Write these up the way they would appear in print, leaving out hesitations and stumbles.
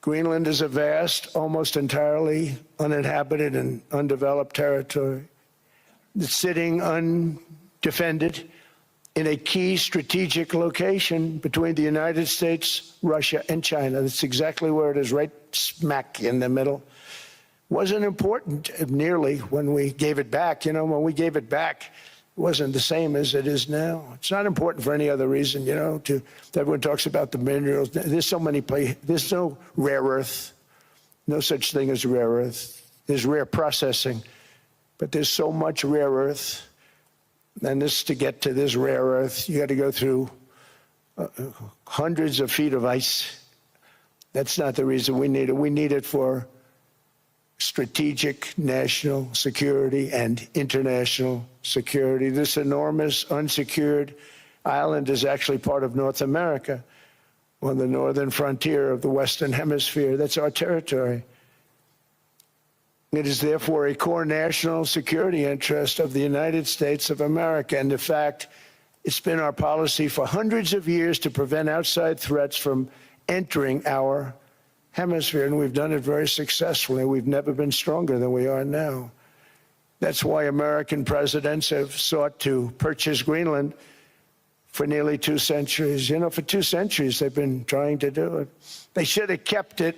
Greenland is a vast, almost entirely uninhabited and undeveloped territory that's sitting undefended in a key strategic location between the United States, Russia, and China. That's exactly where it is, right smack in the middle. Wasn't important nearly when we gave it back. You know, when we gave it back, it wasn't the same as it is now. It's not important for any other reason, you know, everyone talks about the minerals. There's so many places. There's no rare earth, no such thing as rare earth. There's rare processing, but there's so much rare earth. And this, to get to this rare earth, you got to go through hundreds of feet of ice. That's not the reason we need it. We need it for strategic national security and international security. This enormous unsecured island is actually part of North America, on the northern frontier of the Western Hemisphere. That's our territory. It is therefore a core national security interest of the United States of America. And in fact, it's been our policy for hundreds of years to prevent outside threats from entering our hemisphere, and we've done it very successfully. We've never been stronger than we are now. That's why American presidents have sought to purchase Greenland for nearly 2 centuries. You know, for 2 centuries they've been trying to do it. They should have kept it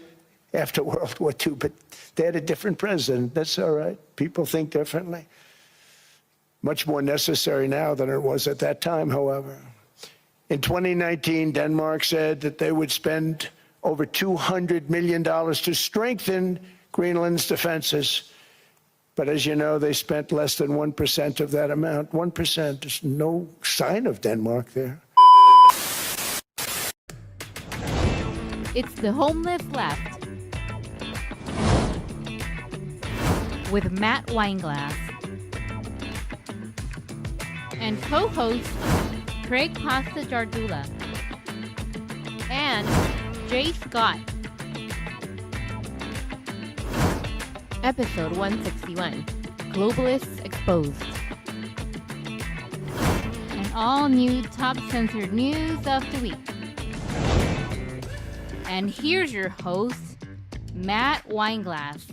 after World War II, but they had a different president. That's all right. People think differently. Much more necessary now than it was at that time, however. In 2019, Denmark said that they would spend over $200 million to strengthen Greenland's defenses. But as you know, they spent less than 1% of that amount. 1%. There's no sign of Denmark there. It's the Homeless Left with Matt Weinglass and co-host Craig Costa Jardula and Jay Scott. Episode 161, Globalists Exposed. And all new top censored news of the week. And here's your host, Matt Weinglass.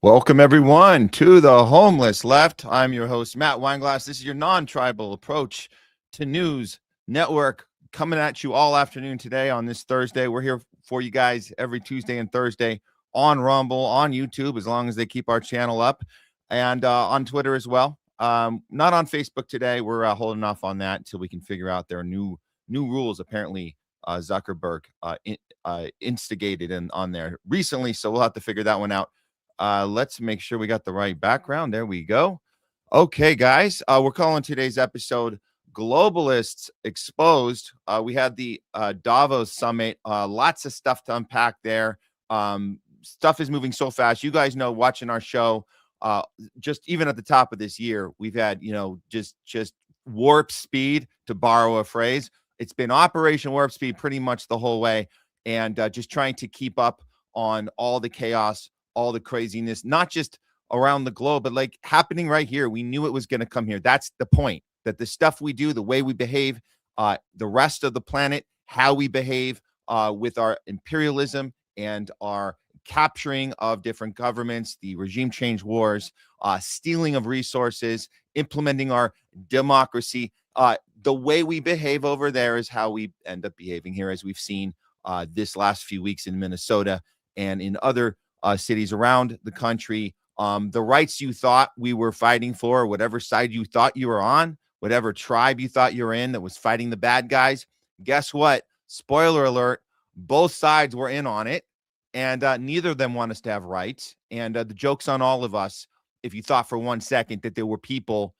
Welcome, everyone, to the Homeless Left. I'm your host, Matt Weinglass. This is your non-tribal approach to news network, coming at you all afternoon today on this Thursday. We're here for you guys every Tuesday and Thursday on Rumble, on YouTube, as long as they keep our channel up, and on Twitter as well. Not on Facebook today. We're holding off on that until we can figure out their new rules. Apparently, Zuckerberg instigated on there recently, so we'll have to figure that one out. Let's make sure we got the right background. There we go. Okay, guys, we're calling today's episode Globalists Exposed. We had the Davos summit. Lots of stuff to unpack there. Stuff is moving so fast. You guys know, watching our show, just even at the top of this year, we've had, you know, just warp speed, to borrow a phrase. It's been Operation Warp Speed pretty much the whole way, and just trying to keep up on all the chaos, all the craziness, not just around the globe, but like happening right here. We knew it was going to come here. That's the point, that the stuff we do, the way we behave, the rest of the planet, how we behave with our imperialism and our capturing of different governments, the regime change wars, stealing of resources, implementing our democracy. The way we behave over there is how we end up behaving here, as we've seen this last few weeks in Minnesota and in other cities around the country. The rights you thought we were fighting for, whatever side you thought you were on, whatever tribe you thought you were in that was fighting the bad guys, guess what? Spoiler alert, both sides were in on it, and neither of them want us to have rights. And the joke's on all of us if you thought for 1 second that there were people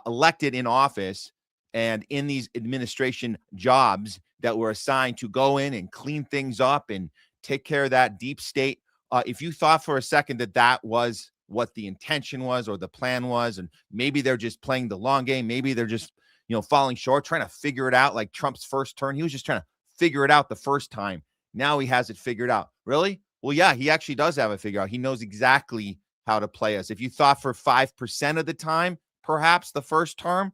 elected in office and in these administration jobs that were assigned to go in and clean things up and take care of that deep state. If you thought for a second that that was what the intention was or the plan was, and maybe they're just playing the long game, maybe they're just, you know, falling short, trying to figure it out, like Trump's first turn. He was just trying to figure it out the first time, Now he has it figured out. Really? Well, yeah, he actually does have it figured out. He knows exactly how to play us. If you thought for 5% of the time, perhaps the first term,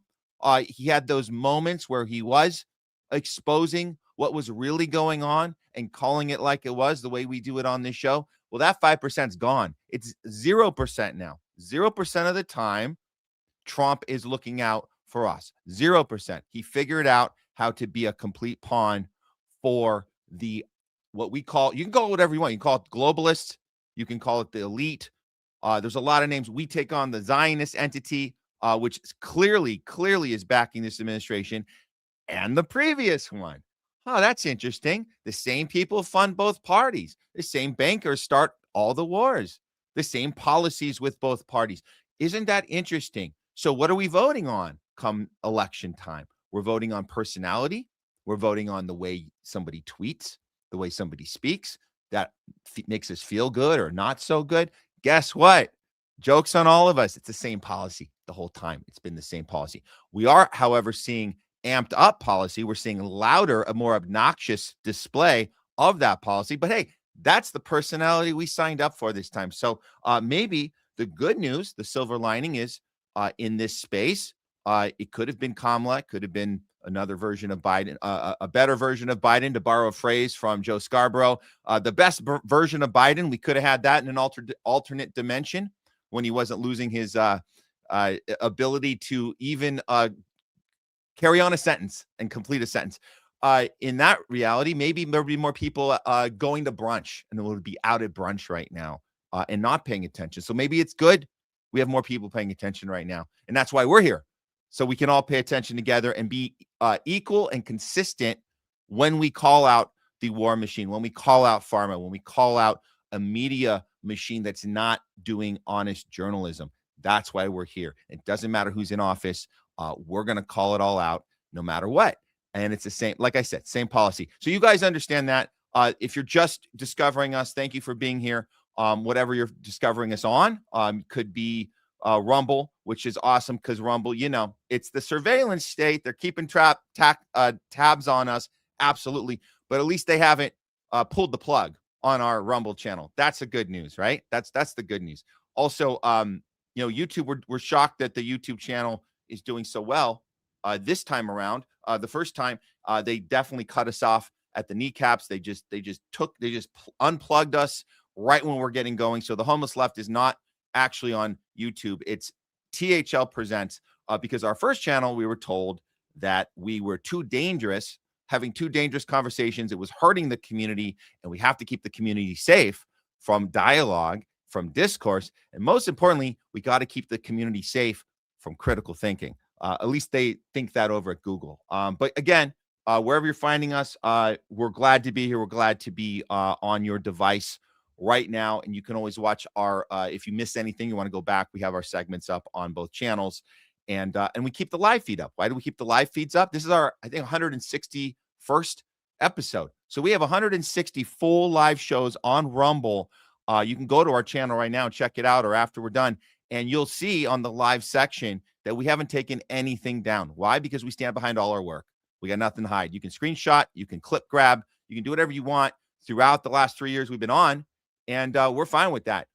he had those moments where he was exposing what was really going on and calling it like it was, the way we do it on this show. Well, that 5% is gone. It's 0% now. 0% of the time, Trump is looking out for us. 0%. He figured out how to be a complete pawn for the what we call, you can call it whatever you want. You can call it globalists. You can call it the elite. There's a lot of names. We take on the Zionist entity, which is clearly is backing this administration and the previous one. Oh, that's interesting. The same people fund both parties. The same bankers start all the wars. The same policies with both parties. Isn't that interesting? So what are we voting on come election time? We're voting on personality. We're voting on the way somebody tweets, the way somebody speaks. That makes us feel good or not so good. Guess what? Joke's on all of us. It's the same policy the whole time. It's been the same policy. We are, however, seeing amped up policy. We're seeing louder, a more obnoxious display of that policy. But hey, that's the personality we signed up for this time. So maybe the good news, the silver lining is in this space, it could have been Kamala, it could have been another version of Biden, a better version of Biden, to borrow a phrase from Joe Scarborough. The best version of Biden, we could have had that in an alternate dimension when he wasn't losing his ability to even carry on a sentence and complete a sentence. In that reality, maybe there'll be more people going to brunch, and we'll be out at brunch right now and not paying attention. So maybe it's good we have more people paying attention right now. And that's why we're here. So we can all pay attention together and be equal and consistent when we call out the war machine, when we call out pharma, when we call out a media machine that's not doing honest journalism. That's why we're here. It doesn't matter who's in office. We're going to call it all out no matter what. And it's the same, like I said, same policy. So you guys understand that. If you're just discovering us, thank you for being here. Whatever you're discovering us on, could be Rumble, which is awesome because Rumble, you know, it's the surveillance state. They're keeping tabs on us. Absolutely. But at least they haven't pulled the plug on our Rumble channel. That's the good news, right? That's the good news. Also, you know, YouTube, we're shocked that the YouTube channel is doing so well this time around. The first time, they definitely cut us off at the kneecaps. They just unplugged us right when we're getting going. So the Homeless Left is not actually on YouTube. It's THL Presents, because our first channel, we were told that we were too dangerous, having too dangerous conversations. It was hurting the community, and we have to keep the community safe from dialogue, from discourse. And most importantly, we got to keep the community safe from critical thinking. At least they think that over at Google. But again, wherever you're finding us, we're glad to be here. We're glad to be on your device right now. And you can always watch our, if you miss anything, you want to go back, we have our segments up on both channels. And we keep the live feed up. Why do we keep the live feeds up? This is our, I think, 161st episode. So we have 160 full live shows on Rumble. You can go to our channel right now and check it out, or after we're done, and you'll see on the live section that we haven't taken anything down. Why? Because we stand behind all our work. We got nothing to hide. You can screenshot, you can clip grab, you can do whatever you want throughout the last 3 years we've been on, and we're fine with that.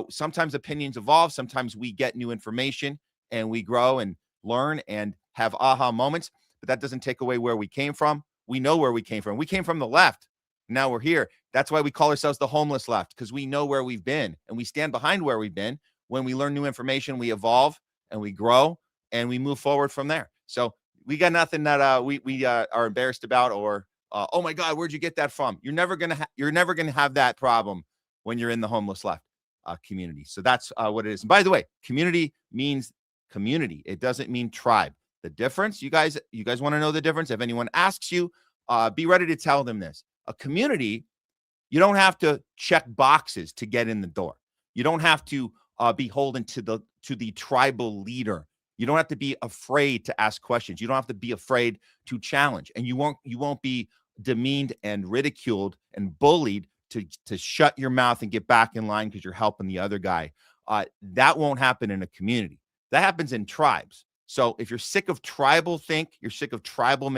Sometimes opinions evolve. Sometimes we get new information and we grow and learn and have aha moments, but that doesn't take away where we came from. We know where we came from. We came from the left. Now we're here. That's why we call ourselves the Homeless Left, because we know where we've been and we stand behind where we've been. When we learn new information, we evolve and we grow and we move forward from there. So we got nothing that we are embarrassed about, or oh my God, where'd you get that from? You're never gonna have that problem when you're in the Homeless Left community. So that's what it is. And by the way, community means community. It doesn't mean tribe. The difference, you guys want to know the difference? If anyone asks you, be ready to tell them this. A community, you don't have to check boxes to get in the door. You don't have to be beholden to the tribal leader. You don't have to be afraid to ask questions. You don't have to be afraid to challenge, and you won't be demeaned and ridiculed and bullied to shut your mouth and get back in line because you're helping the other guy. That won't happen in a community. That happens in tribes. So if you're sick of tribal you're sick of tribal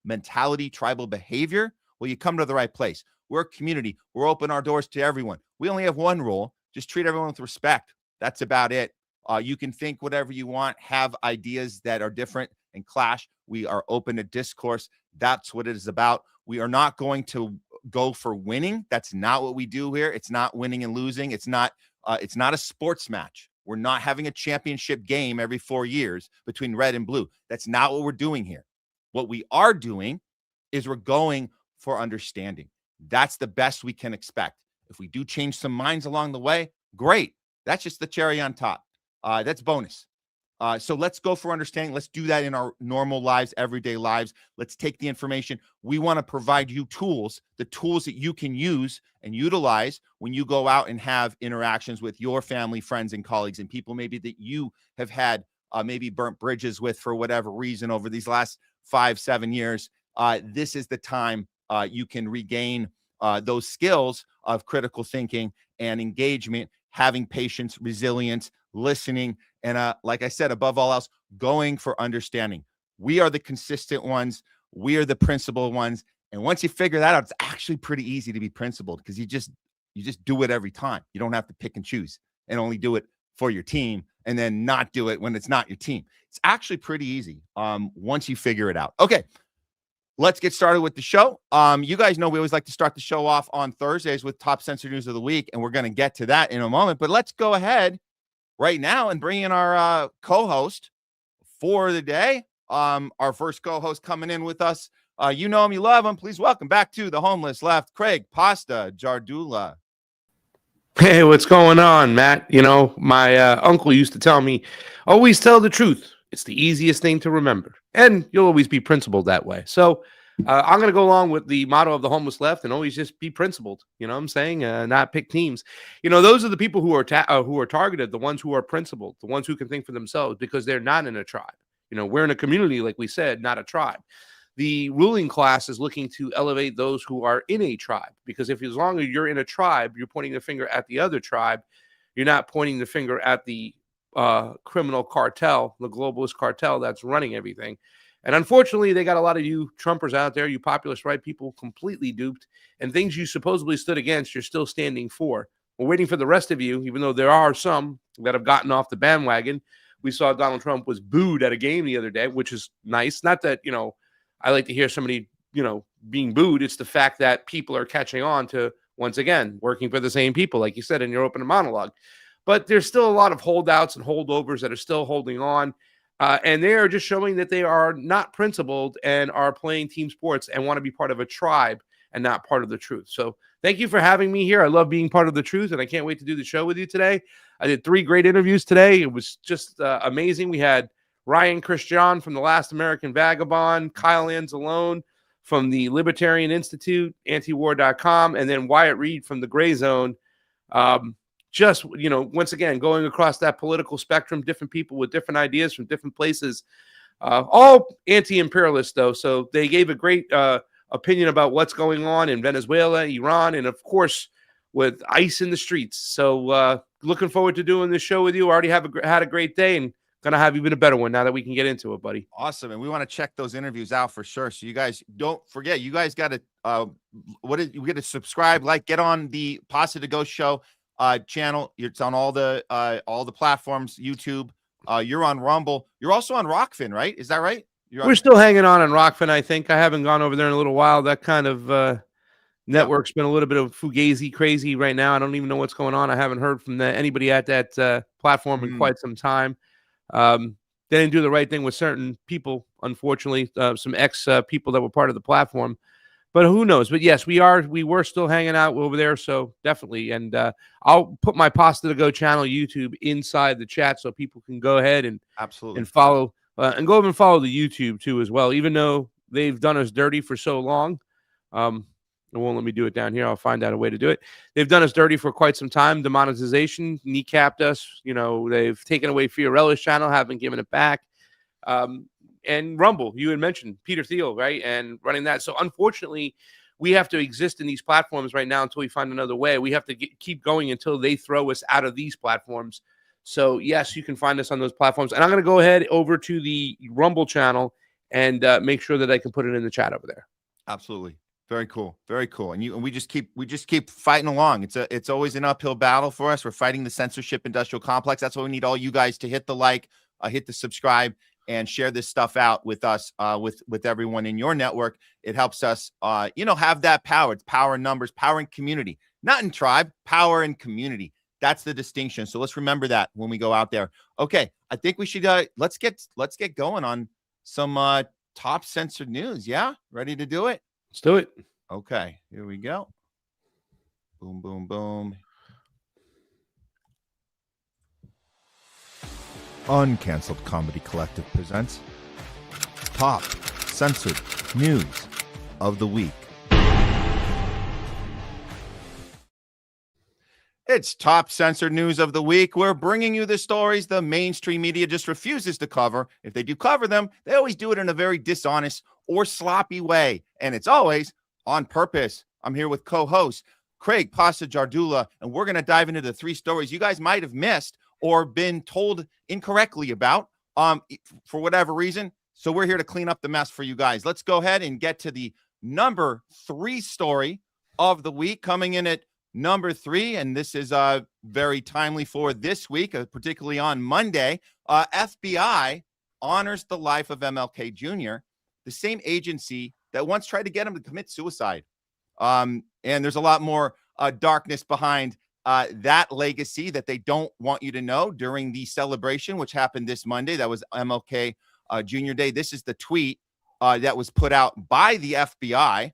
mentality, tribal behavior, Well, you come to the right place. We're a community. We're open our doors to everyone. We only have one rule. Just treat everyone with respect. That's about it. You can think whatever you want, have ideas that are different and clash. We are open to discourse. That's what it is about. We are not going to go for winning. That's not what we do here. It's not winning and losing. It's not a sports match. We're not having a championship game every 4 years between red and blue. That's not what we're doing here. What we are doing is we're going for understanding. That's the best we can expect. If we do change some minds along the way, great. That's just the cherry on top. That's bonus. So let's go for understanding. Let's do that in our normal lives, everyday lives. Let's take the information. We want to provide you tools, the tools that you can use and utilize when you go out and have interactions with your family, friends, and colleagues, and people maybe that you have had maybe burnt bridges with for whatever reason over these last 5-7 years. This is the time you can regain those skills of critical thinking and engagement, having patience, resilience, listening, and like I said, above all else, going for understanding. We are the consistent ones. We are the principled ones. And once you figure that out, it's actually pretty easy to be principled because you just do it every time. You don't have to pick and choose and only do it for your team and then not do it when it's not your team. It's actually pretty easy once you figure it out. Okay, let's get started with the show. You guys know we always like to start the show off on Thursdays with top censored news of the week, and we're going to get to that in a moment. But let's go ahead right now and bring in our co-host for the day. Our first co-host coming in with us. You know him, you love him. Please welcome back to the homeless left, Craig Pasta JARDULA. Hey, what's going on, Matt? You know, my uncle used to tell me, always tell the truth. It's the easiest thing to remember. And you'll always be principled that way. So I'm going to go along with the motto of the homeless left and always just be principled. You know what I'm saying? Not pick teams. You know, those are the people who are targeted, the ones who are principled, the ones who can think for themselves because they're not in a tribe. You know, we're in a community, like we said, not a tribe. The ruling class is looking to elevate those who are in a tribe because if as long as you're in a tribe, you're pointing the finger at the other tribe. You're not pointing the finger at the criminal cartel, the globalist cartel that's running everything. And unfortunately, they got a lot of you Trumpers out there, you populist right people, completely duped. And things you supposedly stood against, you're still standing for. We're waiting for the rest of you, even though there are some that have gotten off the bandwagon. We saw Donald Trump was booed at a game the other day, which is nice. Not that, you know, I like to hear somebody, you know, being booed. It's the fact that people are catching on to, once again, working for the same people, like you said in your opening monologue. But there's still a lot of holdouts and holdovers that are still holding on. And they are just showing that they are not principled and are playing team sports and want to be part of a tribe and not part of the truth. So thank you for having me here. I love being part of the truth, and I can't wait to do the show with you today. I did 3 great interviews today. It was just amazing. We had Ryan Christian from The Last American Vagabond, Kyle Anzalone from the Libertarian Institute, antiwar.com, and then Wyatt Reed from The Gray Zone. Just, you know, once again, going across that political spectrum, different people with different ideas from different places, all anti-imperialist, though. So they gave a great opinion about what's going on in Venezuela, Iran, and, of course, with ICE in the streets. So looking forward to doing this show with you. Already had a great day and going to have even a better one now that we can get into it, buddy. Awesome. And we want to check those interviews out for sure. So you guys don't forget, you guys got to, you get to subscribe, like, get on the Pasta to Go show channel. It's on all the platforms, YouTube. You're on Rumble. You're also on Rockfin, right? Is that right? We're still hanging on Rockfin, I think. I haven't gone over there in a little while. That kind of network's been a little bit of fugazi crazy right now. I don't even know what's going on. I haven't heard from anybody at that platform in quite some time. They didn't do the right thing with certain people, unfortunately, some ex people that were part of the platform. But who knows? But yes, we were still hanging out over there, so definitely. And I'll put my Pasta to Go channel YouTube inside the chat so people can go ahead and absolutely and follow and go over and follow the YouTube too as well. Even though they've done us dirty for so long, it won't let me do it down here. I'll find out a way to do it. They've done us dirty for quite some time. Demonetization, kneecapped us. You know, they've taken away Fiorella's channel, haven't given it back. And Rumble, you had mentioned Peter Thiel, right? And running that. So unfortunately, we have to exist in these platforms right now until we find another way. We have to keep going until they throw us out of these platforms. So yes, you can find us on those platforms. And I'm going to go ahead over to the Rumble channel and make sure that I can put it in the chat over there. Absolutely. Very cool. Very cool. And we just keep fighting along. It's always an uphill battle for us. We're fighting the censorship industrial complex. That's why we need all you guys to hit the like, hit the subscribe, and share this stuff out with us, with everyone in your network. It helps us, have that power. It's power in numbers, power in community, not in tribe, power in community. That's the distinction. So let's remember that when we go out there. Okay, I think we should let's get going on some top censored news. Yeah, ready to do it? Let's do it. Okay, here we go. Boom, boom, boom. Uncanceled Comedy Collective presents Top Censored News of the Week. It's Top Censored News of the Week. We're bringing you the stories the mainstream media just refuses to cover. If they do cover them, they always do it in a very dishonest or sloppy way, and it's always on purpose. I'm here with co-host Craig Pasta Jardula, and we're going to dive into the 3 stories you guys might have missed or been told incorrectly about for whatever reason. So we're here to clean up the mess for you guys. Let's go ahead and get to the number 3 story of the week, coming in at number 3, and this is very timely for this week, particularly on Monday. FBI honors the life of MLK Jr., the same agency that once tried to get him to commit suicide. And there's a lot more darkness behind that legacy that they don't want you to know during the celebration, which happened this Monday. That was MLK Jr. Day. This is the tweet that was put out by the FBI.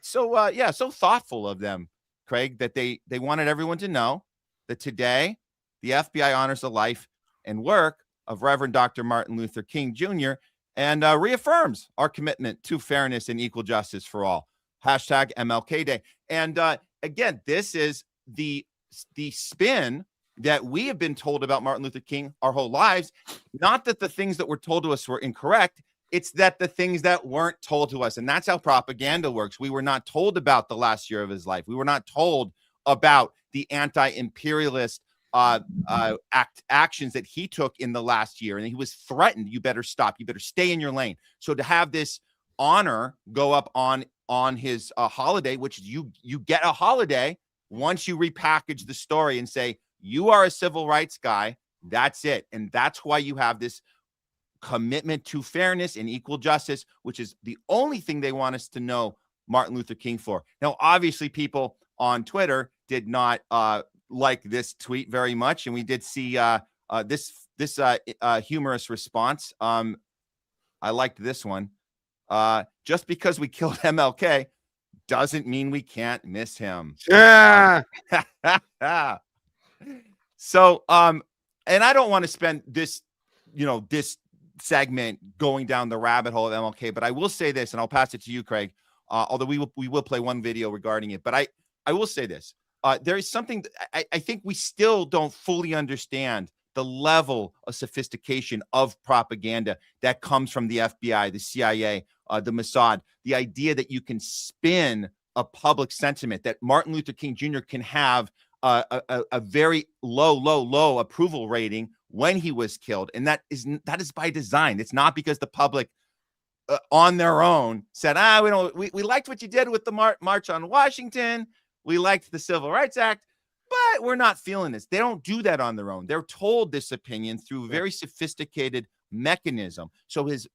So thoughtful of them, Craig, that they wanted everyone to know that today the FBI honors the life and work of Reverend Dr. Martin Luther King Jr. and reaffirms our commitment to fairness and equal justice for all. Hashtag MLK Day. And again, this is the spin that we have been told about Martin Luther King our whole lives. Not that the things that were told to us were incorrect. It's that the things that weren't told to us. And that's how propaganda works. We were not told about the last year of his life. We were not told about the anti-imperialist actions that he took in the last year. And he was threatened. You better stop. You better stay in your lane. So to have this honor go up on his holiday, which you get a holiday once you repackage the story and say, you are a civil rights guy. That's it. And that's why you have this commitment to fairness and equal justice, which is the only thing they want us to know Martin Luther King for. Now, obviously, people on Twitter did not like this tweet very much, and we did see this humorous response. I liked this one. Just because we killed MLK doesn't mean we can't miss him. Yeah. So, and I don't want to spend this segment going down the rabbit hole of MLK, but I will say this, and I'll pass it to you, Craig, although we will play one video regarding it. But I will say this. There is something I think we still don't fully understand the level of sophistication of propaganda that comes from the FBI, the CIA, the Mossad, the idea that you can spin a public sentiment, that Martin Luther King Jr. can have a very low approval rating when he was killed. And that is by design. It's not because the public on their own said, we liked what you did with the March on Washington. We liked the Civil Rights Act, but we're not feeling this. They don't do that on their own. They're told this opinion through a very sophisticated mechanism. So his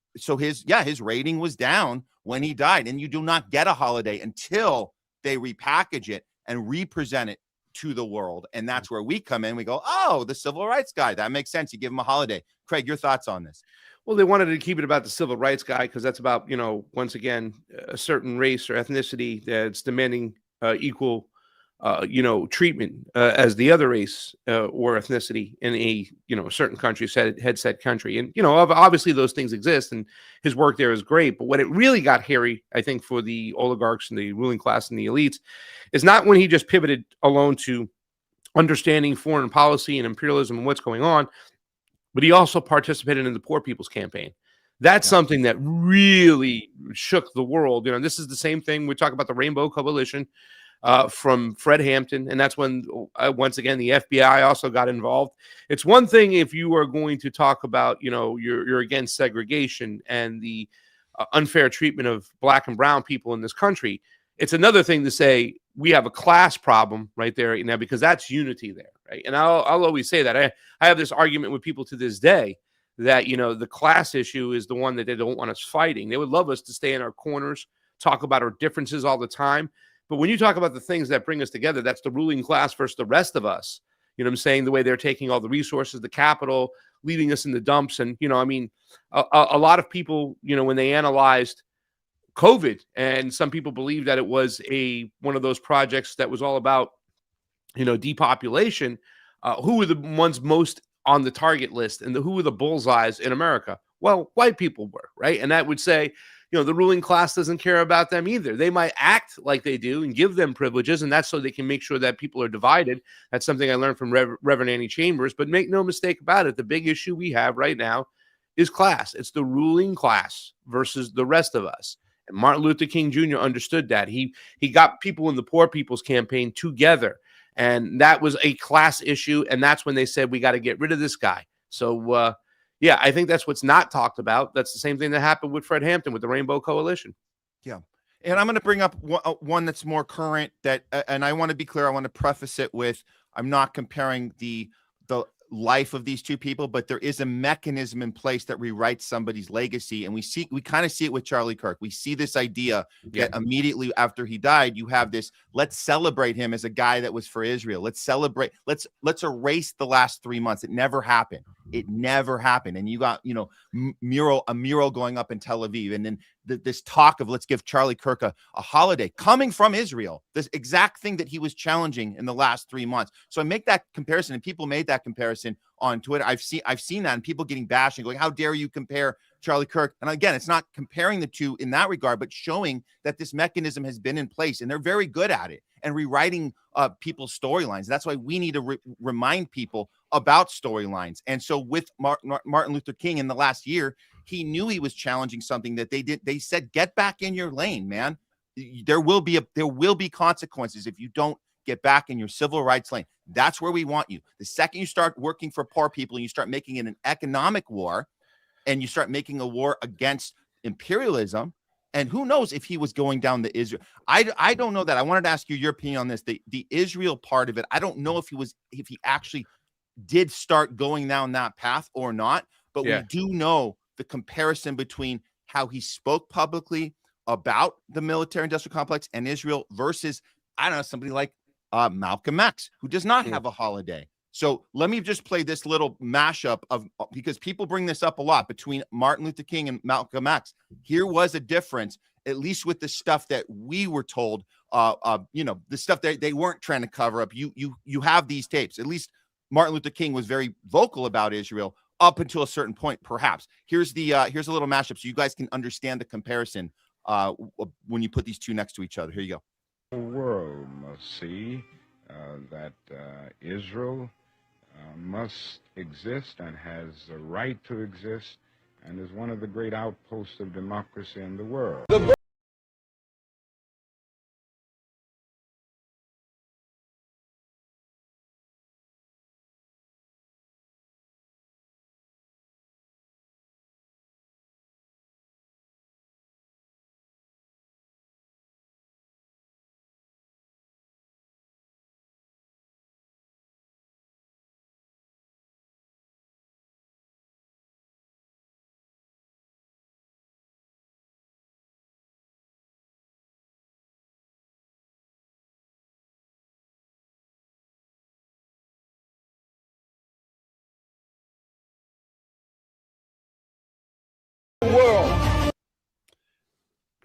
rating was down when he died. And you do not get a holiday until they repackage it and represent it to the world. And that's where we come in. We go, oh, the civil rights guy. That makes sense. You give him a holiday. Craig, your thoughts on this? Well, they wanted to keep it about the civil rights guy because that's about, once again, a certain race or ethnicity that's demanding equal, treatment as the other race or ethnicity in a, certain country, said country. And, obviously those things exist and his work there is great. But when it really got hairy, I think, for the oligarchs and the ruling class and the elites is not when he just pivoted alone to understanding foreign policy and imperialism and what's going on, but he also participated in the Poor People's Campaign. That's something that really shook the world. This is the same thing. We talk about the Rainbow Coalition from Fred Hampton. And that's when, once again, the FBI also got involved. It's one thing if you are going to talk about, you're against segregation and the unfair treatment of black and brown people in this country. It's another thing to say we have a class problem right there now, because that's unity there, right? And I'll always say that. I have this argument with people to this day that, you know, the class issue is the one that they don't want us fighting. They would love us to stay in our corners, talk about our differences all the time. But when you talk about the things that bring us together, that's the ruling class versus the rest of us. You know what I'm saying? The way they're taking all the resources, the capital, leaving us in the dumps. And, you know, I mean, a lot of people, you know, when they analyzed COVID, and some people believe that it was one of those projects that was all about, you know, depopulation, who were the ones most on the target list, and who were the bullseyes in America? Well, white people were, right? And that would say, you know, the ruling class doesn't care about them either. They might act like they do and give them privileges, and that's so they can make sure that people are divided. That's something I learned from Reverend Annie Chambers. But make no mistake about it, the big issue we have right now is class. It's the ruling class versus the rest of us. And Martin Luther King Jr. understood that. He got people in the Poor People's Campaign together, and that was a class issue. And that's when they said, we got to get rid of this guy. So, yeah, I think that's what's not talked about. That's the same thing that happened with Fred Hampton with the Rainbow Coalition. Yeah. And I'm going to bring up one that's more current, that, and I want to be clear, I want to preface it with, I'm not comparing the life of these two people, but there is a mechanism in place that rewrites somebody's legacy. And we kind of see it with Charlie Kirk. We see this idea that immediately after he died, you have this, let's celebrate him as a guy that was for Israel. Let's celebrate, let's erase the last 3 months. It never happened. It never happened. And you got, you know, a mural going up in Tel Aviv. And then this talk of let's give Charlie Kirk a holiday coming from Israel, this exact thing that he was challenging in the last 3 months. So I make that comparison, and people made that comparison on Twitter. I've seen that, and people getting bashed and going, how dare you compare Charlie Kirk? And again, it's not comparing the two in that regard, but showing that this mechanism has been in place, and they're very good at it and rewriting people's storylines. That's why we need to remind people about storylines. And so with Martin Luther King in the last year, he knew he was challenging something that they said, get back in your lane, man. There will be consequences if you don't get back in your civil rights lane. That's where we want you. The second you start working for poor people and you start making it an economic war, and you start making a war against imperialism, and who knows if he was going down the Israel. I don't know that. I wanted to ask you your opinion on this. The Israel part of it, I don't know if he actually did start going down that path or not, but we do know the comparison between how he spoke publicly about the military industrial complex and Israel versus, I don't know, somebody like Malcolm X, who does not have a holiday. So let me just play this little mashup because people bring this up a lot between Martin Luther King and Malcolm X. Here was a difference, at least with the stuff that we were told, you know, the stuff that they weren't trying to cover up. You have these tapes. At least Martin Luther King was very vocal about Israel up until a certain point, perhaps. Here's a little mashup so you guys can understand the comparison when you put these two next to each other. Here you go. The world must see that Israel must exist and has a right to exist and is one of the great outposts of democracy in the world.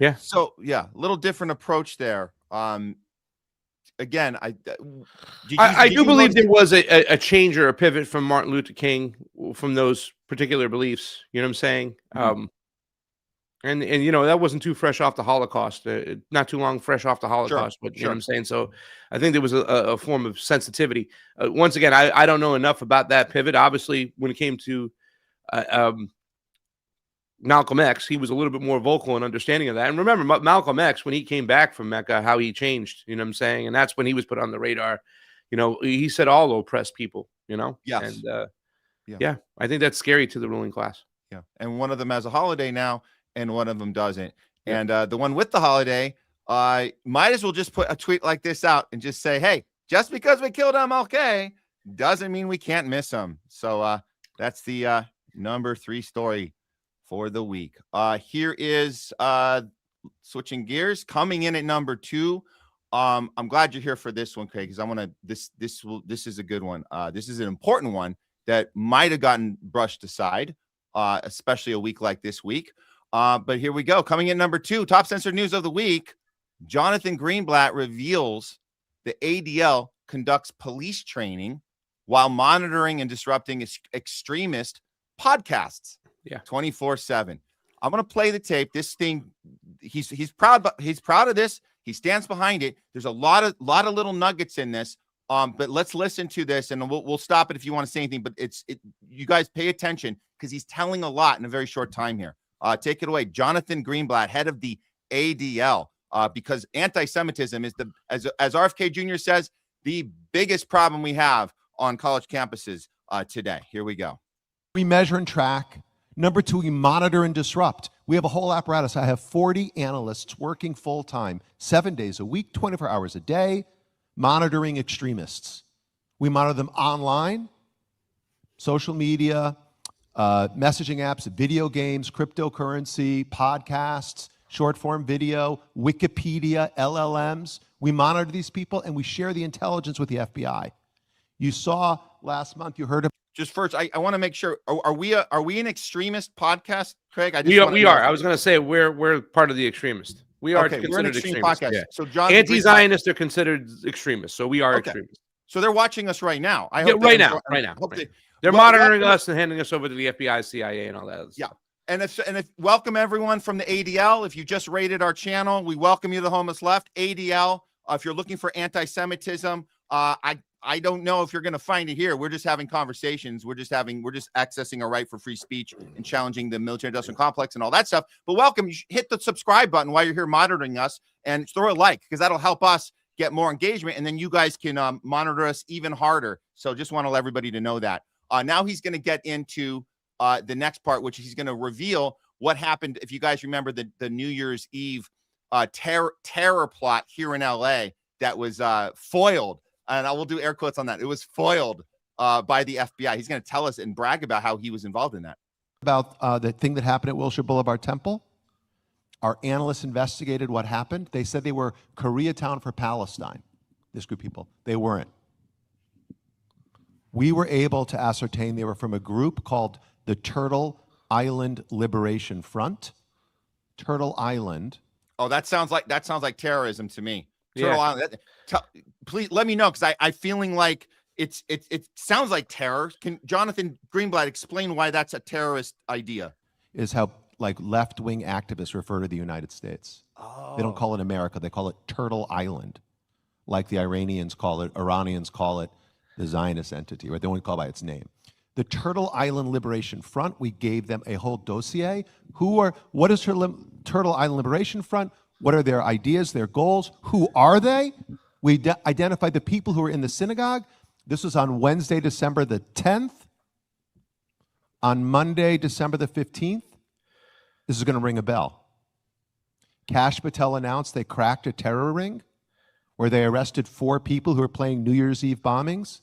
Yeah. So a little different approach there. Again, I do believe there was a change or a pivot from Martin Luther King from those particular beliefs. You know what I'm saying? Mm-hmm. And you know, that wasn't too fresh off the Holocaust, not too long fresh off the Holocaust, but you know what I'm saying? So I think there was a form of sensitivity. Once again, I don't know enough about that pivot. Obviously, when it came to Malcolm X, he was a little bit more vocal and understanding of that. And remember, Malcolm X, when he came back from Mecca, how he changed, you know what I'm saying? And that's when he was put on the radar. You know, he said all oppressed people, you know? Yes. And I think that's scary to the ruling class. Yeah. And one of them has a holiday now. and one of them doesn't. And the one with the holiday, might as well just put a tweet like this out and just say, hey, just because we killed MLK doesn't mean we can't miss him. So that's the number 3 story for the week. Here is switching gears, coming in at number 2. I'm glad you're here for this one, Craig, because I want to. This is a good one. This is an important one that might have gotten brushed aside, especially a week like this week. But here we go. Coming in number 2, top censored news of the week. Jonathan Greenblatt reveals the ADL conducts police training while monitoring and disrupting extremist podcasts. 24/7. I'm going to play the tape. This thing, he's proud, but he's proud of this. He stands behind it. There's a lot of little nuggets in this. But let's listen to this, and we'll stop it if you want to say anything. But you guys pay attention because he's telling a lot in a very short time here. Take it away, Jonathan Greenblatt, head of the ADL. Because anti-Semitism is as RFK Jr. says, the biggest problem we have on college campuses today. Here we go. We measure and track. Number 2, we monitor and disrupt. We have a whole apparatus. I have 40 analysts working full-time, 7 days a week, 24 hours a day, monitoring extremists. We monitor them online, social media, messaging apps, video games, cryptocurrency, podcasts, short-form video, Wikipedia, LLMs. We monitor these people, and we share the intelligence with the FBI. You saw last month, you heard of. Just first, I want to make sure, are we an extremist podcast, Craig? We are. I was going to say we're part of the extremists. We are okay, we're an considered extreme extremists. podcast. Yeah. So John, Anti-Zionists are considered extremists, so we are extremists. So they're watching us right now. I Yeah, hope right now. They're monitoring us and handing us over to the FBI, CIA, and all that. Yeah. And if welcome everyone from the ADL. If you just rated our channel, we welcome you to the Homeless Left. ADL. If you're looking for anti-Semitism, I don't know if you're going to find it here. We're just having conversations. We're just accessing a right for free speech and challenging the military-industrial complex and all that stuff. But welcome. You hit the subscribe button while you're here monitoring us and throw a like because that'll help us get more engagement. And then you guys can monitor us even harder. So just want to let everybody to know that. Now he's going to get into the next part, which he's going to reveal what happened. If you guys remember the New Year's Eve terror plot here in LA that was foiled. And I will do air quotes on that. It was foiled by the FBI. He's going to tell us and brag about how he was involved in that. About the thing that happened at Wilshire Boulevard Temple. Our analysts investigated what happened. They said they were Koreatown for Palestine, this group of people. They weren't. We were able to ascertain they were from a group called the Turtle Island Liberation Front. Turtle Island. Oh, that sounds like terrorism to me. Turtle Island. Please let me know because I feeling like it sounds like terror. Can Jonathan Greenblatt explain why that's a terrorist idea? Is how like left-wing activists refer to the United States. Oh. They don't call it America. They call it Turtle Island, like the Iranians call it, the Zionist entity, right? They won't call it by its name. The Turtle Island Liberation Front, we gave them a whole dossier. What is Turtle Island Liberation Front? What are their ideas, their goals? Who are they? We identified the people who were in the synagogue. This was on Wednesday, December the 10th. On Monday, December the 15th, this is going to ring a bell. Kash Patel announced they cracked a terror ring where they arrested 4 people who were planning New Year's Eve bombings.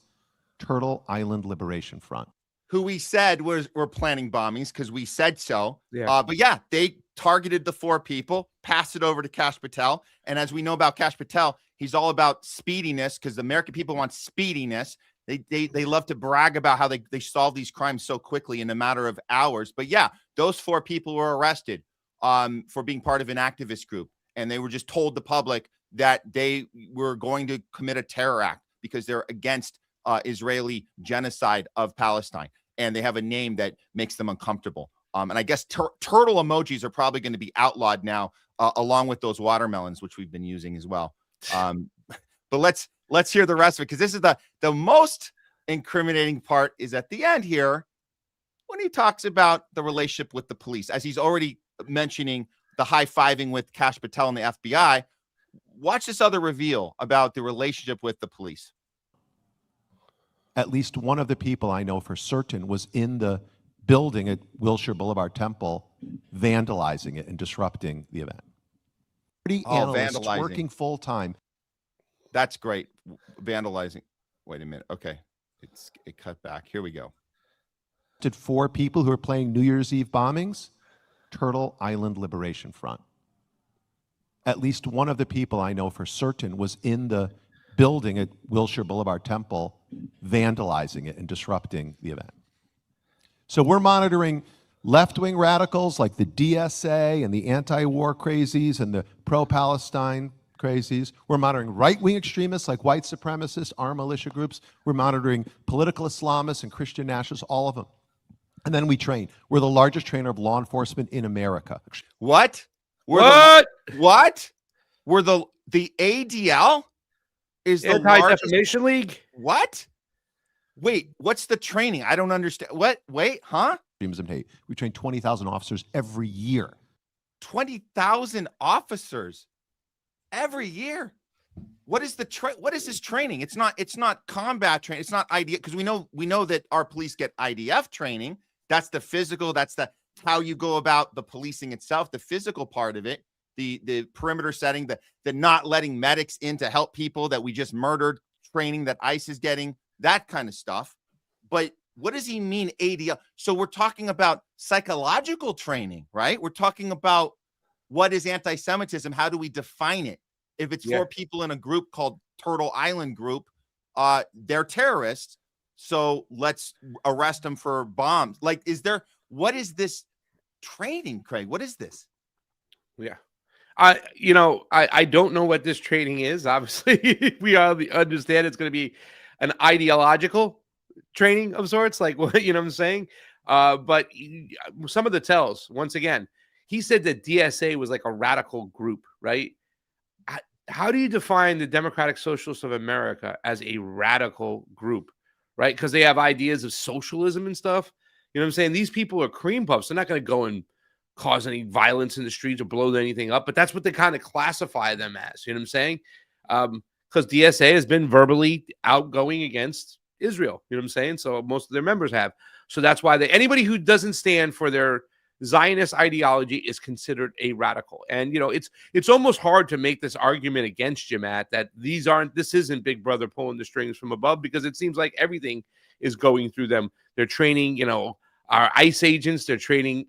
Turtle Island Liberation Front. Who we said were planning bombings because we said so. Yeah. But yeah, they targeted the 4 people, passed it over to Kash Patel. And as we know about Kash Patel, he's all about speediness because the American people want speediness. They love to brag about how they solve these crimes so quickly in a matter of hours. But yeah, those 4 people were arrested for being part of an activist group. And they were just told the public that they were going to commit a terror act because they're against Israeli genocide of Palestine. And they have a name that makes them uncomfortable. And I guess turtle emojis are probably going to be outlawed now, along with those watermelons, which we've been using as well. But let's hear the rest of it, because this is the most incriminating part is at the end here when he talks about the relationship with the police, as he's already mentioning the high-fiving with Kash Patel and the FBI. Watch this other reveal about the relationship with the police. At least one of the people I know for certain was in the building at Wilshire Boulevard Temple, vandalizing it and disrupting the event. 30 analysts vandalizing. working full time. That's great. Vandalizing. Wait a minute. Okay. It cut back. Here we go. Did 4 people who are playing New Year's Eve bombings, Turtle Island Liberation Front. At least one of the people I know for certain was in the building at Wilshire Boulevard Temple, vandalizing it and disrupting the event. So we're monitoring left-wing radicals like the DSA and the anti-war crazies and the pro-Palestine crazies. We're monitoring right-wing extremists like white supremacists, armed militia groups. We're monitoring political Islamists and Christian nationalists, all of them. And then we train. We're the largest trainer of law enforcement in America. What? What? What? We're the ADL is the largest Anti-Defamation League? What? Wait, what's the training? I don't understand. What? Wait, huh? Extremism hate. We train 20,000 officers every year. 20,000 officers every year. What is what is this training? It's not combat training. It's not IDF, because we know that our police get IDF training. That's the physical, that's the how you go about the policing itself, the physical part of it, the perimeter setting, the not letting medics in to help people that we just murdered, training that ICE is getting, that kind of stuff. But what does he mean ADL? So we're talking about psychological training, right? We're talking about what is anti-Semitism? How do we define it? If it's 4 people in a group called Turtle Island Group, they're terrorists. So let's arrest them for bombs. Like, what is this training, Craig? What is this? Yeah. I don't know what this training is. Obviously, we all understand it's going to be an ideological training of sorts, like what, you know what I'm saying? But some of the tells, once again, he said that DSA was like a radical group, right? How do you define the Democratic Socialists of America as a radical group, right? Because they have ideas of socialism and stuff. You know what I'm saying? These people are cream puffs. They're not going to go and cause any violence in the streets or blow anything up, but that's what they kind of classify them as. You know what I'm saying? Because DSA has been verbally outgoing against Israel. You know what I'm saying? So most of their members have. So that's why anybody who doesn't stand for their Zionist ideology is considered a radical. And, it's almost hard to make this argument against you, Matt, that this isn't Big Brother pulling the strings from above, because it seems like everything is going through them. They're training, our ICE agents. They're training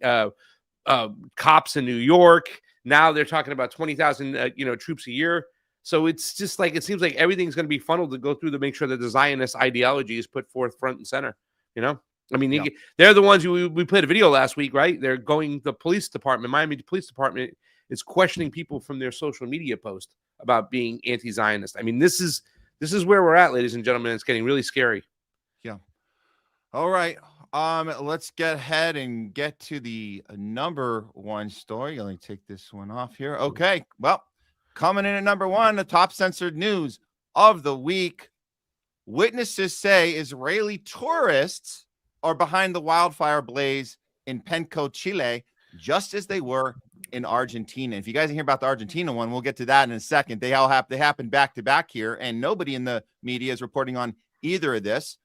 cops in New York. Now they're talking about 20,000, troops a year. So it's just like, it seems like everything's going to be funneled to go through to make sure that the Zionist ideology is put forth front and center, I mean, they're the ones who we played a video last week, right? They're going, the police department, Miami Police Department is questioning people from their social media post about being anti-Zionist. I mean, this is where we're at, ladies and gentlemen. It's getting really scary. Yeah. All right. Let's get ahead and get to the number 1 story. Let me take this one off here. Okay. Well, coming in at number 1, the top censored news of the week. Witnesses say Israeli tourists are behind the wildfire blaze in Penco, Chile, just as they were in Argentina. If you guys hear about the Argentina one, we'll get to that in a second. They happen back to back here, and nobody in the media is reporting on either of this.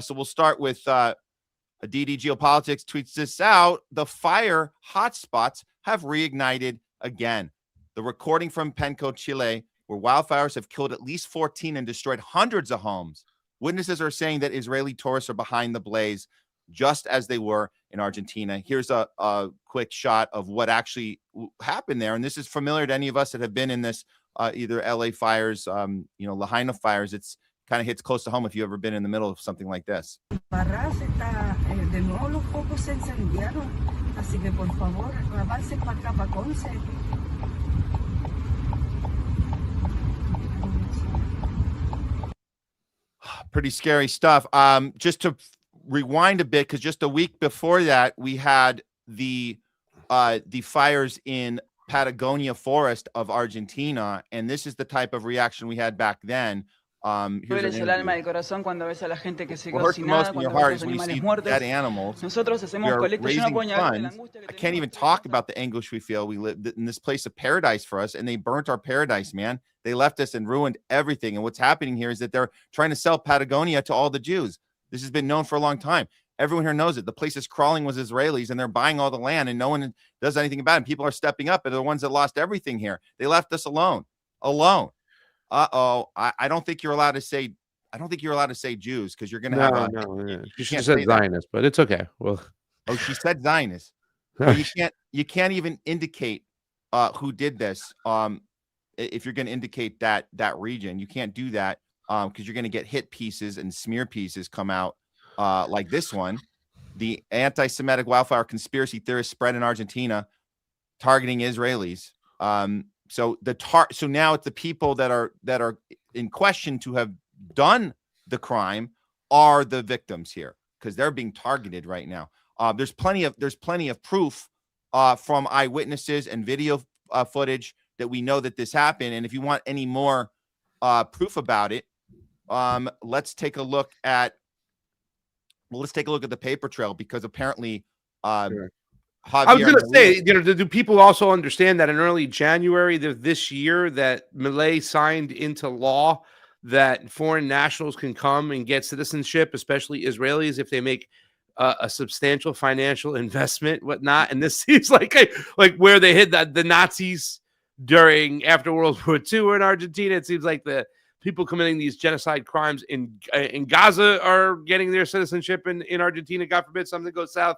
So we'll start with DD Geopolitics tweets this out. The fire hotspots have reignited again. The recording from Penco, Chile, where wildfires have killed at least 14 and destroyed hundreds of homes. Witnesses are saying that Israeli tourists are behind the blaze, just as they were in Argentina. Here's a quick shot of what actually happened there. And this is familiar to any of us that have been in this, either LA fires, Lahaina fires. It's kind of hits close to home if you've ever been in the middle of something like this. Pretty scary stuff. Just to rewind a bit, because just a week before that, we had the fires in Patagonia forest of Argentina, and this is the type of reaction we had back then. Here's an interview. What hurts the most in your heart is when you see dead animals. We are raising funds. I can't even talk about the anguish we feel. We live in this place of paradise for us, and they burnt our paradise, man. They left us and ruined everything. And what's happening here is that they're trying to sell Patagonia to all the Jews. This has been known for a long time. Everyone here knows it. The place is crawling with Israelis, and they're buying all the land, and no one does anything about it. And people are stepping up, and they're the ones that lost everything here. They left us alone. I don't think you're allowed to say. I don't think you're allowed to say Jews because you're going to have a. Yeah. You She can't said say that. Zionist, but it's okay. Well, Oh, she said Zionist. Well, you can't even indicate who did this. If you're going to indicate that region, you can't do that because you're going to get hit pieces and smear pieces come out like this one. The anti-Semitic wildfire conspiracy theorists spread in Argentina, targeting Israelis. So now it's the people that are in question to have done the crime are the victims here because they're being targeted right now. There's plenty of proof from eyewitnesses and video footage that we know that this happened. And if you want any more proof about it, let's take a look at the paper trail because apparently sure. Javier I was going to say, Milei- do people also understand that in early January of this year that Milei signed into law that foreign nationals can come and get citizenship, especially Israelis, if they make a substantial financial investment, whatnot. And this seems like where they hid the Nazis after World War II in Argentina. It seems like the people committing these genocide crimes in Gaza are getting their citizenship in Argentina. God forbid something goes south.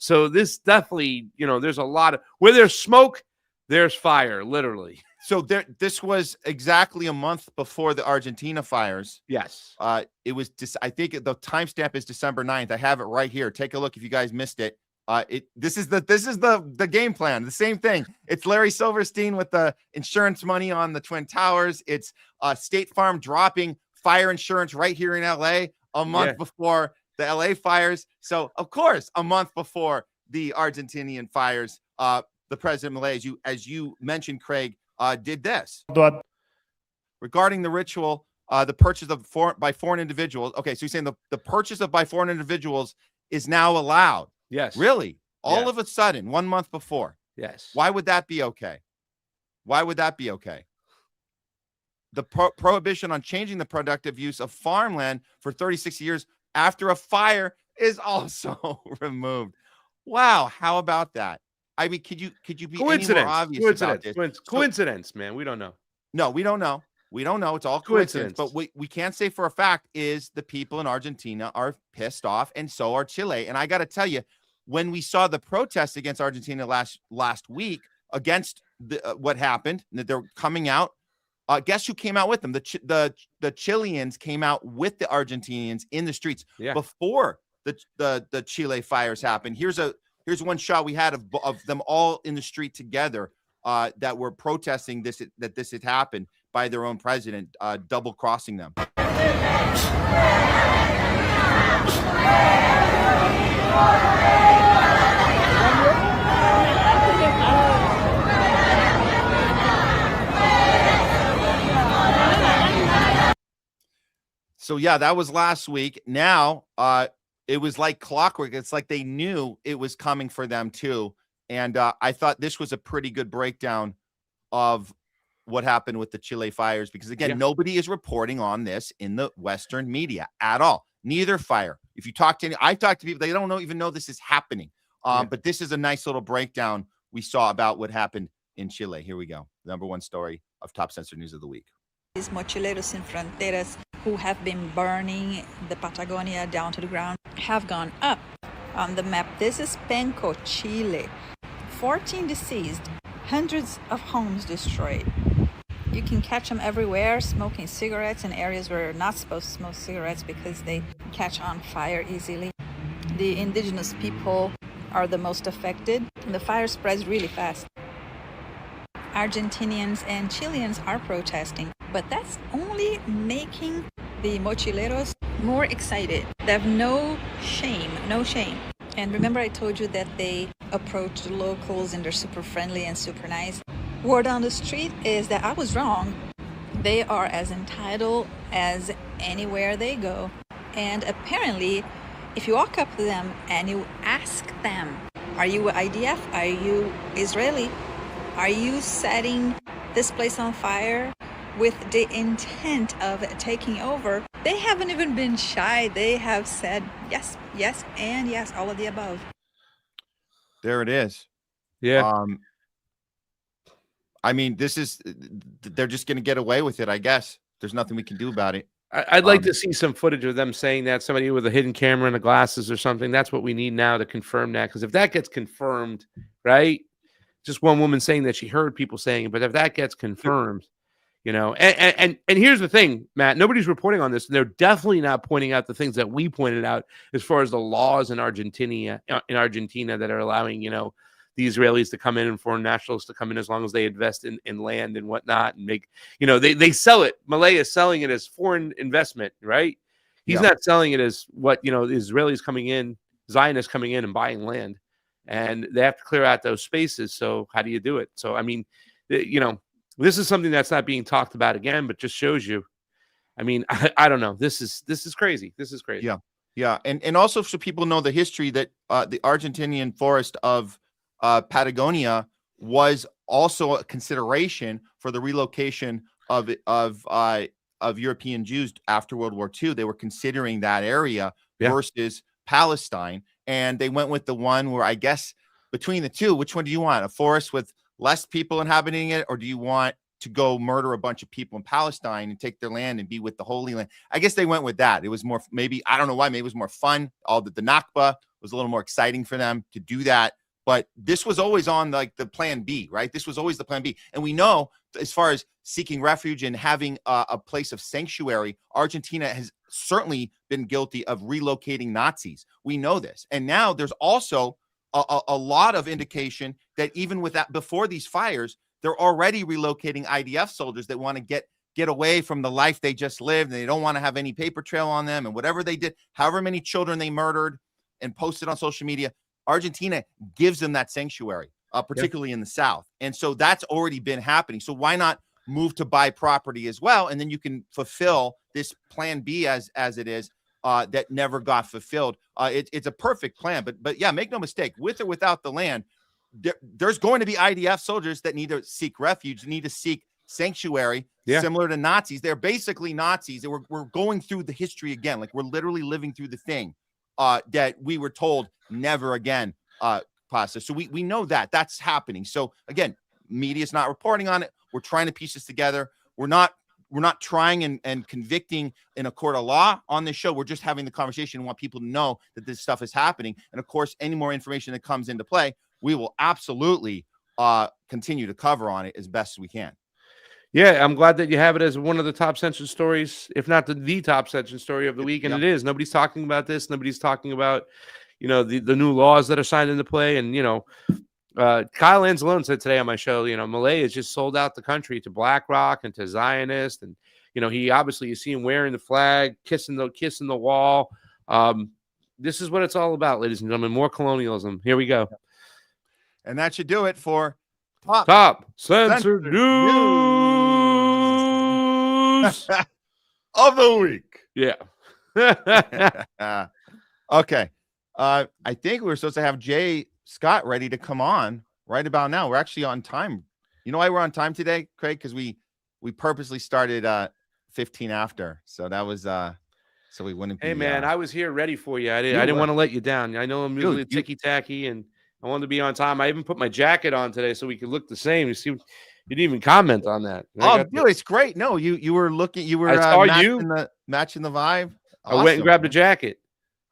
So this definitely, there's a lot of where there's smoke, there's fire, literally. So this was exactly a month before the Argentina fires. Yes. It was I think the timestamp is December 9th. I have it right here. Take a look if you guys missed it. This is the game plan. The same thing. It's Larry Silverstein with the insurance money on the Twin Towers. It's State Farm dropping fire insurance right here in LA a month before the LA fires. So of course, a month before the Argentinian fires, the President Milei, as you mentioned, Craig, did this. Regarding the ritual, the purchase of by foreign individuals. Okay, so you're saying the purchase of by foreign individuals is now allowed. Yes. Really? All of a sudden, 1 month before. Yes. Why would that be okay? Why would that be okay? The prohibition on changing the productive use of farmland for 36 years after a fire is also removed. Wow, how about that? I mean, could you be any more obvious about this? Coincidence, man. We don't know. No, we don't know. We don't know. It's all coincidence. But we can't say for a fact is the people in Argentina are pissed off, and so are Chile. And I got to tell you, when we saw the protests against Argentina last week against what happened, that they're coming out. Guess who came out with them? The Chileans came out with the Argentinians in the streets before the Chile fires happened. Here's one shot we had of them all in the street together that were protesting this had happened by their own president, double crossing them. So yeah, that was last week. Now it was like clockwork. It's like they knew it was coming for them too. And I thought this was a pretty good breakdown of what happened with the Chile fires, because again, nobody is reporting on this in the Western media at all. Neither fire. If you talk to I talk to people, they don't even know this is happening. But this is a nice little breakdown we saw about what happened in Chile. Here we go. The number one story of Top Censored News of the Week. These mochileros sin fronteras who have been burning the Patagonia down to the ground have gone up on the map. This is Penco, Chile. 14 deceased, hundreds of homes destroyed. You can catch them everywhere, smoking cigarettes in areas where you're not supposed to smoke cigarettes because they catch on fire easily. The indigenous people are the most affected, and the fire spreads really fast. Argentinians and Chileans are protesting, but that's only making the mochileros more excited. They have no shame. And remember I told you that they approach the locals and they're super friendly and super nice. Word on the street is that I was wrong. They are as entitled as anywhere they go. And apparently, if you walk up to them and you ask them, are you IDF? Are you Israeli? Are you setting this place on fire? with the intent of taking over, they haven't even been shy. They have said yes, yes, and yes, all of the above. There it is. Yeah. I mean, they're just going to get away with it, I guess. There's nothing we can do about it. I'd like to see some footage of them saying that, somebody with a hidden camera and the glasses or something. That's what we need now to confirm that. Because if that gets confirmed, right? Just one woman saying that she heard people saying it, but if that gets confirmed, and here's the thing, Matt, nobody's reporting on this. And they're definitely not pointing out the things that we pointed out as far as the laws in Argentina that are allowing, the Israelis to come in and foreign nationals to come in as long as they invest in land and whatnot and make, they sell it. Malay is selling it as foreign investment, right? He's not selling it as what, the Israelis coming in, Zionists coming in and buying land, and they have to clear out those spaces. So how do you do it? So, I mean, this is something that's not being talked about again, but just shows you. I mean, I don't know. This is crazy. This is crazy. Yeah. Yeah. And also so people know the history that the Argentinian forest of Patagonia was also a consideration for the relocation of European Jews after World War II. They were considering that area versus Palestine. And they went with the one where, I guess, between the two, which one do you want? A forest with less people inhabiting it, or do you want to go murder a bunch of people in Palestine and take their land and be with the Holy Land? I guess they went with that. It was more, maybe, I don't know why, maybe it was more fun. All the Nakba was a little more exciting for them to do that. But this was always on like the plan B, right? This was always the plan B. And we know, as far as seeking refuge and having a place of sanctuary, Argentina has certainly been guilty of relocating Nazis. We know this. And now there's also a lot of indication that even with that, before these fires, they're already relocating IDF soldiers that want to get away from the life they just lived, and they don't want to have any paper trail on them, and whatever they did, however many children they murdered and posted on social media, Argentina gives them that sanctuary, particularly in the South. And so that's already been happening. So why not move to buy property as well? And then you can fulfill this plan B as it is, that never got fulfilled. It's a perfect plan, but yeah, make no mistake, with or without the land, there's going to be IDF soldiers that need to seek refuge, need to seek sanctuary, similar to Nazis. They're basically Nazis. We're going through the history again. Like, we're literally living through the thing that we were told never again, Pasta. So we know that that's happening. So again, media is not reporting on it. We're trying to piece this together. We're not trying and convicting in a court of law on this show. We're just having the conversation and want people to know that this stuff is happening. And of course, any more information that comes into play, we will absolutely continue to cover on it as best as we can. Yeah, I'm glad that you have it as one of the top censored stories, if not the top censored story of the week. And it is. Nobody's talking about this. Nobody's talking about, the new laws that are signed into play. And, Kyle Anzalone said today on my show, Malay has just sold out the country to BlackRock and to Zionists. And, he obviously, you see him wearing the flag, kissing the wall. This is what it's all about, ladies and gentlemen. More colonialism. Here we go. And that should do it for Top Censored News of the week. Yeah. Okay. I think we were supposed to have Jay Scott ready to come on right about now. We're actually on time. You know why we're on time today, Craig? Because we purposely started 15 after. So that was so we wouldn't be. Hey man, I was here ready for you. I didn't want to let you down. I know I'm usually ticky-tacky, and I wanted to be on time. I even put my jacket on today so we could look the same. You see, you didn't even comment on that. Dude, it's great. No, you were looking. You were matching the vibe. Awesome. I went and grabbed a jacket.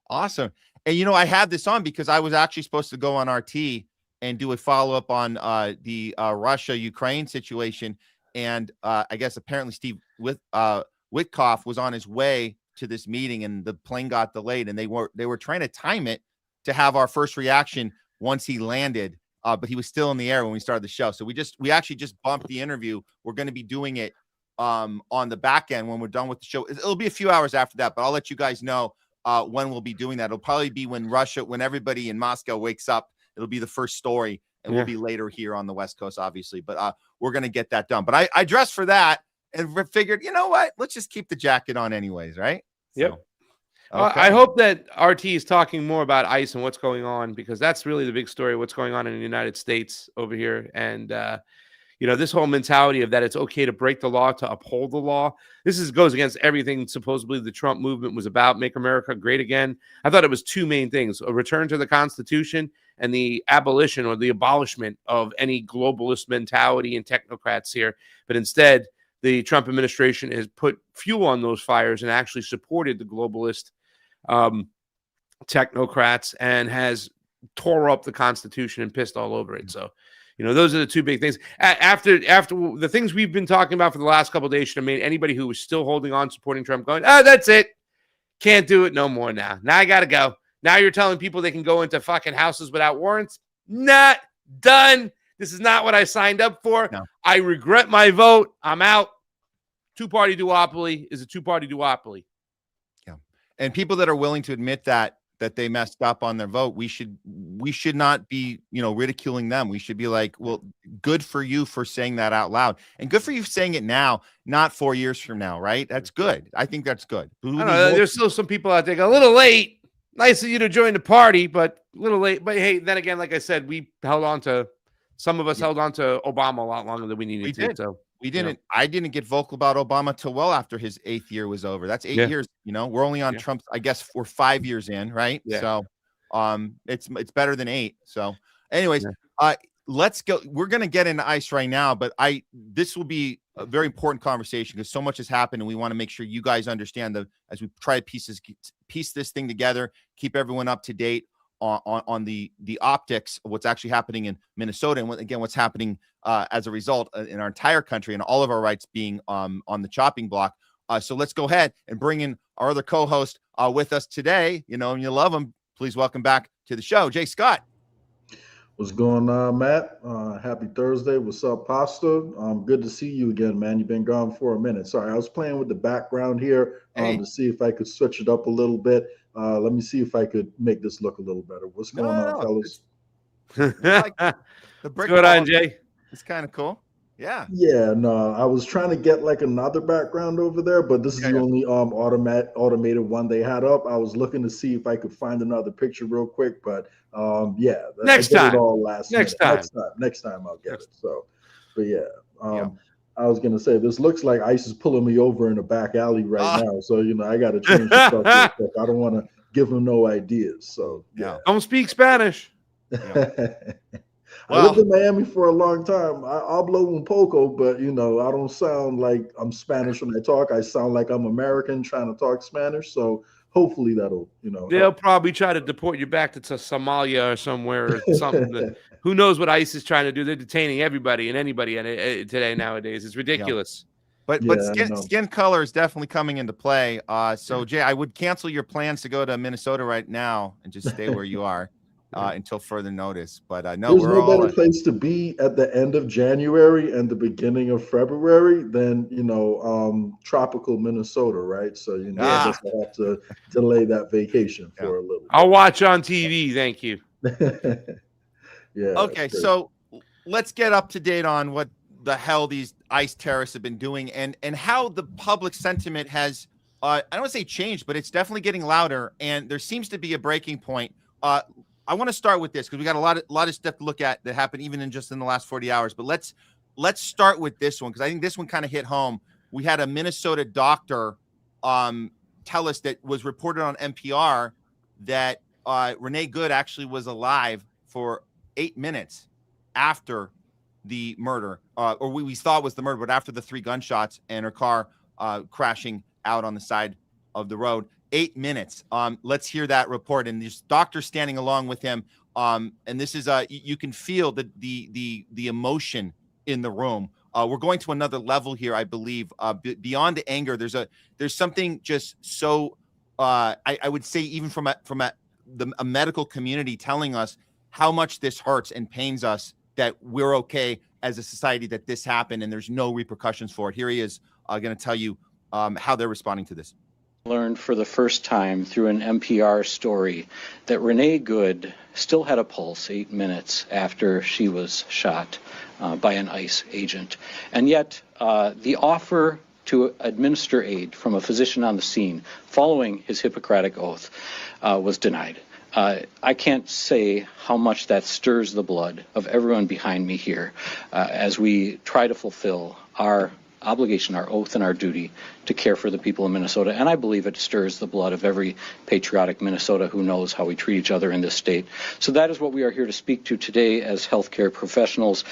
Awesome. And I had this on because I was actually supposed to go on RT and do a follow-up on the Russia-Ukraine situation. And I guess apparently Steve Witkoff was on his way to this meeting, and the plane got delayed, and they were trying to time it to have our first reaction once he landed, but he was still in the air when we started the show. So we actually just bumped the interview. We're going to be doing it on the back end when we're done with the show. It'll be a few hours after that, but I'll let you guys know when we'll be doing that. It'll probably be when everybody in Moscow wakes up. It'll be the first story, and we'll be later here on the West Coast, obviously. But we're going to get that done. But I dressed for that and figured, you know what? Let's just keep the jacket on anyways, right? Yep. So, okay. I hope that RT is talking more about ICE and what's going on, because that's really the big story, what's going on in the United States over here. And, this whole mentality of that it's okay to break the law to uphold the law. This goes against everything supposedly the Trump movement was about, make America great again. I thought it was two main things: a return to the Constitution and the abolition or the abolishment of any globalist mentality and technocrats here. But instead, the Trump administration has put fuel on those fires and actually supported the globalist technocrats and has tore up the Constitution and pissed all over it. So, those are the two big things. After the things we've been talking about for the last couple of days should have made anybody who was still holding on, supporting Trump, going, oh, that's it. Can't do it no more now. Now I got to go. Now you're telling people they can go into fucking houses without warrants? Not done. This is not what I signed up for. No. I regret my vote. I'm out. Two-party duopoly is a two-party duopoly. Yeah. And people that are willing to admit that they messed up on their vote, we should not be, ridiculing them. We should be like, well, good for you for saying that out loud, and good for you saying it now, not 4 years from now, right? That's good. I think that's good. I don't know. There's still some people out there a little late. Nice of you to join the party, but a little late. But hey, then again, like I said, some of us held on to Obama a lot longer than we needed to. So we didn't. I didn't get vocal about Obama till well after his 8th year was over. That's 8 years. We're only on Trump's. I guess we're 5 years in, right? Yeah. So, it's better than 8. So, anyways, let's go. We're gonna get into ICE right now, but this will be a very important conversation because so much has happened, and we want to make sure you guys understand as we try to piece this thing together, keep everyone up to date on the optics of what's actually happening in Minnesota, and what's happening as a result in our entire country, and all of our rights being on the chopping block. So let's go ahead and bring in our other co-host with us today. And you love him. Please welcome back to the show, Jay Scott. What's going on, Matt? Happy Thursday. What's up, Pasta? Good to see you again, man. You've been gone for a minute. Sorry, I was playing with the background here to see if I could switch it up a little bit. Let me see if I could make this look a little better. What's going on, fellas? The brick. What's going on, Jay? It's kind of cool. Yeah. Yeah, no, I was trying to get like another background over there, but this is the only automated one they had up. I was looking to see if I could find another picture real quick, but next time. Next time I'll get it. So, but I was gonna say this looks like ICE is pulling me over in a back alley right now. So I got to change the stuff real quick. I don't want to give them no ideas. So don't speak Spanish. I lived in Miami for a long time. I hablo un poco, but I don't sound like I'm Spanish when I talk. I sound like I'm American trying to talk Spanish. So hopefully that'll, They'll probably try to deport you back to Somalia or somewhere or something. Who knows what ICE is trying to do? They're detaining everybody and anybody today nowadays. It's ridiculous. But skin color is definitely coming into play. So Jay, I would cancel your plans to go to Minnesota right now and just stay where you are. Until further notice, but no, there's no better place to be at the end of January and the beginning of February than tropical Minnesota, right? So I guess I have to delay that vacation for a little. I'll watch on TV. Thank you. Okay, so let's get up to date on what the hell these ICE terrorists have been doing, and how the public sentiment has. I don't want to say changed, but it's definitely getting louder, and there seems to be a breaking point. I want to start with this because we got a lot of stuff to look at that happened even in the last 40 hours. But let's start with this one because I think this one kind of hit home. We had a Minnesota doctor tell us that was reported on NPR that Renee Good actually was alive for 8 minutes after the murder, or we thought was the murder, but after the 3 gunshots and her car crashing out on the side of the road. 8 minutes. Let's hear that report. And this doctor standing along with him. And this is you can feel the emotion in the room. We're going to another level here, I believe. Beyond the anger, there's something just so I would say even from a medical community telling us how much this hurts and pains us that we're okay as a society that this happened and there's no repercussions for it. Here he is going to tell you how they're responding to this. Learned for the first time through an NPR story that Renee Good still had a pulse 8 minutes after she was shot by an ICE agent. And yet the offer to administer aid from a physician on the scene following his Hippocratic oath was denied. I can't say how much that stirs the blood of everyone behind me here as we try to fulfill our obligation, our oath, and our duty to care for the people of Minnesota. And I believe it stirs the blood of every patriotic Minnesota who knows how we treat each other in this state. So that is what we are here to speak to today as healthcare professionals.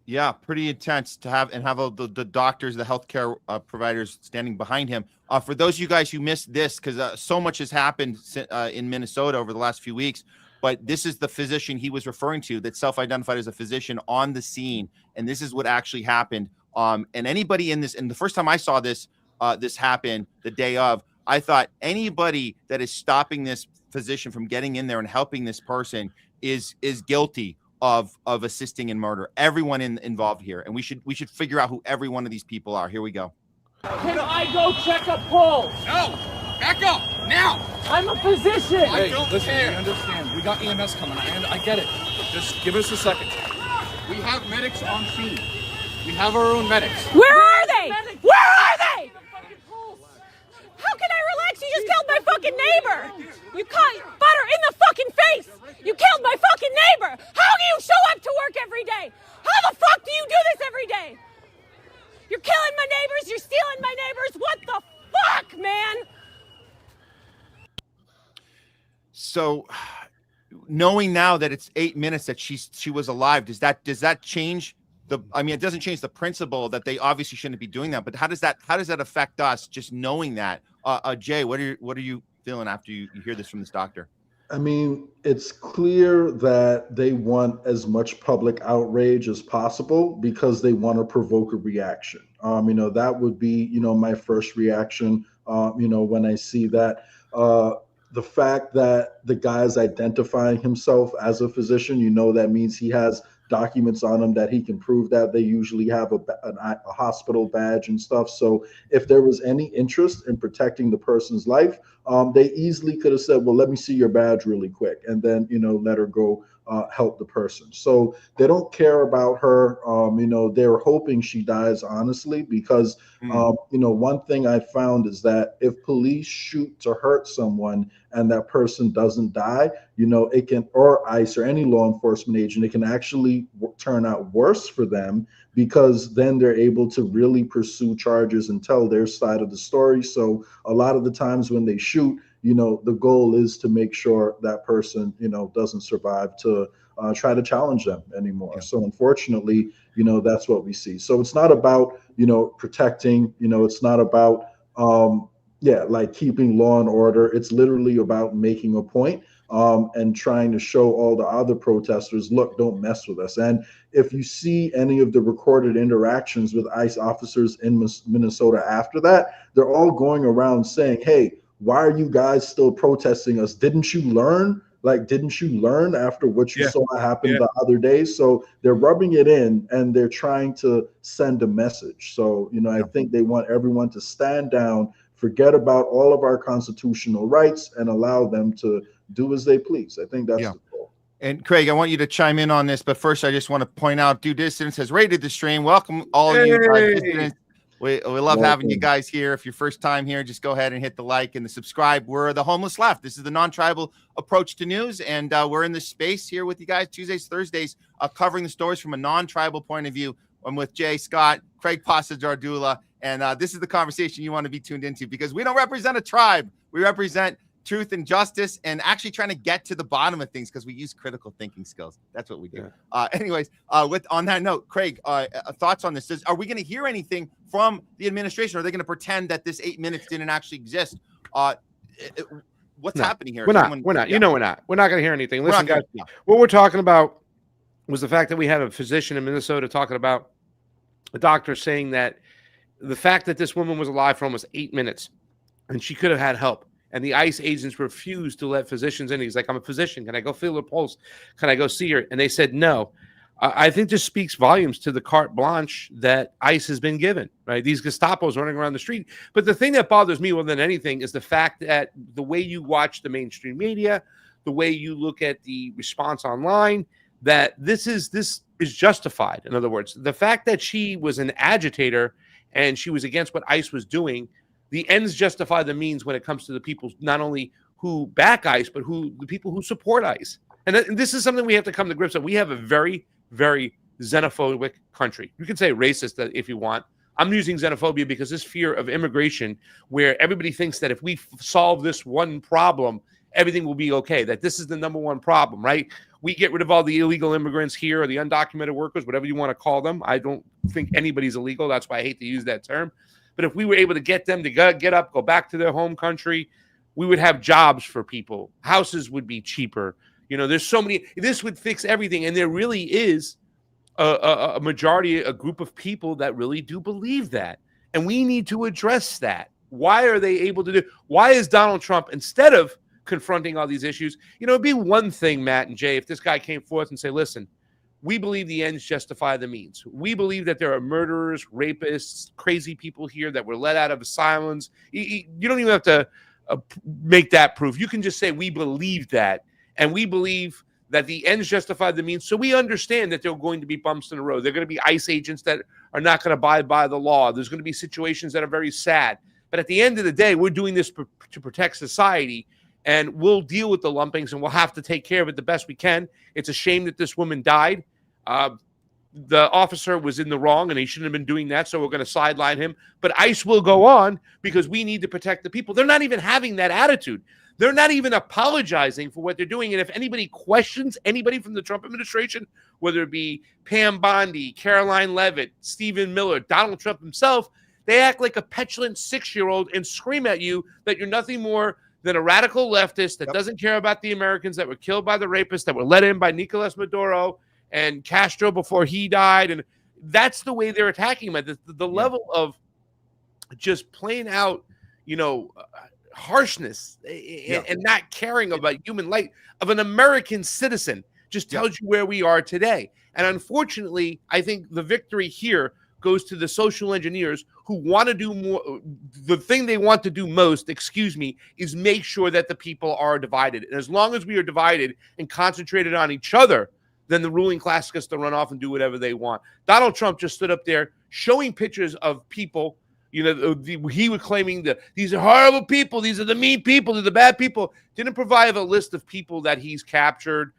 Yeah, pretty intense to have all the doctors, the healthcare providers standing behind him. For those of you guys who missed this, because so much has happened in Minnesota over the last few weeks, but this is the physician he was referring to that self-identified as a physician on the scene, and this is what actually happened. And anybody in this, and the first time I saw this this happen the day of, I thought anybody that is stopping this physician from getting in there and helping this person is guilty of assisting in murder. Everyone involved here, and we should figure out who every one of these people are. Here we go. Can I go check a pulse? No! Back up! Now! I'm a physician! I don't care. We understand. We got EMS coming. I get it. Just give us a second. We have medics on scene. We have our own medics. Where are they? Where are they? How can I relax? You just killed my fucking neighbor! You caught butter in the fucking face! You killed my fucking neighbor! How do you show up to work every day? How the fuck do you do this every day? You're killing my neighbors, you're stealing my neighbors, what the fuck, man? So, knowing now that it's 8 minutes that she was alive, does that change the? I mean, it doesn't change the principle that they obviously shouldn't be doing that. But how does that affect us? Just knowing that, Jay, what are you feeling after you hear this from this doctor? I mean, it's clear that they want as much public outrage as possible because they want to provoke a reaction. That would be, my first reaction, when I see that. The fact that the guy's identifying himself as a physician, that means he has documents on him that he can prove that. They usually have a hospital badge and stuff. So if there was any interest in protecting the person's life, they easily could have said, well, let me see your badge really quick, and then, let her go help the person. So they don't care about her. They're hoping she dies, honestly, because, one thing I found is that if police shoot to hurt someone and that person doesn't die, it can, or ICE or any law enforcement agent, it can actually turn out worse for them, because then they're able to really pursue charges and tell their side of the story. So a lot of the times when they shoot, the goal is to make sure that person, doesn't survive to try to challenge them anymore. Yeah. So unfortunately, that's what we see. So it's not about, protecting, it's not about, keeping law and order. It's literally about making a point and trying to show all the other protesters, look, don't mess with us. And if you see any of the recorded interactions with ICE officers in Minnesota after that, they're all going around saying, hey, why are you guys still protesting us? Didn't you learn? Didn't you learn after what you saw happen the other day? So they're rubbing it in and they're trying to send a message. So, I think they want everyone to stand down, forget about all of our constitutional rights, and allow them to do as they please. I think that's the goal. And Craig, I want you to chime in on this, but first I just want to point out, Due Dissidents has rated the stream. Welcome all of you dissidents. We love having you guys here. If you're first time here, just go ahead and hit the like and the subscribe. We're the Homeless Left. This is the non-tribal approach to news, and we're in this space here with you guys Tuesdays, Thursdays, covering the stories from a non-tribal point of view. I'm with Jay Scott, Craig Pasa Jardula, and this is the conversation you want to be tuned into, because we don't represent a tribe. We represent truth and justice, and actually trying to get to the bottom of things, because we use critical thinking skills. That's what we do. Anyways, on that note, Craig, thoughts on this? Are we going to hear anything from the administration? Are they going to pretend that this 8 minutes didn't actually exist? What's happening here? We're not. We're not going to hear anything. Listen, guys, what we're talking about was the fact that we had a physician in Minnesota talking about a doctor saying that the fact that this woman was alive for almost 8 minutes and she could have had help, and the ICE agents refused to let physicians in. He's like, I'm a physician. Can I go feel her pulse? Can I go see her? And they said no. I think this speaks volumes to the carte blanche that ICE has been given, right? These Gestapos running around the street. But the thing that bothers me more than anything is the fact that the way you watch the mainstream media, the way you look at the response online, that this is justified. In other words, the fact that she was an agitator and she was against what ICE was doing, the ends justify the means when it comes to the people not only who back ICE, but the people who support ICE. And this is something we have to come to grips with. We have a very, very xenophobic country. You can say racist if you want. I'm using xenophobia because this fear of immigration, where everybody thinks that if we solve this one problem, everything will be okay, that this is the number one problem, right? We get rid of all the illegal immigrants here, or the undocumented workers, whatever you want to call them. I don't think anybody's illegal. That's why I hate to use that term. But if we were able to get them to get up, go back to their home country, we would have jobs for people. Houses would be cheaper. There's so many. This would fix everything. And there really is a majority, a group of people that really do believe that. And we need to address that. Why are they able to do? Why is Donald Trump, instead of confronting all these issues, it'd be one thing, Matt and Jay, if this guy came forth and say, listen, we believe the ends justify the means. We believe that there are murderers, rapists, crazy people here that were let out of asylums. You don't even have to make that proof. You can just say we believe that, and we believe that the ends justify the means. So we understand that there are going to be bumps in the road. There are going to be ICE agents that are not going to abide by the law. There's going to be situations that are very sad. But at the end of the day, we're doing this to protect society, and we'll deal with the lumpings, and we'll have to take care of it the best we can. It's a shame that this woman died. The officer was in the wrong, and he shouldn't have been doing that, so we're going to sideline him. But ICE will go on because we need to protect the people. They're not even having that attitude. They're not even apologizing for what they're doing. And if anybody questions anybody from the Trump administration, whether it be Pam Bondi, Caroline Leavitt, Stephen Miller, Donald Trump himself, they act like a petulant 6-year-old and scream at you that you're nothing more than a radical leftist that doesn't care about the Americans that were killed by the rapists, that were let in by Nicolas Maduro and Castro before he died. And that's the way they're attacking him. The level of just plain out, harshness and not caring about human life of an American citizen just tells you where we are today. And unfortunately, I think the victory here goes to the social engineers who want to do more. The thing they want to do most, is make sure that the people are divided. And as long as we are divided and concentrated on each other, then the ruling class gets to run off and do whatever they want. Donald Trump just stood up there showing pictures of people. He was claiming that these are horrible people. These are the mean people. They're the bad people. Didn't provide a list of people that he's captured.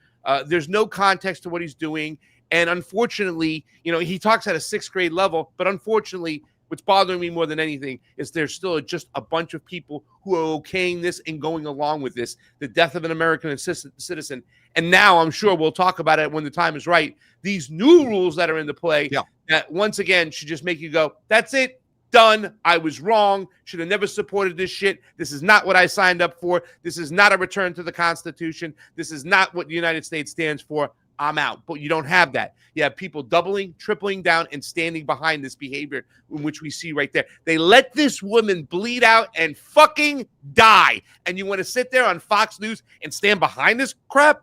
There's no context to what he's doing. And unfortunately, he talks at a 6th grade level. But unfortunately, what's bothering me more than anything is there's still just a bunch of people who are okaying this and going along with this, the death of an American citizen. And now I'm sure we'll talk about it when the time is right. These new rules that are into play that once again should just make you go, that's it. Done. I was wrong. Should have never supported this shit. This is not what I signed up for. This is not a return to the Constitution. This is not what the United States stands for. I'm out. But you don't have that. You have people doubling, tripling down, and standing behind this behavior, in which we see right there. They let this woman bleed out and fucking die. And you want to sit there on Fox News and stand behind this crap?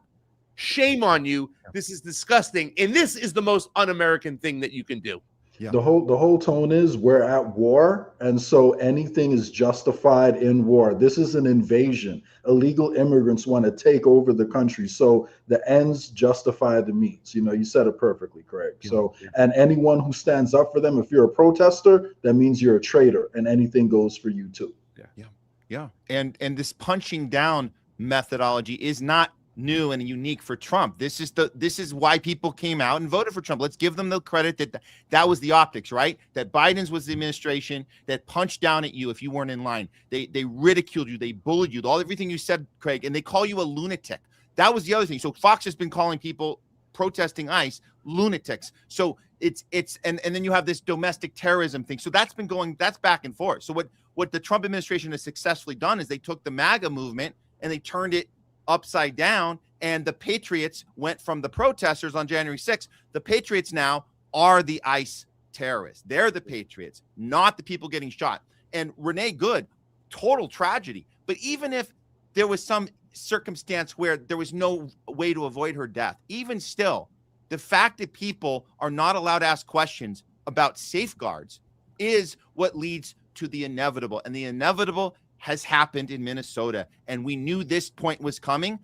Shame on you. This is disgusting. And this is the most un-American thing that you can do. Yeah. The whole tone is we're at war, and so anything is justified in war. This is an invasion. Illegal immigrants want to take over the country, so the ends justify the means. You said it perfectly, Craig. And anyone who stands up for them, if you're a protester, that means you're a traitor, and anything goes for you too. Yeah. And this punching down methodology is not new and unique for Trump. This is why people came out and voted for Trump. Let's give them the credit that was the optics, right? That Biden's was the administration that punched down at you if you weren't in line. They ridiculed you, they bullied you, everything you said, Craig, and they call you a lunatic. That was the other thing. So Fox has been calling people protesting ICE lunatics. So it's and then you have this domestic terrorism thing. So that's back and forth. So what the Trump administration has successfully done is they took the MAGA movement and they turned it upside down, and the Patriots went from the protesters on January 6th. The Patriots now are the ICE terrorists. They're the Patriots, not the people getting shot. And Renee Good, total tragedy. But even if there was some circumstance where there was no way to avoid her death, even still, the fact that people are not allowed to ask questions about safeguards is what leads to the inevitable. And the inevitable has happened in Minnesota, and we knew this point was coming.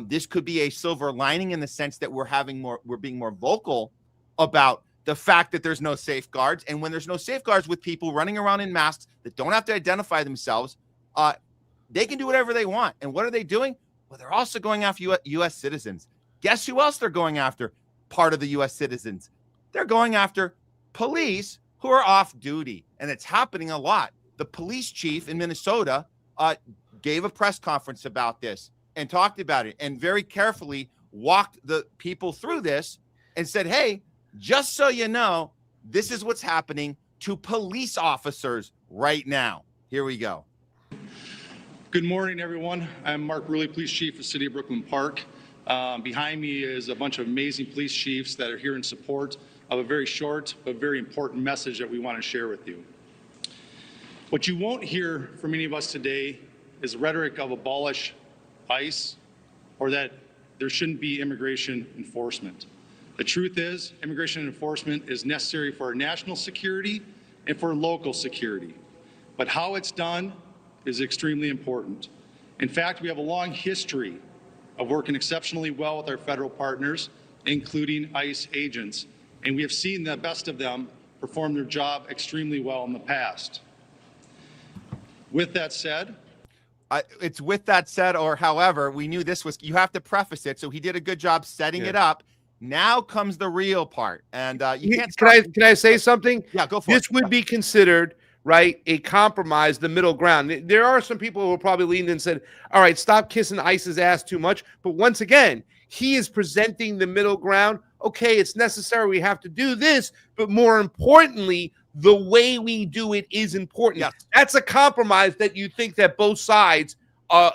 This could be a silver lining in the sense that we're being more vocal about the fact that there's no safeguards. And when there's no safeguards with people running around in masks that don't have to identify themselves, They can do whatever they want. And what are they doing? Well, they're also going after U.S. citizens. Guess who else they're going after? Part of the U.S. citizens. They're going after police who are off duty. And it's happening a lot. The police chief in Minnesota gave a press conference about this and talked about it and very carefully walked the people through this and said, hey, just so you know, this is what's happening to police officers right now. Here we go. Good morning, everyone. I'm Mark Ruley, Police Chief of the City of Brooklyn Park. Behind me is a bunch of amazing police chiefs that are here in support of a very short but very important message that we want to share with you. What you won't hear from any of us today is rhetoric of abolish ICE or that there shouldn't be immigration enforcement. The truth is, immigration enforcement is necessary for our national security and for local security. But how it's done is extremely important. In fact, we have a long history of working exceptionally well with our federal partners, including ICE agents, and we have seen the best of them perform their job extremely well in the past. With that said, it's with that said, or however, we knew this was, you have to preface it. So he did a good job setting it up. Now comes the real part. And you can't. Can I say something? Yeah, go for it. This would be considered, right, a compromise, the middle ground. There are some people who will probably lean in and said, all right, stop kissing ICE's ass too much. But once again, he is presenting the middle ground. Okay, it's necessary. We have to do this. But more importantly, the way we do it is important. Yes. That's a compromise that you think that both sides, or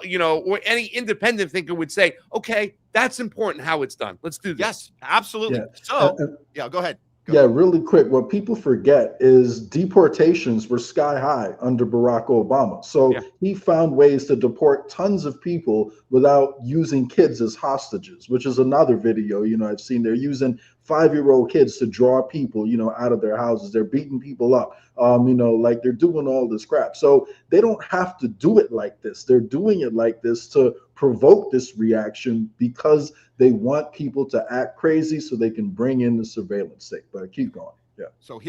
any independent thinker would say, okay, that's important how it's done. Let's do this. Yes, absolutely. Yeah. So, go ahead. Yeah, really quick. What people forget is deportations were sky high under Barack Obama. So he found ways to deport tons of people without using kids as hostages, which is another video, I've seen. They're using 5-year-old kids to draw people, out of their houses. They're beating people up, like they're doing all this crap. So they don't have to do it like this. They're doing it like this to provoke this reaction because they want people to act crazy so they can bring in the surveillance state. But keep going. Yeah. So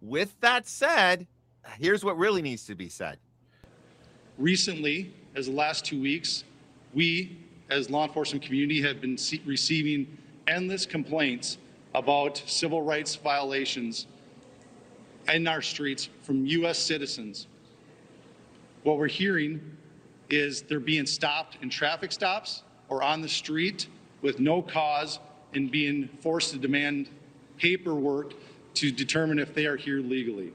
with that said, here's what really needs to be said. recently, as the last 2 weeks, we as law enforcement community have been receiving endless complaints about civil rights violations in our streets from U.S. citizens. What we're hearing is they're being stopped in traffic stops or on the street with no cause and being forced to demand paperwork to determine if they are here legally.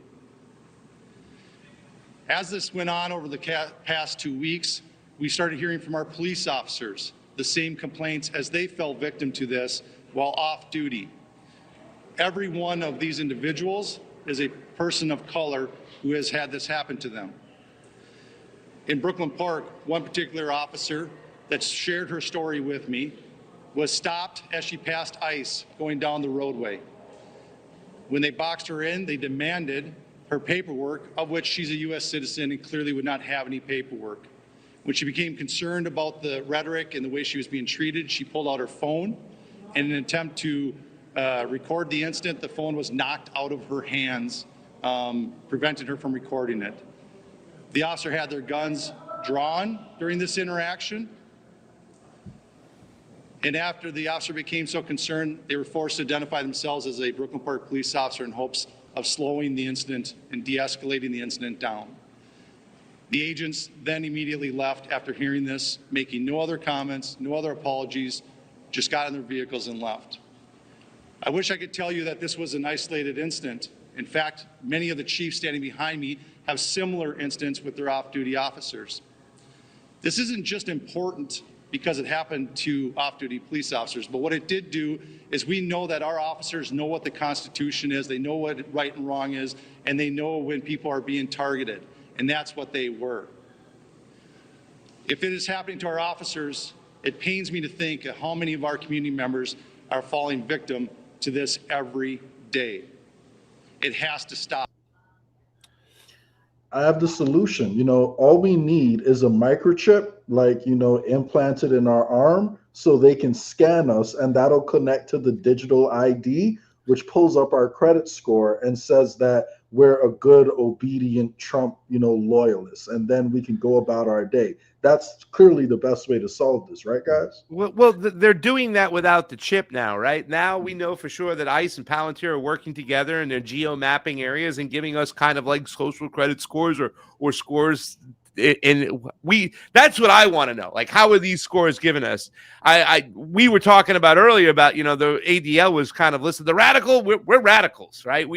As this went on over the past 2 weeks, we started hearing from our police officers the same complaints as they fell victim to this while off duty. Every one of these individuals is a person of color who has had this happen to them. In Brooklyn Park, one particular officer that shared her story with me was stopped as she passed ICE going down the roadway. When they boxed her in, they demanded her paperwork, of which she's a U.S. citizen and clearly would not have any paperwork. When she became concerned about the rhetoric and the way she was being treated, she pulled out her phone. In an attempt to record the incident, the phone was knocked out of her hands, prevented her from recording it. The officer had their guns drawn during this interaction. And after the officer became so concerned, they were forced to identify themselves as a Brooklyn Park police officer in hopes of slowing the incident and de-escalating the incident down. The agents then immediately left after hearing this, making no other comments, no other apologies, just got in their vehicles and left. I wish I could tell you that this was an isolated incident. In fact, many of the chiefs standing behind me have similar incidents with their off-duty officers. This isn't just important because it happened to off-duty police officers, but what it did do is we know that our officers know what the Constitution is, they know what right and wrong is, and they know when people are being targeted, and that's what they were. If it is happening to our officers, it pains me to think of how many of our community members are falling victim to this every day. It has to stop. I have the solution. All we need is a microchip, implanted in our arm so they can scan us, and that'll connect to the digital ID, which pulls up our credit score and says that we're a good, obedient Trump, loyalist, and then we can go about our day. That's clearly the best way to solve this, right, guys? Well, they're doing that without the chip now, right? Now we know for sure that ICE and Palantir are working together and they're geo-mapping areas and giving us kind of like social credit scores or scores. And that's what I want to know. Like, how are these scores given us? We were talking about earlier about, the ADL was kind of listed. The radical, we're radicals, right?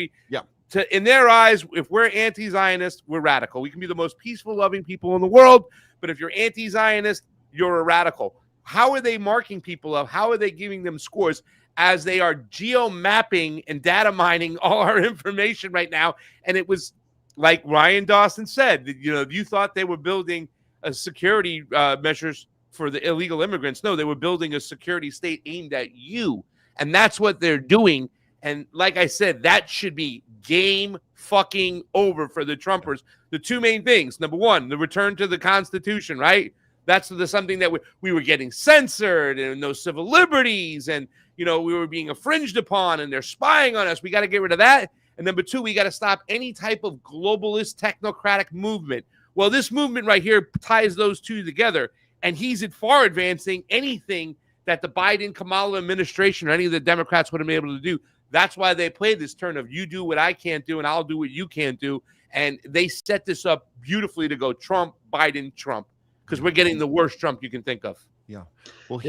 In their eyes, if we're anti-Zionist, we're radical. We can be the most peaceful, loving people in the world, but if you're anti-Zionist, you're a radical. How are they marking people up? How are they giving them scores as they are geo-mapping and data mining all our information right now? And it was like Ryan Dawson said, you thought they were building a security measures for the illegal immigrants. No, they were building a security state aimed at you. And that's what they're doing. And like I said, that should be game fucking over for the Trumpers. The two main things. Number one, the return to the Constitution, right? That's something that we were getting censored and no civil liberties. And, we were being infringed upon and they're spying on us. We got to get rid of that. And number two, we got to stop any type of globalist technocratic movement. Well, this movement right here ties those two together. And he's far advancing anything that the Biden-Kamala administration or any of the Democrats would have been able to do. That's why they played this turn of you do what I can't do and I'll do what you can't do. And they set this up beautifully to go Trump, Biden, Trump, because we're getting the worst Trump you can think of. Yeah. Well,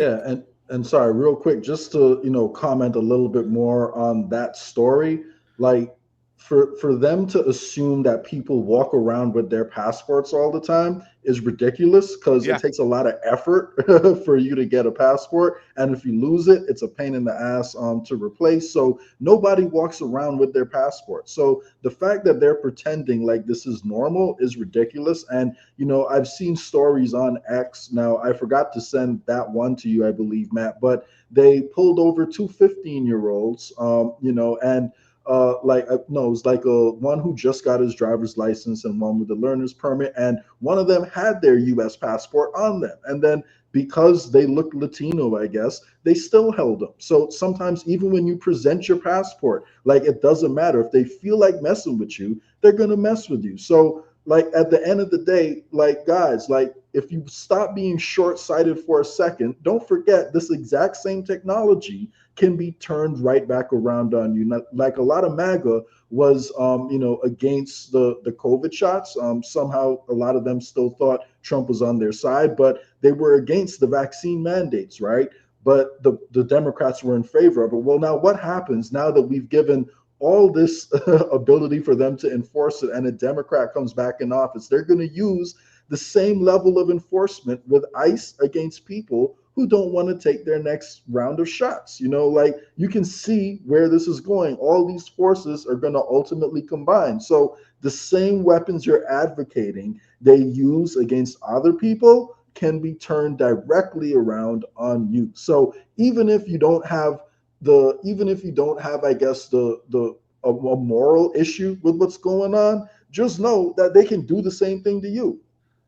and sorry, real quick, just to, comment a little bit more on that story, like for them to assume that people walk around with their passports all the time is ridiculous, because it takes a lot of effort for you to get a passport. And if you lose it, it's a pain in the ass to replace. So nobody walks around with their passport. So the fact that they're pretending like this is normal is ridiculous. And, I've seen stories on X. Now, I forgot to send that one to you, I believe, Matt, but they pulled over two 15-year-olds, and it was like one who just got his driver's license and one with a learner's permit, and one of them had their U.S. passport on them. And then because they looked Latino, I guess, they still held them. So sometimes even when you present your passport, it doesn't matter. If they feel like messing with you, they're going to mess with you. So at the end of the day, guys, if you stop being short-sighted for a second, don't forget this exact same technology can be turned right back around on you. Like a lot of MAGA was, against the COVID shots. Somehow a lot of them still thought Trump was on their side, but they were against the vaccine mandates, right? But the Democrats were in favor of it. Well, now what happens now that we've given all this ability for them to enforce it and a Democrat comes back in office? They're going to use the same level of enforcement with ICE against people who don't want to take their next round of shots. You can see where this is going. All these forces are going to ultimately combine. So the same weapons you're advocating they use against other people can be turned directly around on you. So even if you don't have I guess a moral issue with what's going on, just know that they can do the same thing to you.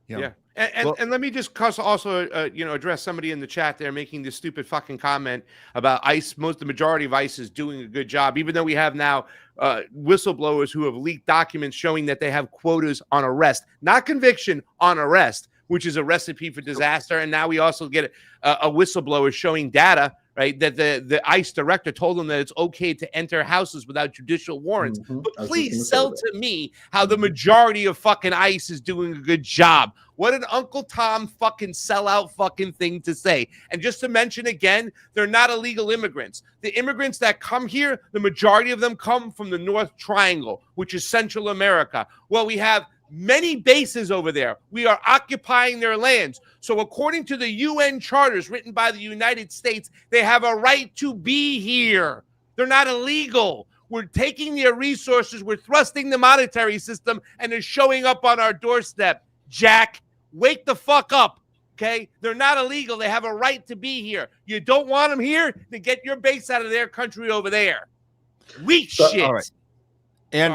Yeah. And let me just also address somebody in the chat there making this stupid fucking comment about ICE. The majority of ICE is doing a good job, even though we have now whistleblowers who have leaked documents showing that they have quotas on arrest, not conviction, on arrest, which is a recipe for disaster. And now we also get a whistleblower showing data, right, that the ICE director told them that it's okay to enter houses without judicial warrants. But please sell to me how the majority of fucking ICE is doing a good job. What an Uncle Tom fucking sellout fucking thing to say. And just to mention again, they're not illegal immigrants. The immigrants that come here, the majority of them come from the North Triangle, which is Central America. Well, we have many bases over there. We are occupying their lands. So according to the UN charters written by the United States, they have a right to be here. They're not illegal. We're taking their resources. We're thrusting the monetary system, and they're showing up on our doorstep. Jack, wake the fuck up, okay? They're not illegal. They have a right to be here. You don't want them here? Then get your base out of their country over there. Weak shit. All right. And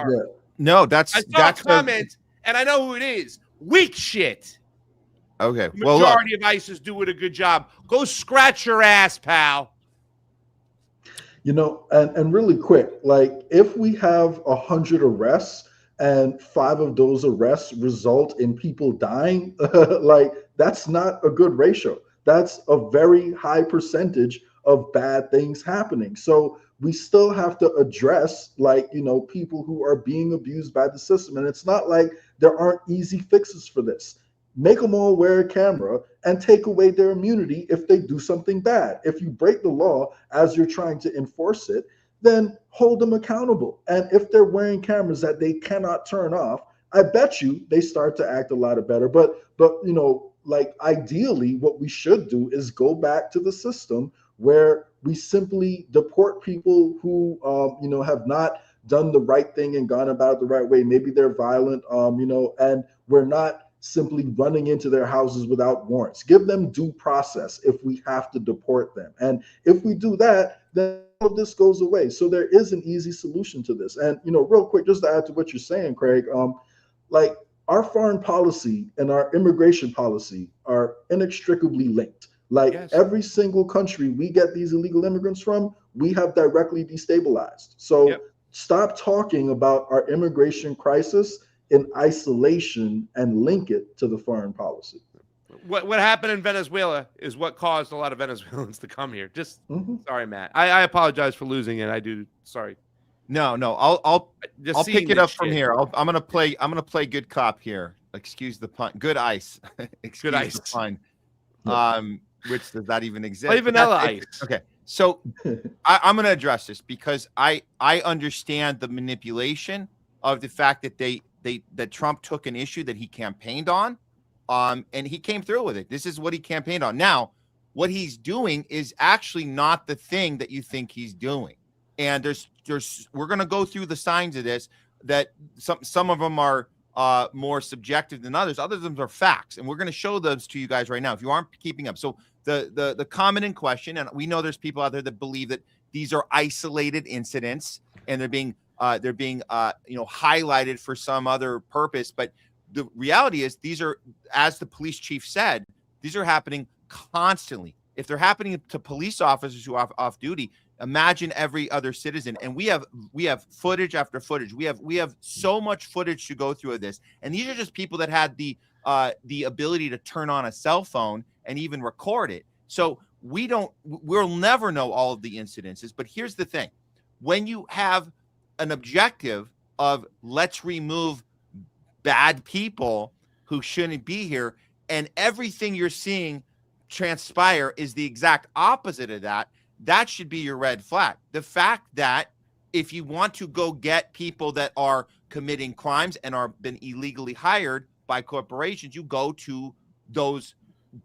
no, I saw a comment, and I know who it is. Weak shit. Okay. The majority of ICE is doing a good job. Go scratch your ass, pal. And really quick, if we have 100 arrests, and 5 of those arrests result in people dying, like that's not a good ratio. That's a very high percentage of bad things happening. So we still have to address, like, people who are being abused by the system. And it's not like there aren't easy fixes for this. Make them all wear a camera and take away their immunity if they do something bad. If you break the law as you're trying to enforce it, then hold them accountable. And if they're wearing cameras that they cannot turn off, I bet you they start to act a lot better. But like ideally, what we should do is go back to the system where we simply deport people who have not done the right thing and gone about it the right way. Maybe they're violent, and we're not simply running into their houses without warrants. Give them due process if we have to deport them. And if we do that, then all of this goes away. So there is an easy solution to this. And, real quick, just to add to what you're saying, Craig, like our foreign policy and our immigration policy are inextricably linked. Like every single country we get these illegal immigrants from, we have directly destabilized. So stop talking about our immigration crisis in isolation and link it to the foreign policy. What happened in Venezuela is what caused a lot of Venezuelans to come here. Just sorry, Matt. I apologize for losing it. I do. Sorry. No. I'll pick it up from here. I'm gonna play good cop here. Excuse the pun. Good ice. Excuse good ice. The pun. Which does that even exist? Play vanilla ice. Okay. So I'm gonna address this because I understand the manipulation of the fact that that Trump took an issue that he campaigned on, and he came through with it. This is what he campaigned on. Now, what he's doing is actually not the thing that you think he's doing. And we're going to go through the signs of this, that some of them are more subjective than others. Others of them are facts, and we're going to show those to you guys right now if you aren't keeping up. So the comment in question, and we know there's people out there that believe that these are isolated incidents and they're being highlighted for some other purpose. But the reality is these are, as the police chief said, these are happening constantly. If they're happening to police officers who are off duty, imagine every other citizen. And we have footage after footage. We have so much footage to go through of this. And these are just people that had the ability to turn on a cell phone and even record it. So we'll never know all of the incidences. But here's the thing. When you have an objective of let's remove bad people who shouldn't be here, and everything you're seeing transpire is the exact opposite of that, that should be your red flag. The fact that if you want to go get people that are committing crimes and are been illegally hired by corporations, you go to those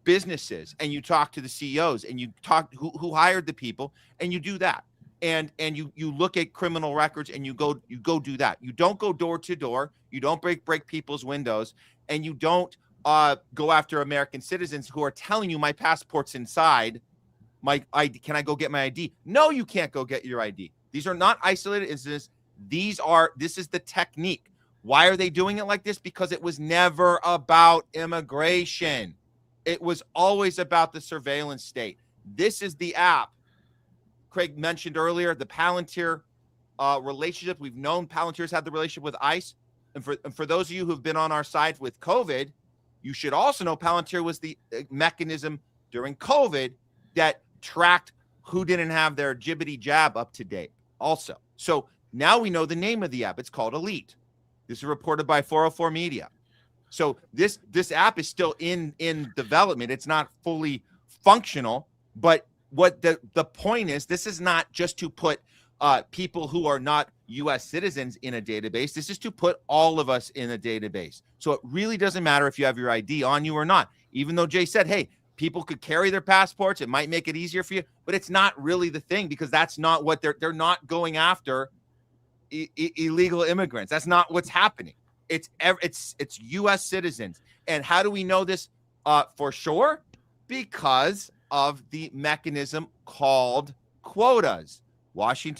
businesses and you talk to the CEOs and you talk who hired the people, and you do that. And you look at criminal records and you go do that. You don't go door to door. You don't break people's windows, and you don't go after American citizens who are telling you my passport's inside. My ID, can I go get my ID? No, you can't go get your ID. These are not isolated incidents. This is the technique. Why are they doing it like this? Because it was never about immigration. It was always about the surveillance state. This is the app. Craig mentioned earlier the Palantir relationship. We've known Palantir's had the relationship with ICE. And for those of you who've been on our side with COVID, you should also know Palantir was the mechanism during COVID that tracked who didn't have their jibbity jab up to date also. So now we know the name of the app. It's called Elite. This is reported by 404 Media. So this app is still in development. It's not fully functional, but what the point is, this is not just to put people who are not U.S. citizens in a database. This is to put all of us in a database. So it really doesn't matter if you have your ID on you or not, even though Jay said, hey, people could carry their passports. It might make it easier for you, but it's not really the thing, because that's not what they're not going after illegal immigrants. That's not what's happening. It's U.S. citizens. And how do we know this for sure? Because of the mechanism called quotas. Wall Street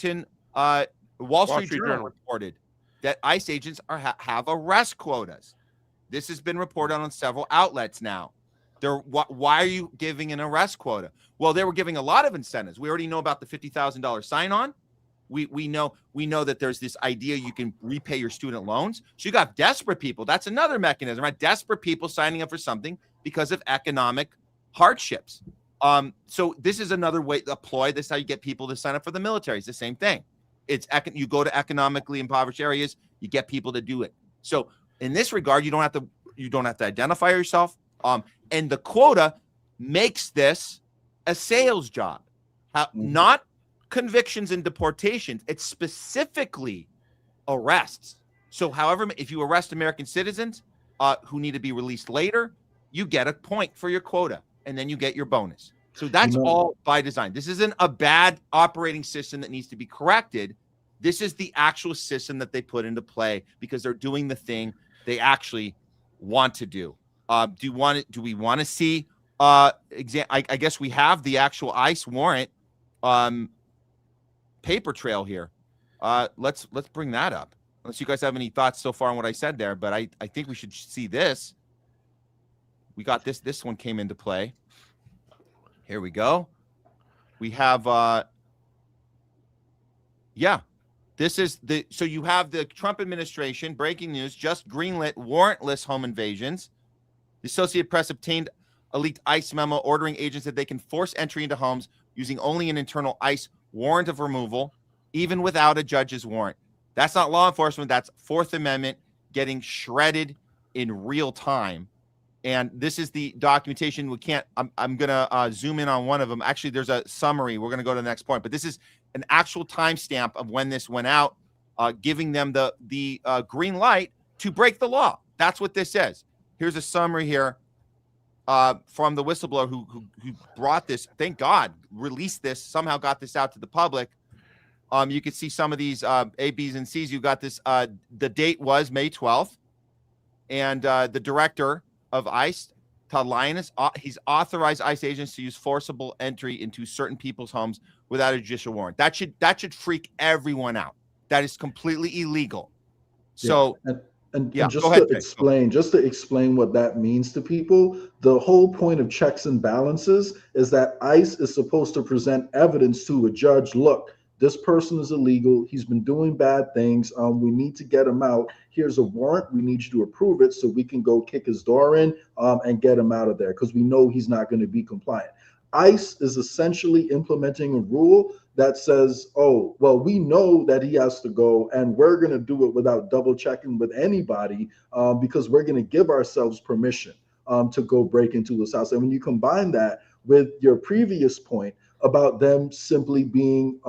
Journal reported that ICE agents have arrest quotas. This has been reported on several outlets now. Why are you giving an arrest quota? Well, they were giving a lot of incentives. We already know about the $50,000 sign-on. We know that there's this idea you can repay your student loans. So you got desperate people. That's another mechanism, right? Desperate people signing up for something because of economic hardships. So this is another way to ploy. This is how you get people to sign up for the military. It's the same thing. You go to economically impoverished areas, you get people to do it. So in this regard, you don't have to identify yourself. And the quota makes this a sales job, not convictions and deportations. It's specifically arrests. So however, if you arrest American citizens who need to be released later, you get a point for your quota, and then you get your bonus. So that's all by design. This isn't a bad operating system that needs to be corrected. This is the actual system that they put into play because they're doing the thing they actually want to do. Do we want to see I guess we have the actual ICE warrant paper trail here. Let's bring that up. Unless you guys have any thoughts so far on what I said there, but I think we should see this. We got this one came into play. Here we go. We have so you have the Trump administration, breaking news, just greenlit warrantless home invasions. The Associated Press obtained a leaked ICE memo ordering agents that they can force entry into homes using only an internal ICE warrant of removal, even without a judge's warrant. That's not law enforcement. That's Fourth Amendment getting shredded in real time. And this is the documentation. I'm going to zoom in on one of them. Actually, there's a summary. We're going to go to the next point. But this is an actual timestamp of when this went out, giving them the green light to break the law. That's what this says. Here's a summary here from the whistleblower who brought this, thank God, released this, somehow got this out to the public. You can see some of these A, B's, and C's. You got this. The date was May 12th. And the director of ICE, Todd Lyons, he's authorized ICE agents to use forcible entry into certain people's homes without a judicial warrant. That should freak everyone out. That is completely illegal. So, and just to explain what that means to people, the whole point of checks and balances is that ICE is supposed to present evidence to a judge. Look, this person is illegal. He's been doing bad things. We need to get him out. Here's a warrant. We need you to approve it so we can go kick his door in and get him out of there because we know he's not going to be compliant. ICE is essentially implementing a rule that says, oh, well, we know that he has to go and we're going to do it without double checking with anybody because we're going to give ourselves permission to go break into his house. And when you combine that with your previous point about them simply being,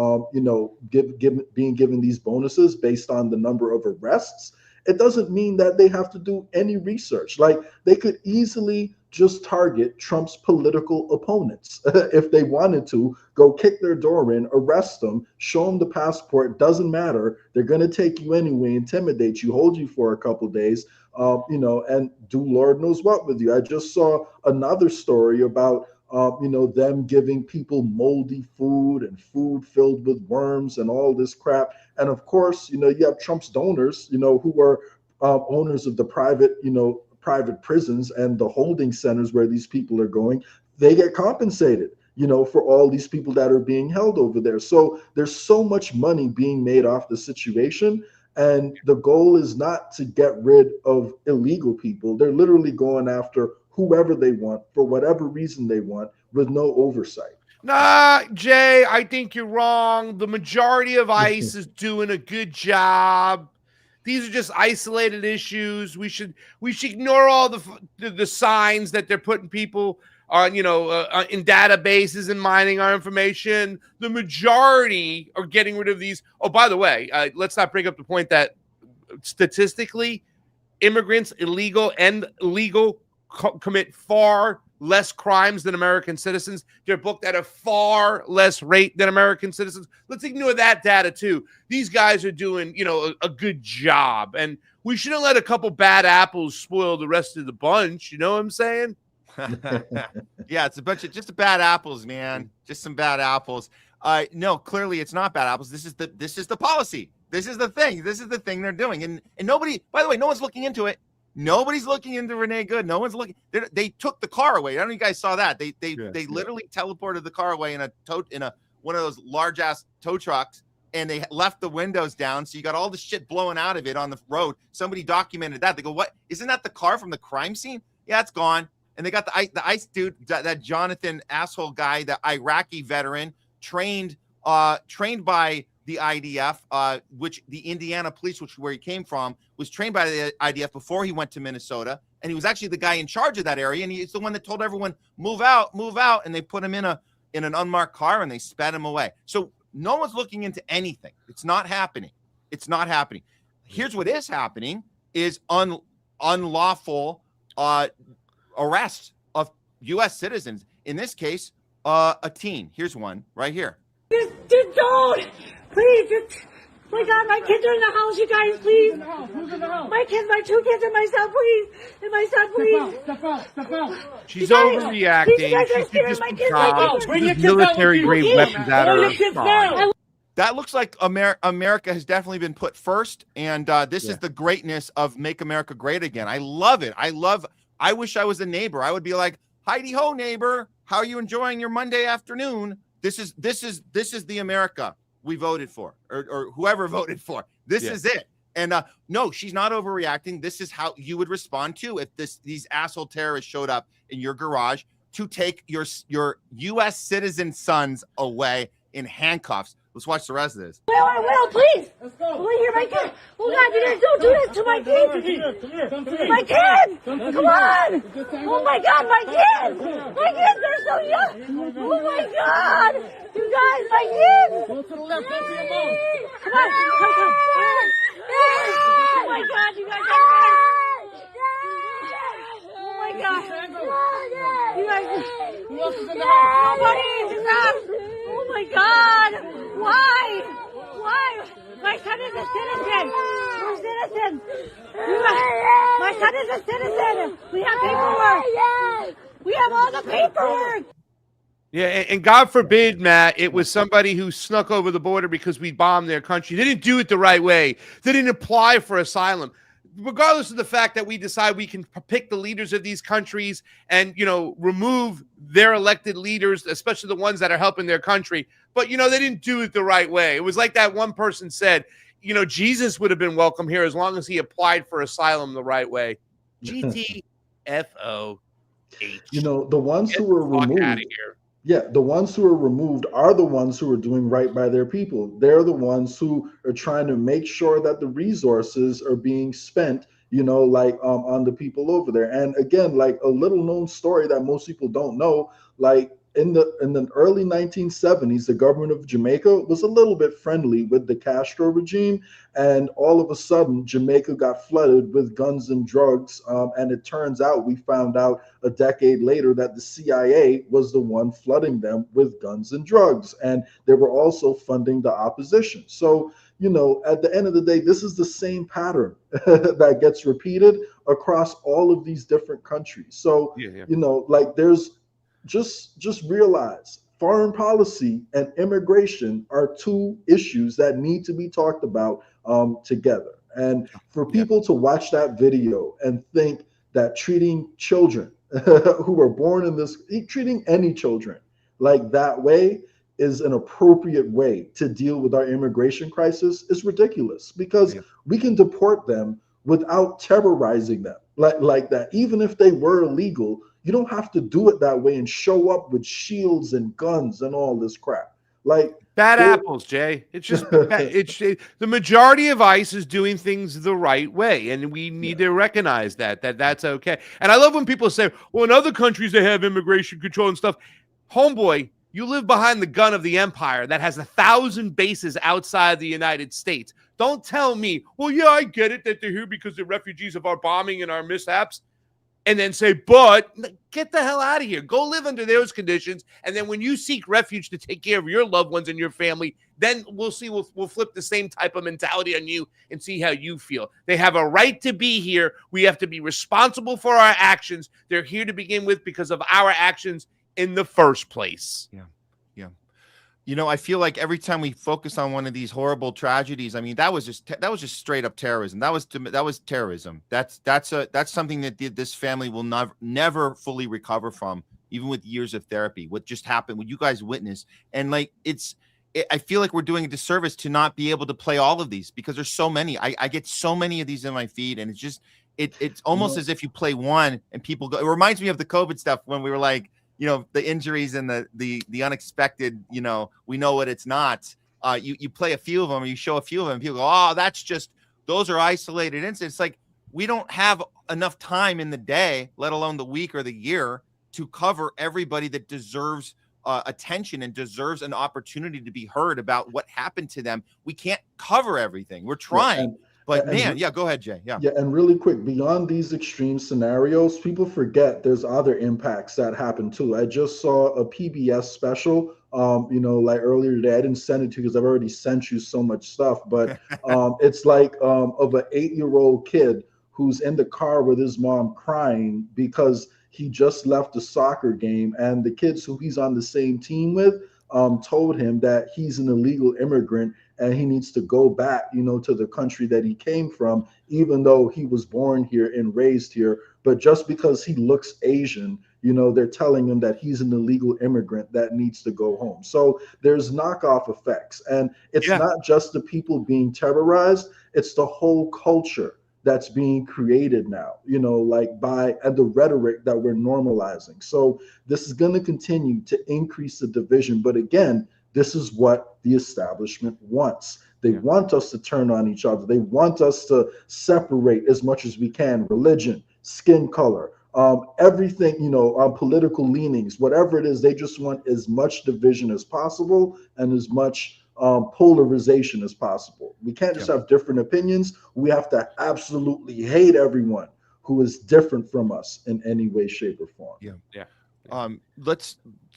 being given these bonuses based on the number of arrests, it doesn't mean that they have to do any research. Like they could easily just target Trump's political opponents if they wanted to, go kick their door in, arrest them, show them the passport, doesn't matter. They're going to take you anyway, intimidate you, hold you for a couple of days, and do Lord knows what with you. I just saw another story about them giving people moldy food and food filled with worms and all this crap. And of course, you have Trump's donors, who are owners of the private prisons and the holding centers where these people are going. They get compensated, for all these people that are being held over there. So there's so much money being made off the situation. And the goal is not to get rid of illegal people. They're literally going after whoever they want for whatever reason they want with no oversight. Nah, Jay, I think you're wrong. The majority of ICE is doing a good job. These are just isolated issues. We should ignore all the signs that they're putting people on, in databases and mining our information. The majority are getting rid of these. Oh, by the way, let's not bring up the point that statistically, immigrants, illegal and legal, commit far less crimes than American citizens. They're booked at a far less rate than American citizens. Let's ignore that data too. These guys are doing, a good job, and we shouldn't let a couple bad apples spoil the rest of the bunch. You know what I'm saying? Yeah, it's a bunch of just bad apples, man. Just some bad apples. No, clearly it's not bad apples. This is the policy. This is the thing. This is the thing they're doing. And nobody, by the way, no one's looking into it. Nobody's looking into Renee Good. No one's looking. They took the car away. I don't know if you guys saw that. They literally teleported the car away in one of those large ass tow trucks and they left the windows down, so you got all the shit blowing out of it on the road. Somebody documented that. They go, "What? Isn't that the car from the crime scene?" Yeah, it's gone. And they got the ICE dude, that Jonathan asshole guy, the Iraqi veteran, trained by the IDF, which the Indiana police, where he came from, was trained by the IDF before he went to Minnesota. And he was actually the guy in charge of that area. And he's the one that told everyone, move out. And they put him in an unmarked car and they sped him away. So no one's looking into anything. It's not happening. Here's what is happening is unlawful arrest of U.S. citizens. In this case, a teen. Here's one right here. Just don't! Please, just... My God, my kids are in the house, you guys, please. Who's in the house? My kids, my 2 kids and my son, please. And my son, please. Step out. She's overreacting. She should just be calm. Military-grade weapons at her. That looks like America has definitely been put first, and this is the greatness of Make America Great Again. I love it. I wish I was a neighbor. I would be like, "Heidi ho, neighbor. How are you enjoying your Monday afternoon? This is the America we voted for, or whoever voted for. This is it." And no, she's not overreacting. This is how you would respond to if these asshole terrorists showed up in your garage to take your U.S. citizen sons away in handcuffs. Let's watch the rest of this. Will, please. Will you hear my kid? Oh God, you guys don't do this to my kids. My kids, come on. Oh my God, my kids. My kids are so young. Oh my God, you guys, my kids. Go to the left, go to your mom. Come on, come. Oh my God, you guys are kids. Oh my God. You guys. Who else is in the house? Nobody. Enough. Oh my God. Why? My son is a citizen. We're citizens. My son is a citizen. We have paperwork. We have all the paperwork. Yeah, and God forbid, Matt, it was somebody who snuck over the border because we bombed their country. They didn't do it the right way. They didn't apply for asylum. Regardless of the fact that we decide we can pick the leaders of these countries and, remove their elected leaders, especially the ones that are helping their country. But, they didn't do it the right way. It was like that one person said, Jesus would have been welcome here as long as he applied for asylum the right way. GTFOH. The ones who were removed. Yeah, the ones who are removed are the ones who are doing right by their people. They're the ones who are trying to make sure that the resources are being spent, on the people over there. And again, like a little known story that most people don't know, like in the early 1970s, the government of Jamaica was a little bit friendly with the Castro regime. And all of a sudden, Jamaica got flooded with guns and drugs. And it turns out, we found out a decade later that the CIA was the one flooding them with guns and drugs. And they were also funding the opposition. So, at the end of the day, this is the same pattern that gets repeated across all of these different countries. So, there's just realize foreign policy and immigration are two issues that need to be talked about together. And for people to watch that video and think that treating children who were born in treating any children like that way is an appropriate way to deal with our immigration crisis is ridiculous, because we can deport them without terrorizing them like that. Even if they were illegal, you don't have to do it that way and show up with shields and guns and all this crap. Like bad apples, Jay. It's just the majority of ICE is doing things the right way, and we need to recognize that's okay. And I love when people say, "Well, in other countries they have immigration control and stuff." Homeboy, you live behind the gun of the empire that has 1,000 bases outside the United States. Don't tell me, "Well, yeah, I get it that they're here because they're refugees of our bombing and our mishaps." And then say, "But get the hell out of here. Go live under those conditions. And then when you seek refuge to take care of your loved ones and your family, then we'll see. We'll flip the same type of mentality on you and see how you feel. They have a right to be here. We have to be responsible for our actions. They're here to begin with because of our actions in the first place." Yeah. I feel like every time we focus on one of these horrible tragedies, I mean, that was just straight up terrorism. That was terrorism. That's something that this family will never fully recover from, even with years of therapy. What just happened, what you guys witnessed, and like it's I feel like we're doing a disservice to not be able to play all of these because there's so many. I get so many of these in my feed, and it's almost as if you play one and people go. It reminds me of the COVID stuff when we were like, the injuries and the unexpected. We know what it's not. You play a few of them, or you show a few of them, and people go, "Oh, those are isolated incidents." Like we don't have enough time in the day, let alone the week or the year, to cover everybody that deserves attention and deserves an opportunity to be heard about what happened to them. We can't cover everything. We're trying, but man, go ahead, Jay. Yeah, and really quick, beyond these extreme scenarios, people forget there's other impacts that happen too. I just saw a PBS special, like earlier today. I didn't send it to you because I've already sent you so much stuff, but it's like of an 8-year-old kid who's in the car with his mom crying because he just left a soccer game, and the kids who he's on the same team with told him that he's an illegal immigrant and he needs to go back, to the country that he came from, even though he was born here and raised here. But just because he looks Asian, they're telling him that he's an illegal immigrant that needs to go home. So there's knockoff effects. And it's not just the people being terrorized, it's the whole culture that's being created now, by the rhetoric that we're normalizing. So this is going to continue to increase the division. But again, this is what the establishment wants. They want us to turn on each other. They want us to separate as much as we can: religion, skin color, everything, political leanings, whatever it is. They just want as much division as possible and as much polarization as possible. We can't just have different opinions. We have to absolutely hate everyone who is different from us in any way, shape, or form.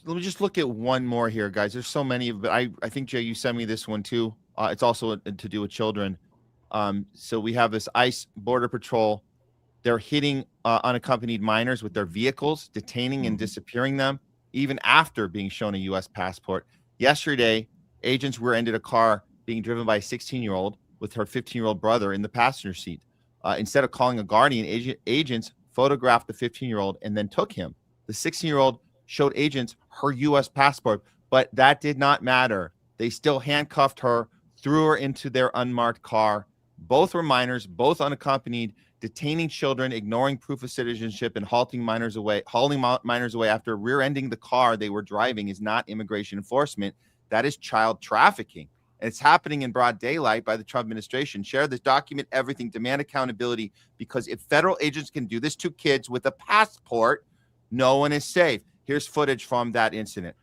Let me just look at one more here, guys. There's so many, but I think, Jay, you sent me this one too. It's also to do with children. So we have this ICE Border Patrol. They're hitting unaccompanied minors with their vehicles, detaining and disappearing them, even after being shown a U.S. passport. Yesterday, agents rear-ended a car being driven by a 16-year-old with her 15-year-old brother in the passenger seat. Instead of calling a guardian, agents photographed the 15-year-old and then took him. The 16-year-old showed agents her U.S. passport, but that did not matter. They still handcuffed her, threw her into their unmarked car. Both were minors, both unaccompanied, detaining children, ignoring proof of citizenship, and hauling minors away after rear-ending the car they were driving is not immigration enforcement. That is child trafficking. And it's happening in broad daylight by the Trump administration. Share this, document everything, demand accountability, because if federal agents can do this to kids with a passport, no one is safe. Here's footage from that incident.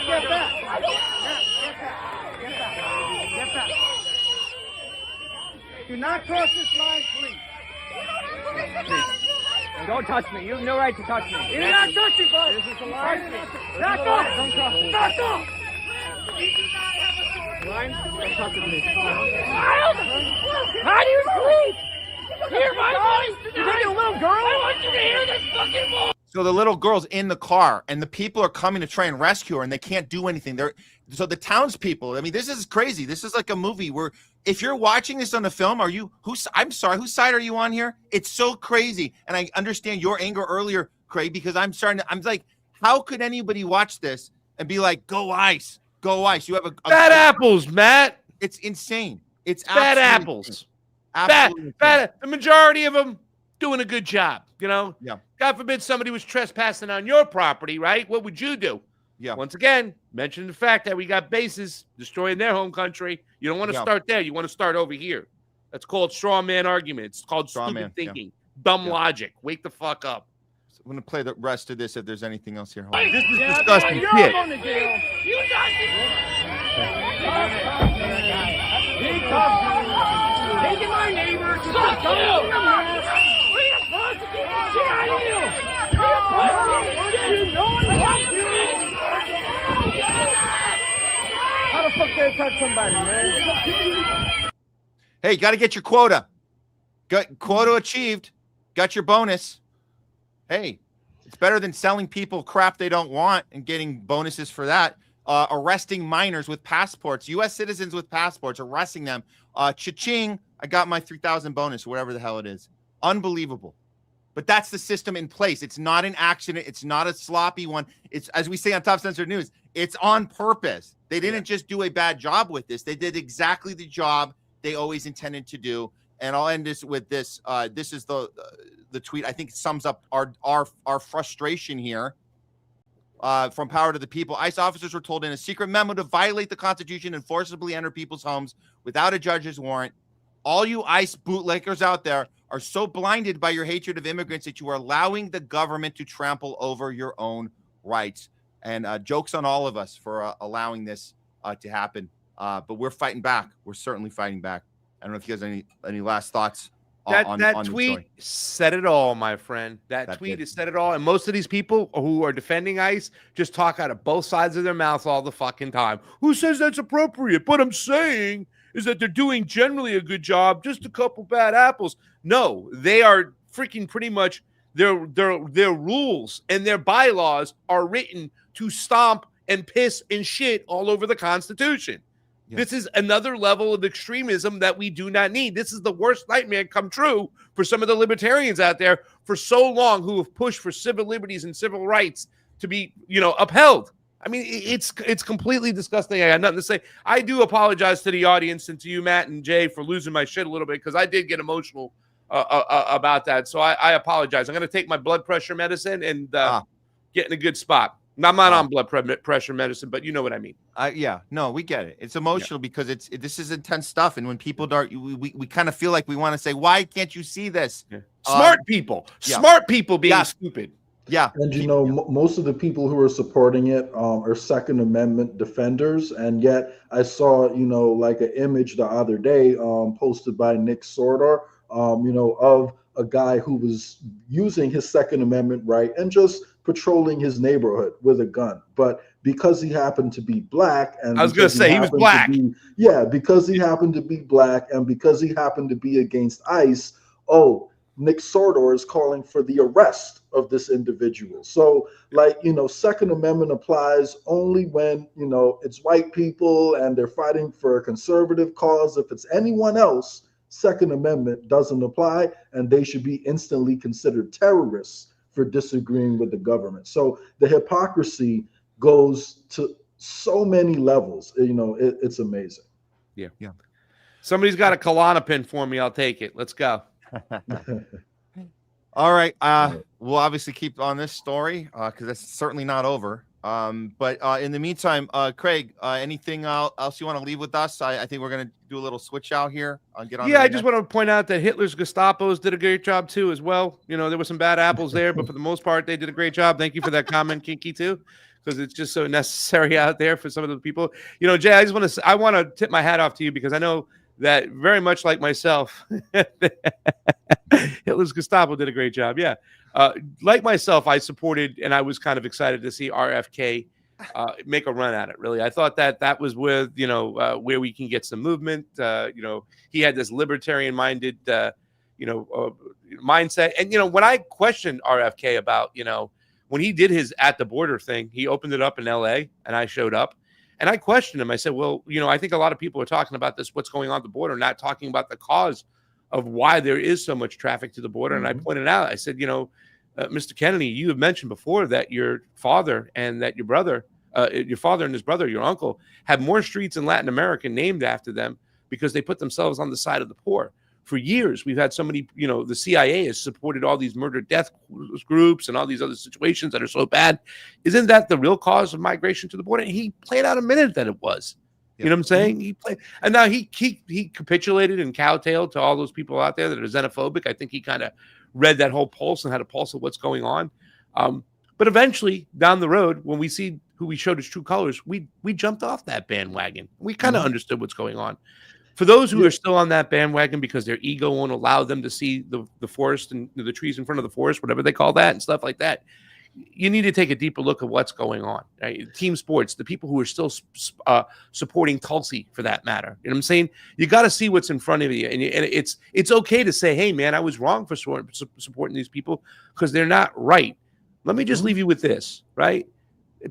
Get back. Do not cross this line, please. And don't touch me. You have no right to touch me. You're not touching, bud. This is a line. Back off. Don't touch me. Back off. Line. Don't touch me. How do you sleep? Hear my voice tonight. You're a little girl. I want you to hear this fucking voice. So the little girl's in the car, and the people are coming to try and rescue her, and they can't do anything. So the townspeople. I mean, this is crazy. This is like a movie where if you're watching this on a film, I'm sorry, whose side are you on here? It's so crazy, and I understand your anger earlier, Craig, because I'm like, how could anybody watch this and be like, "Go ICE, go ICE"? You have a bad apples, Matt. It's insane. It's bad apples. Bad. The majority of them doing a good job, Yeah. God forbid somebody was trespassing on your property, right? What would you do? Yeah. Once again, mention the fact that we got bases destroying their home country. You don't want to start there. You want to start over here. That's called straw man argument. It's called stupid thinking, dumb logic. Wake the fuck up. So I'm going to play the rest of this if there's anything else here. This is disgusting shit. Taking my neighbor. Fuck you. How the fuck they touch somebody, man? Hey, got to get your quota. Got quota achieved. Got your bonus. Hey, it's better than selling people crap they don't want and getting bonuses for that. Arresting minors with passports, U.S. citizens with passports, arresting them. Cha-ching, I got my 3,000 bonus, whatever the hell it is. Unbelievable. But that's the system in place. It's not an accident. It's not a sloppy one. It's, as we say on Top Censored News, it's on purpose. They didn't just do a bad job with this. They did exactly the job they always intended to do. And I'll end this with this. This is the tweet I think sums up our frustration here. From Power to the People. ICE officers were told in a secret memo to violate the Constitution and forcibly enter people's homes without a judge's warrant. All you ICE bootlickers out there are so blinded by your hatred of immigrants that you are allowing the government to trample over your own rights. And jokes on all of us for allowing this to happen. But we're fighting back. We're certainly fighting back. I don't know if you guys have any last thoughts. That tweet said it all, my friend. That tweet has said it all. And most of these people who are defending ICE just talk out of both sides of their mouth all the fucking time. Who says that's appropriate? But I'm saying is that they're doing generally a good job, just a couple bad apples. No, they are freaking pretty much their rules and their bylaws are written to stomp and piss and shit all over the Constitution. This is another level of extremism that we do not need. This is the worst nightmare come true for some of the libertarians out there for so long who have pushed for civil liberties and civil rights to be, upheld. I mean, it's completely disgusting. I got nothing to say. I do apologize to the audience and to you, Matt and Jay, for losing my shit a little bit because I did get emotional about that. So I apologize. I'm going to take my blood pressure medicine and get in a good spot. I'm not on blood pressure medicine, but you know what I mean. Yeah, no, we get it. It's emotional because this is intense stuff, and when people we kind of feel like we want to say, "Why can't you see this?" Yeah. Smart people being stupid. Yeah, and most of the people who are supporting it are Second Amendment defenders, and yet I saw like an image the other day posted by Nick Sortor, of a guy who was using his Second Amendment right and just patrolling his neighborhood with a gun, but because he happened to be black, and I was going to say he was black, because he happened to be black, and because he happened to be against ICE, Nick Sortor is calling for the arrest of this individual. So, Second Amendment applies only when it's white people and they're fighting for a conservative cause. If it's anyone else, Second Amendment doesn't apply, and they should be instantly considered terrorists for disagreeing with the government. So the hypocrisy goes to so many levels. It's amazing. Yeah. Somebody's got a Klonopin for me. I'll take it. Let's go. All right. We'll obviously keep on this story because that's certainly not over. But in the meantime, Craig, anything else you want to leave with us? I think we're going to do a little switch out here. Get on. Yeah, I just want to point out that Hitler's Gestapos did a great job too, as well. There were some bad apples there, but for the most part, they did a great job. Thank you for that comment, Kinky, too, because it's just so necessary out there for some of the people. Jay, I want to tip my hat off to you because I know that very much like myself, Hitler's Gestapo did a great job. Yeah. Like myself, I supported and I was kind of excited to see RFK make a run at it. Really, I thought that was where where we can get some movement. He had this libertarian-minded mindset, and when I questioned RFK about when he did his at the border thing, he opened it up in LA, and I showed up, and I questioned him. I said, well, I think a lot of people are talking about this, what's going on at the border, not talking about the cause of why there is so much traffic to the border. And I pointed out, I said, Mr. Kennedy, you have mentioned before that your father and that your brother, your father and his brother, your uncle, have more streets in Latin America named after them because they put themselves on the side of the poor. For years, we've had so many, the CIA has supported all these murder death groups and all these other situations that are so bad. Isn't that the real cause of migration to the border? And he played out a minute that it was. You know what I'm saying? He played, and now he capitulated and kowtowed to all those people out there that are xenophobic. I think he kind of read that whole pulse and had a pulse of what's going on. But eventually, down the road, when we see who we showed his true colors, we jumped off that bandwagon. We kind of understood what's going on. For those who are still on that bandwagon because their ego won't allow them to see the forest and the trees in front of the forest, whatever they call that, and stuff like that, you need to take a deeper look at what's going on. Right? Team sports, the people who are still supporting Tulsi for that matter. You know what I'm saying? You got to see what's in front of you. And it's okay to say, hey, man, I was wrong for supporting these people because they're not right. Let me just leave you with this, right?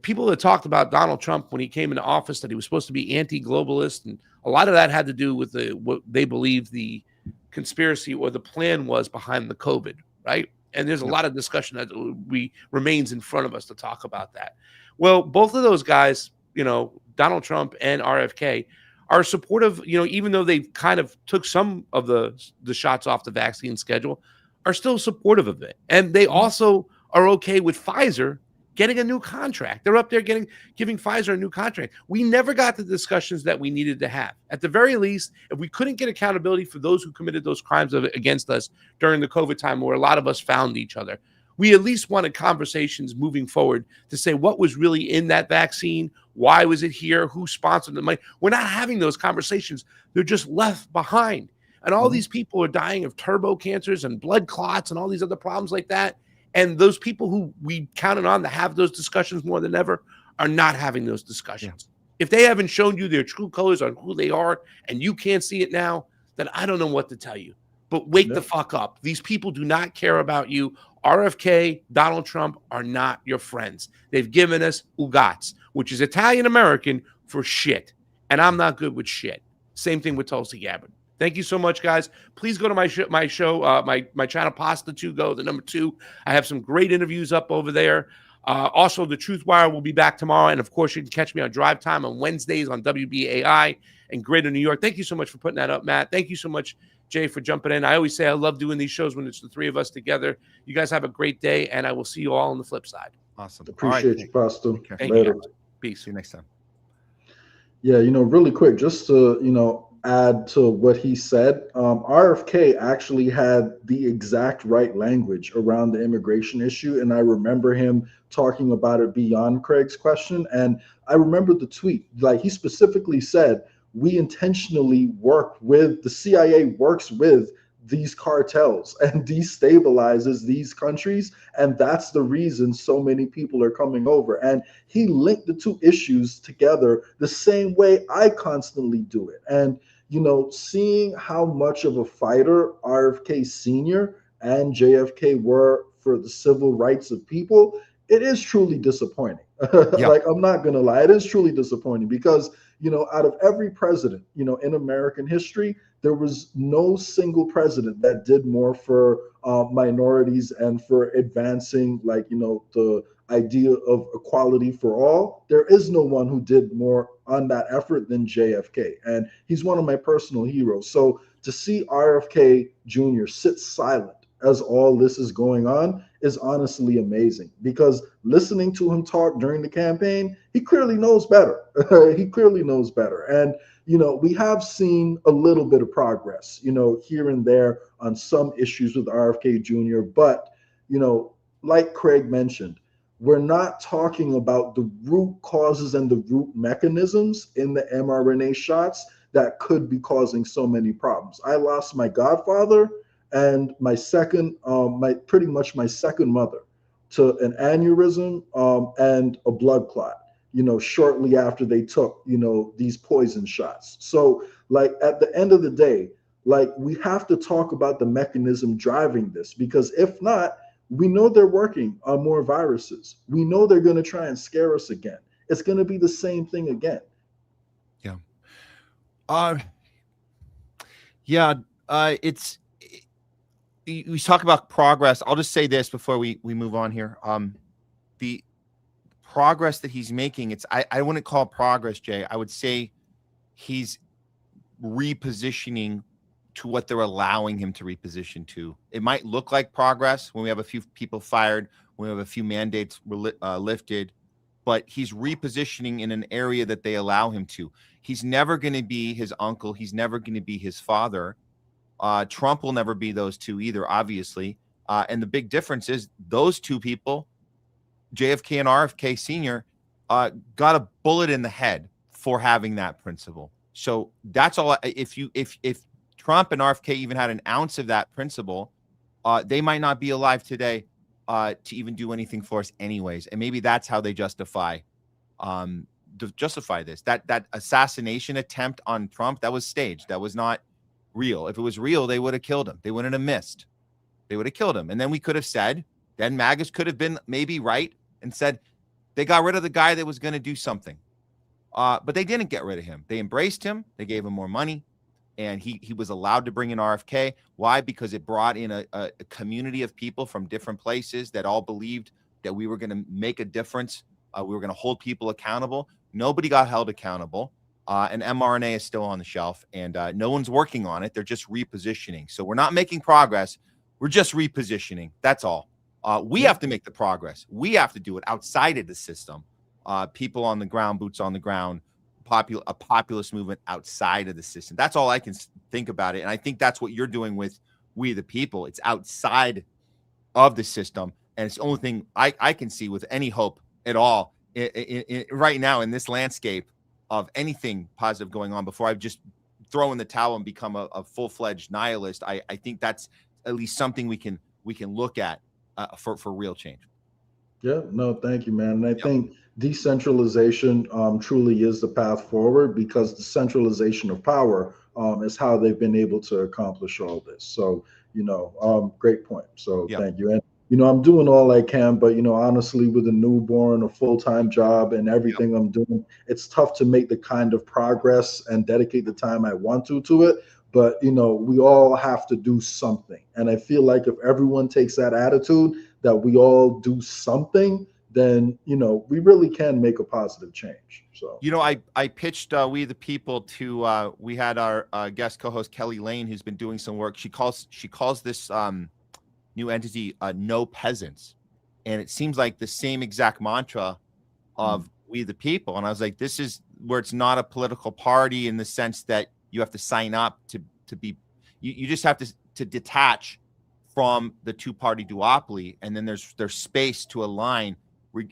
People that talked about Donald Trump when he came into office, that he was supposed to be anti-globalist, and a lot of that had to do with what they believed the conspiracy or the plan was behind the COVID, right? And there's a lot of discussion that remains in front of us to talk about that. Well, both of those guys, Donald Trump and RFK, are supportive, even though they've kind of took some of the shots off the vaccine schedule, are still supportive of it. And they also are okay with Pfizer getting a new contract. They're up there giving Pfizer a new contract. We never got the discussions that we needed to have. At the very least, if we couldn't get accountability for those who committed those crimes against us during the COVID time where a lot of us found each other, we at least wanted conversations moving forward to say what was really in that vaccine, why was it here, who sponsored the money. We're not having those conversations. They're just left behind. And all these people are dying of turbo cancers and blood clots and all these other problems like that. And those people who we counted on to have those discussions more than ever are not having those discussions. If they haven't shown you their true colors on who they are and you can't see it now, then I don't know what to tell you. But wake the fuck up. These people do not care about you. RFK, Donald Trump are not your friends. They've given us UGATS, which is Italian-American for shit. And I'm not good with shit. Same thing with Tulsi Gabbard. Thank you so much, guys. Please go to my channel, Pasta 2 Go, the number 2. I have some great interviews up over there. Also, the Truth Wire will be back tomorrow. And, of course, you can catch me on Drive Time on Wednesdays on WBAI in Greater New York. Thank you so much for putting that up, Matt. Thank you so much, Jay, for jumping in. I always say I love doing these shows when it's the three of us together. You guys have a great day, and I will see you all on the flip side. Awesome. Appreciate you, Pasta. Thank Later. you. Peace. See you next time. Yeah, really quick, just to, add to what he said, RFK actually had the exact right language around the immigration issue. And I remember him talking about it beyond Craig's question. And I remember the tweet, like he specifically said, we intentionally the CIA works with these cartels and destabilizes these countries. And that's the reason so many people are coming over. And he linked the two issues together the same way I constantly do it. And, seeing how much of a fighter RFK Sr. and JFK were for the civil rights of people, it is truly disappointing. Like, I'm not going to lie. It is truly disappointing because, out of every president, in American history, there was no single president that did more for minorities and for advancing, the idea of equality for all. There is no one who did more on that effort than JFK. And he's one of my personal heroes. So to see RFK Jr. sit silent as all this is going on is honestly amazing, because listening to him talk during the campaign, he clearly knows better. He clearly knows better. And, we have seen a little bit of progress, here and there on some issues with RFK Jr. But, like Craig mentioned, we're not talking about the root causes and the root mechanisms in the mRNA shots that could be causing so many problems. I lost my godfather and my second, pretty much my second mother to an aneurysm and a blood clot, shortly after they took, these poison shots. So at the end of the day, we have to talk about the mechanism driving this, because if not, we know they're working on more viruses. We know they're going to try and scare us again. It's going to be the same thing again. It's we talk about progress. I'll just say this before we move on here. The progress that he's making, I wouldn't call it progress, Jay. I would say he's repositioning to what they're allowing him to reposition to. It might look like progress when we have a few people fired, when we have a few mandates lifted, but he's repositioning in an area that they allow him to. He's never going to be his uncle. He's never going to be his father. Trump will never be those two either, obviously. And the big difference is those two people, JFK and RFK Sr., got a bullet in the head for having that principle. So that's all. If Trump and RFK even had an ounce of that principle, they might not be alive today to even do anything for us anyways. And maybe that's how they justify this. That assassination attempt on Trump, that was staged. That was not real. If it was real, they would have killed him. They wouldn't have missed. They would have killed him. And then we could have said, then MAGAs could have been maybe right and said they got rid of the guy that was going to do something. But they didn't get rid of him. They embraced him. They gave him more money. and he was allowed to bring in RFK. Why? Because it brought in a community of people from different places that all believed that we were going to make a difference. We were going to hold people accountable. Nobody got held accountable. And mRNA is still on the shelf, and no one's working on it. They're just repositioning. So we're not making progress. We're just repositioning. That's all. We have to make the progress. We have to do it outside of the system. People on the ground, boots on the ground, a populist movement outside of the system. That's all I can think about it. And I think that's what you're doing with We the People. It's outside of the system. And it's the only thing I can see with any hope at all right now in this landscape of anything positive going on before I've just throw in the towel and become a full-fledged nihilist. I think that's at least something we can look at for real change. Yeah, no, thank you, man. And I think decentralization truly is the path forward, because the centralization of power is how they've been able to accomplish all this. So, great point. So thank you. And, I'm doing all I can, but, honestly, with a newborn, a full-time job and everything I'm doing, it's tough to make the kind of progress and dedicate the time I want to it. But, we all have to do something. And I feel like if everyone takes that attitude that we all do something, then, we really can make a positive change. So, I pitched We the People to, we had our guest co-host Kelly Lane, who's been doing some work. She calls this new entity No Peasants. And it seems like the same exact mantra of We the People. And I was like, this is where it's not a political party in the sense that you have to sign up to be, you just have to detach from the two-party duopoly, and then there's space to align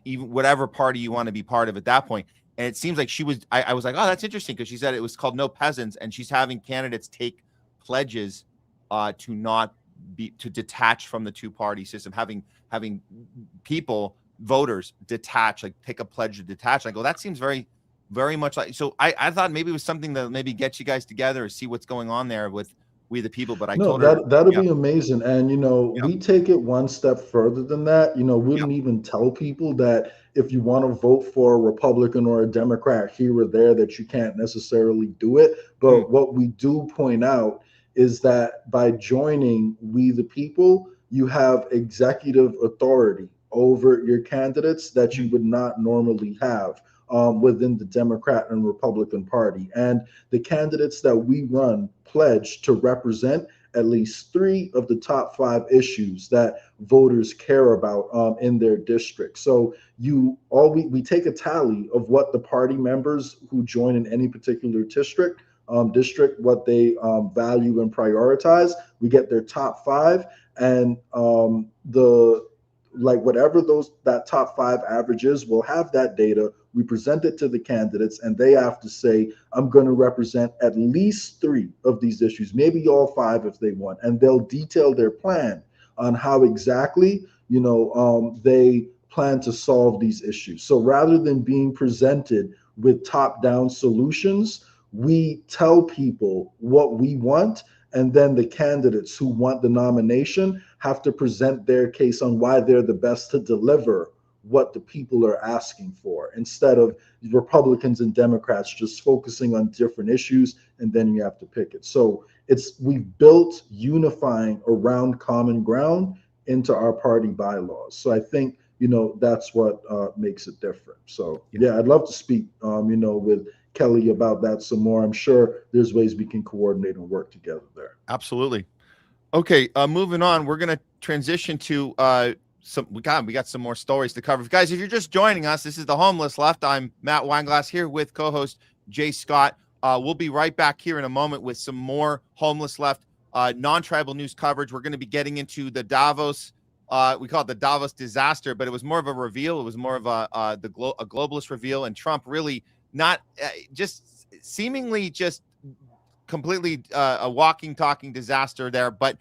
even whatever party you want to be part of at that point. And it seems like I was like, oh, that's interesting, because she said it was called No Peasants, and she's having candidates take pledges to detach from the two-party system, having people, voters, detach, like take a pledge to detach. I go, that seems very, very much like, so I thought maybe it was something that maybe get you guys together or see what's going on there with We the People. But I told her that'd be amazing. And we take it one step further than that. We wouldn't even tell people that if you want to vote for a Republican or a Democrat here or there, that you can't necessarily do it. But what we do point out is that by joining We the People, you have executive authority over your candidates that you would not normally have within the Democrat and Republican Party. And the candidates that we run pledge to represent at least 3 of the top 5 issues that voters care about in their district. So we take a tally of what the party members who join in any particular district, what they value and prioritize. We get their top 5, and whatever that top 5 averages, we'll have that data. We present it to the candidates, and they have to say, I'm going to represent at least 3 of these issues, maybe all 5 if they want. And they'll detail their plan on how exactly, they plan to solve these issues. So rather than being presented with top-down solutions, we tell people what we want, and then the candidates who want the nomination have to present their case on why they're the best to deliver what the people are asking for, instead of Republicans and Democrats just focusing on different issues, and then you have to pick it. So we've built unifying around common ground into our party bylaws. So I think, that's what makes it different. So I'd love to speak, with Kelly about that some more. I'm sure there's ways we can coordinate and work together there. Absolutely. Okay, moving on. We're going to transition to we got some more stories to cover. Guys, if you're just joining us, this is The Homeless Left. I'm Matt Weinglass here with co-host Jay Scott. We'll be right back here in a moment with some more Homeless Left non-tribal news coverage. We're going to be getting into the Davos, we call it the Davos disaster, but it was more of a reveal. It was more of a globalist reveal, and Trump really not just seemingly just completely a walking, talking disaster there. But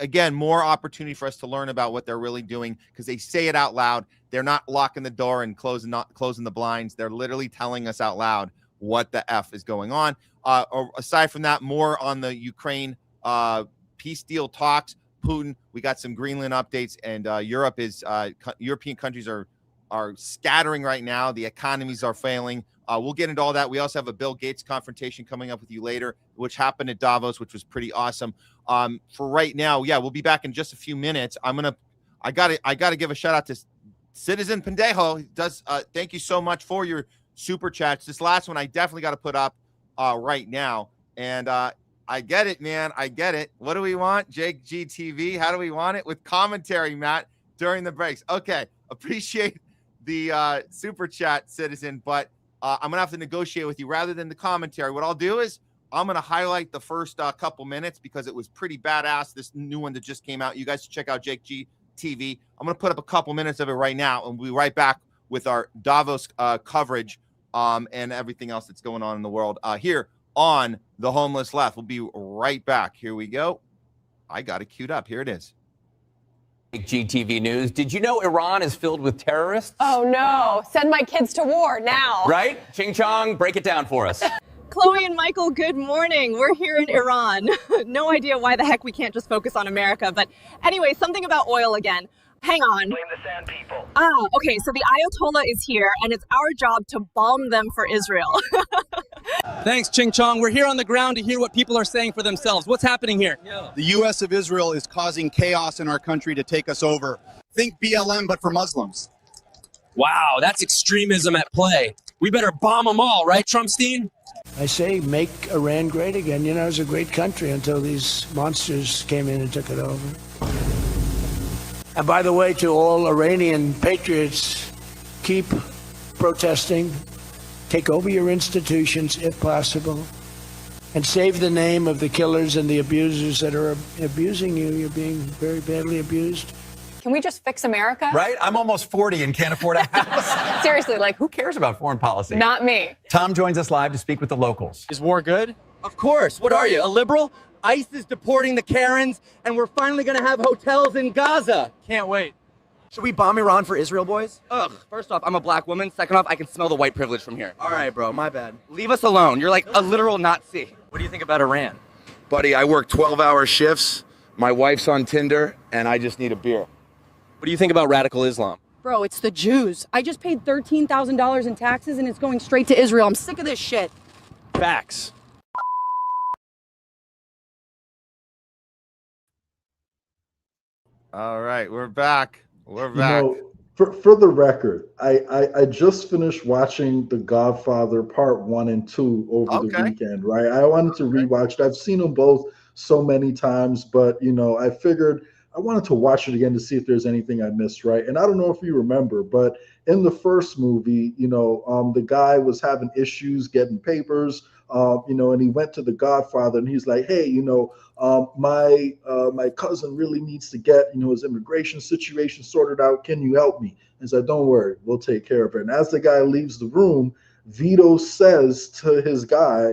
again, more opportunity for us to learn about what they're really doing, because they say it out loud. They're not locking the door and closing the blinds. They're literally telling us out loud what the F is going on. Aside from that, more on the Ukraine peace deal talks. Putin, we got some Greenland updates, and European countries are scattering right now. The economies are failing. We'll get into all that. We also have a Bill Gates confrontation coming up with you later, which happened at Davos, which was pretty awesome. For right now, yeah, we'll be back in just a few minutes. I gotta give a shout out to Citizen Pendejo. He does thank you so much for your super chats. This last one I definitely got to put up right now. And I get it, man. I get it. What do we want? Jake GTV. How do we want it? With commentary, Matt, during the breaks. Okay. Appreciate the super chat, Citizen, but I'm gonna have to negotiate with you rather than the commentary. What I'll do is I'm gonna highlight the first couple minutes because it was pretty badass. This new one that just came out. You guys should check out Jake GTV. I'm gonna put up a couple minutes of it right now, and we'll be right back with our Davos coverage and everything else that's going on in the world here on The Homeless Left. We'll be right back. Here we go. I got it queued up. Here it is. GTV News. Did you know Iran is filled with terrorists? Oh no, send my kids to war now. Right? Ching Chong, break it down for us. Chloe and Michael, good morning. We're here in Iran. No idea why the heck we can't just focus on America. But anyway, something about oil again. Hang on. Blame the sand people. Okay, so the Ayatollah is here, and it's our job to bomb them for Israel. Thanks, Ching Chong. We're here on the ground to hear what people are saying for themselves. What's happening here? The U.S. of Israel is causing chaos in our country to take us over. Think BLM, but for Muslims. Wow, that's extremism at play. We better bomb them all, right, Trumpstein? I say make Iran great again. You know, it was a great country until these monsters came in and took it over. And by the way, to all Iranian patriots, keep protesting, take over your institutions if possible, and save the name of the killers and the abusers that are abusing you. You're being very badly abused. Can we just fix America? Right? I'm almost 40 and can't afford a house. Seriously, like, Who cares about foreign policy? not me. Tom joins us live to speak with the locals. Is war good? Of course. What are you, a liberal? ICE is deporting the Karens, and we're finally going to have hotels in Gaza. Can't wait. Should we bomb Iran for Israel, boys? Ugh, first off, I'm a black woman. Second off, I can smell the white privilege from here. All right, bro, my bad. Leave us alone. You're like a literal Nazi. What do you think about Iran? Buddy, I work 12-hour shifts. My wife's on Tinder, and I just need a beer. What do you think about radical Islam? Bro, it's the Jews. I just paid $13,000 in taxes, and it's going straight to Israel. I'm sick of this shit. Facts. All right, we're back. We're You back. know, for the record, I just finished watching The Godfather Part 1 and 2 over the weekend, right? I wanted to rewatch it. I've seen them both so many times, but, you know, I figured I wanted to watch it again to see if there's anything I missed, right? And I don't know if you remember, but in the first movie, you know, the guy was having issues getting papers, you know, and he went to the Godfather and he's like, hey, you know, my cousin really needs to get, you know, his immigration situation sorted out. Can you help me? And said, don't worry, we'll take care of it. And as the guy leaves the room, Vito says to his guy,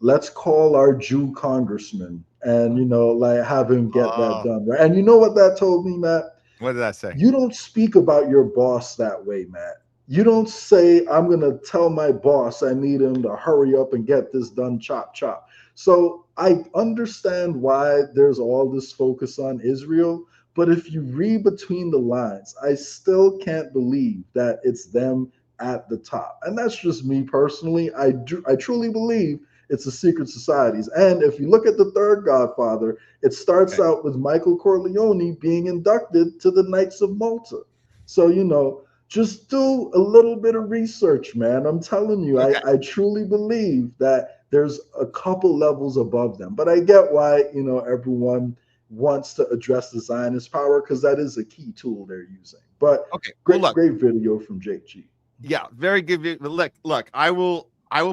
let's call our Jew congressman and, you know, like have him get that done, right? And you know what that told me, Matt? What did that say? You don't speak about your boss that way, Matt. You don't say, I'm going to tell my boss I need him to hurry up and get this done, chop, chop. So I understand why there's all this focus on Israel, but if you read between the lines, I still can't believe that it's them at the top. And that's just me personally. I truly believe it's the secret societies. And if you look at the third Godfather, it starts out with Michael Corleone being inducted to the Knights of Malta. So, you know, just do a little bit of research, man. I'm telling you, I truly believe that there's a couple levels above them. But I get why, you know, everyone wants to address the Zionist power because that is a key tool they're using. But great video from Jake G. Yeah, very good. Look, I will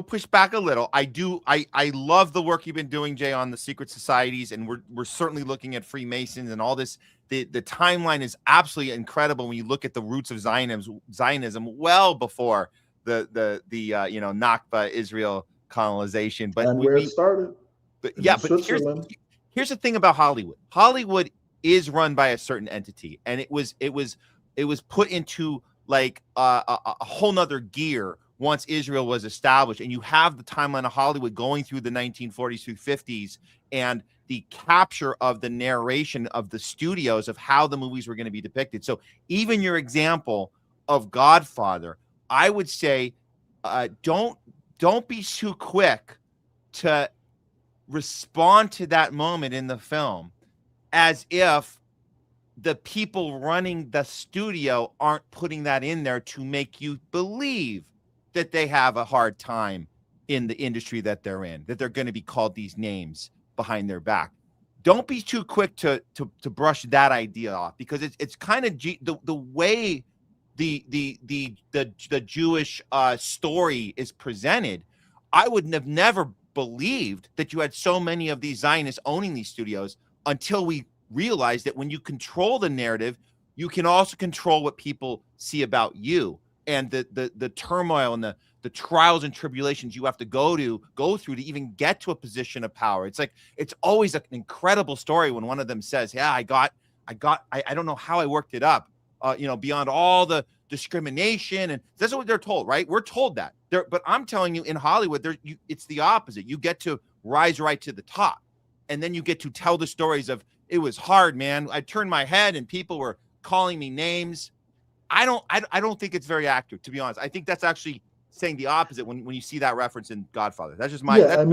push back a little. I love the work you've been doing, Jay, on the secret societies, and we're certainly looking at Freemasons and all this. The timeline is absolutely incredible when you look at the roots of Zionism well before the you know, Nakba Israel colonization. But and where it started. But yeah, but here's the thing about Hollywood. Hollywood is run by a certain entity, and it was put into like a whole nother gear once Israel was established. And you have the timeline of Hollywood going through the 1940s through 50s and the capture of the narration of the studios of how the movies were going to be depicted. So even your example of Godfather, I would say don't be too quick to respond to that moment in the film as if the people running the studio aren't putting that in there to make you believe that they have a hard time in the industry that they're in, that they're going to be called these names behind their back. Don't be too quick to brush that idea off, because it's kind of the way the Jewish story is presented. I would have never believed that you had so many of these Zionists owning these studios until we realized that when you control the narrative, you can also control what people see about you, and the turmoil and the trials and tribulations you have to go through to even get to a position of power. It's like, it's always an incredible story when one of them says, yeah, I don't know how I worked it up, beyond all the discrimination. And that's what they're told, right? We're told that. But I'm telling you, in Hollywood, it's the opposite. You get to rise right to the top, and then you get to tell the stories of, it was hard, man. I turned my head and people were calling me names. I don't think it's very accurate, to be honest. I think that's actually saying the opposite when you see that reference in Godfather. That's just my. Yeah,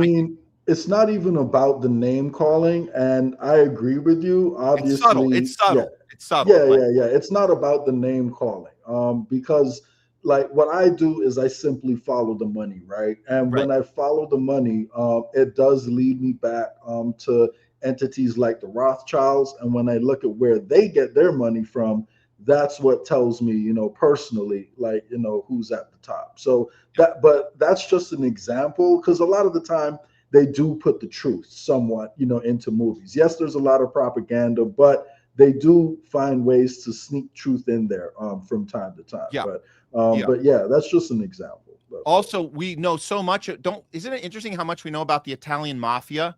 it's not even about the name calling, and I agree with you. Obviously, it's subtle. Yeah. It's subtle. Yeah. It's not about the name calling, because like what I do is I simply follow the money, right? And when I follow the money, it does lead me back to entities like the Rothschilds, and when I look at where they get their money from, that's what tells me, personally, like, who's at the top. So but that's just an example, because a lot of the time they do put the truth somewhat, into movies. Yes, there's a lot of propaganda, but they do find ways to sneak truth in there from time to time. Yeah. But yeah, that's just an example. Also, we know so much. Isn't it interesting how much we know about the Italian mafia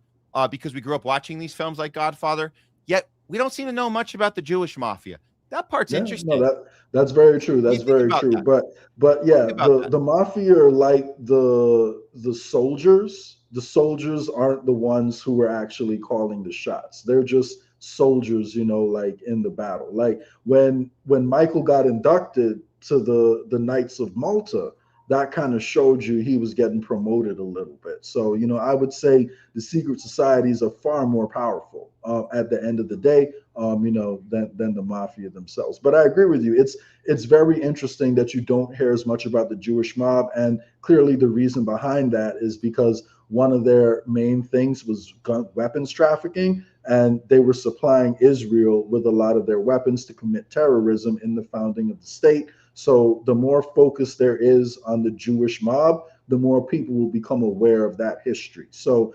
because we grew up watching these films like Godfather, yet we don't seem to know much about the Jewish mafia. That part's interesting. No, that's very true. That's very true. That? But yeah, the mafia are like the soldiers. The soldiers aren't the ones who are actually calling the shots. They're just soldiers, like in the battle. Like when Michael got inducted to the Knights of Malta, that kind of showed you he was getting promoted a little bit. So, I would say the secret societies are far more powerful at the end of the day, than the mafia themselves. But I agree with you. It's very interesting that you don't hear as much about the Jewish mob. And clearly the reason behind that is because one of their main things was weapons trafficking, and they were supplying Israel with a lot of their weapons to commit terrorism in the founding of the state. So the more focus there is on the Jewish mob, the more people will become aware of that history. So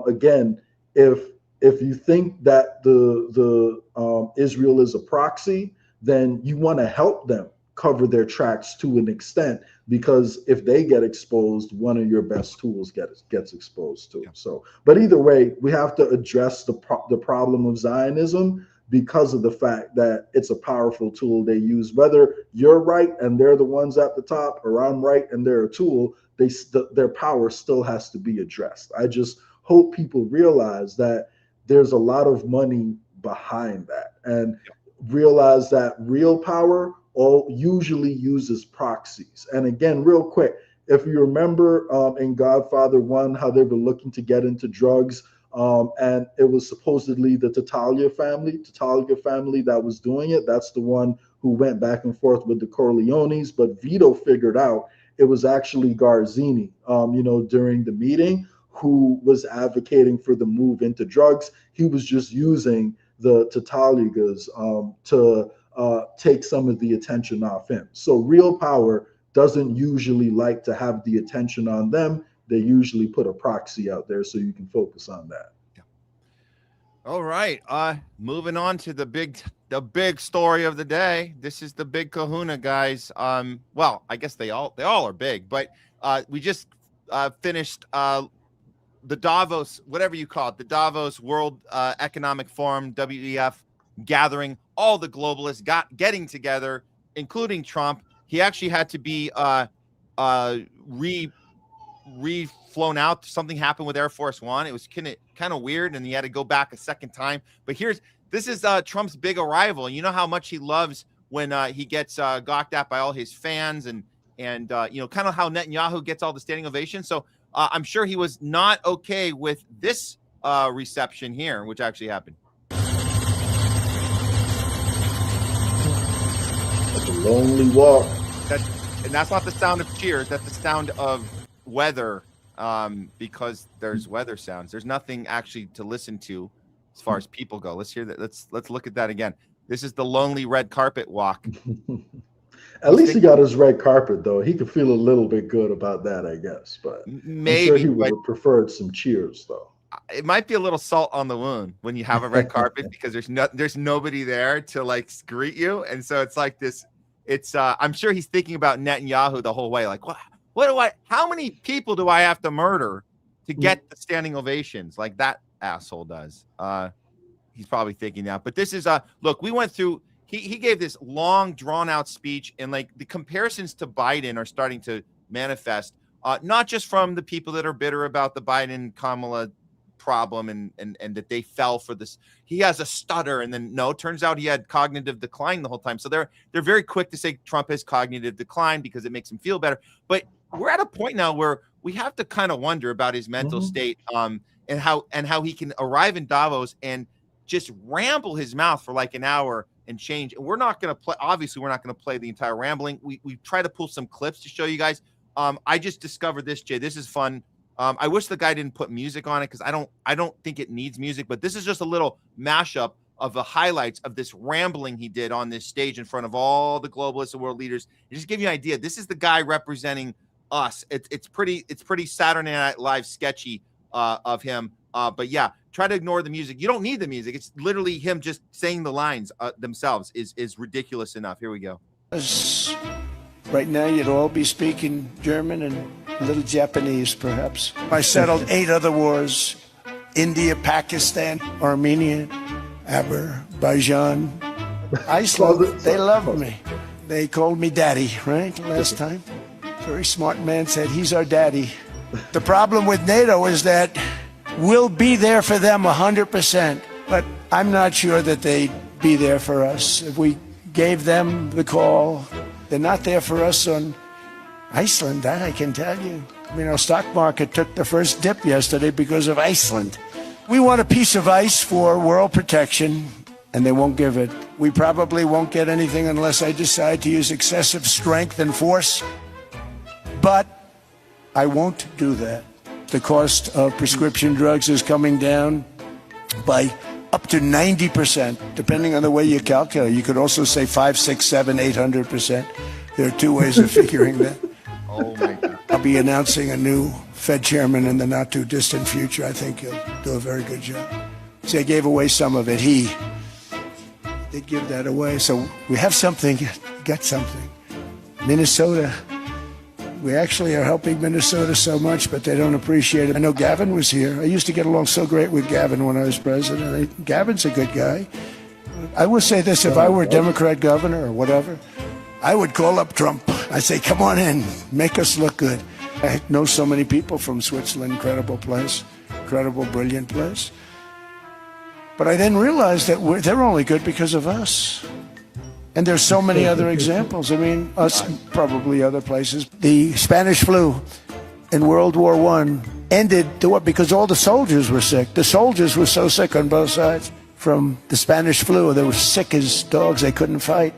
again, if you think that the Israel is a proxy, then you want to help them cover their tracks to an extent, because if they get exposed, one of your best tools gets exposed too. So, but either way, we have to address the problem of Zionism, because of the fact that it's a powerful tool they use. Whether you're right and they're the ones at the top, or I'm right and they're a tool, their power still has to be addressed. I just hope people realize that there's a lot of money behind that, and realize that real power usually uses proxies. And again, real quick, if you remember in Godfather 1, how they were looking to get into drugs, and it was supposedly the Tattaglia family that was doing it. That's the one who went back and forth with the Corleones, but Vito figured out it was actually Garzini, during the meeting, who was advocating for the move into drugs. He was just using the Tattaglias to take some of the attention off him. So real power doesn't usually like to have the attention on them. They usually put a proxy out there so you can focus on that. Yeah. All right. Moving on to the big story of the day. This is the big kahuna, guys. Well, I guess they all are big, but we just finished the Davos, whatever you call it, the Davos World Economic Forum, WEF, gathering, all the globalists getting together, including Trump. He actually had to be flown out. Something happened with Air Force One. It was kind of weird, and he had to go back a second time. But this is Trump's big arrival. You know how much he loves when he gets gawked at by all his fans, and and kind of how Netanyahu gets all the standing ovation. So I'm sure he was not okay with this reception here, which actually happened. That's a lonely walk. And that's not the sound of cheers. That's the sound of weather, because there's weather sounds. There's nothing actually to listen to as far as people go. Let's hear that. Let's look at that again. This is the lonely red carpet walk. At least he got his red carpet, though. He could feel a little bit good about that, I guess. But maybe, I'm sure he would have preferred some cheers, though. It might be a little salt on the wound when you have a red carpet because there's nobody there to like greet you, and so it's like this. It's I'm sure he's thinking about Netanyahu the whole way. Like, how many people do I have to murder to get the standing ovations like that asshole does? He's probably thinking that. But this is look, we went through. He gave this long, drawn out speech, and like the comparisons to Biden are starting to manifest, not just from the people that are bitter about the Biden Kamala problem and that they fell for this. He has a stutter, and then turns out he had cognitive decline the whole time. So they're very quick to say Trump has cognitive decline because it makes him feel better. But we're at a point now where we have to kind of wonder about his mental state, and how he can arrive in Davos and just ramble his mouth for like an hour and change. And we're not going to play. Obviously, we're not going to play the entire rambling. We try to pull some clips to show you guys. I just discovered this, Jay. This is fun. I wish the guy didn't put music on it because I don't think it needs music. But this is just a little mashup of the highlights of this rambling he did on this stage in front of all the globalists and world leaders. And just give you an idea. This is the guy representing us. It's pretty Saturday Night Live sketchy of him. But yeah, try to ignore the music. You don't need the music. It's literally him just saying the lines themselves is ridiculous enough. Here we go. Right now, you'd all be speaking German and a little Japanese, perhaps. I settled 8 other wars: India, Pakistan, Armenia, Azerbaijan, Iceland. They loved me. They called me daddy, right? Last time. Very smart man said, he's our daddy. The problem with NATO is that we'll be there for them 100%, but I'm not sure that they'd be there for us. If we gave them the call, they're not there for us on Iceland, that I can tell you. I mean, our stock market took the first dip yesterday because of Iceland. We want a piece of ice for world protection, and they won't give it. We probably won't get anything unless I decide to use excessive strength and force, but I won't do that. The cost of prescription drugs is coming down by up to 90%, depending on the way you calculate. You could also say 5, 6, 7, 800%. There are 2 ways of figuring that. Oh my God. I'll be announcing a new Fed chairman in the not too distant future. I think he'll do a very good job. See, I gave away some of it. He did give that away. So we have something, got something. Minnesota. We actually are helping Minnesota so much, but they don't appreciate it. I know Gavin was here. I used to get along so great with Gavin when I was president. Gavin's a good guy. I will say this, if I were a Democrat governor or whatever, I would call up Trump. I'd say, come on in, make us look good. I know so many people from Switzerland, incredible place, incredible, brilliant place. But I then realized that they're only good because of us. And there's so many other examples. I mean, us, probably other places. The Spanish flu in World War I ended because all the soldiers were sick. The soldiers were so sick on both sides from the Spanish flu. They were sick as dogs. They couldn't fight.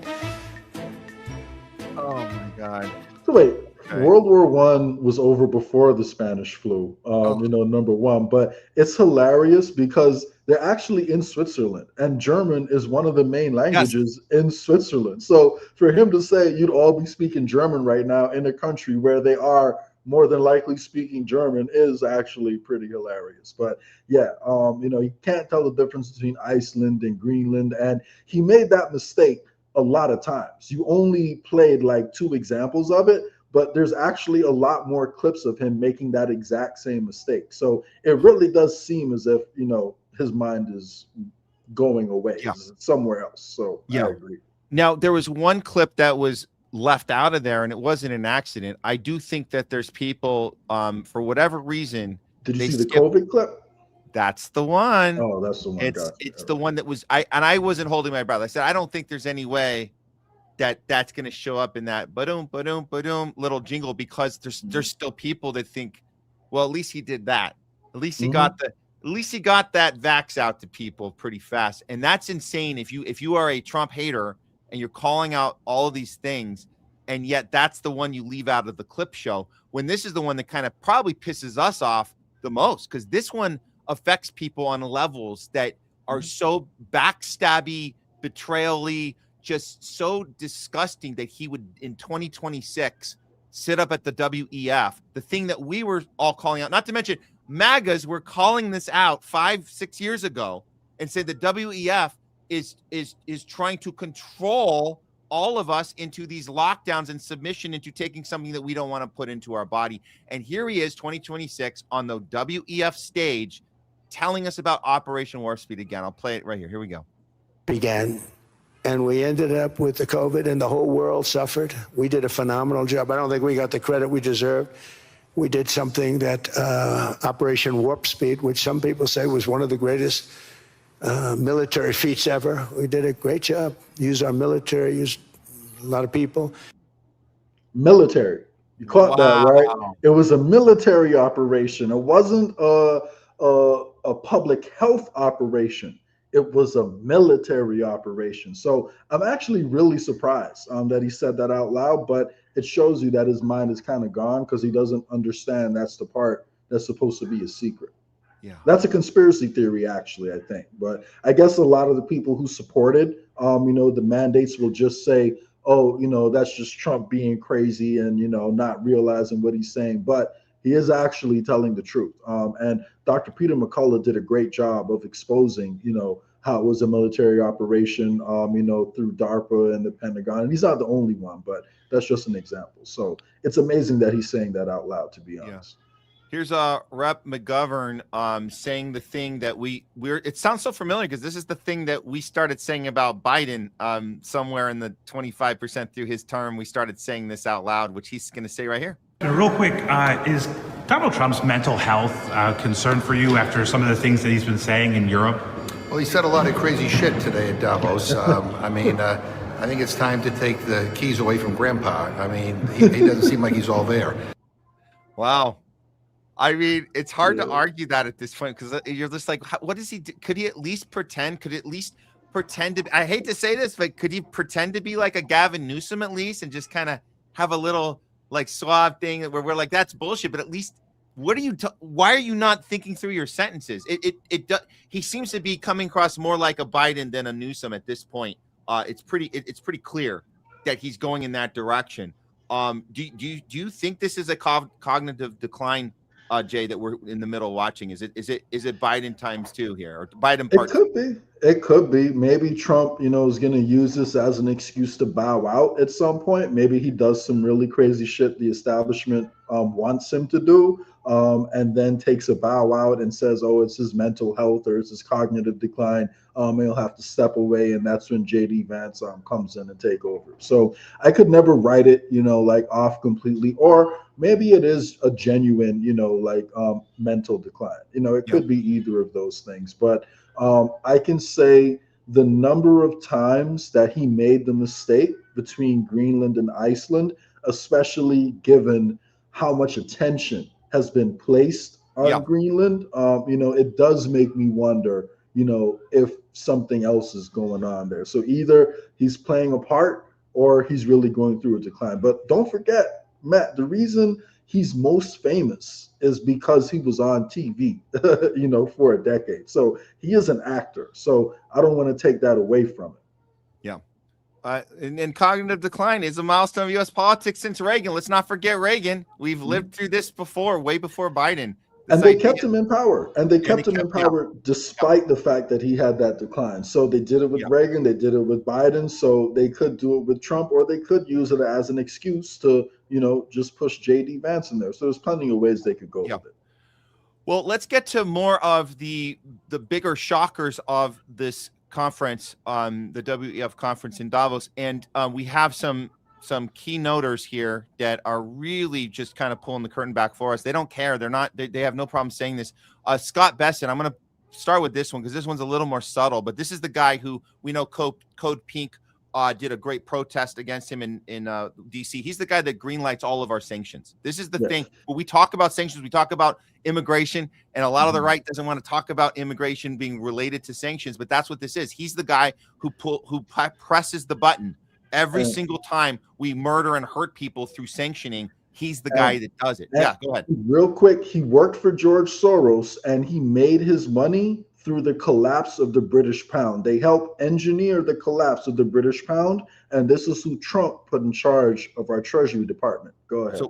Oh, my God. So wait, World War I was over before the Spanish flu, number one. But it's hilarious because they're actually in Switzerland, and German is one of the main languages in Switzerland. So for him to say you'd all be speaking German right now in a country where they are more than likely speaking German is actually pretty hilarious. But yeah, you can't tell the difference between Iceland and Greenland, and he made that mistake a lot of times. You only played like 2 examples of it, but there's actually a lot more clips of him making that exact same mistake. So it really does seem as if, his mind is going away somewhere else. So I agree. Now, there was one clip that was left out of there, and it wasn't an accident. I do think that there's people, for whatever reason. Did you see the COVID clip? That's the one. Oh, that's the one. It's the one that was, I wasn't holding my breath. I said, I don't think there's any way that's going to show up in that ba-doom little jingle, because there's still people that think, well, at least he did that. At least he got that vax out to people pretty fast. And that's insane. If you are a Trump hater and you're calling out all of these things, and yet that's the one you leave out of the clip show, when this is the one that kind of probably pisses us off the most, because this one affects people on levels that are so backstabby, betrayally, just so disgusting, that he would in 2026 sit up at the WEF, the thing that we were all calling out, not to mention MAGAs were calling this out 5-6 years ago, and said the WEF is trying to control all of us into these lockdowns and submission into taking something that we don't want to put into our body. And here he is, 2026, on the WEF stage, telling us about Operation Warp Speed again. I'll play it right here. Here we go. Began. And we ended up with the COVID, and the whole world suffered. We did a phenomenal job. I don't think we got the credit we deserved. We did something that Operation Warp Speed, which some people say was one of the greatest military feats ever. We did a great job. Used our military, used a lot of people. Military. You caught that, right? It was a military operation. It wasn't a public health operation. It was a military operation. So I'm actually really surprised that he said that out loud, but it shows you that his mind is kind of gone, because he doesn't understand that's the part that's supposed to be a secret. Yeah, that's a conspiracy theory, actually, I think. But I guess a lot of the people who supported, the mandates will just say, oh, that's just Trump being crazy and, not realizing what he's saying. But he is actually telling the truth. And Dr. Peter McCullough did a great job of exposing, how it was a military operation, through DARPA and the Pentagon. And he's not the only one, but that's just an example. So it's amazing that he's saying that out loud, to be honest. Here's Rep. McGovern saying the thing that it sounds so familiar, because this is the thing that we started saying about Biden somewhere in the 25% through his term. We started saying this out loud, which he's going to say right here. Real quick, is Donald Trump's mental health concern for you after some of the things that he's been saying in Europe? Well, he said a lot of crazy shit today at Davos. I think it's time to take the keys away from Grandpa. He doesn't seem like he's all there. Wow. It's hard to argue that at this point, because you're just like, what does he do? Could he at least pretend? Could he at least pretend to be, I hate to say this, but could he pretend to be like a Gavin Newsom at least, and just kind of have a little like suave thing where we're like, that's bullshit, but at least why are you not thinking through your sentences? He seems to be coming across more like a Biden than a Newsom at this point. It's pretty clear that he's going in that direction. Do you think this is a cognitive decline, Jay, that we're in the middle watching? Is it Biden times 2 here, or Biden part? It could be. Maybe Trump, is going to use this as an excuse to bow out at some point. Maybe he does some really crazy shit the establishment wants him to do, and then takes a bow out and says, oh, it's his mental health or it's his cognitive decline. He'll have to step away, and that's when JD Vance comes in and take over. So I could never write it, off completely, or maybe it is a genuine, mental decline. It could be either of those things. But I can say the number of times that he made the mistake between Greenland and Iceland, especially given how much attention has been placed on Greenland, it does make me wonder, if something else is going on there. So either he's playing a part or he's really going through a decline. But don't forget, Matt, the reason he's most famous is because he was on TV, for a decade. So he is an actor. So I don't want to take that away from it. Yeah. And cognitive decline is a milestone of U.S. politics since Reagan. Let's not forget Reagan. We've lived through this before, way before Biden. And they kept him in power. And they kept him in power despite the fact that he had that decline. So they did it with Reagan. They did it with Biden. So they could do it with Trump, or they could use it as an excuse to, just push JD Vance in there. So there's plenty of ways they could go with it. Well, let's get to more of the bigger shockers of this conference, the WEF conference in Davos. And we have some keynoters here that are really just kind of pulling the curtain back for us. They don't care. They have no problem saying this. Scott Besson, I'm going to start with this one because this one's a little more subtle, but this is the guy who we know Code Pink did a great protest against him in D.C. He's the guy that greenlights all of our sanctions. This is the thing. When we talk about sanctions, we talk about immigration, and a lot of the right doesn't want to talk about immigration being related to sanctions, but that's what this is. He's the guy who presses the button every single time we murder and hurt people through sanctioning. He's the guy that does it. Yeah, go ahead. Real quick, he worked for George Soros, and he made his money through the collapse of the British pound. They helped engineer the collapse of the British pound, and this is who Trump put in charge of our Treasury Department. Go ahead.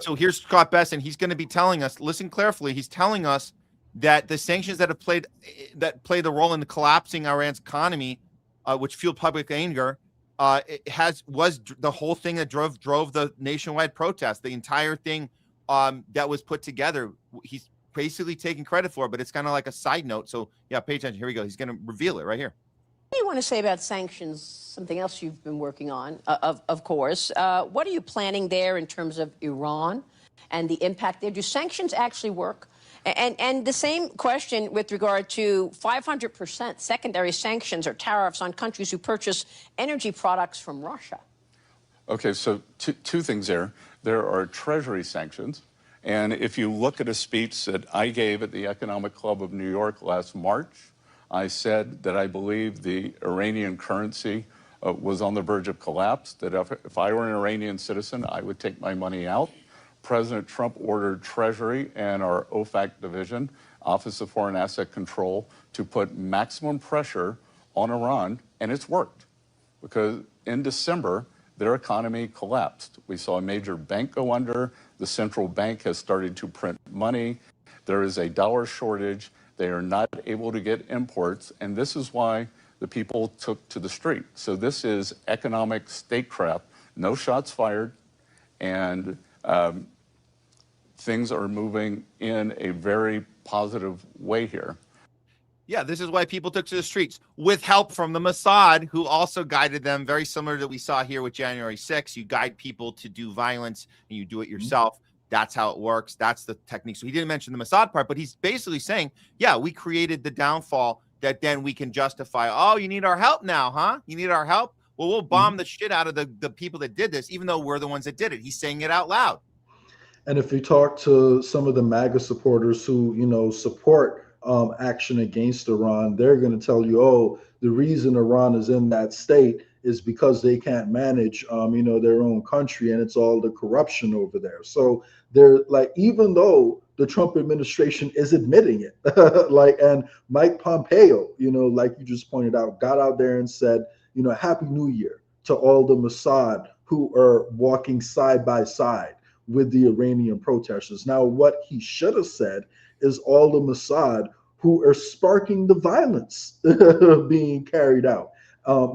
So here's Scott Besson. He's going to be telling us, listen carefully, he's telling us that the sanctions that played a role in the collapsing Iran's economy, which fueled public anger, was the whole thing that drove the nationwide protest. The entire thing that was put together, he's basically taking credit for, but it's kind of like a side note. So yeah, pay attention. Here we go. He's going to reveal it right here. What do you want to say about sanctions? Something else you've been working on, of course. What are you planning there in terms of Iran and the impact there? Do sanctions actually work? And the same question with regard to 500% secondary sanctions or tariffs on countries who purchase energy products from Russia. Okay, so two things there. There are Treasury sanctions. And if you look at a speech that I gave at the Economic Club of New York last March, I said that I believe the Iranian currency was on the verge of collapse, that if I were an Iranian citizen, I would take my money out. President Trump ordered Treasury and our OFAC division, Office of Foreign Asset Control, to put maximum pressure on Iran, and it's worked. Because in December, their economy collapsed. We saw a major bank go under. The central bank has started to print money. There is a dollar shortage. They are not able to get imports. And this is why the people took to the street. So this is economic statecraft. No shots fired. And things are moving in a very positive way here. Yeah, this is why people took to the streets with help from the Mossad, who also guided them, very similar to what we saw here with January 6th. You guide people to do violence and you do it yourself. That's how it works. That's the technique. So he didn't mention the Mossad part, but he's basically saying, yeah, we created the downfall that then we can justify. Oh, you need our help now, huh? You need our help? Well, we'll bomb the shit out of the people that did this, even though we're the ones that did it. He's saying it out loud. And if you talk to some of the MAGA supporters who, support action against Iran, they're going to tell you, oh, the reason Iran is in that state is because they can't manage, their own country, and it's all the corruption over there. So they're like, even though the Trump administration is admitting it, and Mike Pompeo, like you just pointed out, got out there and said, Happy New Year to all the Mossad who are walking side by side with the Iranian protesters. Now, what he should have said is all the Mossad who are sparking the violence being carried out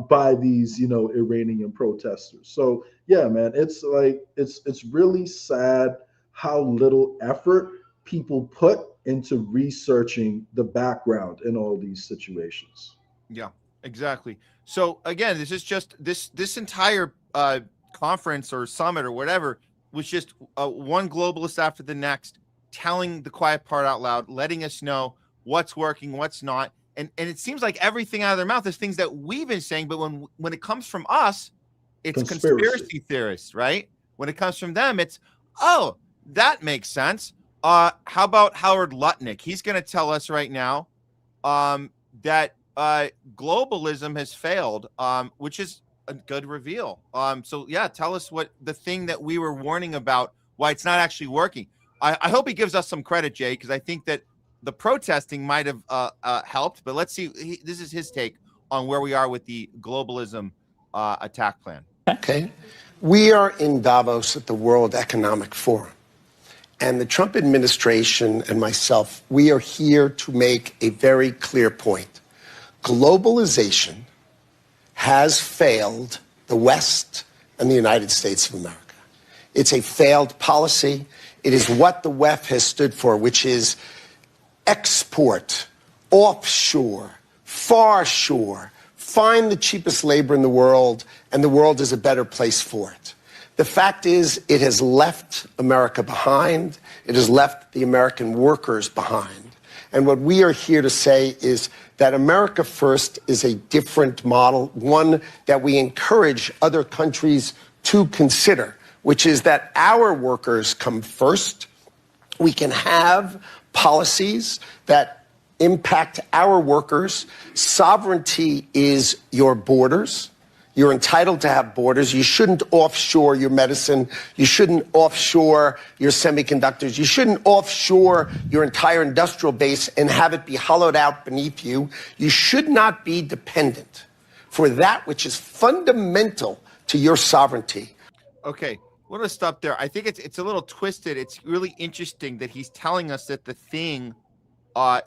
by these, Iranian protesters. So yeah, man, it's like, it's really sad how little effort people put into researching the background in all these situations. Yeah, exactly. So again, this is just this entire conference or summit or whatever was just one globalist after the next, telling the quiet part out loud, letting us know what's working, what's not. And it seems like everything out of their mouth is things that we've been saying, but when it comes from us, it's conspiracy theorists, right? When it comes from them, it's, oh, that makes sense. How about Howard Lutnick? He's going to tell us right now that globalism has failed, which is a good reveal. So yeah, tell us what the thing that we were warning about, why it's not actually working. I hope he gives us some credit, Jay, because I think that the protesting might have helped. But let's see. This is his take on where we are with the globalism attack plan. Okay. We are in Davos at the World Economic Forum. And the Trump administration and myself, we are here to make a very clear point. Globalization has failed the West and the United States of America. It's a failed policy. It is what the WEF has stood for, which is export, offshore, far shore, find the cheapest labor in the world, and the world is a better place for it. The fact is, it has left America behind. It has left the American workers behind. And what we are here to say is that America First is a different model, one that we encourage other countries to consider, which is that our workers come first. We can have policies that impact our workers. Sovereignty is your borders. You're entitled to have borders. You shouldn't offshore your medicine. You shouldn't offshore your semiconductors. You shouldn't offshore your entire industrial base and have it be hollowed out beneath you. You should not be dependent for that which is fundamental to your sovereignty. Okay, we're going to stop there. I think it's a little twisted. It's really interesting that he's telling us that the thing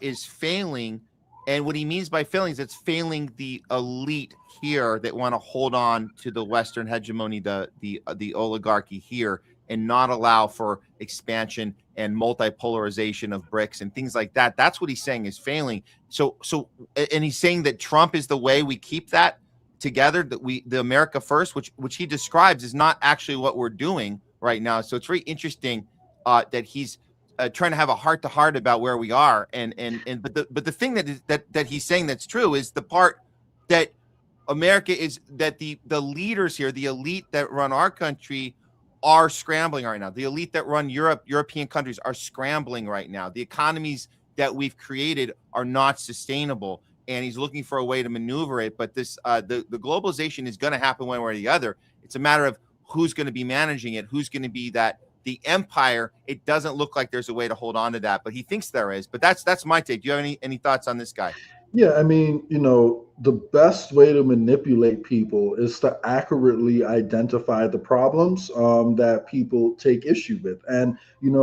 is failing. And what he means by failing is it's failing the elite here that want to hold on to the Western hegemony, the oligarchy here, and not allow for expansion and multipolarization of BRICS and things like that. That's what he's saying is failing. And he's saying that Trump is the way we keep that together, that the America First, which he describes is not actually what we're doing right now. So it's very interesting that he's trying to have a heart-to-heart about where we are, but the thing that he's saying that's true is the part that America is that the leaders here, the elite that run our country, are scrambling right now. The elite that run European countries are scrambling right now. The economies that we've created are not sustainable, and he's looking for a way to maneuver it. But this the globalization is going to happen one way or the other. It's a matter of who's going to be managing it, who's going to be the empire. It doesn't look like there's a way to hold on to that, but he thinks there is. But that's my take. Do you have any thoughts on this guy? Yeah, I mean, the best way to manipulate people is to accurately identify the problems that people take issue with. And,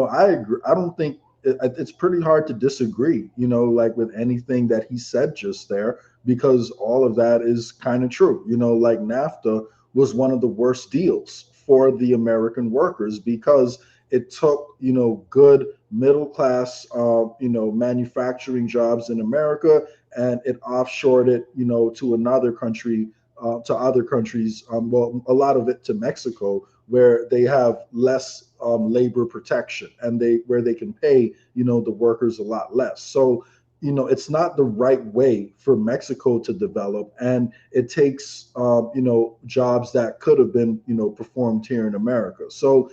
I agree. I don't think it's pretty hard to disagree, like with anything that he said just there, because all of that is kind of true. Like NAFTA was one of the worst deals for the American workers because it took, good middle class, manufacturing jobs in America, and it offshored it, to another country, to other countries. Well, a lot of it to Mexico, where they have less labor protection and where they can pay, the workers a lot less. So, it's not the right way for Mexico to develop, and it takes, jobs that could have been, performed here in America. So,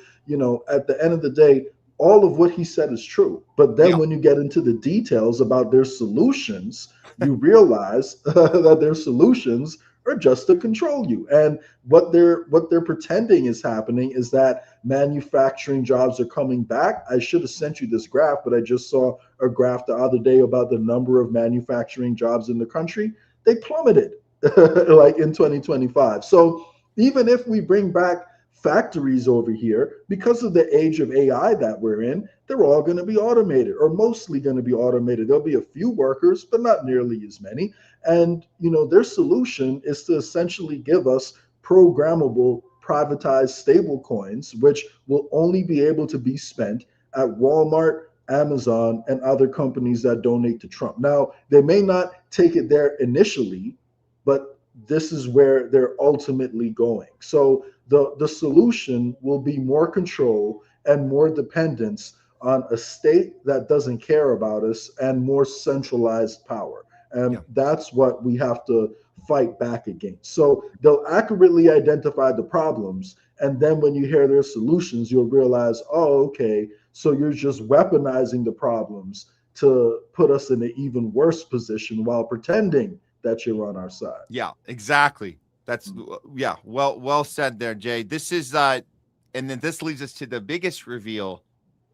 at the end of the day, all of what he said is true. But then when you get into the details about their solutions, you realize that their solutions are just to control you. And what they're pretending is happening is that manufacturing jobs are coming back. I should have sent you this graph, but I just saw a graph the other day about the number of manufacturing jobs in the country. They plummeted like in 2025. So even if we bring back factories over here, because of the age of AI that we're in, they're all going to be automated, or mostly going to be automated. There'll be a few workers, but not nearly as many. And, their solution is to essentially give us programmable, privatized stable coins, which will only be able to be spent at Walmart, Amazon, and other companies that donate to Trump. Now, they may not take it there initially, but this is where they're ultimately going. So the solution will be more control and more dependence on a state that doesn't care about us and more centralized power. And that's what we have to fight back against. So they'll accurately identify the problems. And then when you hear their solutions, you'll realize, oh, okay, so you're just weaponizing the problems to put us in an even worse position while pretending that you're on our side. Yeah, exactly. That's well said there, Jay. This is and then this leads us to the biggest reveal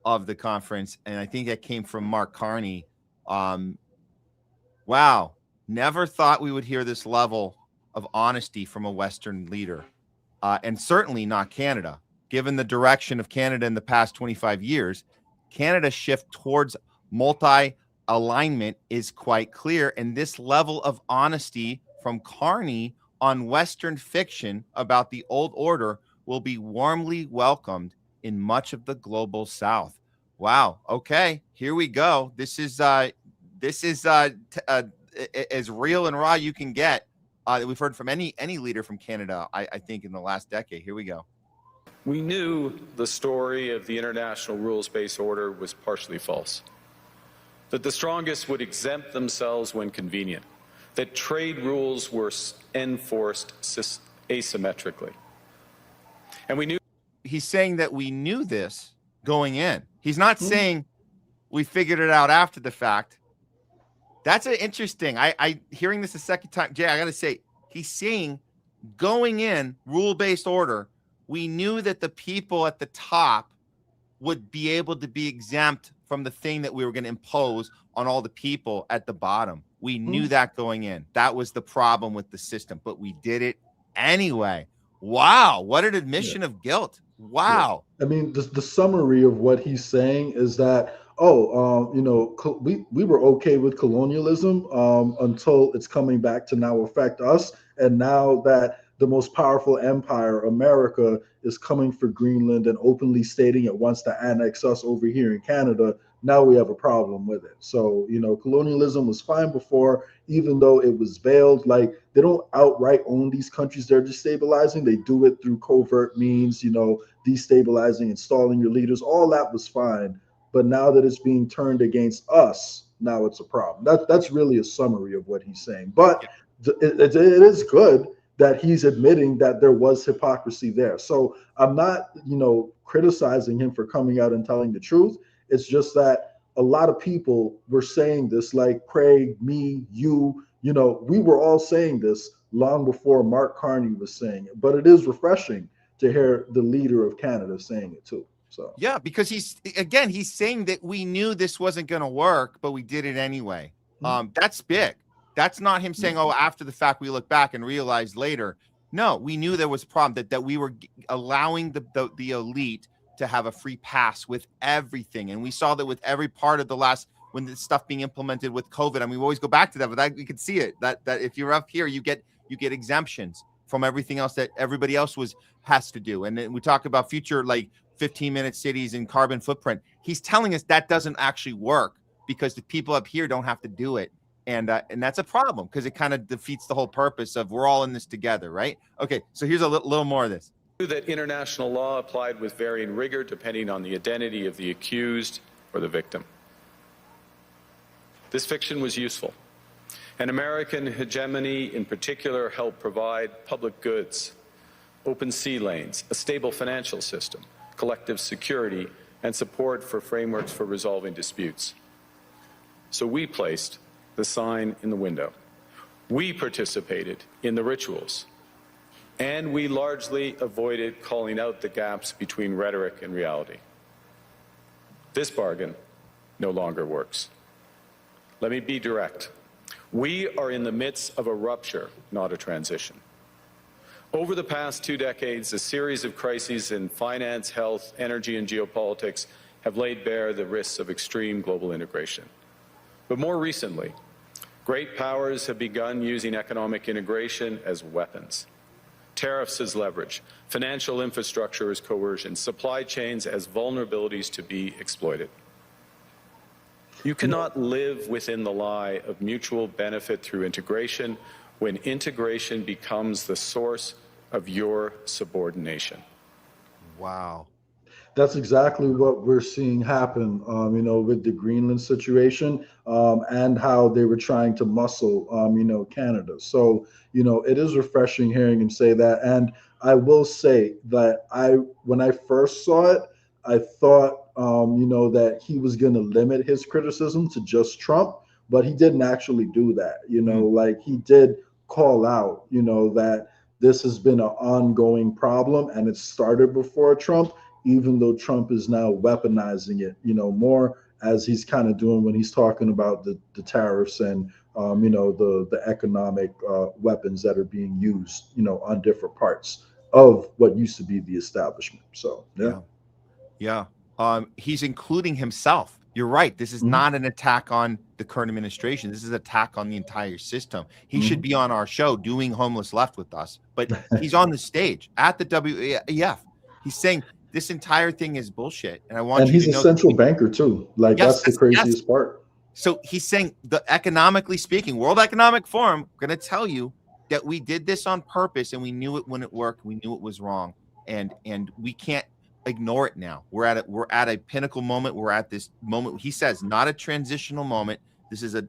of the conference, and I think that came from Mark Carney. Wow, never thought we would hear this level of honesty from a Western leader, and certainly not Canada. Given the direction of Canada in the past 25 years, Canada's shift towards multi-alignment is quite clear, and this level of honesty from Carney on Western fiction about the old order will be warmly welcomed in much of the global South. Wow. Okay, here we go. This is as real and raw you can get that we've heard from any leader from Canada, I think, in the last decade. Here we go. We knew the story of the international rules-based order was partially false. that the strongest would exempt themselves when convenient, that trade rules were enforced asymmetrically. And we knew. He's saying that we knew this going in. He's not saying we figured it out after the fact. That's an interesting. I hearing this a second time, Jay, I got to say, he's saying going in rule-based order, we knew that the people at the top would be able to be exempt from the thing that we were going to impose on all the people at the bottom. We knew that going in. That was the problem with the system, but we did it anyway. Wow, what an admission of guilt. Wow. I mean, the summary of what he's saying is that, we were okay with colonialism until it's coming back to now affect us. And now that the most powerful empire, America, is coming for Greenland and openly stating it wants to annex us over here in Canada, now we have a problem with it. So, colonialism was fine before, even though it was veiled. Like, they don't outright own these countries they're destabilizing. They do it through covert means, destabilizing, installing your leaders. All that was fine. But now that it's being turned against us, now it's a problem. That's really a summary of what he's saying. But it is good that he's admitting that there was hypocrisy there. So I'm not, criticizing him for coming out and telling the truth. It's just that a lot of people were saying this, like Craig, me, you, we were all saying this long before Mark Carney was saying it. But it is refreshing to hear the leader of Canada saying it too. So yeah, because he's saying that we knew this wasn't going to work, but we did it anyway. That's big. That's not him saying, oh, after the fact, we look back and realize later. No, we knew there was a problem, that we were allowing the elite to have a free pass with everything. And we saw that with every part of when the stuff being implemented with COVID. I mean, we always go back to that, but we could see it that if you're up here, you get exemptions from everything else that everybody else has to do. And then we talk about future, like 15-minute cities and carbon footprint. He's telling us that doesn't actually work because the people up here don't have to do it. And that's a problem because it kind of defeats the whole purpose of we're all in this together, right? Okay, so here's a little more of this. That international law applied with varying rigor depending on the identity of the accused or the victim. This fiction was useful. And American hegemony in particular helped provide public goods, open sea lanes, a stable financial system, collective security, and support for frameworks for resolving disputes. So we placed the sign in the window. We participated in the rituals, and we largely avoided calling out the gaps between rhetoric and reality. This bargain no longer works. Let me be direct. We are in the midst of a rupture, not a transition. Over the past 2 decades, a series of crises in finance, health, energy, and geopolitics have laid bare the risks of extreme global integration. But more recently, great powers have begun using economic integration as weapons. Tariffs as leverage, financial infrastructure as coercion, supply chains as vulnerabilities to be exploited. You cannot live within the lie of mutual benefit through integration when integration becomes the source of your subordination. Wow. That's exactly what we're seeing happen, with the Greenland situation and how they were trying to muscle, Canada. So, it is refreshing hearing him say that. And I will say that when I first saw it, I thought, that he was going to limit his criticism to just Trump, but he didn't actually do that. Like he did call out, that this has been an ongoing problem and it started before Trump, even though Trump is now weaponizing it, more as he's kind of doing when he's talking about the tariffs and, the economic weapons that are being used, on different parts of what used to be the establishment. So, Yeah. He's including himself. You're right. This is not an attack on the current administration. This is an attack on the entire system. He should be on our show doing Homeless Left with us, but he's on the stage at the WEF. He's saying this entire thing is bullshit. And I want you to know. And he's a central banker too. Like that's the craziest part. So he's saying economically speaking, World Economic Forum going to tell you that we did this on purpose and we knew it when it worked. We knew it was wrong. And we can't ignore it now. We're at a pinnacle moment. We're at this moment. He says not a transitional moment. This is a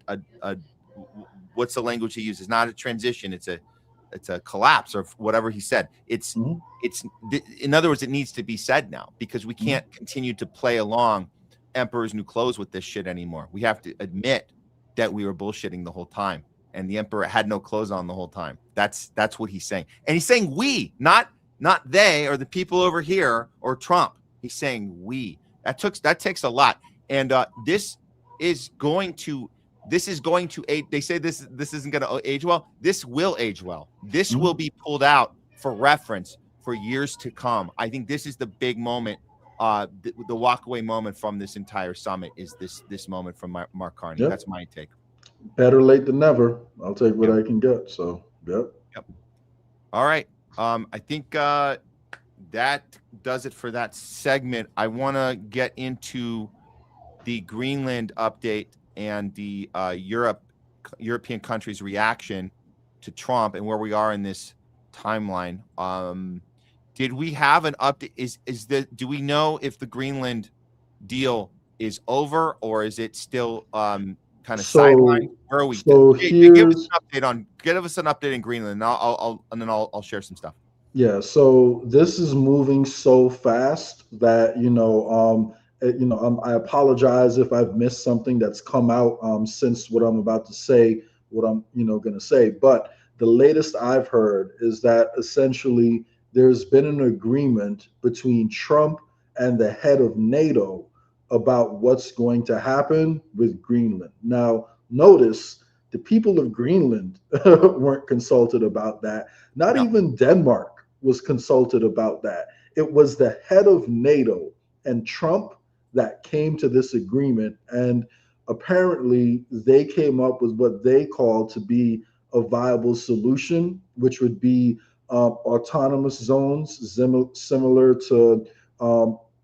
what's the language he uses? Not a transition. It's a collapse, or whatever he said. It's in other words, it needs to be said now, because we can't continue to play along emperor's new clothes with this shit anymore. We have to admit that we were bullshitting the whole time, and the emperor had no clothes on the whole time. That's what he's saying. And he's saying we, not they or the people over here or Trump. He's saying we. That takes a lot. And this is going to age. They say this isn't going to age well. This will age well. This will be pulled out for reference for years to come. I think this is the big moment. The walkaway moment from this entire summit is this moment from Mark Carney. Yep. That's my take. Better late than never. I'll take what I can get. So, yep. All right. I think that does it for that segment. I want to get into the Greenland update and the European countries' reaction to Trump and where we are in this timeline. Did we have an update? Do we know if the Greenland deal is over, or is it still kind of sidelined? Where are we? So give us an update in Greenland, and I'll share some stuff. Yeah, so this is moving so fast that I apologize if I've missed something that's come out since what I'm about to say, what I'm going to say. But the latest I've heard is that essentially there's been an agreement between Trump and the head of NATO about what's going to happen with Greenland. Now, notice the people of Greenland weren't consulted about that. Not even Denmark was consulted about that. It was the head of NATO and Trump that came to this agreement. And apparently they came up with what they call to be a viable solution, which would be autonomous zones, similar to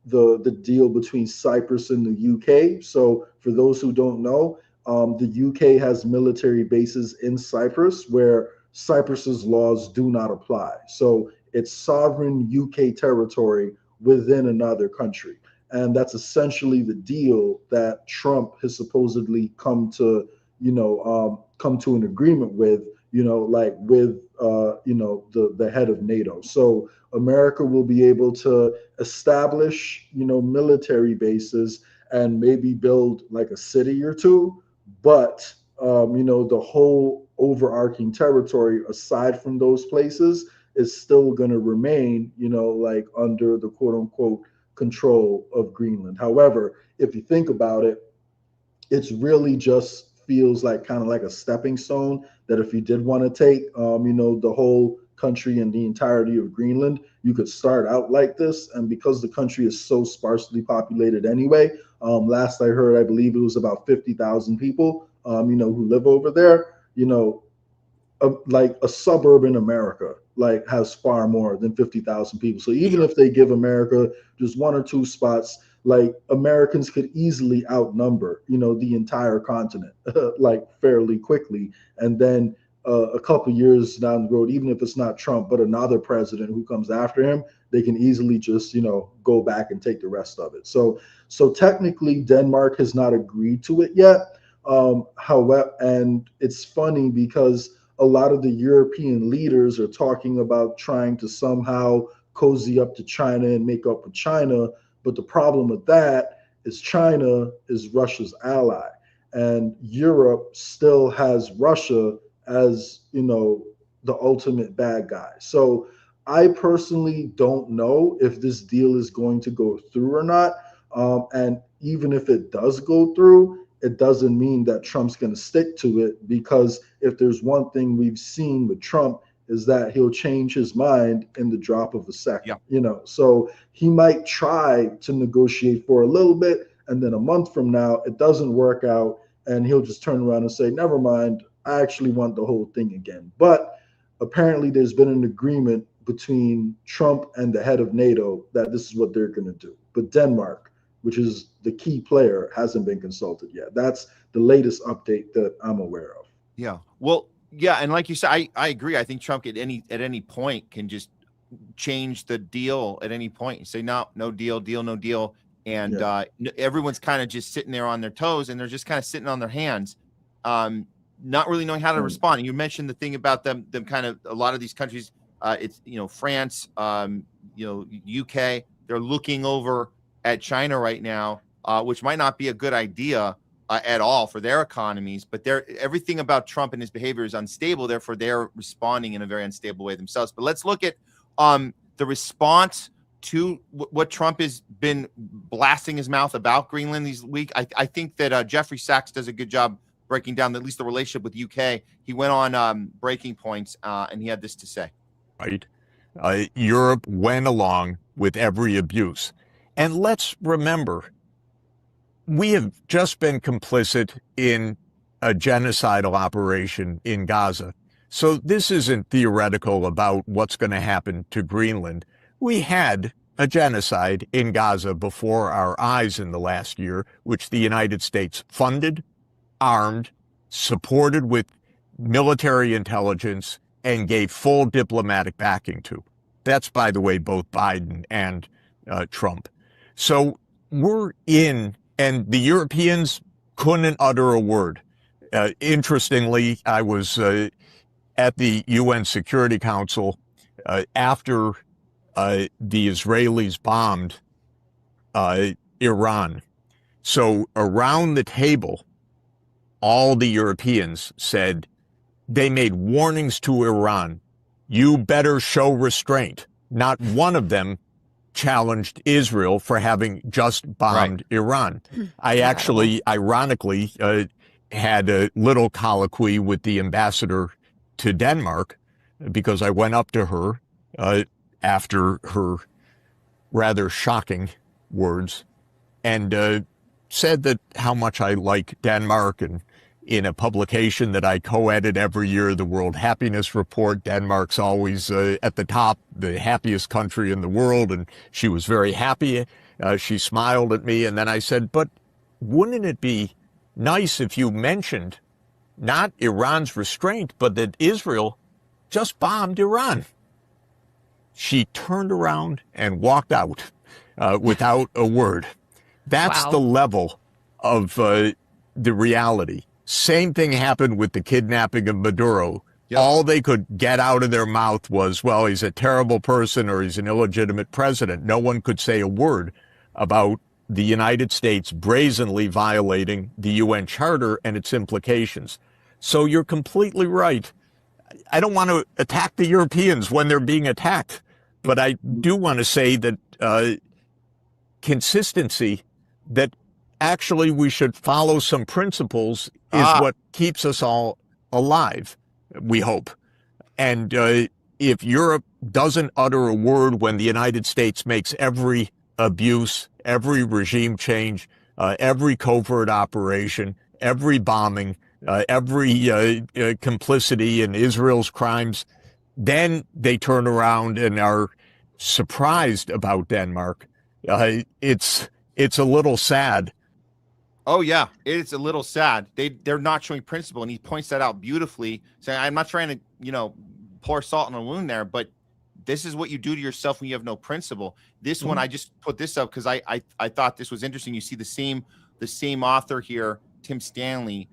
the deal between Cyprus and the UK. So for those who don't know, the UK has military bases in Cyprus where Cyprus's laws do not apply. So it's sovereign UK territory within another country. And that's essentially the deal that Trump has supposedly come to an agreement with, the head of NATO. So America will be able to establish, military bases and maybe build like a city or two. But, the whole overarching territory aside from those places is still going to remain, under the quote unquote control of Greenland. However, if you think about it, it's really just feels like kind of like a stepping stone that if you did want to take, the whole country and the entirety of Greenland, you could start out like this. And because the country is so sparsely populated anyway, last I heard, I believe it was about 50,000 people, who live over there, like a suburb in America, like has far more than 50,000 people. So even if they give America just one or two spots, like Americans could easily outnumber, the entire continent, like fairly quickly. And then a couple years down the road, even if it's not Trump, but another president who comes after him, they can easily just, go back and take the rest of it. So technically Denmark has not agreed to it yet. However, and it's funny because a lot of the European leaders are talking about trying to somehow cozy up to China and make up with China. But the problem with that is China is Russia's ally, and Europe still has Russia as, the ultimate bad guy. So I personally don't know if this deal is going to go through or not. And even if it does go through, it doesn't mean that Trump's going to stick to it, because if there's one thing we've seen with Trump is that he'll change his mind in the drop of a second, so he might try to negotiate for a little bit, and then a month from now, it doesn't work out, and he'll just turn around and say, never mind, I actually want the whole thing again. But apparently there's been an agreement between Trump and the head of NATO that this is what they're going to do. But Denmark, which is the key player, hasn't been consulted yet. That's the latest update that I'm aware of. Yeah. Well, yeah, and like you said, I agree. I think Trump at any point can just change the deal at any point. You say, no deal, no deal. And everyone's kind of just sitting there on their toes, and they're just kind of sitting on their hands, not really knowing how to respond. And you mentioned the thing about them kind of, a lot of these countries, it's, France, UK, they're looking over at China right now, which might not be a good idea at all for their economies, but everything about Trump and his behavior is unstable. Therefore, they're responding in a very unstable way themselves. But let's look at the response to what Trump has been blasting his mouth about Greenland these week. I think that Jeffrey Sachs does a good job breaking down at least the relationship with UK. He went on Breaking Points, and he had this to say. Right. Europe went along with every abuse. And let's remember, we have just been complicit in a genocidal operation in Gaza. So this isn't theoretical about what's going to happen to Greenland. We had a genocide in Gaza before our eyes in the last year, which the United States funded, armed, supported with military intelligence, and gave full diplomatic backing to. That's, by the way, both Biden and Trump. So we're in, and the Europeans couldn't utter a word. Interestingly, I was at the UN Security Council after the Israelis bombed Iran. So around the table, all the Europeans said, they made warnings to Iran. You better show restraint. Not one of them challenged Israel for having just bombed Iran. I actually, ironically, had a little colloquy with the ambassador to Denmark because I went up to her after her rather shocking words and said that how much I like Denmark, and in a publication that I co-edit every year, the World Happiness Report, Denmark's always at the top, the happiest country in the world, and she was very happy. She smiled at me, and then I said, but wouldn't it be nice if you mentioned not Iran's restraint, but that Israel just bombed Iran? She turned around and walked out without a word. That's the level of the reality. Same thing happened with the kidnapping of Maduro. All they could get out of their mouth was, well, he's a terrible person or he's an illegitimate president. No one could say a word about the United States brazenly violating the UN Charter and its implications. So you're completely right. I don't want to attack the Europeans when they're being attacked, but I do want to say that consistency, that actually we should follow some principles, is what keeps us all alive, we hope. And if Europe doesn't utter a word when the United States makes every abuse, every regime change, every covert operation, every bombing, every complicity in Israel's crimes, then they turn around and are surprised about Denmark. It's a little sad. Oh yeah, it's a little sad. They're not showing principle, and he points that out beautifully. Saying, I'm not trying to, pour salt in a wound there, but this is what you do to yourself when you have no principle. This one, I just put this up because I thought this was interesting. You see the same author here, Tim Stanley,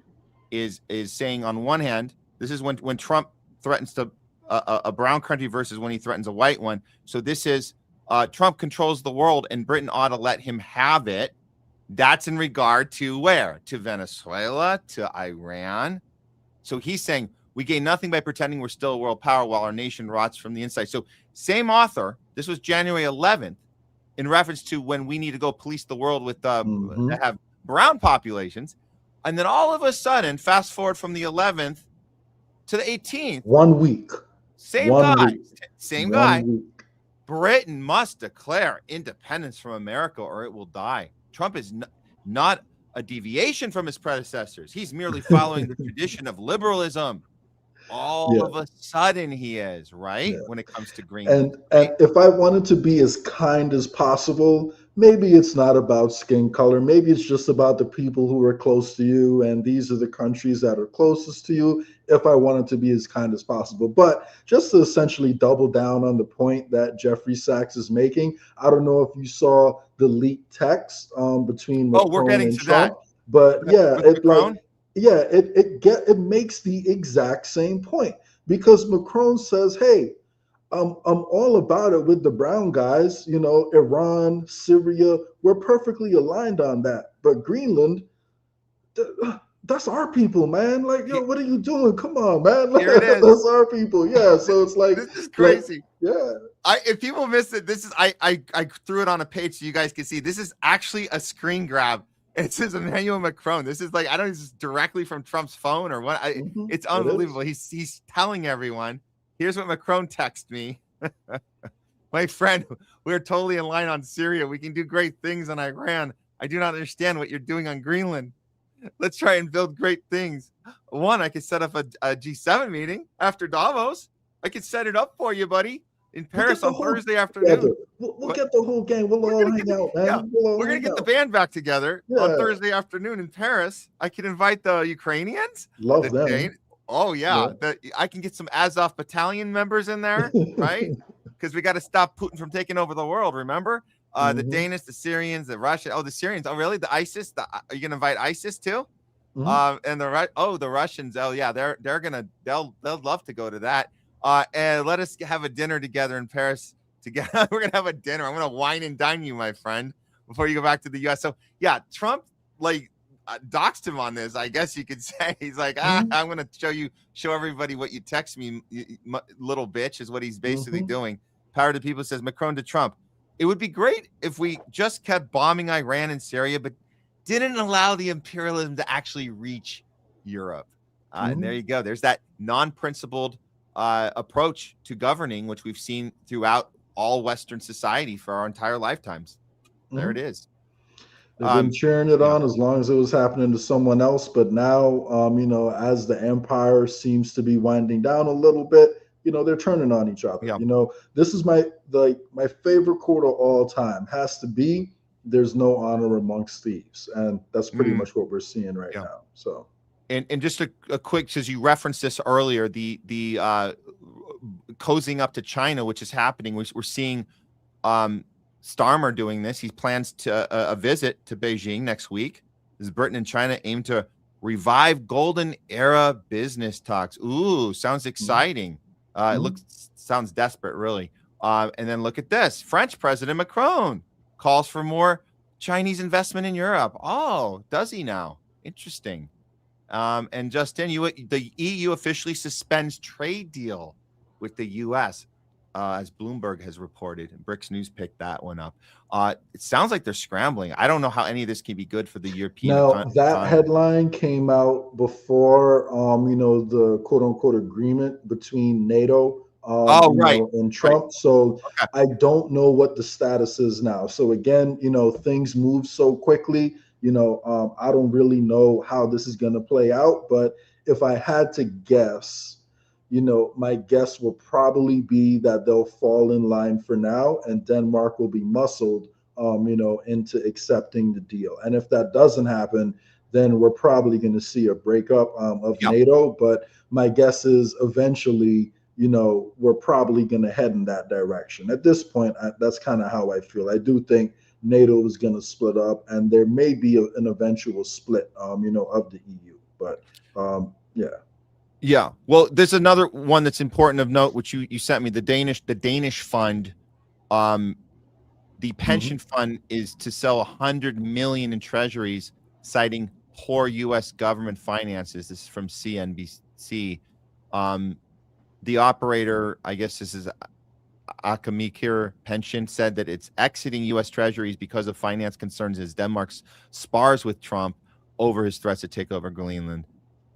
is saying on one hand, this is when Trump threatens to a brown country versus when he threatens a white one. So this is Trump controls the world and Britain ought to let him have it. That's in regard to where? To Venezuela, to Iran. So he's saying we gain nothing by pretending we're still a world power while our nation rots from the inside. So same author, this was January 11th, in reference to when we need to go police the world with that have brown populations. And then all of a sudden, fast forward from the 11th to the 18th. 1 week. Same guy. Britain must declare independence from America or it will die. Trump is not a deviation from his predecessors. He's merely following the tradition of liberalism. All of a sudden he is, right? When it comes to Greenland. And if I wanted to be as kind as possible, maybe it's not about skin color. Maybe it's just about the people who are close to you. And these are the countries that are closest to you. if I wanted to be as kind as possible. But just to essentially double down on the point that Jeffrey Sachs is making, I don't know if you saw the leaked text between Macron and Trump, but yeah, it makes the exact same point, because Macron says, hey, I'm all about it with the brown guys, you know, Iran, Syria, we're perfectly aligned on that. But Greenland, that's our people, man. Like, yo, what are you doing? Come on, man. Here it is. That's our people. Yeah. So it's like, this is crazy. Yeah. If people miss it, this is I threw it on a page so you guys can see. This is actually a screen grab. It says Emmanuel Macron. This is like, I don't know, this is directly from Trump's phone or what. It's unbelievable. He's telling everyone, here's what Macron texted me. My friend, we're totally in line on Syria. We can do great things on Iran. I do not understand what you're doing on Greenland. Let's try and build great things. One, I could set up a G7 meeting after Davos. I could set it up for you, buddy, in Paris on Thursday afternoon. We'll get the whole gang. We'll all hang out, man. Yeah, we're going to get the band back together on Thursday afternoon in Paris. I can invite the Ukrainians. Love them. Oh, yeah. I can get some Azov battalion members in there, right? Because we got to stop Putin from taking over the world, remember? The Danish, the Syrians, the Russians. Oh, the Syrians. Oh, really? The ISIS? Are you going to invite ISIS too? And the Russians. Oh, yeah. They'll love to go to that. And let us have a dinner together in Paris together. We're going to have a dinner. I'm going to wine and dine you, my friend, before you go back to the U.S. So, yeah, Trump, doxed him on this, I guess you could say. He's like, I'm going to show everybody what you text me, little bitch, is what he's basically doing. Power to People says, Macron to Trump. It would be great if we just kept bombing Iran and Syria, but didn't allow the imperialism to actually reach Europe. And there you go. There's that non-principled approach to governing, which we've seen throughout all Western society for our entire lifetimes. There it is. They've been cheering it on as long as it was happening to someone else. But now, you know, as the empire seems to be winding down a little bit, you know, they're turning on each other. You know, this is my favorite quote of all time has to be, there's no honor amongst thieves. And that's pretty much what we're seeing right now. So, and just a quick, because you referenced this earlier, the cozying up to China, which is happening. We're seeing Starmer doing this. He plans to a visit to Beijing next week. As Britain and China aim to revive golden era business talks. Ooh, sounds exciting. It sounds desperate, really. And then look at this. French President Macron calls for more Chinese investment in Europe. Oh, does he now? Interesting. And Justin, the EU officially suspends trade deal with the U.S., as Bloomberg has reported. And Bricks News picked that one up. It sounds like they're scrambling. I don't know how any of this can be good for the European economy. That headline came out before, you know, the quote unquote agreement between NATO and Trump. So I don't know what the status is now. So again, you know, things move so quickly. You know, I don't really know how this is going to play out. But if I had to guess, you know, my guess will probably be that they'll fall in line for now, and Denmark will be muscled, you know, into accepting the deal. And if that doesn't happen, then we're probably going to see a breakup of NATO. But my guess is eventually, you know, we're probably going to head in that direction. At this point, that's kind of how I feel. I do think NATO is going to split up, and there may be an eventual split, you know, of the EU. But yeah. Yeah. Well, there's another one that's important of note, which you sent me, the Danish fund. The pension fund is to sell 100 million in treasuries, citing poor U.S. government finances. This is from CNBC. The operator, I guess this is Akamikir Pension, said that it's exiting U.S. treasuries because of finance concerns as Denmark spars with Trump over his threats to take over Greenland.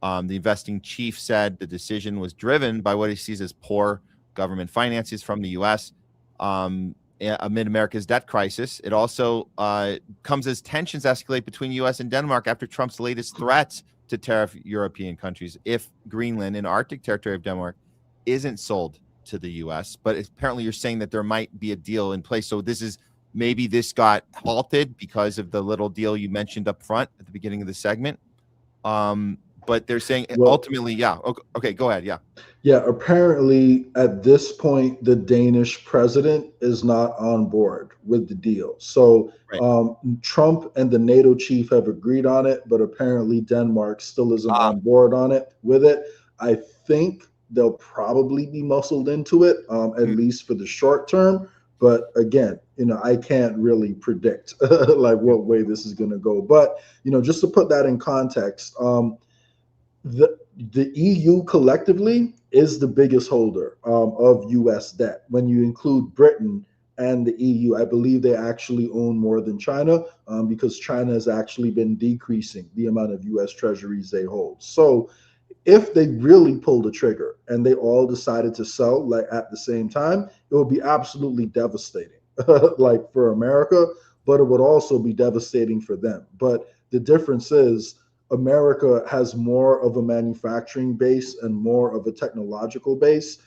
The investing chief said the decision was driven by what he sees as poor government finances from the U.S. Amid America's debt crisis. It also comes as tensions escalate between U.S. and Denmark after Trump's latest threats to tariff European countries if Greenland, an Arctic territory of Denmark, isn't sold to the U.S. But apparently you're saying that there might be a deal in place. So maybe this got halted because of the little deal you mentioned up front at the beginning of the segment. but they're saying Well, ultimately, yeah. Okay, go ahead. Yeah. Yeah, apparently at this point, the Danish president is not on board with the deal. So Trump and the NATO chief have agreed on it, but apparently Denmark still isn't on board on it with it. I think they'll probably be muscled into it, at least for the short term. But again, I can't really predict like what way this is going to go. But just to put that in context, the EU collectively is the biggest holder of U.S. debt. When you include Britain and the EU, I believe they actually own more than China, because China has actually been decreasing the amount of U.S. treasuries they hold. So if they really pull the trigger and they all decided to sell like at the same time, it would be absolutely devastating like for America, but it would also be devastating for them. But the difference is America has more of a manufacturing base and more of a technological base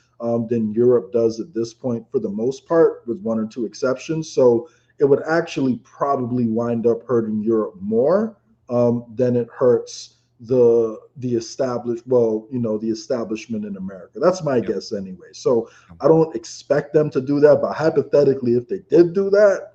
than Europe does at this point, for the most part, with one or two exceptions. So it would actually probably wind up hurting Europe more than it hurts the the establishment in America. That's my guess anyway. So I don't expect them to do that, but hypothetically, if they did do that,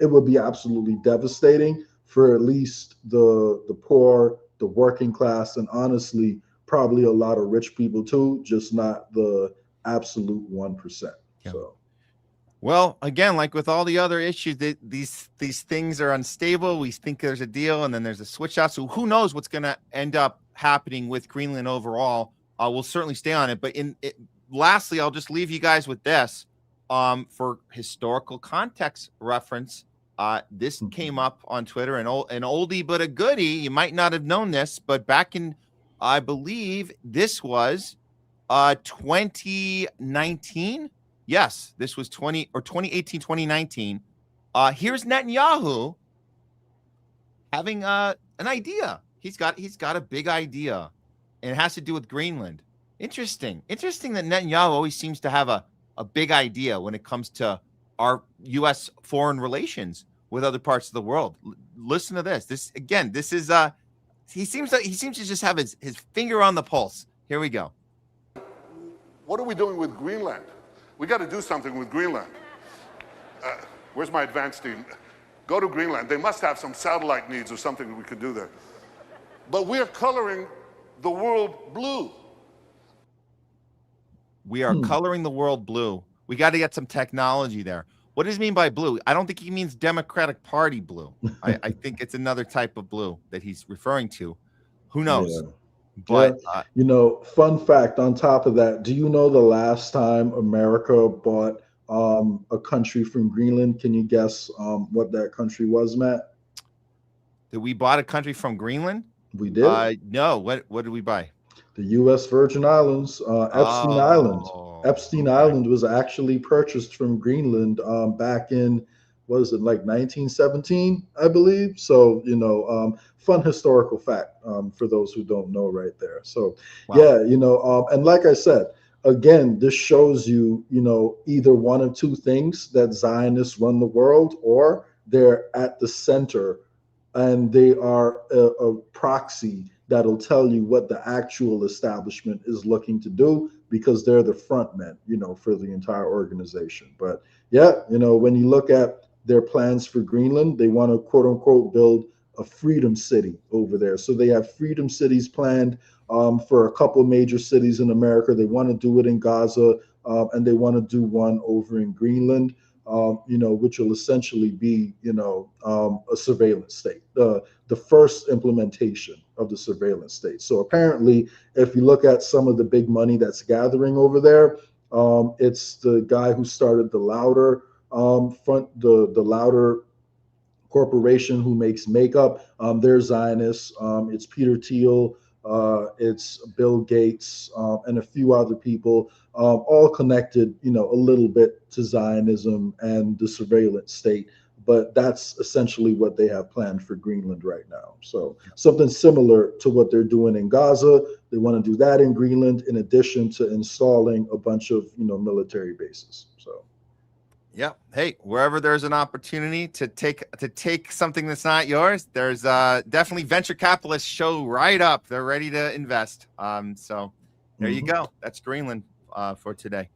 it would be absolutely devastating for at least the poor, the working class, and honestly, probably a lot of rich people too, just not the absolute 1%. So. Well, again, like with all the other issues, these things are unstable. We think there's a deal, and then there's a switch out. So who knows what's going to end up happening with Greenland overall? We'll certainly stay on it. But lastly, I'll just leave you guys with this for historical context reference. This came up on Twitter, an oldie but a goodie. You might not have known this, but back in, I believe this was 2019. Yes, this was 2018, 2019. Here's Netanyahu having an idea. He's got a big idea, and it has to do with Greenland. Interesting that Netanyahu always seems to have a big idea when it comes to our U.S. foreign relations with other parts of the world. Listen to this. This is he seems to just have his finger on the pulse. Here we go. What are we doing with Greenland? We got to do something with Greenland. Where's my advanced team? Go to Greenland. They must have some satellite needs or something that we could do there. But we are coloring the world blue. We are coloring the world blue. We got to get some technology there. What does he mean by blue? I don't think he means Democratic Party blue. I think it's another type of blue that he's referring to. Who knows? Yeah. But fun fact on top of that, do you know the last time America bought a country from Greenland? Can you guess what that country was, Matt? That we bought a country from Greenland? We did. No. What did we buy? The U.S. Virgin Islands, Epstein Island. Epstein Island was actually purchased from Greenland back in, what is it, like 1917, I believe. So, fun historical fact for those who don't know right there. So, yeah, and like I said, again, this shows you, either one of two things, that Zionists run the world, or they're at the center and they are a proxy that'll tell you what the actual establishment is looking to do, because they're the front men, for the entire organization. But yeah, when you look at their plans for Greenland, they want to quote unquote build a freedom city over there. So they have freedom cities planned for a couple major cities in America. They want to do it in Gaza, and they want to do one over in Greenland, which will essentially be, a surveillance state, the first implementation of the surveillance state. So apparently, if you look at some of the big money that's gathering over there, it's the guy who started the Lauder the Lauder Corporation, who makes makeup. They're Zionists. It's Peter Thiel. It's Bill Gates, and a few other people, all connected, a little bit to Zionism and the surveillance state. But that's essentially what they have planned for Greenland right now. So something similar to what they're doing in Gaza. They want to do that in Greenland, in addition to installing a bunch of, military bases. So. Yeah. Hey, wherever there's an opportunity to take something that's not yours, there's definitely venture capitalists show right up. They're ready to invest. So there you go. That's Greenland for today.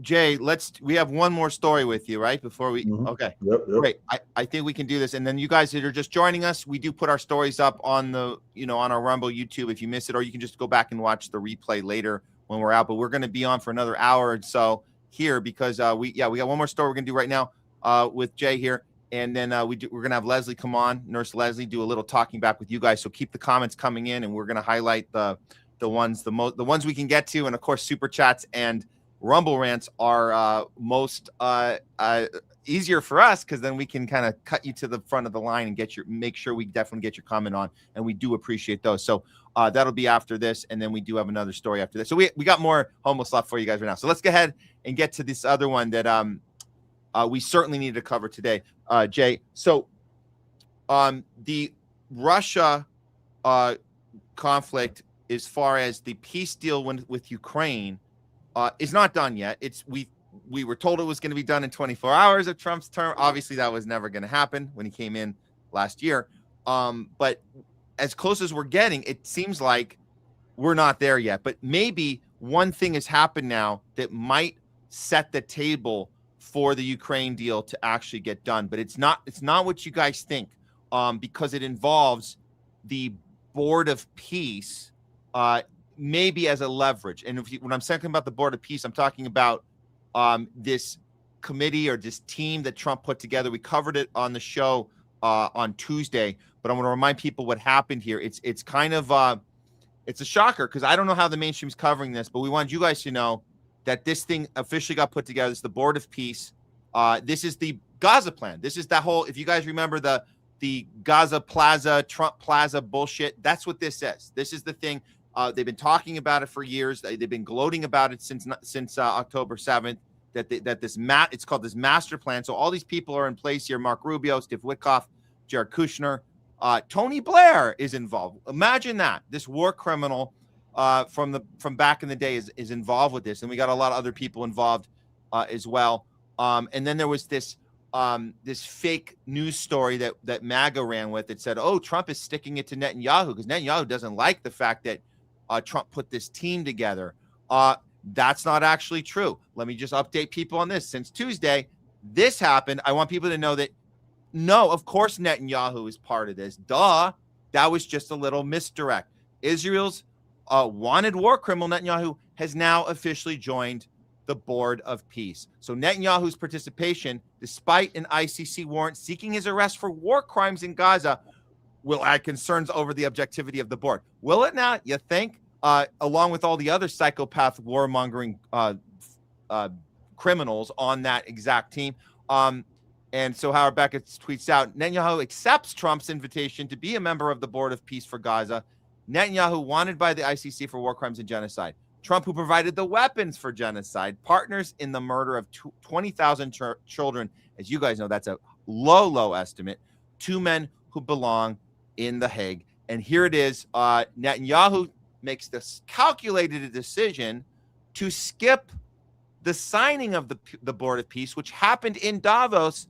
Jay, we have one more story with you, right? Before we okay. Yep. Great. I think we can do this. And then you guys that are just joining us, we do put our stories up on the, on our Rumble YouTube if you miss it, or you can just go back and watch the replay later when we're out. But we're going to be on for another hour or so here because we got one more story we're gonna do right now with Jay here, and then we're gonna have Leslie come on, Nurse Leslie, do a little talking back with you guys. So keep the comments coming in, and we're gonna highlight the ones we can get to, and of course super chats and Rumble rants are most easier for us because then we can kind of cut you to the front of the line and make sure we definitely get your comment on, and we do appreciate those. So that'll be after this, and then we do have another story after this. So we got more homeless stuff for you guys right now. So let's go ahead and get to this other one that we certainly need to cover today, Jay. So the Russia conflict, as far as the peace deal with Ukraine, is not done yet. We were told it was going to be done in 24 hours of Trump's term. Obviously, that was never going to happen when he came in last year. But as close as we're getting, it seems like we're not there yet. But maybe one thing has happened now that might set the table for the Ukraine deal to actually get done. But it's not what you guys think, because it involves the Board of Peace, maybe as a leverage. And when I'm talking about the Board of Peace, I'm talking about this committee or this team that Trump put together. We covered it on the show on Tuesday, but I want to remind people what happened here. It's kind of it's a shocker because I don't know how the mainstream's covering this, but we wanted you guys to know that this thing officially got put together. It's the Board of Peace. This is the Gaza plan. This is that whole, if you guys remember the Gaza Plaza, Trump Plaza bullshit, that's what this is. This is the thing. They've been talking about it for years. They've been gloating about it since October 7th. It's called this master plan. So all these people are in place here: Mark Rubio, Steve Witkoff, Jared Kushner, Tony Blair is involved. Imagine that this war criminal from back in the day is involved with this, and we got a lot of other people involved as well. And then there was this fake news story that MAGA ran with. It said, "Oh, Trump is sticking it to Netanyahu because Netanyahu doesn't like the fact that Trump put this team together." That's not actually true. Let me just update people on this. Since Tuesday, this happened. I want people to know that, no, of course Netanyahu is part of this. Duh. That was just a little misdirect. Israel's wanted war criminal Netanyahu has now officially joined the Board of Peace. So Netanyahu's participation, despite an ICC warrant seeking his arrest for war crimes in Gaza, will add concerns over the objectivity of the board. Will it not, you think? Along with all the other psychopath warmongering criminals on that exact team. And so Howard Beckett tweets out, Netanyahu accepts Trump's invitation to be a member of the Board of Peace for Gaza. Netanyahu wanted by the ICC for war crimes and genocide. Trump, who provided the weapons for genocide, partners in the murder of 20,000 children. As you guys know, that's a low estimate. Two men who belong in The Hague. And here it is. Netanyahu makes this calculated decision to skip the signing of the Board of Peace, which happened in Davos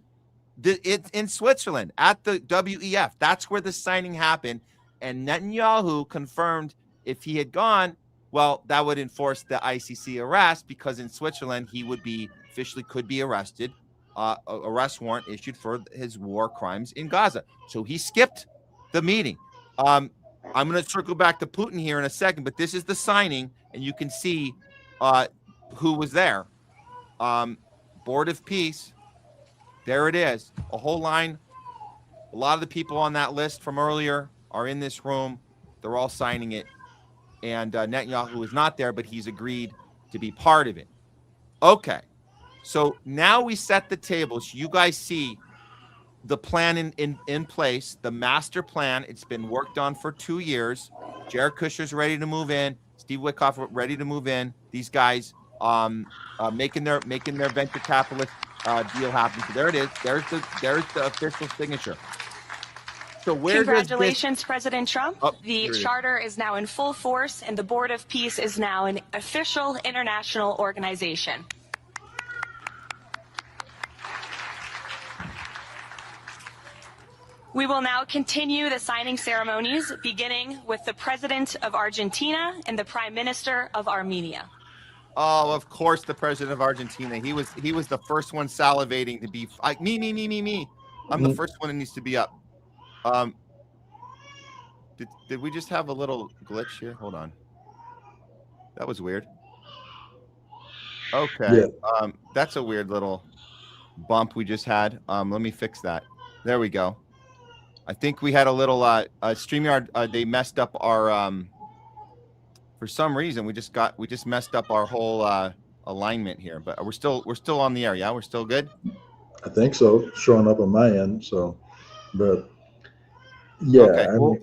in Switzerland at the WEF. That's where the signing happened. And Netanyahu confirmed if he had gone, well, that would enforce the ICC arrest, because in Switzerland, he would be officially could be arrested, arrest warrant issued for his war crimes in Gaza. So he skipped the meeting. I'm going to circle back to Putin here in a second, but this is the signing, and you can see who was there. Board of Peace. There it is. A whole line. A lot of the people on that list from earlier are in this room. They're all signing it. And Netanyahu is not there, but he's agreed to be part of it. Okay. So now we set the table. So you guys see the plan in place, the master plan. It's been worked on for 2 years. Jared Kushner's ready to move in. Steve Witkoff ready to move in. These guys making their venture capitalist deal happen. So there it is. There's the official signature. So where Congratulations, President Trump. The charter is now in full force, and the Board of Peace is now an official international organization. We will now continue the signing ceremonies, beginning with the President of Argentina and the Prime Minister of Armenia. Oh, of course, the president of Argentina. He was the first one salivating to be like me. I'm the first one that needs to be up. Did we just have a little glitch here? Hold on. That was weird. Okay. Yeah. That's a weird little bump we just had. Let me fix that. There we go. I think we had a little StreamYard. They messed up our for some reason we just messed up our whole alignment here, but we're still on the air. Yeah, we're still good. I think so. Showing up on my end. So, but yeah, okay, cool.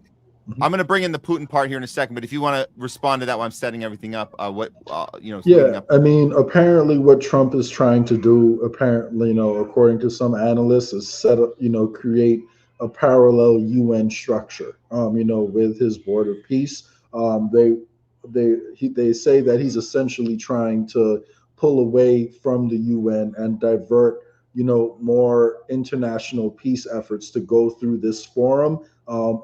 I'm going to bring in the Putin part here in a second, but if you want to respond to that while I'm setting everything up, yeah, I mean, apparently what Trump is trying to do, apparently, according to some analysts, is set up, create a parallel UN structure, with his board of peace. They say that he's essentially trying to pull away from the UN and divert, more international peace efforts to go through this forum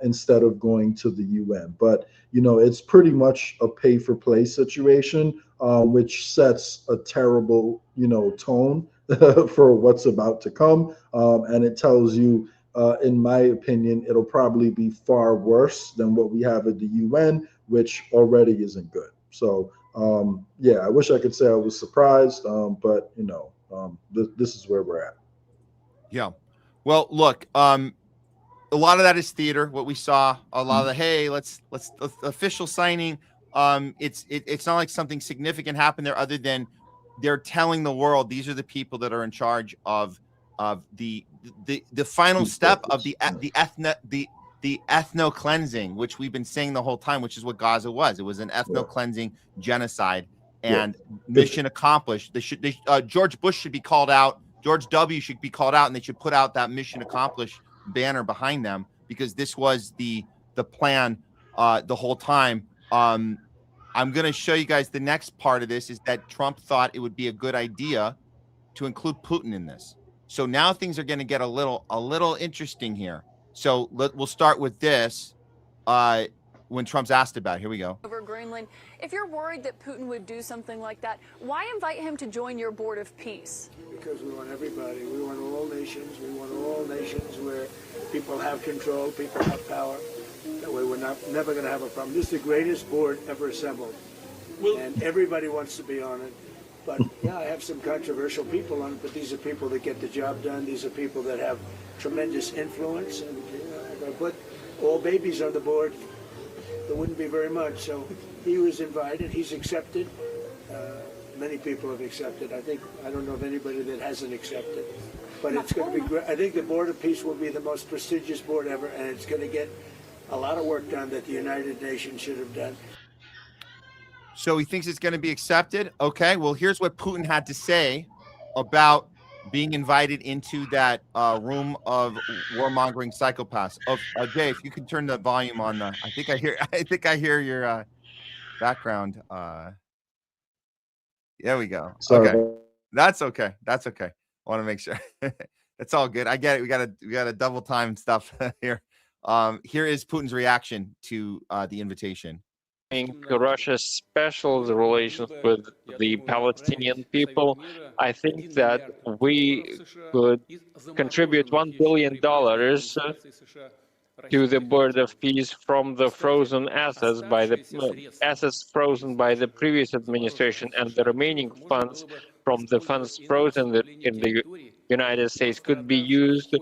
instead of going to the UN. But, it's pretty much a pay for play situation, which sets a terrible, tone for what's about to come. And it tells you, in my opinion, it'll probably be far worse than what we have at the UN, which already isn't good. So, yeah, I wish I could say I was surprised, but, this is where we're at. Yeah. Well, look, a lot of that is theater. What we saw, a lot of the, hey, let's official signing. It's not like something significant happened there, other than they're telling the world these are the people that are in charge of the final step of the ethno cleansing, which we've been saying the whole time, which is what Gaza was. It was an ethno cleansing genocide, and mission accomplished. George Bush should be called out. George W. should be called out, and they should put out that mission accomplished banner behind them, because this was the plan the whole time. I'm going to show you guys the next part of this, is that Trump thought it would be a good idea to include Putin in this. So now things are going to get a little interesting here. So we'll start with this when Trump's asked about it. Here we go. Over Greenland. If you're worried that Putin would do something like that, why invite him to join your board of peace? Because we want everybody. We want all nations. We want all nations where people have control, people have power. That way we're never going to have a problem. This is the greatest board ever assembled. And everybody wants to be on it. But yeah, I have some controversial people on it, but these are people that get the job done. These are people that have tremendous influence. And if I put all babies on the board, there wouldn't be very much. So he was invited. He's accepted. Many people have accepted. I don't know of anybody that hasn't accepted. But it's going to be great. I think the Board of Peace will be the most prestigious board ever, and it's going to get a lot of work done that the United Nations should have done. So he thinks it's going to be accepted. Okay, well, here's what Putin had to say about being invited into that room of warmongering psychopaths. Jay, if you can turn the volume on. I think I hear your background. There we go. Sorry. Okay, that's okay. I want to make sure. It's all good. I get it. We got to double time stuff here. Here is Putin's reaction to the invitation. Russia's special relations with the Palestinian people, I think that we could contribute $1 billion to the Board of Peace from the frozen assets frozen by the previous administration, and the remaining funds from the funds frozen in the United States could be used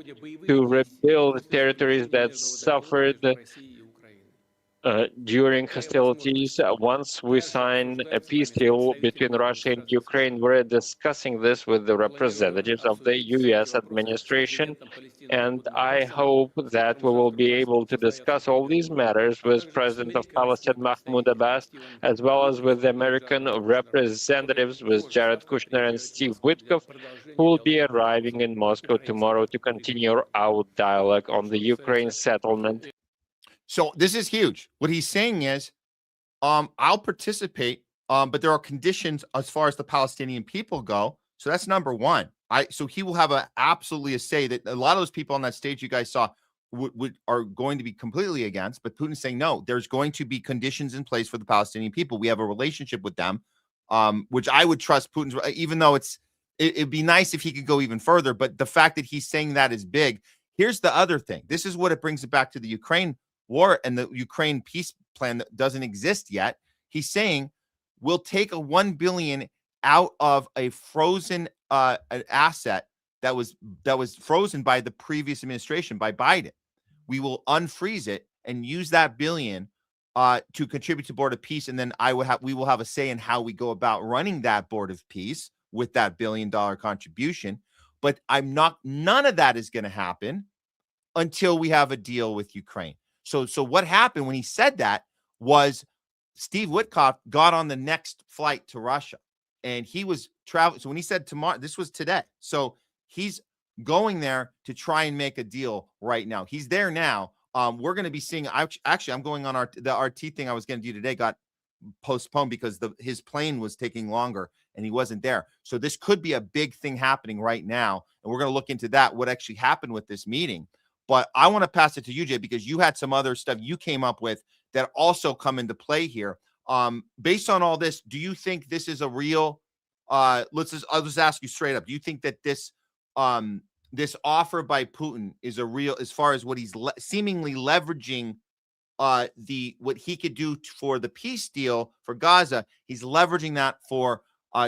to rebuild territories that suffered during hostilities. Once we sign a peace deal between Russia and Ukraine, we're discussing this with the representatives of the U.S. administration, and I hope that we will be able to discuss all these matters with President of Palestine Mahmoud Abbas, as well as with the American representatives, with Jared Kushner and Steve Witkoff, who will be arriving in Moscow tomorrow to continue our dialogue on the Ukraine settlement. So this is huge. What he's saying is, I'll participate, but there are conditions as far as the Palestinian people go. So that's number one. So he will have absolutely a say that a lot of those people on that stage you guys saw are going to be completely against, but Putin's saying, no, there's going to be conditions in place for the Palestinian people. We have a relationship with them, which I would trust Putin's, even though it'd be nice if he could go even further. But the fact that he's saying that is big. Here's the other thing. This is what it brings it back to the Ukraine war and the Ukraine peace plan that doesn't exist yet. He's saying we'll take a $1 billion out of a frozen an asset that was frozen by the previous administration, by Biden. We will unfreeze it and use that billion to contribute to Board of Peace, and then we will have a say in how we go about running that Board of Peace with that $1 billion contribution. But none of that is going to happen until we have a deal with Ukraine. So what happened when he said that was Steve Witkoff got on the next flight to Russia, and he was traveling. So when he said tomorrow, this was today. So he's going there to try and make a deal right now. He's there now. We're going to be seeing. Actually, I'm going on the RT thing I was going to do today got postponed because his plane was taking longer and he wasn't there. So this could be a big thing happening right now, and we're going to look into that. What actually happened with this meeting? But I want to pass it to you, Jay, because you had some other stuff you came up with that also come into play here. Based on all this, do you think this is a real? I'll just ask you straight up. Do you think that this offer by Putin is a real, as far as what he's seemingly leveraging what he could do for the peace deal for Gaza? He's leveraging that for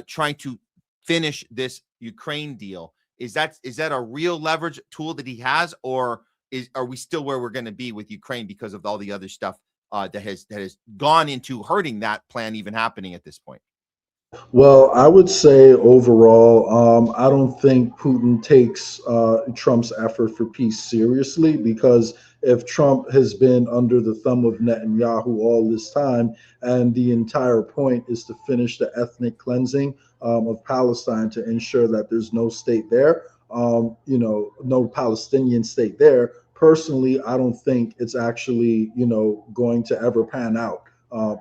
trying to finish this Ukraine deal. Is that a real leverage tool that he has, or are we still where we're going to be with Ukraine because of all the other stuff that has gone into hurting that plan even happening at this point? Well, I would say overall, I don't think Putin takes Trump's effort for peace seriously, because if Trump has been under the thumb of Netanyahu all this time, and the entire point is to finish the ethnic cleansing of Palestine to ensure that there's no state there, no Palestinian state there. Personally, I don't think it's actually, going to ever pan out.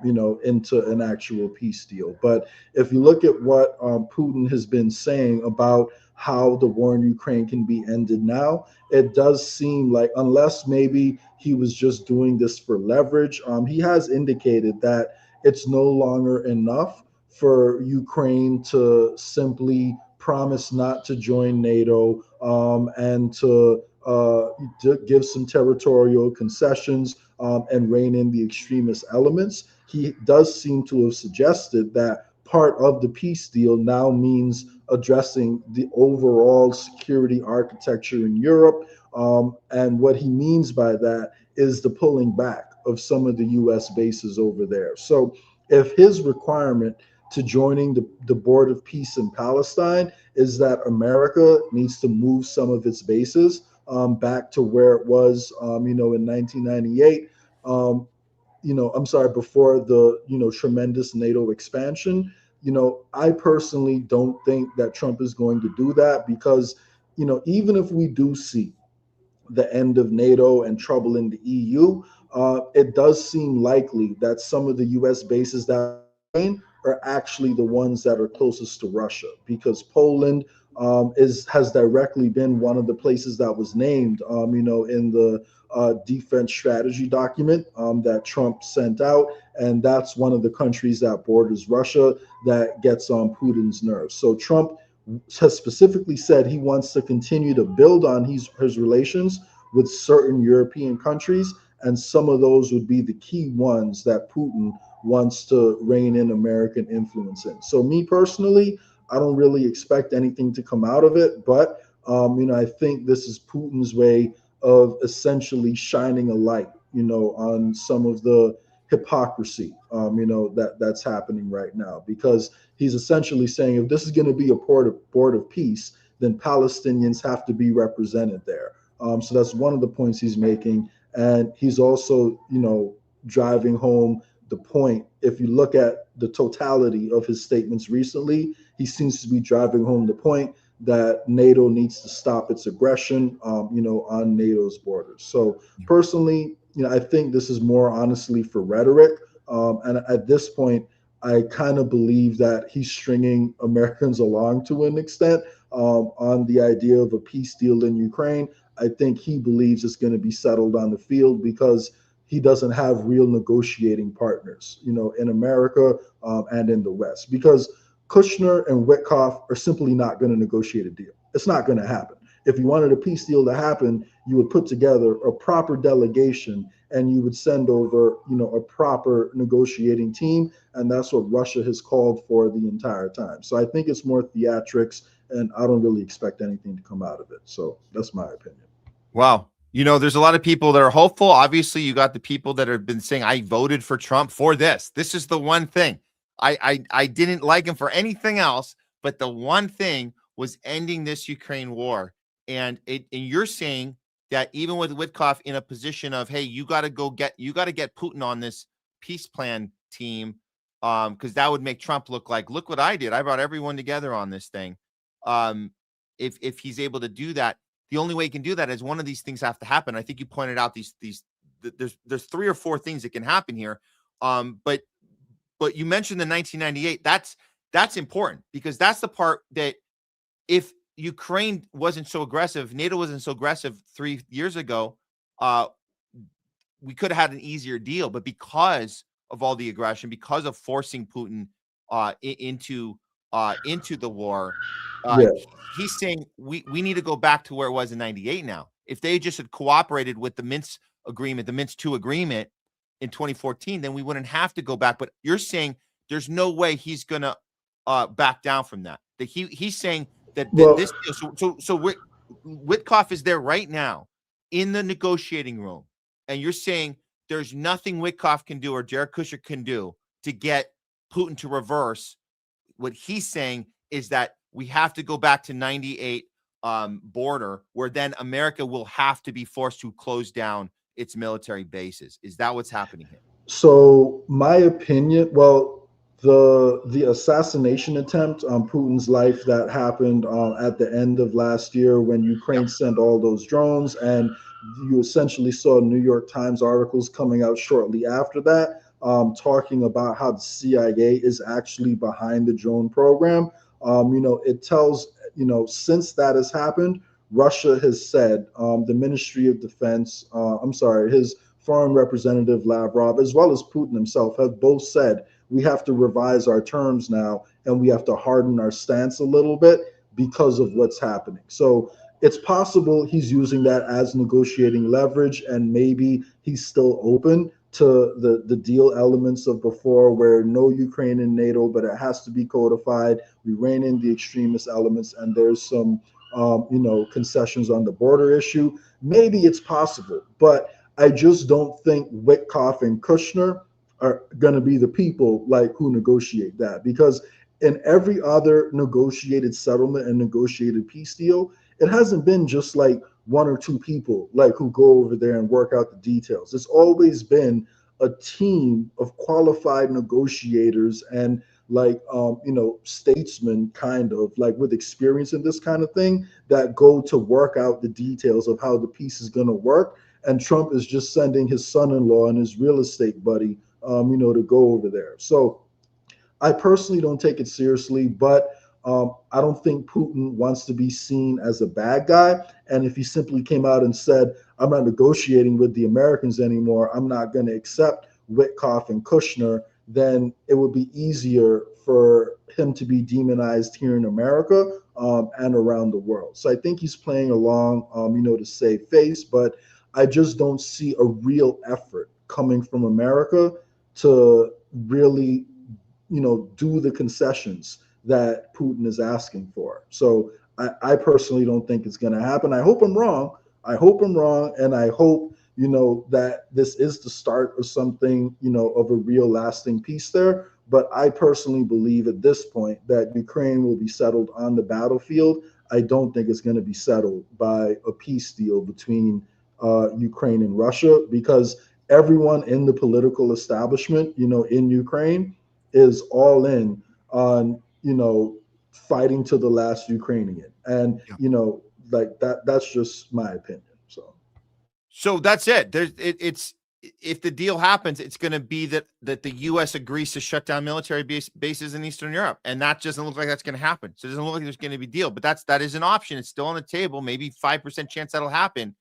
Into an actual peace deal. But if you look at what Putin has been saying about how the war in Ukraine can be ended now, it does seem like, unless maybe he was just doing this for leverage, he has indicated that it's no longer enough for Ukraine to simply promise not to join NATO and to give some territorial concessions and rein in the extremist elements. He does seem to have suggested that part of the peace deal now means addressing the overall security architecture in Europe. And what he means by that is the pulling back of some of the US bases over there. So if his requirement to joining the Board of Peace in Palestine is that America needs to move some of its bases back to where it was, in 1998, before the, tremendous NATO expansion. I personally don't think that Trump is going to do that, because, even if we do see the end of NATO and trouble in the EU, it does seem likely that some of the US bases that are actually the ones that are closest to Russia, because Poland has directly been one of the places that was named, in the defense strategy document that Trump sent out. And that's one of the countries that borders Russia that gets on Putin's nerves. So Trump has specifically said he wants to continue to build on his relations with certain European countries. And some of those would be the key ones that Putin wants to rein in American influence in. So me personally, I don't really expect anything to come out of it, but I think this is Putin's way of essentially shining a light, on some of the hypocrisy, that's happening right now, because he's essentially saying if this is going to be a board of peace, then Palestinians have to be represented there. So that's one of the points he's making, and he's also, driving home the point. If you look at the totality of his statements recently, he seems to be driving home the point that NATO needs to stop its aggression, on NATO's borders. So personally, I think this is more honestly for rhetoric. And at this point, I kind of believe that he's stringing Americans along to an extent on the idea of a peace deal in Ukraine. I think he believes it's going to be settled on the field because he doesn't have real negotiating partners, in America and in the West, because Kushner and Witkoff are simply not going to negotiate a deal. It's not going to happen. If you wanted a peace deal to happen, you would put together a proper delegation and you would send over, a proper negotiating team. And that's what Russia has called for the entire time. So I think it's more theatrics, and I don't really expect anything to come out of it. So that's my opinion. Wow. There's a lot of people that are hopeful. Obviously, you got the people that have been saying, I voted for Trump for this. This is the one thing. I didn't like him for anything else, but the one thing was ending this Ukraine war. And you're saying that even with Witkoff in a position of, hey, you got to get Putin on this peace plan team, because that would make Trump look what I did. I brought everyone together on this thing. If he's able to do that, the only way he can do that is one of these things have to happen. I think you pointed out there's 3 or 4 things that can happen here. But you mentioned the 1998. That's important, because that's the part that if Ukraine wasn't so aggressive, NATO wasn't so aggressive 3 years ago, we could have had an easier deal. But because of all the aggression, because of forcing Putin into the war, he's saying we need to go back to where it was in 98 now. If they just had cooperated with the Minsk agreement, the Minsk II agreement in 2014, then we wouldn't have to go back. But you're saying there's no way he's going to back down from that. That he's saying that this deal, so Witkoff is there right now in the negotiating room, and you're saying there's nothing Witkoff can do or Jared Kushner can do to get Putin to reverse. What he's saying is that we have to go back to 98 border, where then America will have to be forced to close down its military bases. Is that what's happening here? So my opinion, the assassination attempt on Putin's life that happened at the end of last year, when Ukraine sent all those drones, and you essentially saw New York Times articles coming out shortly after that, talking about how the CIA is actually behind the drone program. It tells, since that has happened, Russia has said, the Ministry of Defense, his foreign representative Lavrov, as well as Putin himself, have both said we have to revise our terms now and we have to harden our stance a little bit because of what's happening. So it's possible he's using that as negotiating leverage, and maybe he's still open to the deal elements of before, where no Ukraine in NATO, but it has to be codified. We rein in the extremist elements, and there's some, concessions on the border issue. Maybe it's possible, but I just don't think Witkoff and Kushner are going to be the people who negotiate that, because in every other negotiated settlement and negotiated peace deal, it hasn't been just 1 or 2 people who go over there and work out the details. It's always been a team of qualified negotiators and statesmen, kind of with experience in this kind of thing, that go to work out the details of how the peace is going to work. And Trump is just sending his son-in-law and his real estate buddy, to go over there. So I personally don't take it seriously, but I don't think Putin wants to be seen as a bad guy. And if he simply came out and said, I'm not negotiating with the Americans anymore, I'm not going to accept Witkoff and Kushner, then it would be easier for him to be demonized here in America and around the world. So I think he's playing along, to save face, but I just don't see a real effort coming from America to really, do the concessions that Putin is asking for. So I personally don't think it's going to happen. I hope I'm wrong. And I hope, that this is the start of something, of a real lasting peace there. But I personally believe at this point that Ukraine will be settled on the battlefield. I don't think it's going to be settled by a peace deal between Ukraine and Russia, because everyone in the political establishment, in Ukraine is all in on, fighting to the last Ukrainian. And, that's just my opinion. So that's it. if the deal happens, it's going to be that the U.S. agrees to shut down military bases in Eastern Europe, and that doesn't look like that's going to happen. So it doesn't look like there's going to be a deal, but that is an option. It's still on the table. Maybe 5% chance that'll happen.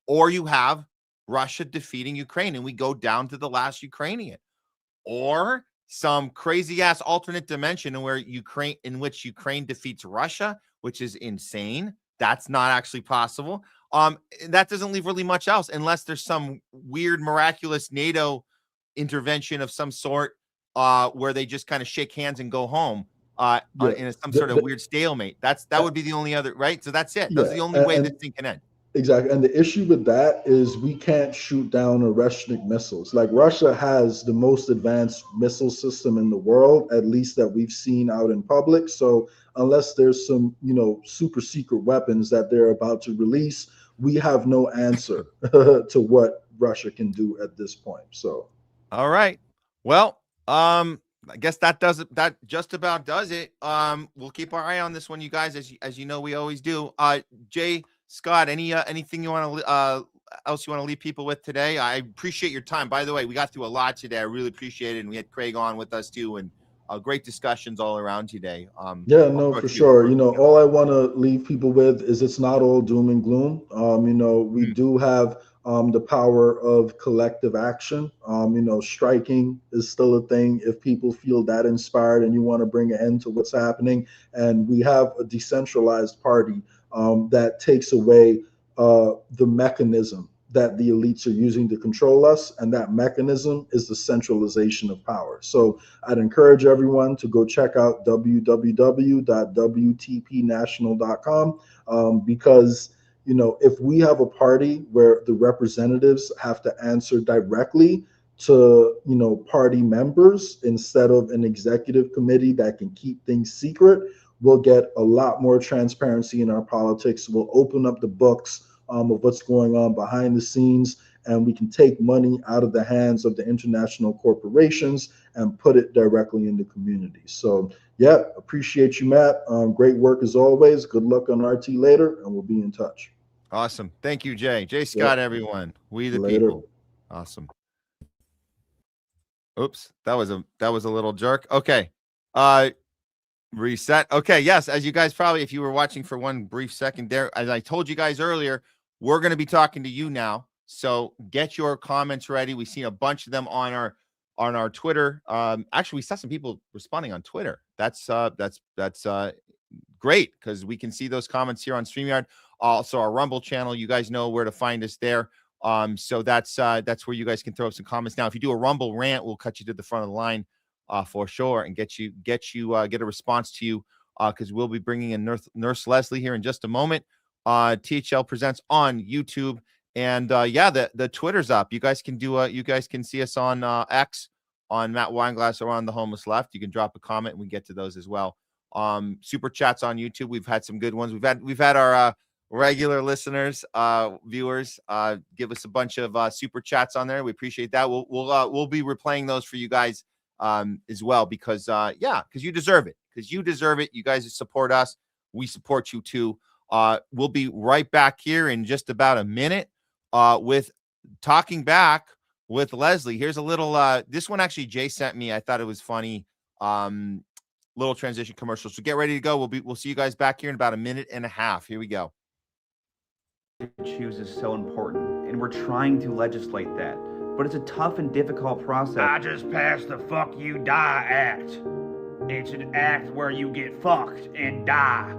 Or you have Russia defeating Ukraine, and we go down to the last Ukrainian, or some crazy ass alternate dimension in which Ukraine defeats Russia, which is insane. That's not actually possible. That doesn't leave really much else unless there's some weird, miraculous NATO intervention of some sort where they just kind of shake hands and go home in some sort of weird stalemate. That would be the only other, right? So that's it. That's the only way this thing can end. Exactly. And the issue with that is we can't shoot down Oreshnik missiles. Like, Russia has the most advanced missile system in the world, at least that we've seen out in public. So unless there's some, super secret weapons that they're about to release, we have no answer to what Russia can do at this point. So, all right. Well, I guess that does it. That just about does it. We'll keep our eye on this one, you guys, as you know, we always do. Jay, Scott, anything you want to else you want to leave people with today? I appreciate your time. By the way, we got through a lot today. I really appreciate it, and we had Craig on with us too, and great discussions all around today. Yeah, no, for sure. All I want to leave people with is it's not all doom and gloom. We do have the power of collective action. Striking is still a thing if people feel that inspired and you want to bring an end to what's happening. And we have a decentralized party that takes away the mechanism that the elites are using to control us, and that mechanism is the centralization of power. So I'd encourage everyone to go check out www.wtpnational.com because if we have a party where the representatives have to answer directly to party members instead of an executive committee that can keep things secret, we'll get a lot more transparency in our politics. We'll open up the books of what's going on behind the scenes, and we can take money out of the hands of the international corporations and put it directly in the community. So, yeah, appreciate you, Matt. Great work as always. Good luck on RT later, and we'll be in touch. Awesome. Thank you, Jay. Jay Scott, everyone. We the Later. people. Awesome. Oops, that was a little jerk. Okay. Reset. Okay, yes, as you guys probably, if you were watching for one brief second there, as I told you guys earlier, we're going to be talking to you now. So get your comments ready. We've seen a bunch of them on our Twitter. Actually, we saw some people responding on Twitter. That's great because we can see those comments here on StreamYard. Also, our Rumble channel. You guys know where to find us there. So that's where you guys can throw up some comments. Now, if you do a Rumble rant, we'll cut you to the front of the line. For sure, and get a response to you because we'll be bringing in Nurse Leslie here in just a moment. THL presents on YouTube, and the Twitter's up. You guys can see us on X, on Matt Weinglass, or on the Homeless Left. You can drop a comment, and we get to those as well. Super chats on YouTube. We've had some good ones. We've had our regular listeners, viewers, give us a bunch of super chats on there. We appreciate that. We'll be replaying those for you guys. As well, because you deserve it. Because you deserve it. You guys support us. We support you too. We'll be right back here in just about a minute with Talking Back with Leslie. Here's a little, this one actually Jay sent me. I thought it was funny. Little transition commercial. So get ready to go. We'll see you guys back here in about a minute and a half. Here we go. Choose is so important, and we're trying to legislate that. But it's a tough and difficult process. I just passed the Fuck You Die Act. It's an act where you get fucked and die.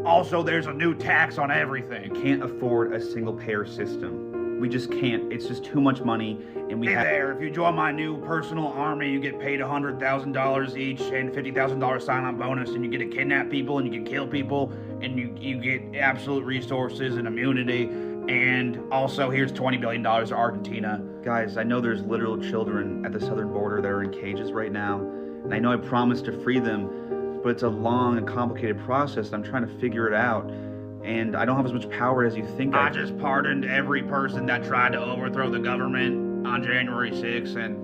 Also, there's a new tax on everything. We can't afford a single-payer system. We just can't. It's just too much money, and we Hey there, if you join my new personal army, you get paid $100,000 each and $50,000 sign-on bonus, and you get to kidnap people, and you can kill people, and you get absolute resources and immunity. And also, here's $20 billion to Argentina. Guys, I know there's literal children at the southern border that are in cages right now, and I know I promised to free them, but it's a long and complicated process, and I'm trying to figure it out, and I don't have as much power as you think I do. I just pardoned every person that tried to overthrow the government on January 6th, and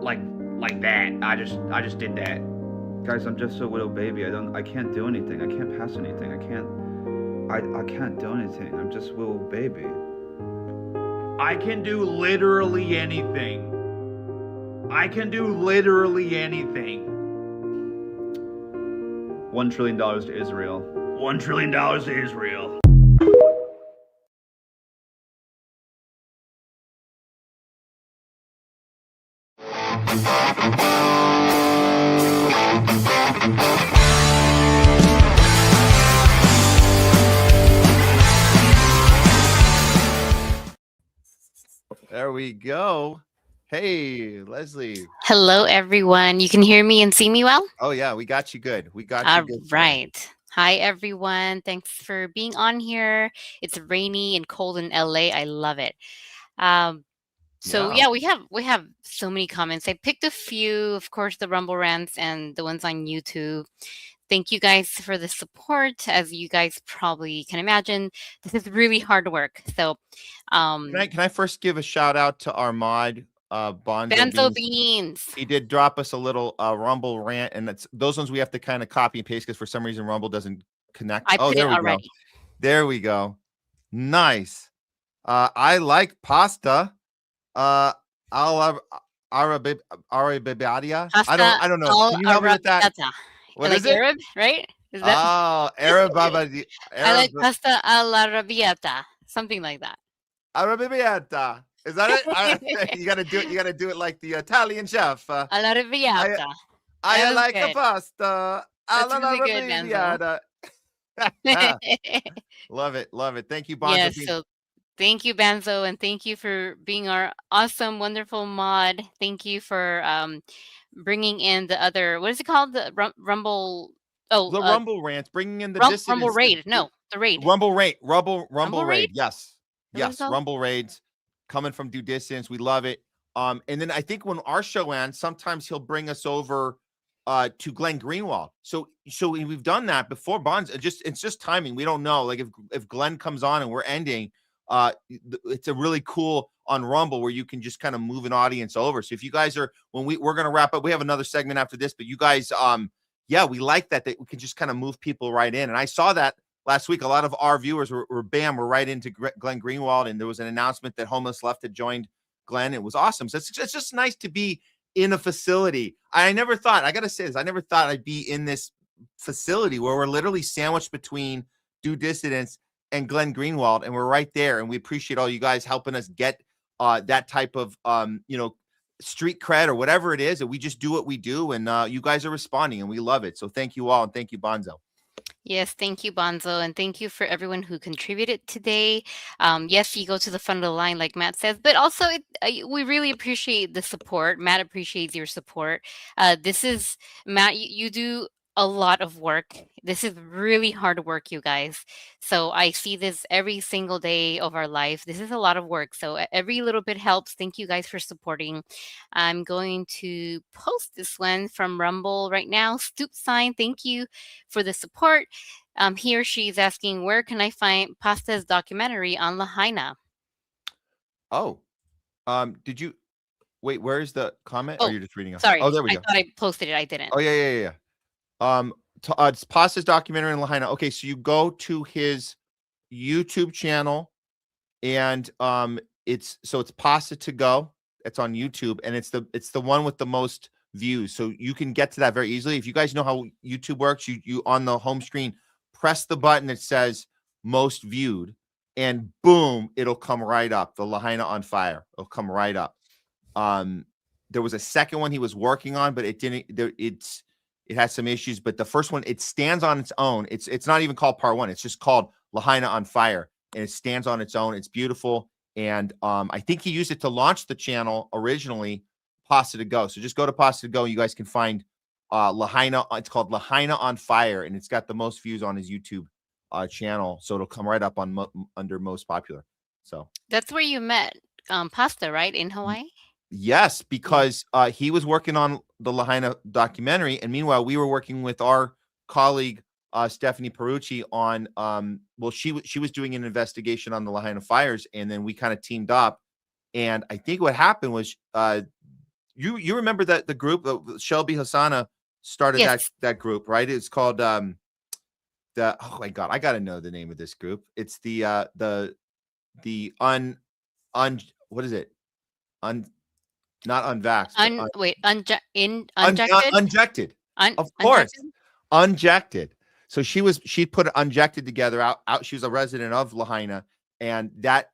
like that. I just did that. Guys, I'm just a widow baby. I can't do anything. I can't pass anything. I can't do anything. I'm just a little baby. I can do literally anything. I can do literally anything. $1 trillion to Israel. $1 trillion to Israel. There we go. Hey, Leslie. Hello, everyone. You can hear me and see me well? Oh, yeah, we got you good. We got you All good. right. Hi, everyone. Thanks for being on here. It's rainy and cold in LA. I love it. So Yeah. yeah, we have so many comments. I picked a few, of course, the Rumble rants and the ones on YouTube. Thank you guys for the support. As you guys probably can imagine, this is really hard work. So Can I first give a shout out to our mod, Bonzo Benzo Beans? Beans. He did drop us a little Rumble rant, and that's those ones we have to kind of copy and paste because for some reason Rumble doesn't connect. I Oh, put there it we already. go. There we go. Nice. I like pasta. Arabiadia. Pasta I don't know. al Can you help me with that? arrabbiata. What Like is it? Arab, right? Is that? Oh, Arab. I like pasta all'arrabbiata, something like that. Arabiata. Is that it? You gotta do it. You gotta do it like the Italian chef. All'arrabbiata. I That was like a good. pasta. That's really good, Benzo. Love it. Love it. Thank you, Bonzo. Yes, so thank you, Benzo, and thank you for being our awesome, wonderful mod. Thank you for bringing in the other, what is it called? The Rumble. Oh, the Rumble rants, bringing in the Rumble dissidents. Raid. No, the Raid. Rumble Raid. Rumble Raid? Raid. Yes. Is that what it's Yes. called? Rumble Raids coming from due distance. We love it. And then I think when our show ends, sometimes he'll bring us over to Glenn Greenwald. So we've done that before. Bonds, it's just timing. We don't know. Like if Glenn comes on and we're ending, it's a really cool on Rumble where you can just kind of move an audience over. So if you guys are, when we're gonna wrap up, we have another segment after this, but you guys, yeah, we like that we can just kind of move people right in. And I saw that last week. A lot of our viewers were right into Glenn Greenwald, and there was an announcement that Homeless Left had joined Glenn. It was awesome. So it's just nice to be in a facility. I never thought, I gotta say this, I never thought I'd be in this facility where we're literally sandwiched between Due Dissidents and Glenn Greenwald, and we're right there. And we appreciate all you guys helping us get that type of street cred or whatever it is, that we just do what we do, and you guys are responding, and we love it. So thank you all, and thank you, Bonzo. Yes, thank you, Bonzo, and thank you for everyone who contributed today. Yes, you go to the front of the line, like Matt says, but also we really appreciate the support. Matt appreciates your support. This is, Matt, you do a lot of work. This is really hard work, you guys. So I see this every single day of our life. This is a lot of work. So every little bit helps. Thank you guys for supporting. I'm going to post this one from Rumble right now. Stoop Sign, thank you for the support. He or she is asking, where can I find Pasta's documentary on Lahaina? Oh, did you wait? Where's the comment? Or you're just reading? Sorry. Oh, there we go. I thought I posted it. I didn't. Oh, yeah. It's Pasta's documentary in Lahaina. Okay, so you go to his YouTube channel, and it's Pasta to Go. It's on YouTube, and it's the one with the most views. So you can get to that very easily. If you guys know how YouTube works, you on the home screen, press the button that says most viewed, and boom, it'll come right up. The Lahaina on Fire. It'll come right up. There was a second one he was working on, but it didn't. It had some issues, but the first one, it stands on its own. It's not even called Part 1. It's just called Lahaina on Fire, and it stands on its own. It's beautiful, and I think he used it to launch the channel originally, Pasta to Go. So just go to Pasta to Go. You guys can find Lahaina. It's called Lahaina on Fire, and it's got the most views on his YouTube channel. So it'll come right up on under most popular. So that's where you met Pasta, right, in Hawaii? Yes, because he was working on the Lahaina documentary, and meanwhile, we were working with our colleague Stephanie Perucci on. She was doing an investigation on the Lahaina fires, and then we kind of teamed up. And I think what happened was, you remember that the group Shelby Hosanna started that group, right? It's called oh my God, I got to know the name of this group. It's the What is it? Not unvaxxed, but unjected? unjected. Of course. Unjected. So she put unjected together out. She was a resident of Lahaina, and that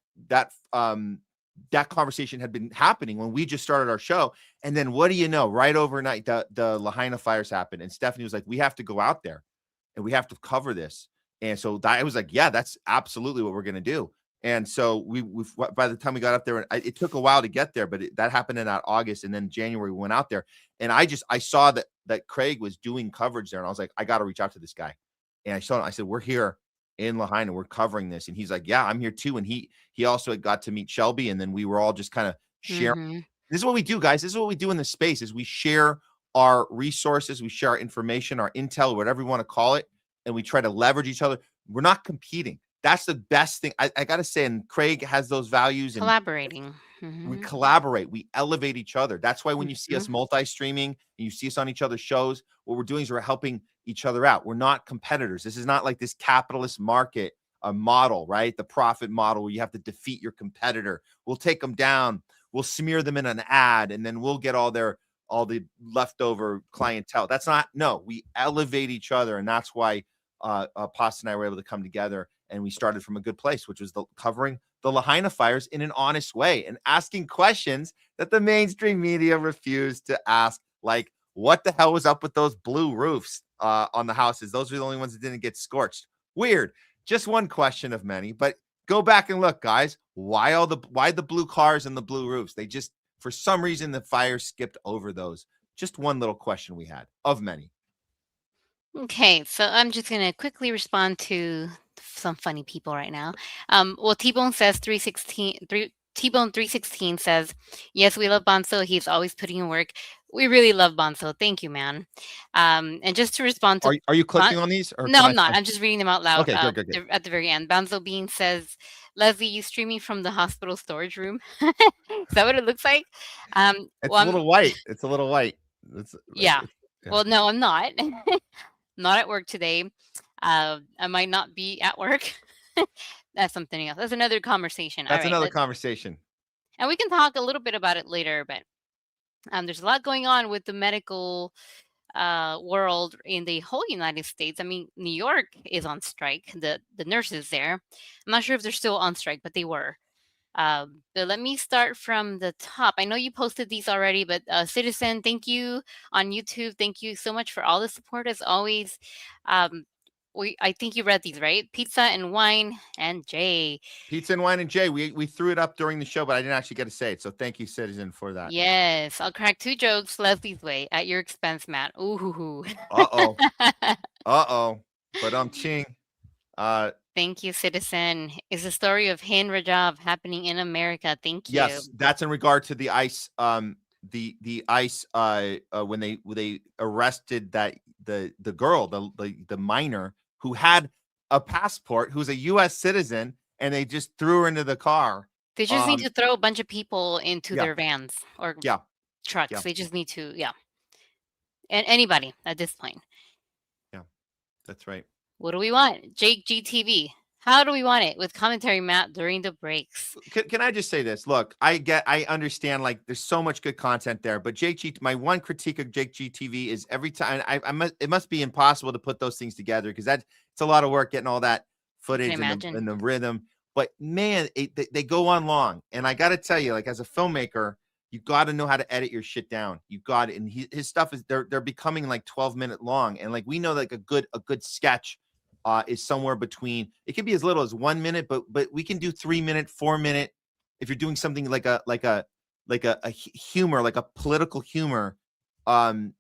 conversation had been happening when we just started our show. And then what do you know? Right overnight, the Lahaina fires happened, and Stephanie was like, "We have to go out there, and we have to cover this." And so I was like, "Yeah, that's absolutely what we're gonna do." And so we by the time we got up there, and it took a while to get there, but that happened in August, and then January we went out there, and I saw that Craig was doing coverage there, and I was like, I got to reach out to this guy, and I said, we're here in Lahaina, we're covering this, and he's like, yeah, I'm here too, and he also got to meet Shelby, and then we were all just kind of sharing. This is what we do, guys. This is what we do in the space: is we share our resources, we share our information, our intel, whatever you want to call it, and we try to leverage each other. We're not competing. That's the best thing. I got to say, and Craig has those values. Collaborating. We collaborate. We elevate each other. That's why when you see us multi-streaming and you see us on each other's shows, what we're doing is we're helping each other out. We're not competitors. This is not like this capitalist market model, right? The profit model where you have to defeat your competitor. We'll take them down. We'll smear them in an ad, and then we'll get all the leftover clientele. That's not, no, we elevate each other. And that's why Pasta and I were able to come together. And we started from a good place, which was covering the Lahaina fires in an honest way and asking questions that the mainstream media refused to ask, like, what the hell was up with those blue roofs on the houses? Those were the only ones that didn't get scorched. Weird. Just one question of many, but go back and look, guys. Why the blue cars and the blue roofs? They just, for some reason, the fire skipped over those. Just one little question we had of many. Okay, so I'm just going to quickly respond to some funny people right now. Well, T-Bone says 316 says, yes, we love Bonzo. He's always putting in work. We really love Bonzo. Thank you, man. And just to respond to... Are you clicking on these? Or no, I'm not. I'm just reading them out loud. Okay, good. At the very end. Bonzo Bean says, Leslie, you streaming from the hospital storage room? Is that what it looks like? It's a little white. It's a little white. Yeah. Well, no, I'm not. Not at work today. I might not be at work. That's something else. That's another conversation. That's another conversation. And we can talk a little bit about it later, but there's a lot going on with the medical world in the whole United States. I mean, New York is on strike. The nurses there. I'm not sure if they're still on strike, but they were. But let me start from the top. I know you posted these already, but Citizen, thank you on YouTube. Thank you so much for all the support as always. I think you read these, right? Pizza and Wine and Jay. Pizza and Wine and Jay. We threw it up during the show, but I didn't actually get to say it. So thank you, Citizen, for that. Yes, I'll crack 2 jokes Leslie's way at your expense, Matt. Ooh. Uh-oh. But I'm ching. Thank you, Citizen. Is the story of Hind Rajab happening in America? Thank you. Yes, that's in regard to the ICE. The ICE when they arrested the girl, the minor who had a passport, who's a U.S. citizen, and they just threw her into the car. They just need to throw a bunch of people into their vans or trucks. Yeah. They just need to, and anybody at this point. Yeah, that's right. What do we want? Jake GTV. How do we want it? With commentary, Matt, during the breaks. Can I just say this? Look, I understand, like, there's so much good content there, but my one critique of Jake GTV is every time it must be impossible to put those things together, because it's a lot of work getting all that footage and the rhythm. But man, they go on long, and I got to tell you, like, as a filmmaker, you got to know how to edit your shit down. You got it, and his stuff is they're becoming like 12-minute long, and like we know, like a good sketch is somewhere between, it can be as little as 1 minute, but we can do 3 minute, 4 minute. If you're doing something like a humor, like a political humor,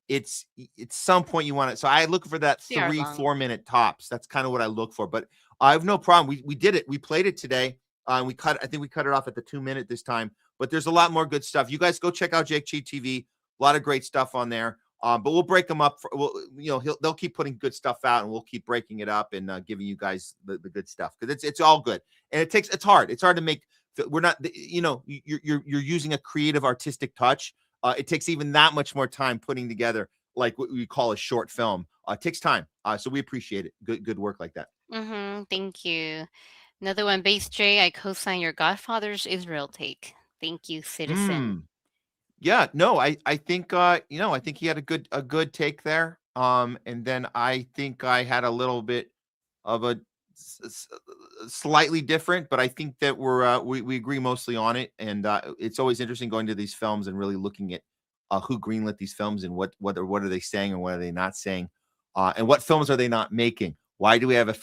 it's some point you want it. So I look for that 3-4 minute tops. That's kind of what I look for. But I have no problem. We did it. We played it today. I think we cut it off at the 2 minute this time. But there's a lot more good stuff. You guys go check out Jake TV. A lot of great stuff on there. But we'll break them up. They'll keep putting good stuff out, and we'll keep breaking it up and giving you guys the good stuff, because it's all good. And it's hard. It's hard to make. We're not, you're using a creative, artistic touch. It takes even that much more time putting together like what we call a short film. It takes time. So we appreciate it. Good work like that. Thank you. Another one, Base J. I co-sign your Godfather's Israel take. Thank you, citizen. Yeah, no, I think I think he had a good take there. And then I think I had a little bit of a slightly different, but I think that we agree mostly on it. And it's always interesting going to these films and really looking at who greenlit these films and what are they saying and what are they not saying, and what films are they not making? Why do we have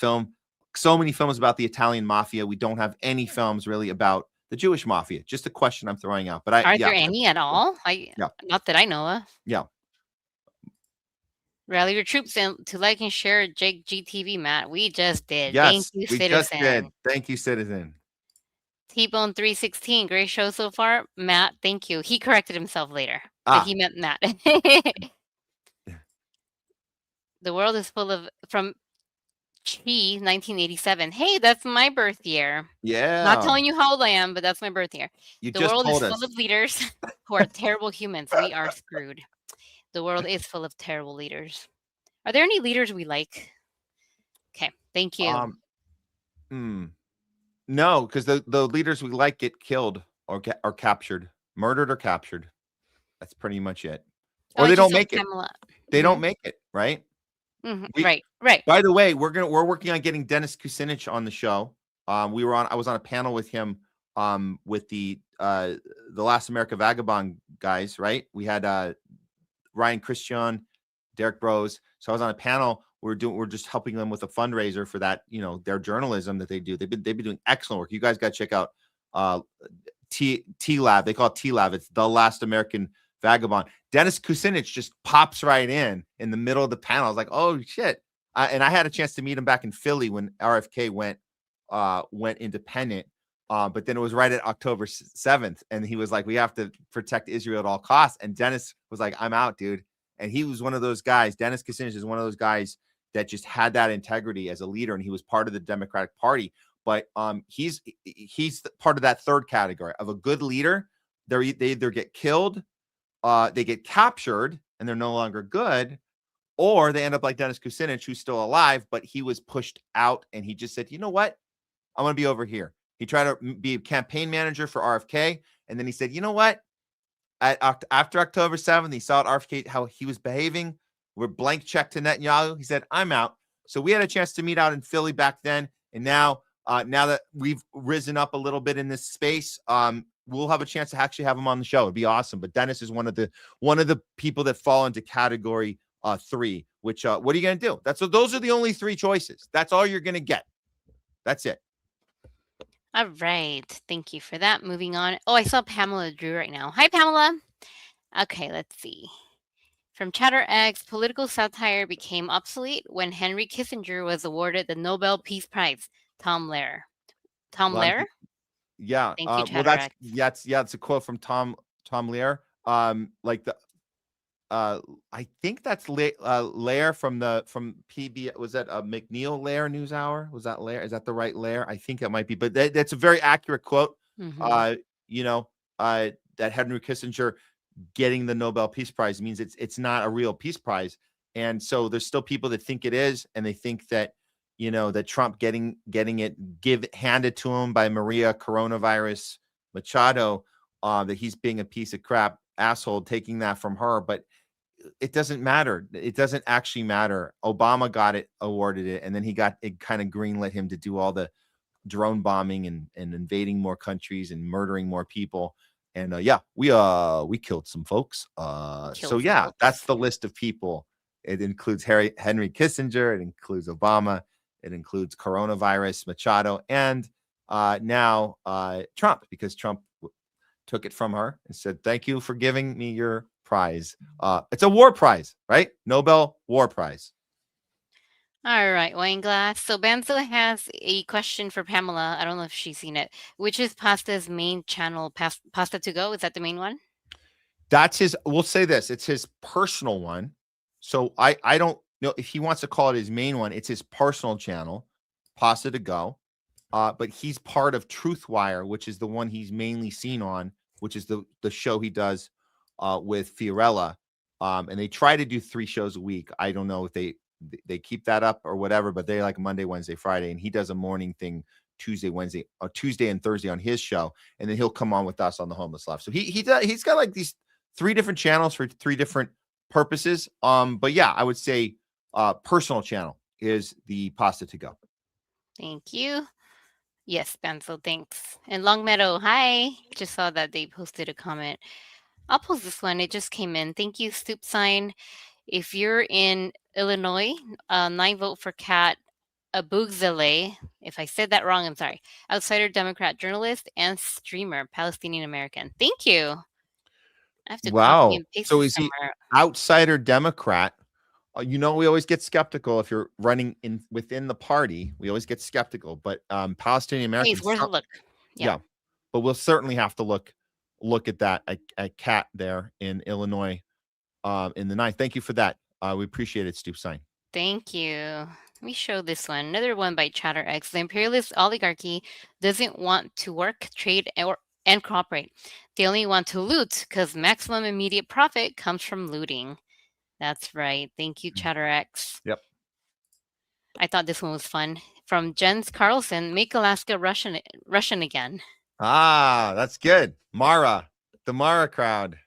so many films about the Italian mafia? We don't have any films really about the Jewish mafia. Just a question I'm throwing out. But Are there any at all? Yeah. Not that I know of. Yeah. Rally your troops to like and share Jake GTV, Matt. We just did. Yes, Thank you, we citizen. just did. Thank you, citizen. T-Bone 316, great show so far. Matt, thank you. He corrected himself later. But he meant Matt. The world is full of from Chi 1987. Hey, that's my birth year. Yeah. Not telling you how old I am, but that's my birth year. You The just world is told us. full of leaders who are terrible humans. We are screwed. The world is full of terrible leaders. Are there any leaders we like? Okay, thank you. No, because the leaders we like get killed or captured, murdered or captured. That's pretty much it. Or they don't make it. They don't make it, right? Right. By the way, we're working on getting Dennis Kucinich on the show. I was on a panel with him with the Last America Vagabond guys, right? We had Ryan Christian, Derek Bros. So I was on a panel. We're just helping them with a fundraiser for that, their journalism that they do. They've been doing excellent work. You guys got to check out T Lab. They call it T Lab. It's the Last American Vagabond. Dennis Kucinich just pops right in the middle of the panel. I was like, oh shit. And I had a chance to meet him back in Philly when RFK went independent. But then it was right at October 7th. And he was like, we have to protect Israel at all costs. And Dennis was like, I'm out, dude. And he was one of those guys. Dennis Kucinich is one of those guys that just had that integrity as a leader. And he was part of the Democratic Party. But he's part of that third category of a good leader. They either get killed, they get captured, and they're no longer good, or they end up like Dennis Kucinich, who's still alive, but he was pushed out and he just said, you know what? I'm going to be over here. He tried to be a campaign manager for RFK. And then he said, you know what? After October 7th, he saw at RFK how he was behaving. We're blank check to Netanyahu. He said, I'm out. So we had a chance to meet out in Philly back then. And now that we've risen up a little bit in this space, we'll have a chance to actually have him on the show. It'd be awesome. But Dennis is one of the people that fall into category 3, which what are you going to do? Those are the only 3 choices. That's all you're going to get. That's it. All right. Thank you for that. Moving on. Oh, I saw Pamela Drew right now. Hi, Pamela. Okay, let's see. From Chatter X, political satire became obsolete when Henry Kissinger was awarded the Nobel Peace Prize. Tom Lehrer. Tom Lehrer? Yeah. Thank you, Well, Chatter X. it's a quote from Tom Lehrer. I think that's Lehrer from PB. Was that McNeil Lehrer NewsHour? Was that Lehrer? Is that the right Lehrer? I think it might be, but that's a very accurate quote. That Henry Kissinger getting the Nobel Peace Prize means it's not a real peace prize. And so there's still people that think it is, and they think that, that Trump getting it handed to him by Maria Coronavirus Machado, that he's being a piece of crap asshole taking that from her. But it doesn't matter. It doesn't actually matter. Obama awarded it, and then it kind of greenlit him to do all the drone bombing and invading more countries and murdering more people. And we killed some folks. That's the list of people. It includes Henry Kissinger. It includes Obama. It includes Coronavirus Machado, and now Trump, because Trump took it from her and said, thank you for giving me your prize. It's a war prize, right? Nobel War Prize. All right, Weinglass. So Banzo has a question for Pamela. I don't know if she's seen it. Which is Pasta's main channel, Pasta to Go? Is that the main one? That's his. We'll say this. It's his personal one. So I don't know if he wants to call it his main one. It's his personal channel, Pasta to Go. But he's part of Truthwire, which is the one he's mainly seen on, which is the show he does with Fiorella. And they try to do 3 shows a week. I don't know if they keep that up or whatever, but they like Monday, Wednesday, Friday. And he does a morning thing Tuesday and Thursday on his show, and then he'll come on with us on the Homeless Left. So he's got like these 3 different channels for 3 different purposes. But yeah, I would say personal channel is the Pasta to Go. Thank you. Yes, Benzo, thanks. And Longmeadow, hi. Just saw that they posted a comment. I'll post this one. It just came in. Thank you, Stoop Sign. If you're in Illinois, 9 vote for Kat Abugzaleh. If I said that wrong, I'm sorry. Outsider Democrat journalist and streamer, Palestinian American. Thank you. I have to copy and paste So this is he somewhere. outsider Democrat? We always get skeptical if you're running within the party. We always get skeptical, but Palestinian Americans. It's worth a look. Yeah, but we'll certainly have to look at that at Kat there in Illinois in the 9th. Thank you for that. We appreciate it, Stoop Sign. Thank you. Let me show this one. Another one by ChatterX. The imperialist oligarchy doesn't want to work, trade, and cooperate. They only want to loot because maximum immediate profit comes from looting. That's right. Thank you, ChatterX. Yep. I thought this one was fun. From Jens Carlson, make Alaska Russian again. Ah, that's good. Mara, the Mara crowd.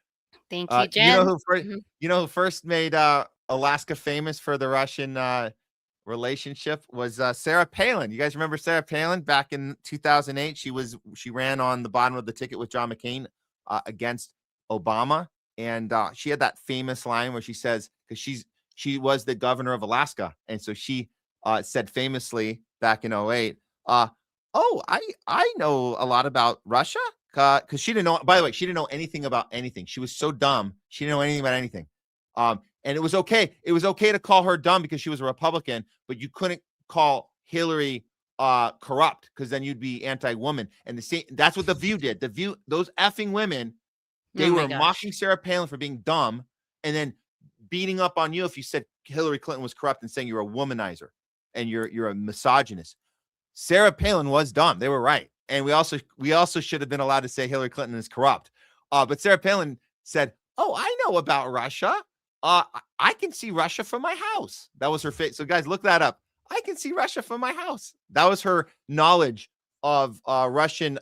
Thank you, Jen. You know who first made Alaska famous for the Russian relationship was Sarah Palin. You guys remember Sarah Palin back in 2008? She ran on the bottom of the ticket with John McCain against Obama, and she had that famous line where she says, because she was the governor of Alaska, and so she said famously back in 2008, oh, I know a lot about Russia, because she didn't know. By the way, she didn't know anything about anything. She was so dumb. She didn't know anything about anything. And it was okay. It was okay to call her dumb because she was a Republican, but you couldn't call Hillary corrupt, because then you'd be anti-woman. And that's what The View did. The View, those effing women, they were mocking Sarah Palin for being dumb, and then beating up on you if you said Hillary Clinton was corrupt and saying you're a womanizer and you're a misogynist. Sarah Palin was dumb. They were right. And we also should have been allowed to say Hillary Clinton is corrupt. But Sarah Palin said, oh, I know about Russia. I can see Russia from my house. That was her face. So guys, look that up. I can see Russia from my house. That was her knowledge of Russian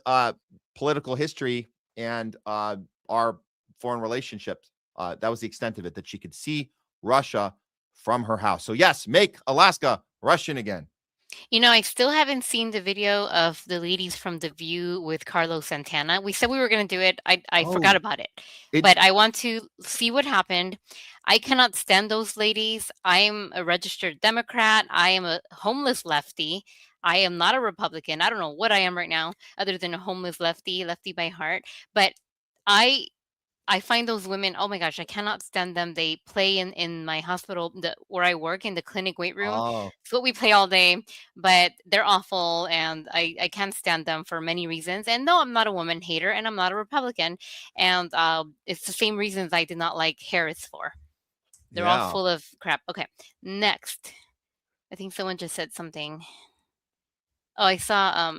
political history and our foreign relationships. That was the extent of it, that she could see Russia from her house. So yes, make Alaska Russian again. You know, I still haven't seen the video of the ladies from The View with Carlos Santana. We said we were going to do it. I forgot about it. But I want to see what happened. I cannot stand those ladies. I am a registered Democrat. I am a homeless lefty. I am not a Republican. I don't know what I am right now other than a homeless lefty by heart. But I find those women, oh my gosh, I cannot stand them. They play in my hospital where I work, in the clinic weight room. Oh. It's what we play all day, but they're awful, and I can't stand them for many reasons. And no, I'm not a woman hater, and I'm not a Republican. And it's the same reasons I did not like Harris for. They're all full of crap. Okay, next. I think someone just said something. Oh, I saw...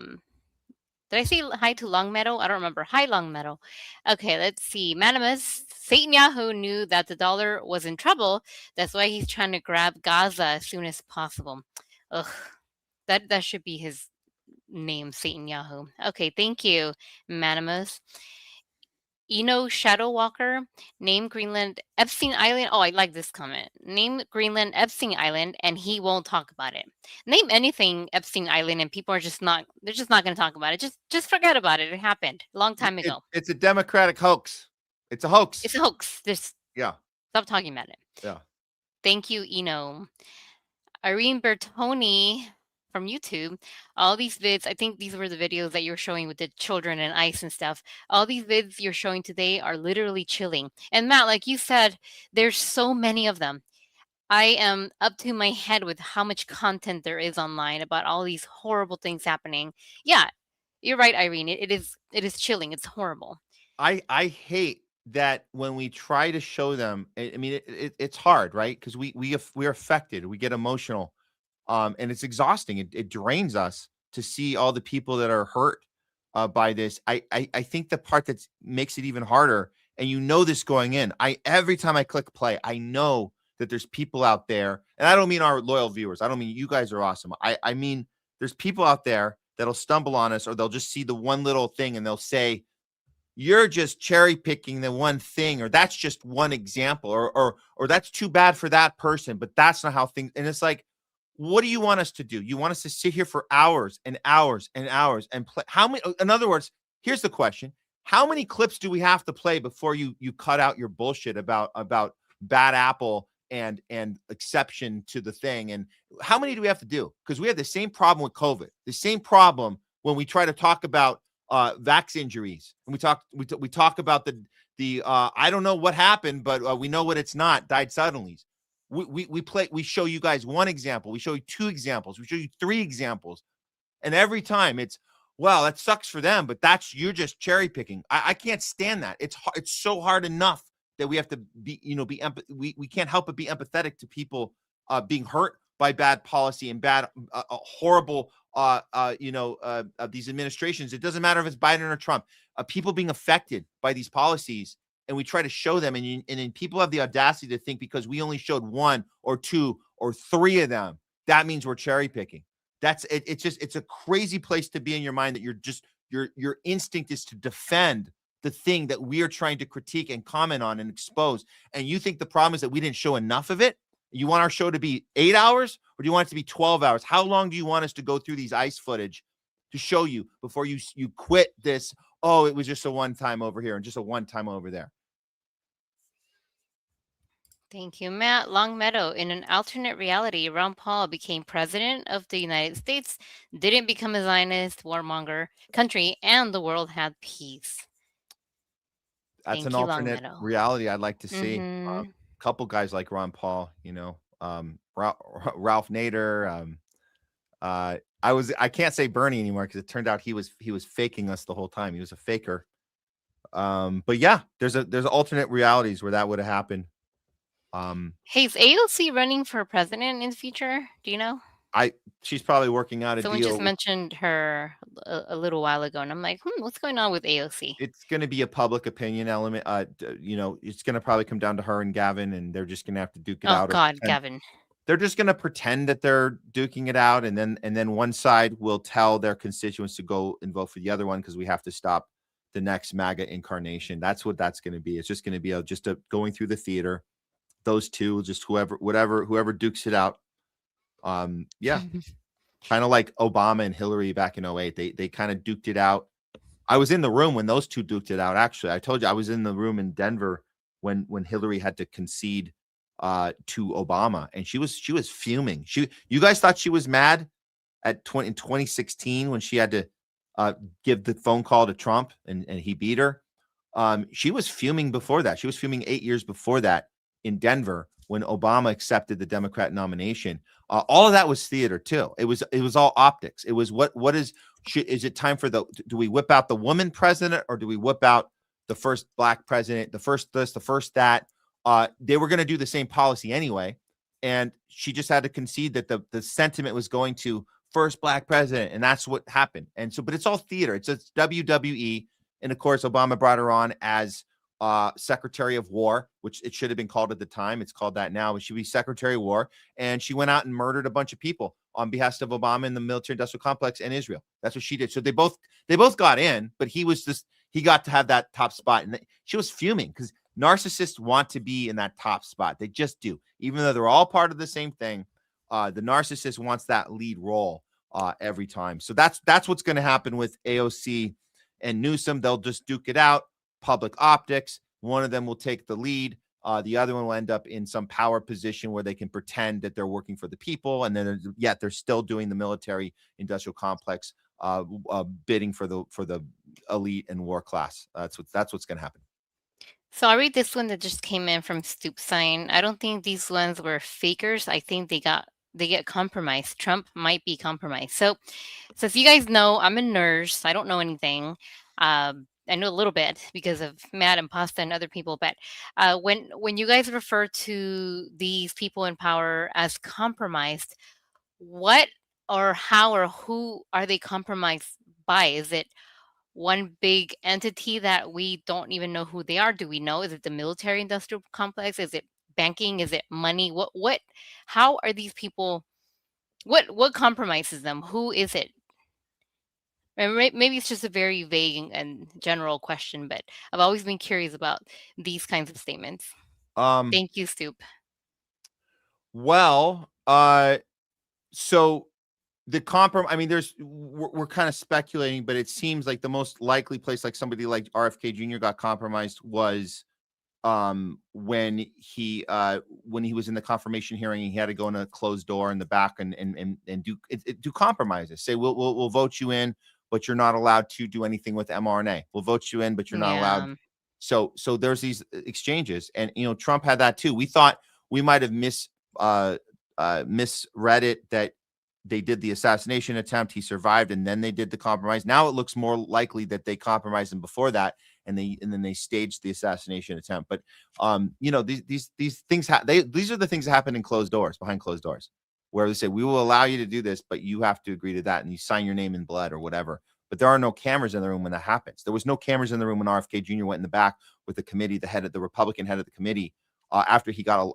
Did I say hi to Longmeadow? I don't remember. Hi, Longmeadow. Okay, let's see. Manimus, Satan Yahoo knew that the dollar was in trouble. That's why he's trying to grab Gaza as soon as possible. Ugh, that should be his name, Satan Yahoo. Okay, thank you, Manimus. Shadow Walker, name Greenland Epstein Island. Oh, I like this comment. Name Greenland Epstein Island, and he won't talk about it. Name anything Epstein Island, and people are just not. They're just not going to talk about it. Just forget about it. It happened a long time ago. It's a Democratic hoax. It's a hoax. It's a hoax. Stop talking about it. Yeah. Thank you, Irene Bertoni from YouTube. All these vids, I think these were the videos that you were showing with the children and ice and stuff. All these vids you're showing today are literally chilling. And Matt, like you said, there's so many of them. I am up to my head with how much content there is online about all these horrible things happening. Yeah, you're right, Irene. It is chilling. It's horrible. I hate that when we try to show them. I mean, it's hard, right? Because we're affected. We get emotional. And it's exhausting. It drains us to see all the people that are hurt by this. I think the part that makes it even harder, and this going in, every time I click play, I know that there's people out there, and I don't mean our loyal viewers. I don't mean you guys are awesome. I mean there's people out there that'll stumble on us, or they'll just see the one little thing and they'll say, you're just cherry picking the one thing, or that's just one example, or that's too bad for that person, but that's not how things. And it's like, what do you want us to do? You want us to sit here for hours and hours and hours and play? How many? In other words, here's the question: how many clips do we have to play before you cut out your bullshit about bad apple and exception to the thing? And how many do we have to do? Because we have the same problem with COVID, the same problem when we try to talk about vax injuries, and we talk about the I don't know what happened, but we know what it's not, died suddenly. We show you guys one example, we show you two examples, we show you three examples, and every time it's, well, that sucks for them, but you're just cherry picking. I can't stand that. It's so hard enough that we have to be, we can't help but be empathetic to people being hurt by bad policy and bad horrible these administrations. It doesn't matter if it's Biden or Trump, people being affected by these policies, and we try to show them, and then people have the audacity to think because we only showed one or two or three of them, that means we're cherry picking. That's it. It's a crazy place to be in your mind, that your instinct is to defend the thing that we are trying to critique and comment on and expose. And you think the problem is that we didn't show enough of it? You want our show to be 8 hours, or do you want it to be 12 hours? How long do you want us to go through these ICE footage to show you before you quit this? Oh, it was just a one time over here and just a one time over there. Thank you, Matt. Longmeadow. In an alternate reality, Ron Paul became president of the United States, didn't become a Zionist warmonger country, and the world had peace. That's an alternate reality I'd like to see. Mhm. Couple guys like Ron Paul, Ralph Nader. I can't say Bernie anymore because it turned out he was faking us the whole time. He was a faker. But yeah, there's alternate realities where that would have happened. Hey, is AOC running for president in the future? Do you know? She's probably working out a Someone deal. just mentioned her a little while ago, and I'm like, what's going on with AOC? It's going to be a public opinion element. It's going to probably come down to her and Gavin, and they're just going to have to duke it out. Oh God, Gavin. They're just going to pretend that they're duking it out, and then one side will tell their constituents to go and vote for the other one because we have to stop the next MAGA incarnation. That's what that's going to be. It's just going to be just going through the theater. Those two, just whoever dukes it out. Yeah. Kind of like Obama and Hillary back in 2008. They kind of duked it out. I was in the room when those two duked it out. Actually, I told you I was in the room in Denver when Hillary had to concede to Obama, and she was fuming. You guys thought she was mad in 2016 when she had to give the phone call to Trump and he beat her. She was fuming before that. She was fuming 8 years before that in Denver when Obama accepted the Democrat nomination. All of that was theater too. It was all optics. It was is it time for do we whip out the woman president, or do we whip out the first black president, the first this, the first that? They were going to do the same policy anyway, and she just had to concede that the sentiment was going to first black president, and that's what happened. And so, but it's all theater. It's WWE, and of course, Obama brought her on as Secretary of War, which it should have been called at the time. It's called that now, but she'd be Secretary of War, and she went out and murdered a bunch of people on behalf of Obama in the military-industrial complex and Israel. That's what she did. So they both got in, but he got to have that top spot, and she was fuming because narcissists want to be in that top spot. They just do, even though they're all part of the same thing. The narcissist wants that lead role every time. So that's what's going to happen with AOC and Newsom. They'll just duke it out. Public optics. One of them will take the lead. The other one will end up in some power position where they can pretend that they're working for the people, and then yet they're still doing the military industrial complex, bidding for the elite and war class. That's what's going to happen. So I read this one that just came in from Stoop Sign. I don't think these ones were fakers. I think they get compromised. Trump might be compromised. So as you guys know, I'm a nurse. I don't know anything. I know a little bit because of Matt and Pasta and other people, but when you guys refer to these people in power as compromised, what or how or who are they compromised by? Is it one big entity that we don't even know who they are? Do we know? Is it the military industrial complex? Is it banking? Is it money? How are these people, what compromises them? Who is it? And maybe it's just a very vague and general question, but I've always been curious about these kinds of statements. Thank you, Stoop. Well, so the compromise, I mean, we're kind of speculating, but it seems like the most likely place, like somebody like RFK Jr. got compromised, was when he was in the confirmation hearing. He had to go in a closed door in the back and do compromises. Say we'll vote you in, but you're not allowed to do anything with mRNA. We'll vote you in, but you're not allowed. Yeah. So there's these exchanges, and Trump had that too. We thought we might have misread it, that they did the assassination attempt, he survived, and then they did the compromise. Now it looks more likely that they compromised him before that, and then they staged the assassination attempt. But these things these are the things that happen in closed doors, behind closed doors, where they say we will allow you to do this, but you have to agree to that, and you sign your name in blood or whatever. But there are no cameras in the room when that happens. There was no cameras in the room when RFK Jr. went in the back with the committee, the Republican head of the committee, after he got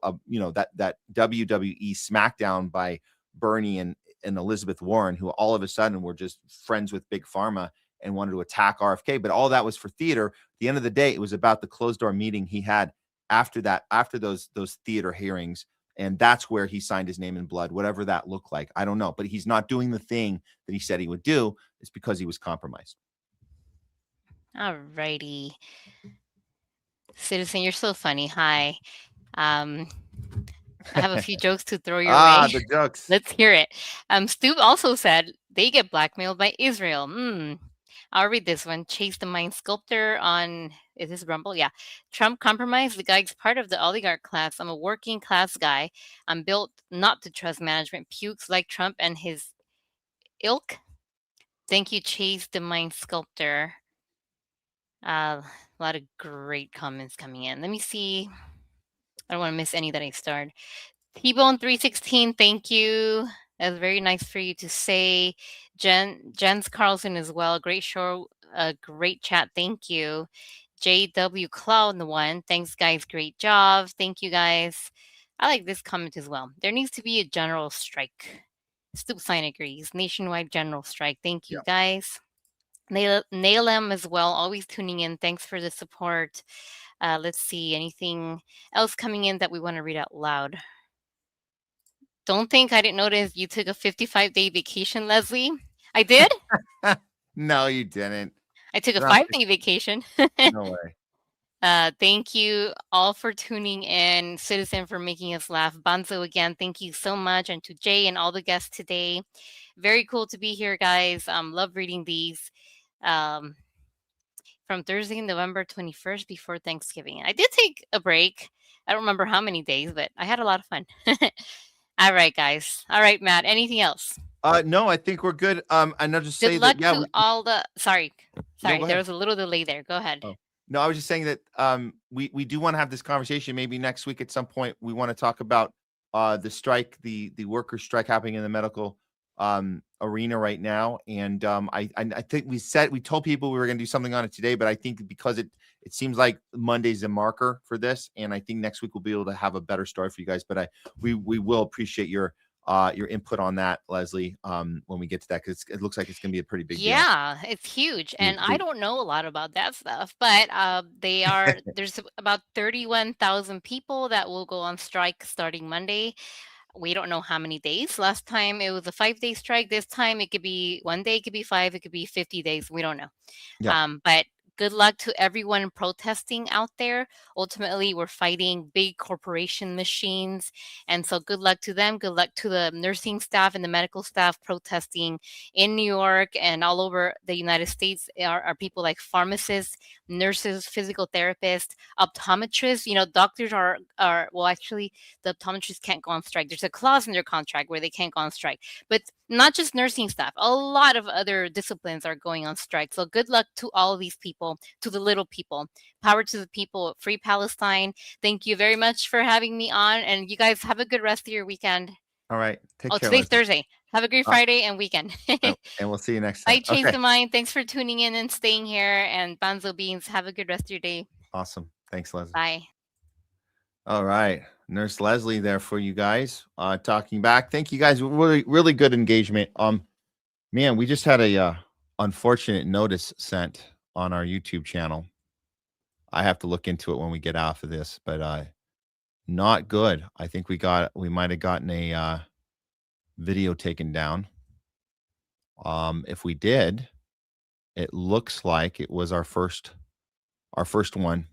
that WWE smackdown by Bernie and Elizabeth Warren, who all of a sudden were just friends with Big Pharma and wanted to attack RFK. But all that was for theater. At the end of the day, it was about the closed door meeting he had after those theater hearings. And that's where he signed his name in blood, whatever that looked like. I don't know. But he's not doing the thing that he said he would do. It's because he was compromised. All righty. Citizen, you're so funny. Hi. I have a few jokes to throw your way. The jokes. Let's hear it. Stu also said they get blackmailed by Israel. I'll read this one. Chase the Mind Sculptor on, is this Rumble? Yeah. Trump compromised. The guy's part of the oligarch class. I'm a working class guy. I'm built not to trust management. Pukes like Trump and his ilk. Thank you, Chase the Mind Sculptor. A lot of great comments coming in. Let me see. I don't want to miss any that I starred. T-Bone 316, thank you. That's very nice for you to say. Jens Carlson as well. Great show, great chat. Thank you. JW Cloud one. Thanks, guys. Great job. Thank you, guys. I like this comment as well. There needs to be a general strike. Stoop Sign agrees. Nationwide general strike. Thank you, guys. Nail them as well. Always tuning in. Thanks for the support. Let's see. Anything else coming in that we want to read out loud? Don't think I didn't notice you took a 55-day vacation, Leslie. I did? No, you didn't. I took a 5-day vacation. No way. Thank you all for tuning in. Citizen for making us laugh. Banzo again, thank you so much. And to Jay and all the guests today. Very cool to be here, guys. Love reading these. From Thursday, November 21st before Thanksgiving. I did take a break. I don't remember how many days, but I had a lot of fun. All right, guys. All right, Matt. Anything else? No, I think we're good. I know just say Good luck that. to all the. Sorry, No, there was a little delay there. Go ahead. Oh. No, I was just saying that we do want to have this conversation. Maybe next week at some point we want to talk about the strike, the workers' strike happening in the medical arena right now. And I think we told people we were going to do something on it today, but I think because it seems like Monday's a marker for this, and I think next week we'll be able to have a better story for you guys. But we will appreciate your input on that, Leslie, when we get to that, because it looks like it's going to be a pretty big deal. Yeah, it's huge, and I don't know a lot about that stuff, but there's about 31,000 people that will go on strike starting Monday. We don't know how many days. Last time it was a 5-day strike. This time it could be 1 day, it could be 5, it could be 50 days. We don't know. Yeah. But good luck to everyone protesting out there. Ultimately, we're fighting big corporation machines. And so good luck to them. Good luck to the nursing staff and the medical staff protesting in New York and all over the United States. Are people like pharmacists, nurses, physical therapists, optometrists. Doctors are well, actually, the optometrists can't go on strike. There's a clause in their contract where they can't go on strike. But not just nursing staff, a lot of other disciplines are going on strike. So good luck to all of these people, to the little people. Power to the people. Free Palestine. Thank you very much for having me on. And you guys have a good rest of your weekend. All right. Take care. Today's Thursday. Have a great Friday and weekend. And we'll see you next time. I changed the mind. Thanks for tuning in and staying here. And Banzo Beans, have a good rest of your day. Awesome. Thanks, Leslie. Bye. All right. Nurse Leslie there for you guys, talking back. Thank you guys. Really, really good engagement. Man, we just had a unfortunate notice sent on our YouTube channel. I have to look into it when we get off of this, but not good. I think we might have gotten a video taken down. If we did, it looks like it was our first one.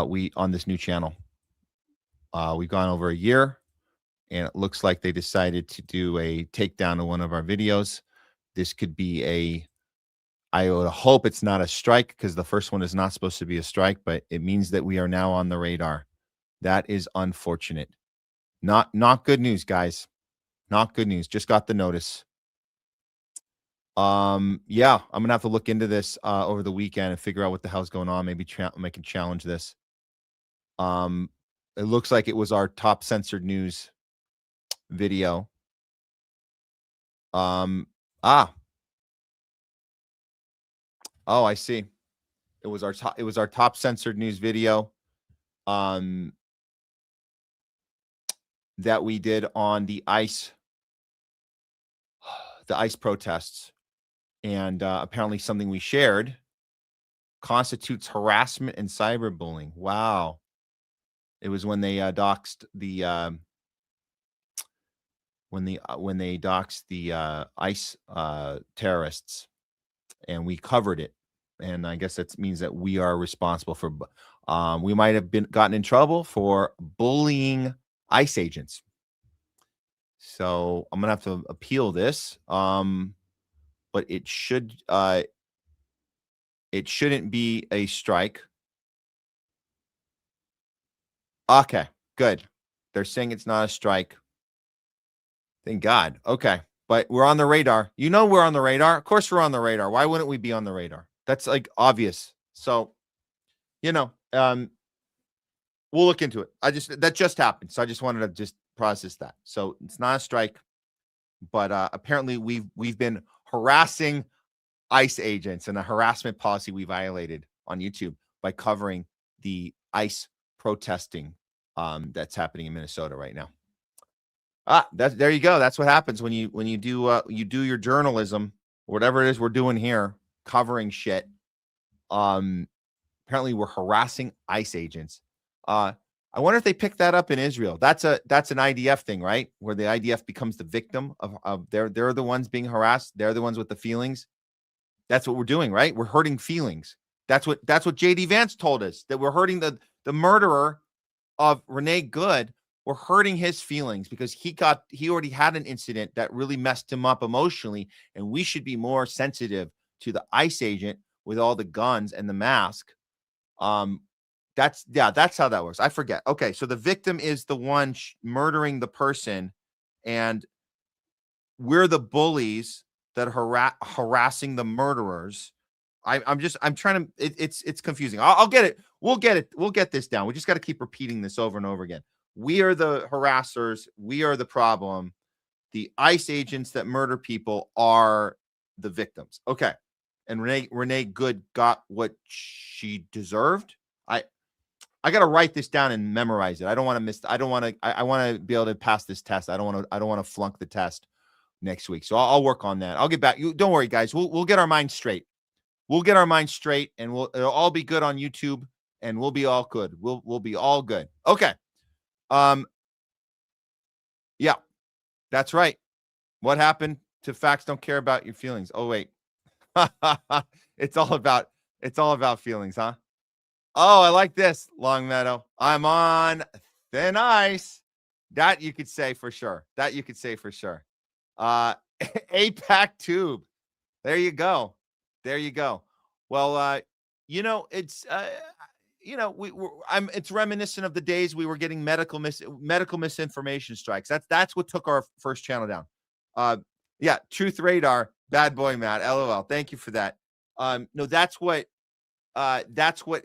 We on this new channel. We've gone over a year, and it looks like they decided to do a takedown of one of our videos. This could be I would hope it's not a strike, because the first one is not supposed to be a strike, but it means that we are now on the radar. That is unfortunate. Not good news, guys. Not good news. Just got the notice. Yeah, I'm gonna have to look into this over the weekend and figure out what the hell's going on. Maybe make a challenge this. It looks like it was our top censored news video. Oh, I see. It was our top censored news video that we did on the ICE protests. And apparently something we shared constitutes harassment and cyberbullying. Wow. It was when they doxed the when they doxed the ICE terrorists, and we covered it. And I guess that means that we are responsible for we might have gotten in trouble for bullying ICE agents. So I'm gonna have to appeal this. But it shouldn't be a strike. Okay, good. They're saying it's not a strike. Thank God. Okay, but we're on the radar. You know we're on the radar. Of course we're on the radar. Why wouldn't we be on the radar? That's like obvious. So, we'll look into it. That just happened. So I just wanted to just process that. So it's not a strike, but apparently we've been harassing ICE agents, and a harassment policy we violated on YouTube by covering the ICE protesting that's happening in Minnesota right now. There you go. That's what happens when you do your journalism, whatever it is we're doing here, covering shit. Apparently we're harassing ICE agents. I wonder if they picked that up in Israel. That's an IDF thing, right? Where the IDF becomes the victim of they're the ones being harassed. They're the ones with the feelings. That's what we're doing, right? We're hurting feelings. That's what JD Vance told us, that we're hurting the murderer of Renee Good. We're hurting his feelings because he already had an incident that really messed him up emotionally, and we should be more sensitive to the ICE agent with all the guns and the mask. That's how that works. I forget. Okay, so the victim is the one murdering the person, and we're the bullies that are harassing the murderers. I'm trying to. It's confusing. I'll get it. We'll get it. We'll get this down. We just got to keep repeating this over and over again. We are the harassers. We are the problem. The ICE agents that murder people are the victims. Okay, and Renee Good got what she deserved. I got to write this down and memorize it. I don't want to miss. I want to be able to pass this test. I don't want to flunk the test next week. So I'll work on that. I'll get back. Don't worry, guys. We'll get our minds straight. We'll get our minds straight, and it'll all be good on YouTube, and we'll be all good. We'll be all good. Okay. Yeah, that's right. What happened to facts don't care about your feelings? Oh wait. It's all about feelings, huh? Oh, I like this, Long Meadow. I'm on thin ice. That you could say for sure. APAC tube. There you go. Well, it's it's reminiscent of the days we were getting medical misinformation strikes. That's what took our first channel down. Yeah, Truth Radar, bad boy Matt. LOL. Thank you for that. No, that's what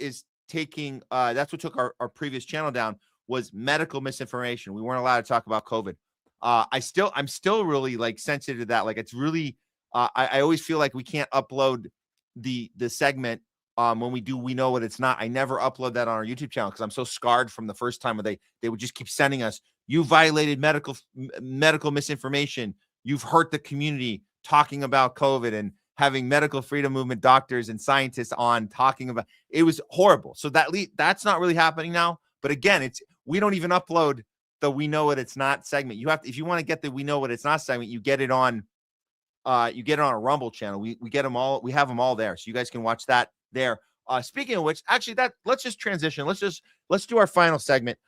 is taking that's what took our previous channel down, was medical misinformation. We weren't allowed to talk about COVID. I'm still really like sensitive to that. Like it's really I always feel like we can't upload the segment when we know what it's not. I never upload that on our YouTube channel because I'm so scarred from the first time where they would just keep sending us, you violated medical misinformation, you've hurt the community talking about COVID, having medical freedom movement doctors and scientists on talking about it. Was horrible. So that's not really happening now. But again, we don't even upload the We Know What It's Not segment. You have to, if you want to get the We Know What It's Not segment, you get it on a Rumble channel. We get them all. We have them all there, so you guys can watch that there. Speaking of which, actually, let's just transition. Let's do our final segment.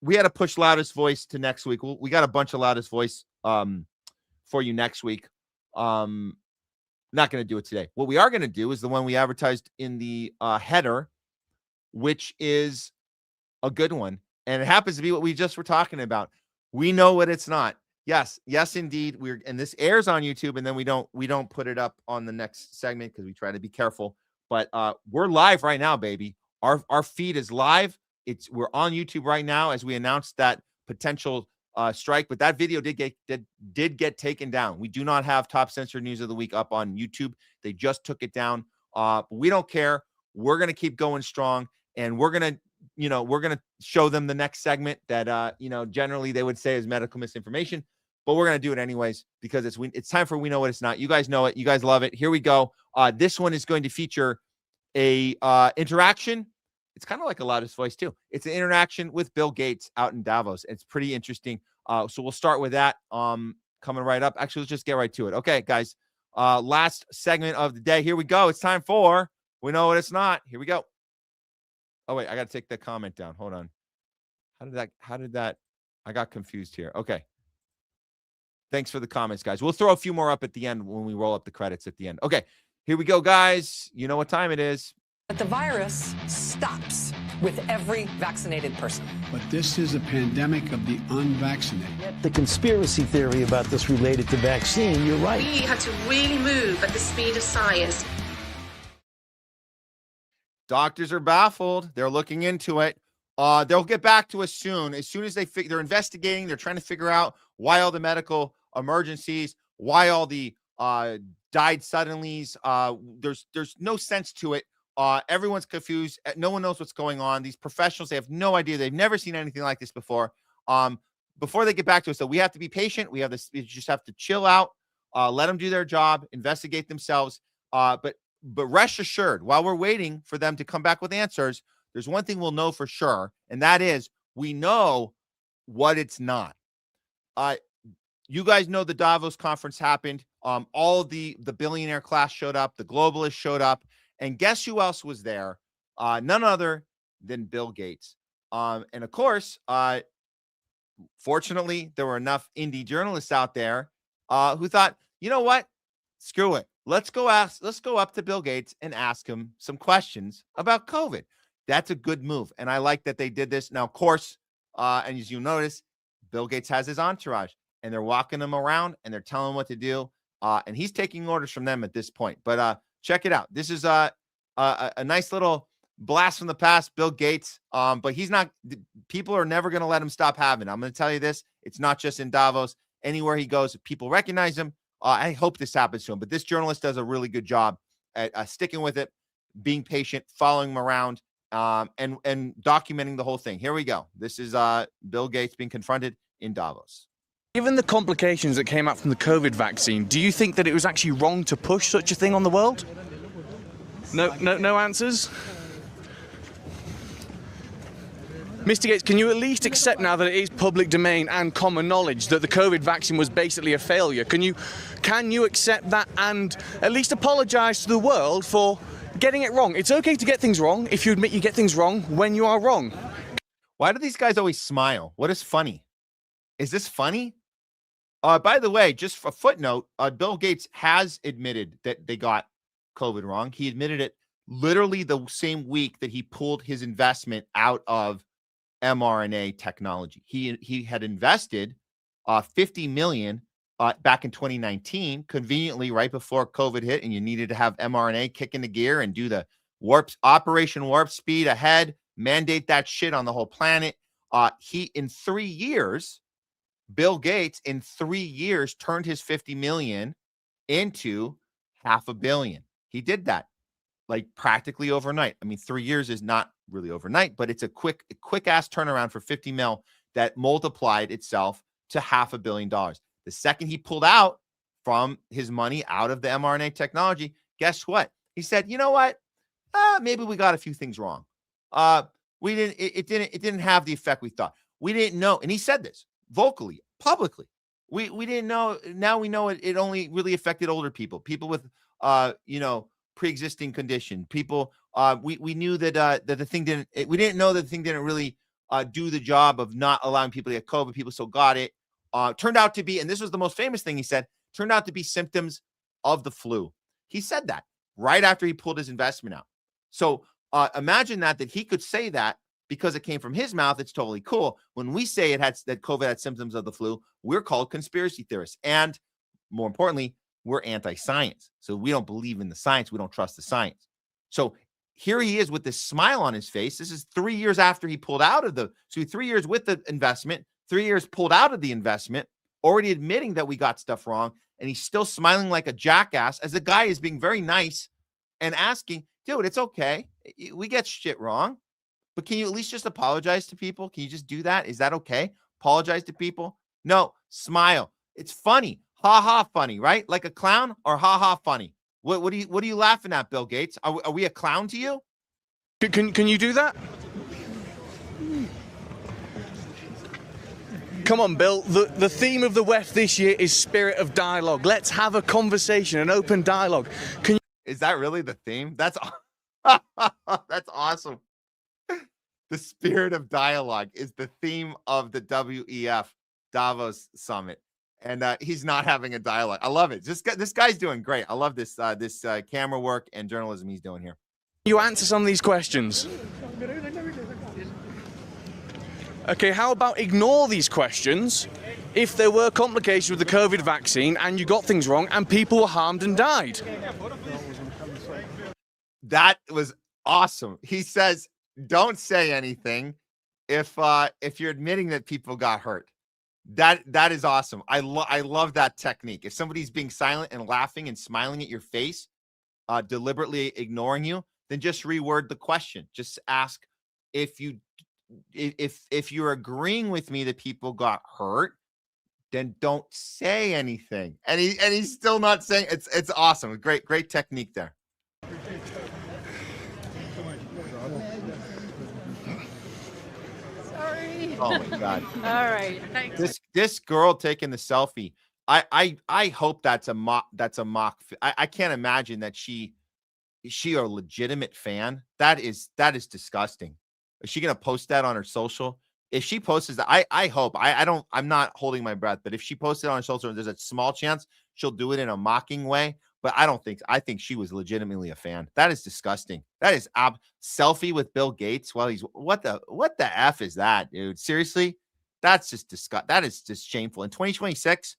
We had to push Loudest Voice to next week. We got a bunch of Loudest Voice for you next week. Not going to do it today. What we are going to do is the one we advertised in the header, which is a good one, and it happens to be what we just were talking about. We know what it's not. Yes, indeed. And this airs on YouTube, and then we don't put it up on the next segment because we try to be careful. But we're live right now, baby. Our feed is live. We're on YouTube right now as we announced that potential strike. But that video did get taken down. We do not have Top Censored News of the Week up on YouTube. They just took it down. But we don't care. We're gonna keep going strong, and we're gonna show them the next segment that generally they would say is medical misinformation. But we're going to do it anyways because it's time for We Know What It's Not. You guys know it. You guys love it. Here we go. This one is going to feature a interaction. It's kind of like a Loudest Voice too. It's an interaction with Bill Gates out in Davos. It's pretty interesting. So we'll start with that coming right up. Actually, let's just get right to it. Okay, guys. Last segment of the day. Here we go. It's time for We Know What It's Not. Here we go. Oh, wait. I got to take the comment down. Hold on. How did that? I got confused here. Okay. Thanks for the comments, guys. We'll throw a few more up at the end when we roll up the credits at the end. Okay, here we go, guys. You know what time it is. But the virus stops with every vaccinated person. But this is a pandemic of the unvaccinated. The conspiracy theory about this related to vaccine, you're right. We have to really move at the speed of science. Doctors are baffled. They're looking into it. They'll get back to us soon. As soon as they're investigating, they're trying to figure out why all the medical emergencies, why all the died suddenlies. There's no sense to it. Everyone's confused. No one knows what's going on. These professionals, they have no idea. They've never seen anything like this before. Before they get back to us, so we have to be patient. We just have to chill out, let them do their job, investigate themselves. But rest assured, while we're waiting for them to come back with answers, there's one thing we'll know for sure, and that is we know what it's not. You guys know the Davos conference happened. All of the billionaire class showed up. The globalists showed up. And guess who else was there? None other than Bill Gates. And of course, fortunately, there were enough indie journalists out there who thought, you know what? Screw it. Let's go up to Bill Gates and ask him some questions about COVID. That's a good move. And I like that they did this. Now, of course, and as you notice, Bill Gates has his entourage and they're walking him around and they're telling him what to do. And he's taking orders from them at this point. But check it out. This is a nice little blast from the past, Bill Gates. But he's not, people are never going to let him stop having it. I'm going to tell you this. It's not just in Davos. Anywhere he goes, people recognize him. I hope this happens to him. But this journalist does a really good job at sticking with it, being patient, following him around, and documenting the whole thing. Here we go. This is Bill Gates being confronted in Davos. Given the complications that came out from the COVID vaccine, do you think that it was actually wrong to push such a thing on the world? No answers? Mr. Gates, can you at least accept now that it is public domain and common knowledge that the COVID vaccine was basically a failure? Can you accept that and at least apologize to the world for getting it wrong? It's okay to get things wrong if you admit you get things wrong when you are wrong. Why do these guys always smile? What is funny? Is this funny? By the way, just a footnote, Bill Gates has admitted that they got COVID wrong. He admitted it literally the same week that he pulled his investment out of mRNA technology. He had invested $50 million back in 2019, conveniently right before COVID hit, and you needed to have mRNA kick into gear and do the Operation Warp Speed ahead, mandate that shit on the whole planet. In 3 years, Bill Gates in 3 years turned his 50 million into $500 million. He did that like practically overnight. I mean, 3 years is not really overnight, but it's a quick ass turnaround for 50 mil that multiplied itself to $500 million. The second he pulled out, from his money out of the mRNA technology. Guess what? He said, you know what? Maybe we got a few things wrong. It didn't have the effect we thought. We didn't know. And he said this vocally, publicly. We didn't know. Now we know it only really affected older people, people with, pre-existing condition, people. We knew that the thing didn't, we didn't know that the thing didn't really do the job of not allowing people to get COVID. People still got it. Turned out to be, and this was the most famous thing he said, turned out to be symptoms of the flu. He said that right after he pulled his investment out. So imagine that he could say that because it came from his mouth. It's totally cool. When we say that COVID had symptoms of the flu, we're called conspiracy theorists. And more importantly, we're anti-science. So we don't believe in the science. We don't trust the science. So here he is with this smile on his face. This is 3 years after he pulled out of 3 years with the investment, 3 years pulled out of the investment, already admitting that we got stuff wrong. And he's still smiling like a jackass as the guy is being very nice and asking, dude, it's okay. We get shit wrong, but can you at least just apologize to people? Can you just do that? Is that okay? Apologize to people? No, smile. It's funny. Ha ha funny, right? Like a clown, or ha ha funny? What are you laughing at, Bill Gates? Are we a clown to you? Can you do that? Come on, Bill. The theme of the WEF this year is spirit of dialogue. Let's have a conversation, an open dialogue. Is that really the theme? That's that's awesome. The spirit of dialogue is the theme of the WEF Davos Summit. And he's not having a dialogue. I love it. This guy's doing great. I love this camera work and journalism he's doing here. You answer some of these questions. Okay, how about ignore these questions if there were complications with the COVID vaccine and you got things wrong and people were harmed and died? That was awesome. He says, don't say anything if you're admitting that people got hurt. That is awesome. I love that technique. If somebody's being silent and laughing and smiling at your face, deliberately ignoring you, then just reword the question. Just ask if you're agreeing with me that people got hurt, then don't say anything. And he's still not saying. It's awesome. Great technique there. Sorry. Oh my God. All right. Thanks. This girl taking the selfie. I hope that's a mock. I can't imagine that she a legitimate fan. That is disgusting. Is she gonna post that on her social? If she posts that, I hope. I'm not holding my breath, but if she posted on her social, there's a small chance she'll do it in a mocking way. But I think she was legitimately a fan. That is disgusting. That is selfie with Bill Gates while he's what the F is that, dude? Seriously? That's just disgusting. That is just shameful. In 2026?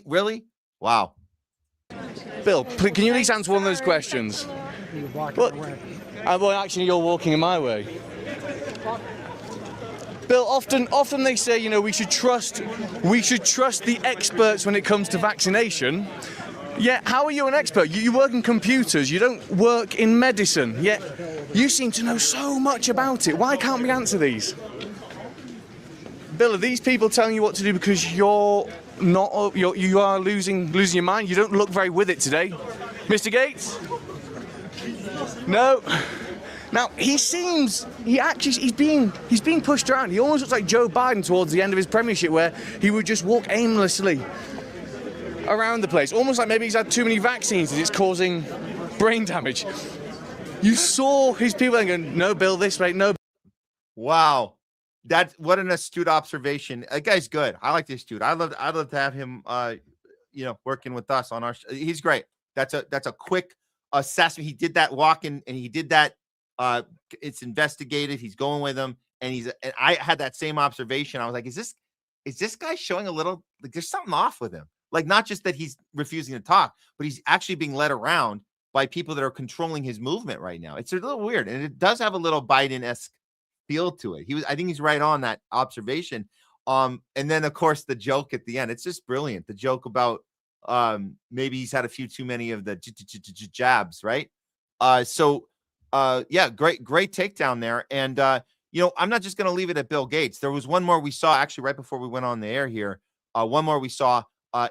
Really? Wow. Bill, can you at least answer one of those questions? Well, actually, you're walking in my way. Bill, often they say, we should trust the experts when it comes to vaccination. Yet, how are you an expert? You work in computers, you don't work in medicine, yet you seem to know so much about it. Why can't we answer these? Bill, are these people telling you what to do because you are losing your mind? You don't look very with it today. Mr. Gates? No. Now, he's being pushed around. He almost looks like Joe Biden towards the end of his premiership, where he would just walk aimlessly around the place, almost like maybe he's had too many vaccines and it's causing brain damage. You saw his people and going, no, Bill, this way, no. Wow. What an astute observation. That guy's good. I like this dude. I'd love to have him working with us on our he's great. That's a quick assessment. He did that walk in and he did that. It's investigated. He's going with him, and I had that same observation. I was like, is this guy showing a little, like, there's something off with him? Like, not just that he's refusing to talk, but he's actually being led around by people that are controlling his movement right now. It's a little weird, and it does have a little Biden-esque feel to it. I think he's right on that observation. And then of course the joke at the end. It's just brilliant. The joke about maybe he's had a few too many of the jabs, right? Yeah, great takedown there. And I'm not just going to leave it at Bill Gates. There was one more we saw actually right before we went on the air here. One more we saw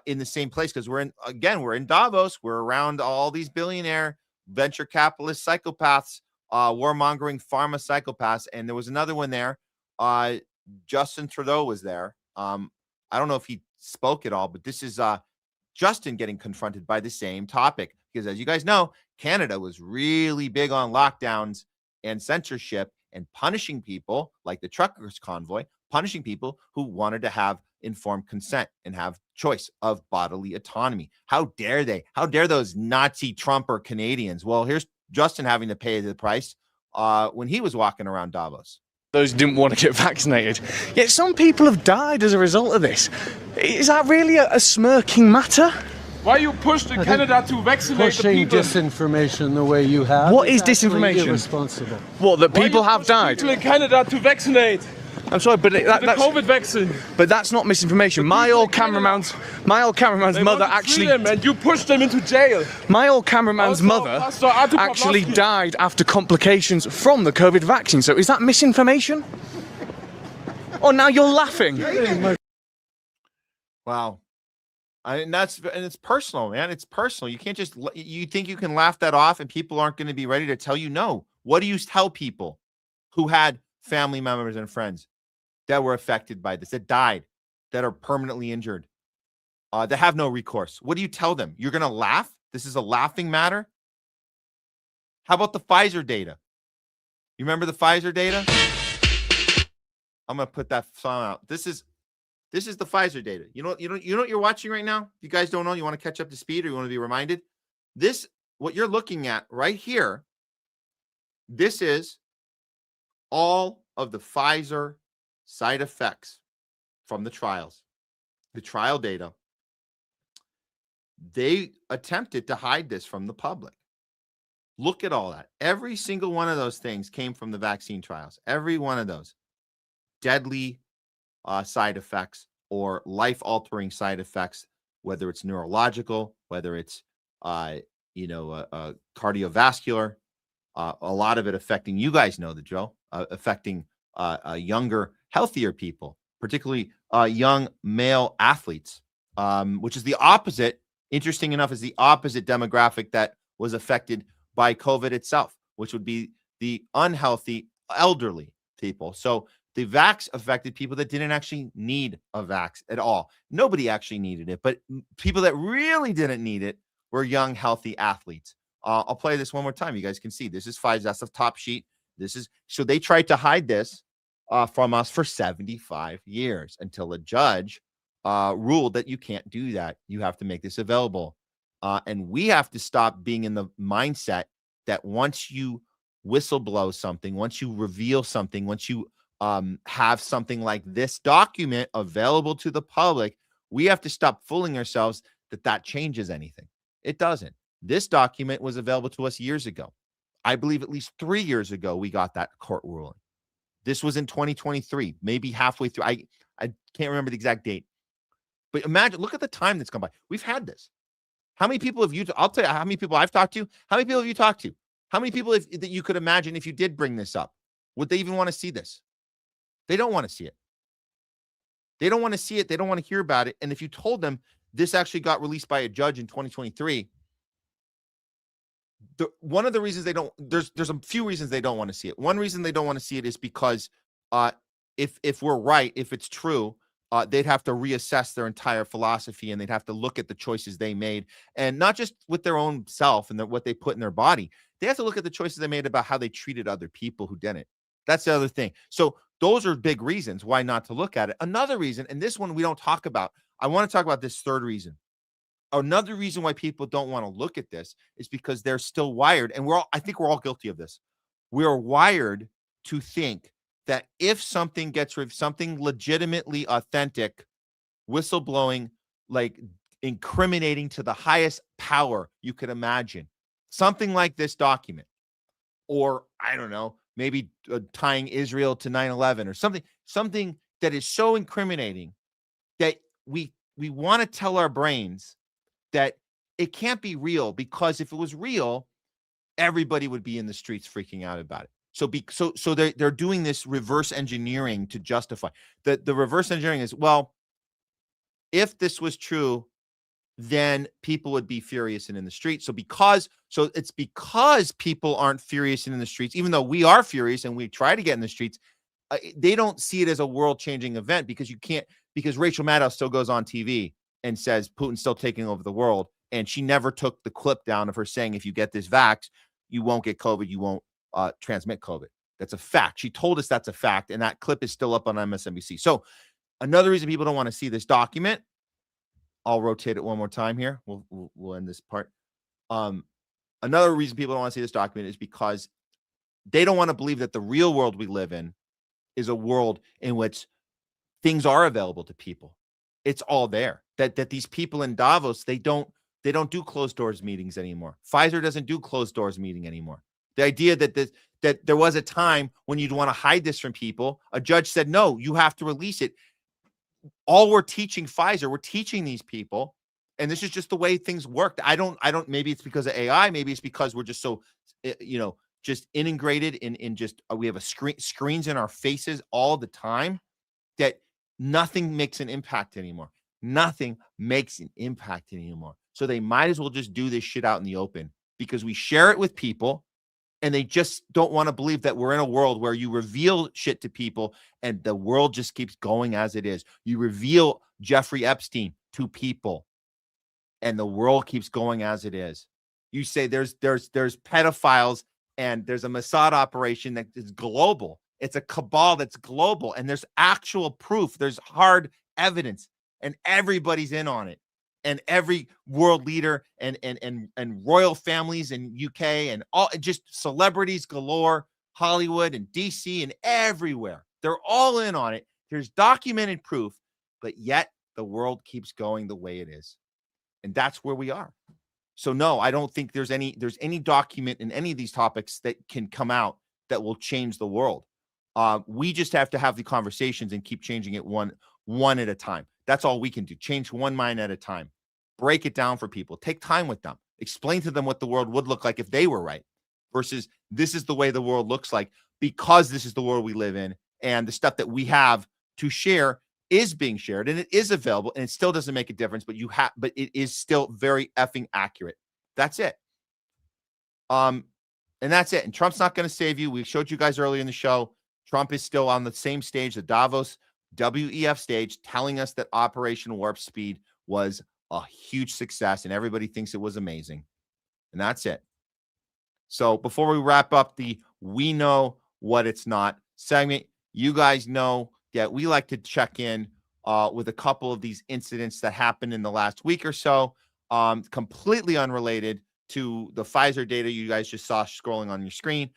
in the same place, because we're in Davos. We're around all these billionaire venture capitalist psychopaths, warmongering pharma psychopaths. And there was another one there. Justin Trudeau was there. I don't know if he spoke at all, but this is Justin getting confronted by the same topic, because as you guys know, Canada was really big on lockdowns and censorship and punishing people like the truckers convoy, punishing people who wanted to have informed consent and have choice of bodily autonomy. How dare they? How dare those Nazi Trumper Canadians? Well, here's Justin having to pay the price when he was walking around Davos. Those who didn't want to get vaccinated. Yet some people have died as a result of this. Is that really a smirking matter? Why you pushed Canada to vaccinate the people? Pushing disinformation the way you have. What is disinformation? Irresponsible. What, that people have died? People in Canada to vaccinate. I'm sorry, but that's COVID vaccine. But that's not misinformation. My old cameraman's mother actually. Them and you pushed them into jail. My old cameraman's mother actually died after complications from the COVID vaccine. So is that misinformation? Oh, now you're laughing. Wow. And it's personal, man. It's personal. You can't just, you think you can laugh that off and people aren't going to be ready to tell you no. What do you tell people who had family members and friends that were affected by this, that died, that are permanently injured, that have no recourse? What do you tell them? You're going to laugh? This is a laughing matter? How about the Pfizer data? You remember the Pfizer data? I'm going to put that song out. This is the Pfizer data. You know what you're watching right now? If you guys don't know, you want to catch up to speed or you want to be reminded? What you're looking at right here, this is all of the Pfizer side effects from the trials, the trial data. They attempted to hide this from the public. Look at all that. Every single one of those things came from the vaccine trials. Every one of those deadly side effects or life-altering side effects, whether it's neurological, whether it's cardiovascular, a lot of it affecting, you guys know the drill, affecting younger, healthier people, particularly young male athletes, which is the opposite, interesting enough, is the opposite demographic that was affected by COVID itself, which would be the unhealthy elderly people. So the vax affected people that didn't actually need a vax at all. Nobody actually needed it, but people that really didn't need it were young, healthy athletes. I'll play this one more time. You guys can see this is Pfizer. That's the top sheet. So they tried to hide this from us for 75 years until a judge ruled that you can't do that. You have to make this available. And we have to stop being in the mindset that once you whistleblow something, once you reveal something, once you have something like this document available to the public, we have to stop fooling ourselves that changes anything. It doesn't. This document was available to us years ago. I believe at least 3 years ago, we got that court ruling. This was in 2023, maybe halfway through. I can't remember the exact date. But imagine, look at the time that's gone by. We've had this. How many people have you, I'll tell you how many people I've talked to. How many people have you talked to? How many people that you could imagine if you did bring this up? Would they even want to see this? They don't want to see it. They don't want to see it. They don't want to hear about it. And if you told them this actually got released by a judge in 2023, one of the reasons they don't, there's a few reasons they don't want to see it. One reason they don't want to see it is because if we're right, if it's true, they'd have to reassess their entire philosophy and they'd have to look at the choices they made, and not just with their own self and what they put in their body. They have to look at the choices they made about how they treated other people who didn't. That's the other thing. So those are big reasons why not to look at it. Another reason, and this one we don't talk about, I want to talk about this third reason. Another reason why people don't want to look at this is because they're still wired, and I think we're all guilty of this. We're wired to think that if something something legitimately authentic, whistleblowing, like incriminating to the highest power you could imagine, something like this document, or I don't know, maybe tying Israel to 9/11 or something that is so incriminating that we want to tell our brains that it can't be real, because if it was real, everybody would be in the streets freaking out about it. So they're doing this reverse engineering to justify. The reverse engineering is, well, if this was true, then people would be furious and in the streets. So it's because people aren't furious and in the streets, even though we are furious and we try to get in the streets, they don't see it as a world-changing event because Rachel Maddow still goes on TV and says Putin's still taking over the world. And she never took the clip down of her saying, if you get this vax, you won't get COVID, you won't transmit COVID. That's a fact. She told us that's a fact, and that clip is still up on MSNBC. So another reason people don't want to see this document, I'll rotate it one more time here. We'll end this part. Another reason people don't want to see this document is because they don't want to believe that the real world we live in is a world in which things are available to people. It's all there. That these people in Davos, they don't do closed doors meetings anymore. Pfizer doesn't do closed doors meeting anymore. The idea that there was a time when you'd want to hide this from people, a judge said, no, you have to release it. All we're teaching Pfizer, we're teaching these people, and this is just the way things worked. I don't, maybe it's because of AI, maybe it's because we're just so, just integrated in just, we have screens in our faces all the time that nothing makes an impact anymore. Nothing makes an impact anymore. So they might as well just do this shit out in the open because we share it with people and they just don't want to believe that we're in a world where you reveal shit to people and the world just keeps going as it is. You reveal Jeffrey Epstein to people and the world keeps going as it is. You say there's pedophiles and there's a Mossad operation that is global. It's a cabal that's global and there's actual proof. There's hard evidence and everybody's in on it. And every world leader and royal families in UK and all just celebrities galore, Hollywood and DC and everywhere. They're all in on it. There's documented proof, but yet the world keeps going the way it is. And that's where we are. So no, I don't think there's any document in any of these topics that can come out that will change the world. We just have to have the conversations and keep changing it one at a time. That's all we can do. Change one mind at a time. Break it down for people. Take time with them. Explain to them what the world would look like if they were right versus this is the way the world looks like because this is the world we live in and the stuff that we have to share is being shared and it is available and it still doesn't make a difference, but it is still very effing accurate. That's it. And that's it. And Trump's not going to save you. We showed you guys earlier in the show. Trump is still on the same stage, the Davos WEF stage, telling us that Operation Warp Speed was a huge success and everybody thinks it was amazing. And that's it. So before we wrap up the We Know What It's Not segment, you guys know that we like to check in with a couple of these incidents that happened in the last week or so, completely unrelated to the Pfizer data you guys just saw scrolling on your screen.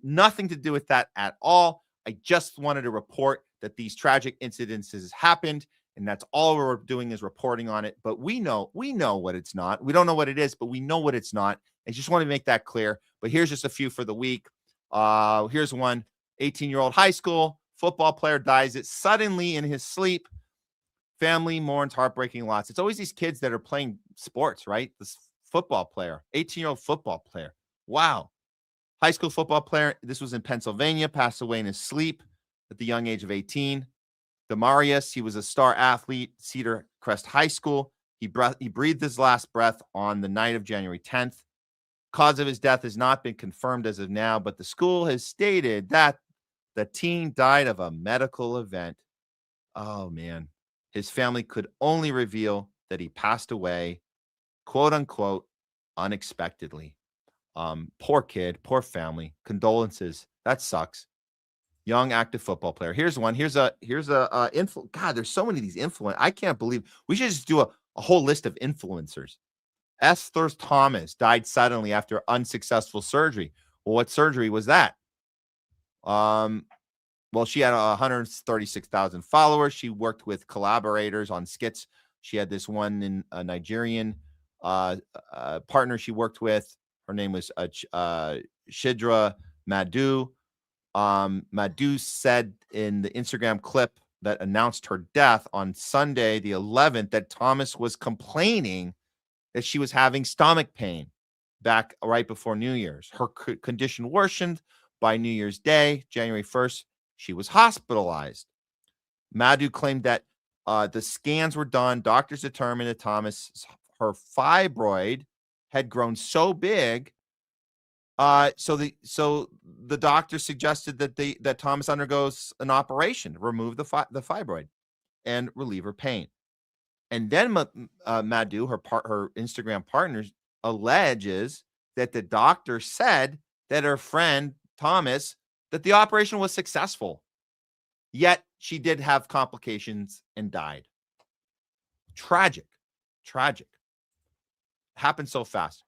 Nothing to do with that at all. I just wanted to report that these tragic incidences happened, and that's all we're doing is reporting on it. But we know what it's not. We don't know what it is, but we know what it's not. I just want to make that clear. But here's just a few for the week. Here's one. 18-year-old high school football player dies suddenly in his sleep. Family mourns heartbreaking loss. It's always these kids that are playing sports, right? This football player, 18-year-old football player. Wow. High school football player. This was in Pennsylvania, passed away in his sleep at the young age of 18. Demarius, he was a star athlete, Cedar Crest High School. He breathed his last breath on the night of January 10th. Cause of his death has not been confirmed as of now, but the school has stated that the teen died of a medical event. Oh, man. His family could only reveal that he passed away, quote unquote, unexpectedly. Poor kid, poor family. Condolences. That sucks. Young active football player. Here's one. Here's a God, there's so many of these influencers. I can't believe we should just do a whole list of influencers. Esther Thomas died suddenly after unsuccessful surgery. Well, what surgery was that? Well, she had 136,000 followers. She worked with collaborators on skits. She had this one in a Nigerian partner she worked with. Her name was Shidra Madhu. Madhu said in the Instagram clip that announced her death on Sunday, the 11th, that Thomas was complaining that she was having stomach pain back right before New Year's. Her condition worsened by New Year's Day, January 1st. She was hospitalized. Madhu claimed that the scans were done. Doctors determined that Thomas' her fibroid had grown so big. So the doctor suggested that Thomas undergoes an operation to remove the fibroid and relieve her pain. And then Madhu, her Instagram partner, alleges that the doctor said that her friend Thomas, that the operation was successful. Yet she did have complications and died. Tragic. Happened so fast.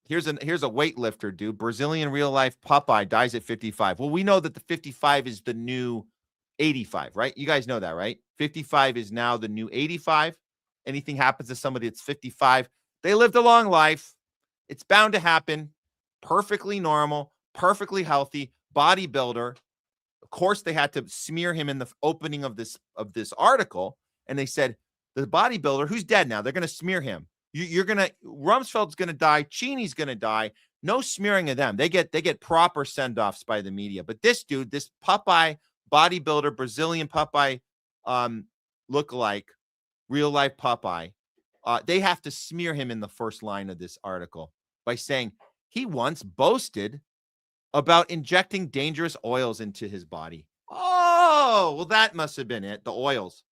Here's a weightlifter, dude. Brazilian real life Popeye dies at 55. Well, we know that the 55 is the new 85, right? You guys know that, right? 55 is now the new 85. Anything happens to somebody that's 55, they lived a long life. It's bound to happen. Perfectly normal, perfectly healthy, bodybuilder. Of course, they had to smear him in the opening of this article, and they said the bodybuilder who's dead now, they're going to smear him. Rumsfeld's going to die. Cheney's going to die. No smearing of them. They get proper send-offs by the media. But this dude, this Popeye bodybuilder, Brazilian Popeye lookalike, real life Popeye, they have to smear him in the first line of this article by saying he once boasted about injecting dangerous oils into his body. Oh, well, that must have been it. The oils.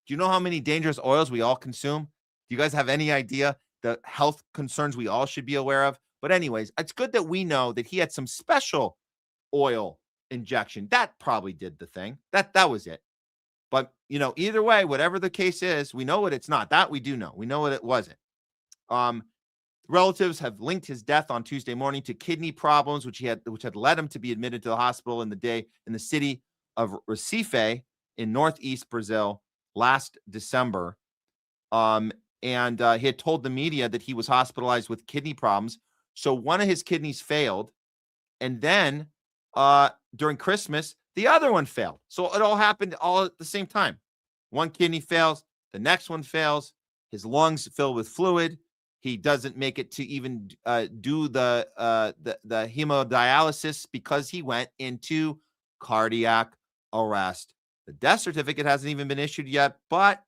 Do you know how many dangerous oils we all consume? Do you guys have any idea the health concerns we all should be aware of? But anyways, it's good that we know that he had some special oil injection. That probably did the thing. That was it. But, either way, whatever the case is, we know what it's not. That we do know. We know what it wasn't. Relatives have linked his death on Tuesday morning to kidney problems, which had led him to be admitted to the hospital in the city of Recife in northeast Brazil last December. And he had told the media that he was hospitalized with kidney problems. So one of his kidneys failed. And then during Christmas, the other one failed. So it all happened all at the same time. One kidney fails. The next one fails. His lungs fill with fluid. He doesn't make it to even do the hemodialysis because he went into cardiac arrest. The death certificate hasn't even been issued yet, but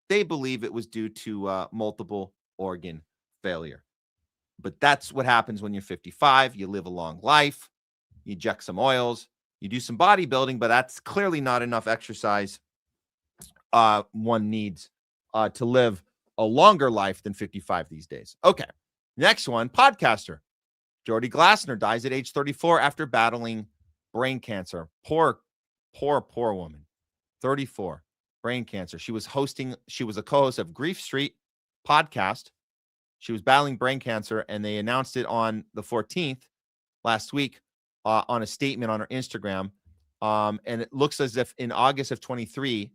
they believe it was due to multiple organ failure. But that's what happens when you're 55. You live a long life. You inject some oils. You do some bodybuilding, but that's clearly not enough exercise one needs to live a longer life than 55 these days. Okay, next one, podcaster. Jordy Glassner dies at age 34 after battling brain cancer. Poor woman. 34. Brain cancer. She was a co-host of Grief Street podcast. She was battling brain cancer, and they announced it on the 14th last week on a statement on her Instagram. And it looks as if in August of 23,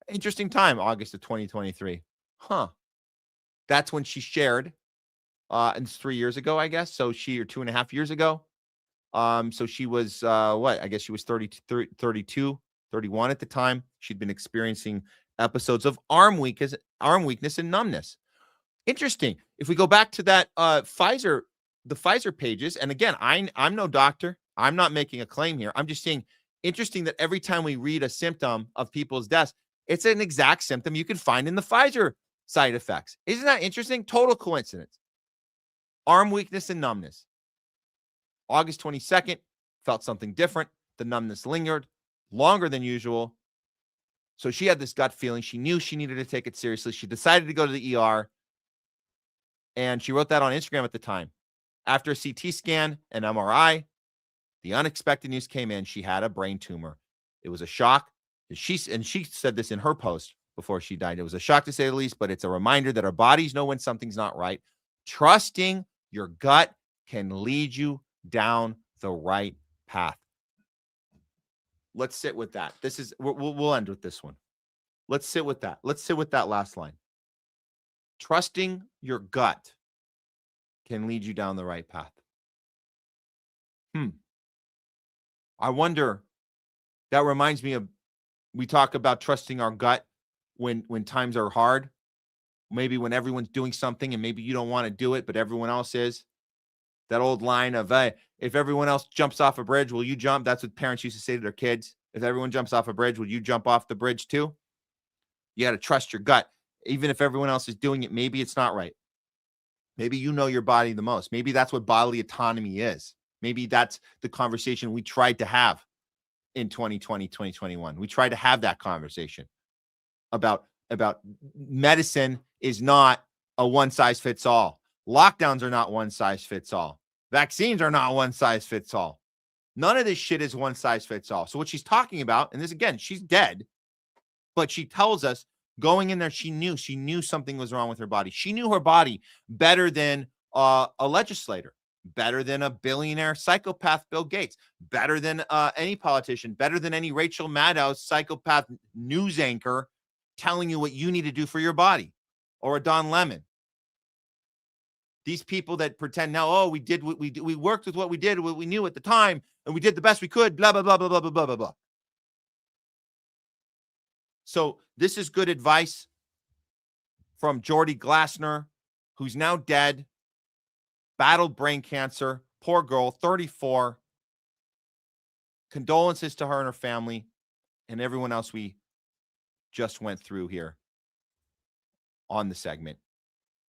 interesting time, August of 2023. That's when she shared, and it's 3 years ago, I guess. So or 2.5 years ago. So she was, I guess she was 32, 31 at the time. She'd been experiencing episodes of arm weakness and numbness. Interesting. If we go back to that the Pfizer pages, and again, I'm no doctor. I'm not making a claim here. I'm just saying, interesting that every time we read a symptom of people's deaths, it's an exact symptom you can find in the Pfizer side effects. Isn't that interesting? Total coincidence. Arm weakness and numbness. August 22nd, felt something different. The numbness lingered longer than usual. So she had this gut feeling. She knew she needed to take it seriously. She decided to go to the ER. And she wrote that on Instagram at the time. After a CT scan and MRI, the unexpected news came in. She had a brain tumor. It was a shock. She said this in her post before she died. It was a shock to say the least, but it's a reminder that our bodies know when something's not right. Trusting your gut can lead you down the right path. Let's sit with that. We'll end with this one. Let's sit with that. Let's sit with that last line. Trusting your gut can lead you down the right path. I wonder, that reminds me of, we talk about trusting our gut when times are hard. Maybe when everyone's doing something and maybe you don't want to do it, but everyone else is. That old line of, if everyone else jumps off a bridge, will you jump? That's what parents used to say to their kids. If everyone jumps off a bridge, will you jump off the bridge too? You got to trust your gut. even if everyone else is doing it, maybe it's not right. Maybe you know your body the most. Maybe that's what bodily autonomy is. Maybe that's the conversation we tried to have in 2020, 2021. We tried to have that conversation about medicine is not a one size fits all. Lockdowns are not one size fits all. Vaccines are not one size fits all. None of this shit is one size fits all. So what she's talking about, and this again, she's dead, but she tells us going in there, she knew something was wrong with her body. She knew her body better than a legislator, better than a billionaire psychopath, Bill Gates, better than any politician, better than any Rachel Maddow psychopath news anchor telling you what you need to do for your body, or a Don Lemon. These people that pretend now, oh, we did what we did, we worked with what we did, what we knew at the time, and we did the best we could, blah, blah, blah, blah, blah, blah, blah, blah. So this is good advice from Jordy Glassner, who's now dead, battled brain cancer, poor girl, 34. Condolences to her and her family and everyone else we just went through here on the segment.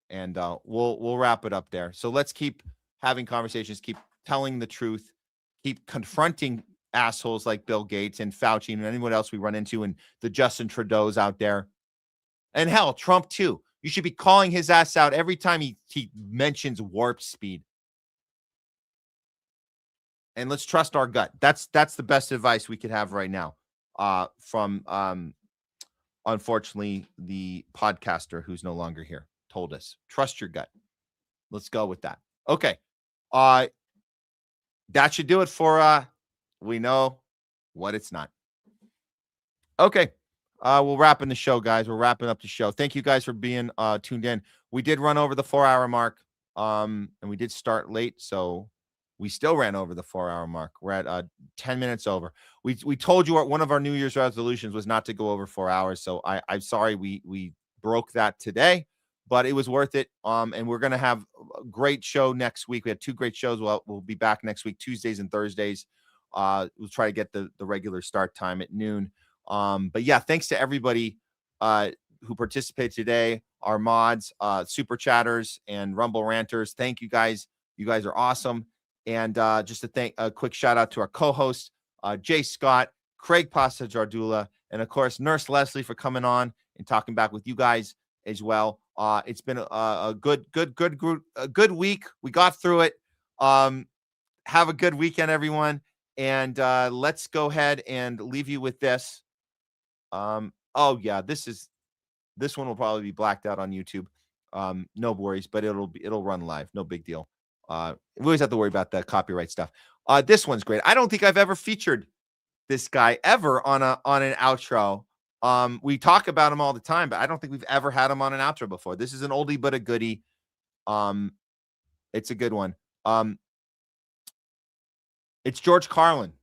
And we'll wrap it up there. So let's keep having conversations, keep telling the truth, keep confronting assholes like Bill Gates and Fauci and anyone else we run into, and the Justin Trudeau's out there. And hell, Trump too. You should be calling his ass out every time he mentions warp speed. And let's trust our gut. That's the best advice we could have right now from unfortunately the podcaster who's no longer here told us. Trust your gut. Let's go with that. Okay. That should do it for we know what it's not. Okay. We'll wrap in the show, guys. We're wrapping up the show. Thank you guys for being tuned in. We did run over the 4-hour mark. And we did start late, so we still ran over the 4-hour mark. We're at 10 minutes over. We told you one of our New Year's resolutions was not to go over 4 hours. So I'm sorry we broke that today, but it was worth it. And we're going to have a great show next week. We had 2 great shows. We'll be back next week, Tuesdays and Thursdays. We'll try to get the regular start time at noon. But yeah, thanks to everybody who participated today, our mods, super chatters, and Rumble ranters. Thank you guys. You guys are awesome. And just to thank a quick shout out to our co-hosts, Jay Scott, Craig Pasta Jardula, and of course, Nurse Leslie for coming on and talking back with you guys as well. It's been a good week. We got through it. Have a good weekend, everyone. And let's go ahead and leave you with this. Oh yeah, this one will probably be blacked out on YouTube. No worries, but it'll run live. No big deal. We always have to worry about the copyright stuff. This one's great. I don't think I've ever featured this guy ever on an outro. We talk about him all the time, but I don't think we've ever had him on an outro before. This is an oldie but a goodie. It's a good one. It's George Carlin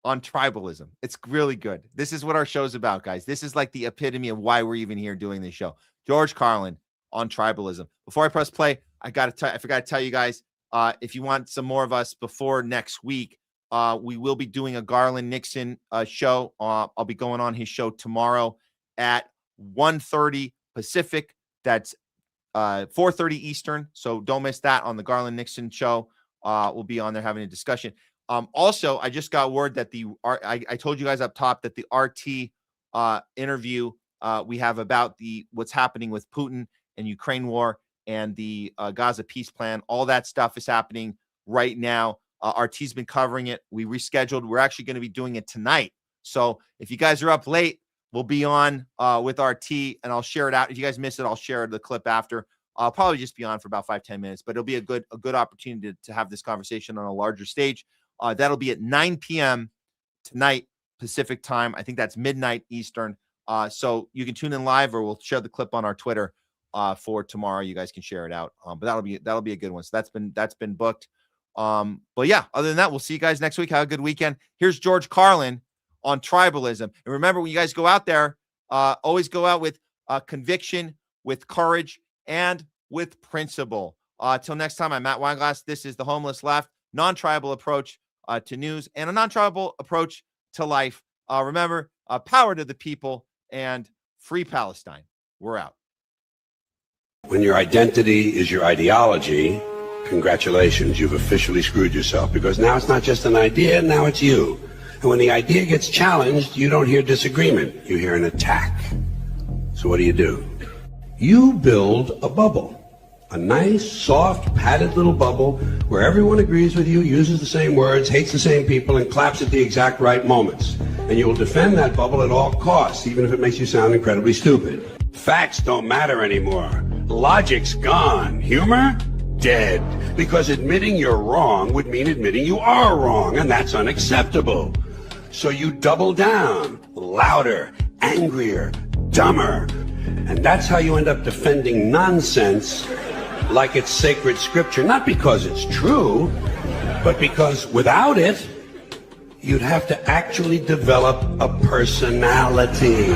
on tribalism. It's really good. This is what our show's about, guys. This is like the epitome of why we're even here doing this show. George Carlin on tribalism. Before I press play, I forgot to tell you guys, if you want some more of us before next week, we will be doing a Garland Nixon show. I'll be going on his show tomorrow at 1:30 Pacific. That's 4:30 Eastern. So don't miss that on the Garland Nixon show. We'll be on there having a discussion. Also, I just got word that I told you guys up top that the RT interview we have about what's happening with Putin and Ukraine war and the Gaza peace plan. All that stuff is happening right now. RT's been covering it. We rescheduled. We're actually going to be doing it tonight. So if you guys are up late, we'll be on with RT, and I'll share it out. If you guys miss it, I'll share the clip after. I'll probably just be on for about 5-10 minutes, but it'll be a good opportunity to have this conversation on a larger stage. That'll be at 9 p.m. tonight Pacific time. I think that's midnight Eastern. So you can tune in live, or we'll share the clip on our Twitter for tomorrow. You guys can share it out. But that'll be a good one. So that's been booked. But yeah, other than that, we'll see you guys next week. Have a good weekend. Here's George Carlin on tribalism. And remember, when you guys go out there, always go out with conviction, with courage, and with principle. Till next time, I'm Matt Weinglass. This is the Homeless Left, non-tribal approach to news and a non-tribal approach to life. Remember, power to the people and free Palestine. We're out. When your identity is your ideology, congratulations, you've officially screwed yourself, because now it's not just an idea, now it's you. And when the idea gets challenged, you don't hear disagreement, you hear an attack. So what do? You build a bubble. A nice, soft, padded little bubble where everyone agrees with you, uses the same words, hates the same people, and claps at the exact right moments. And you will defend that bubble at all costs, even if it makes you sound incredibly stupid. Facts don't matter anymore. Logic's gone. Humor? Dead. Because admitting you're wrong would mean admitting you are wrong, and that's unacceptable. So you double down. Louder, angrier, dumber. And that's how you end up defending nonsense like it's sacred scripture. Not because it's true, but because without it, you'd have to actually develop a personality.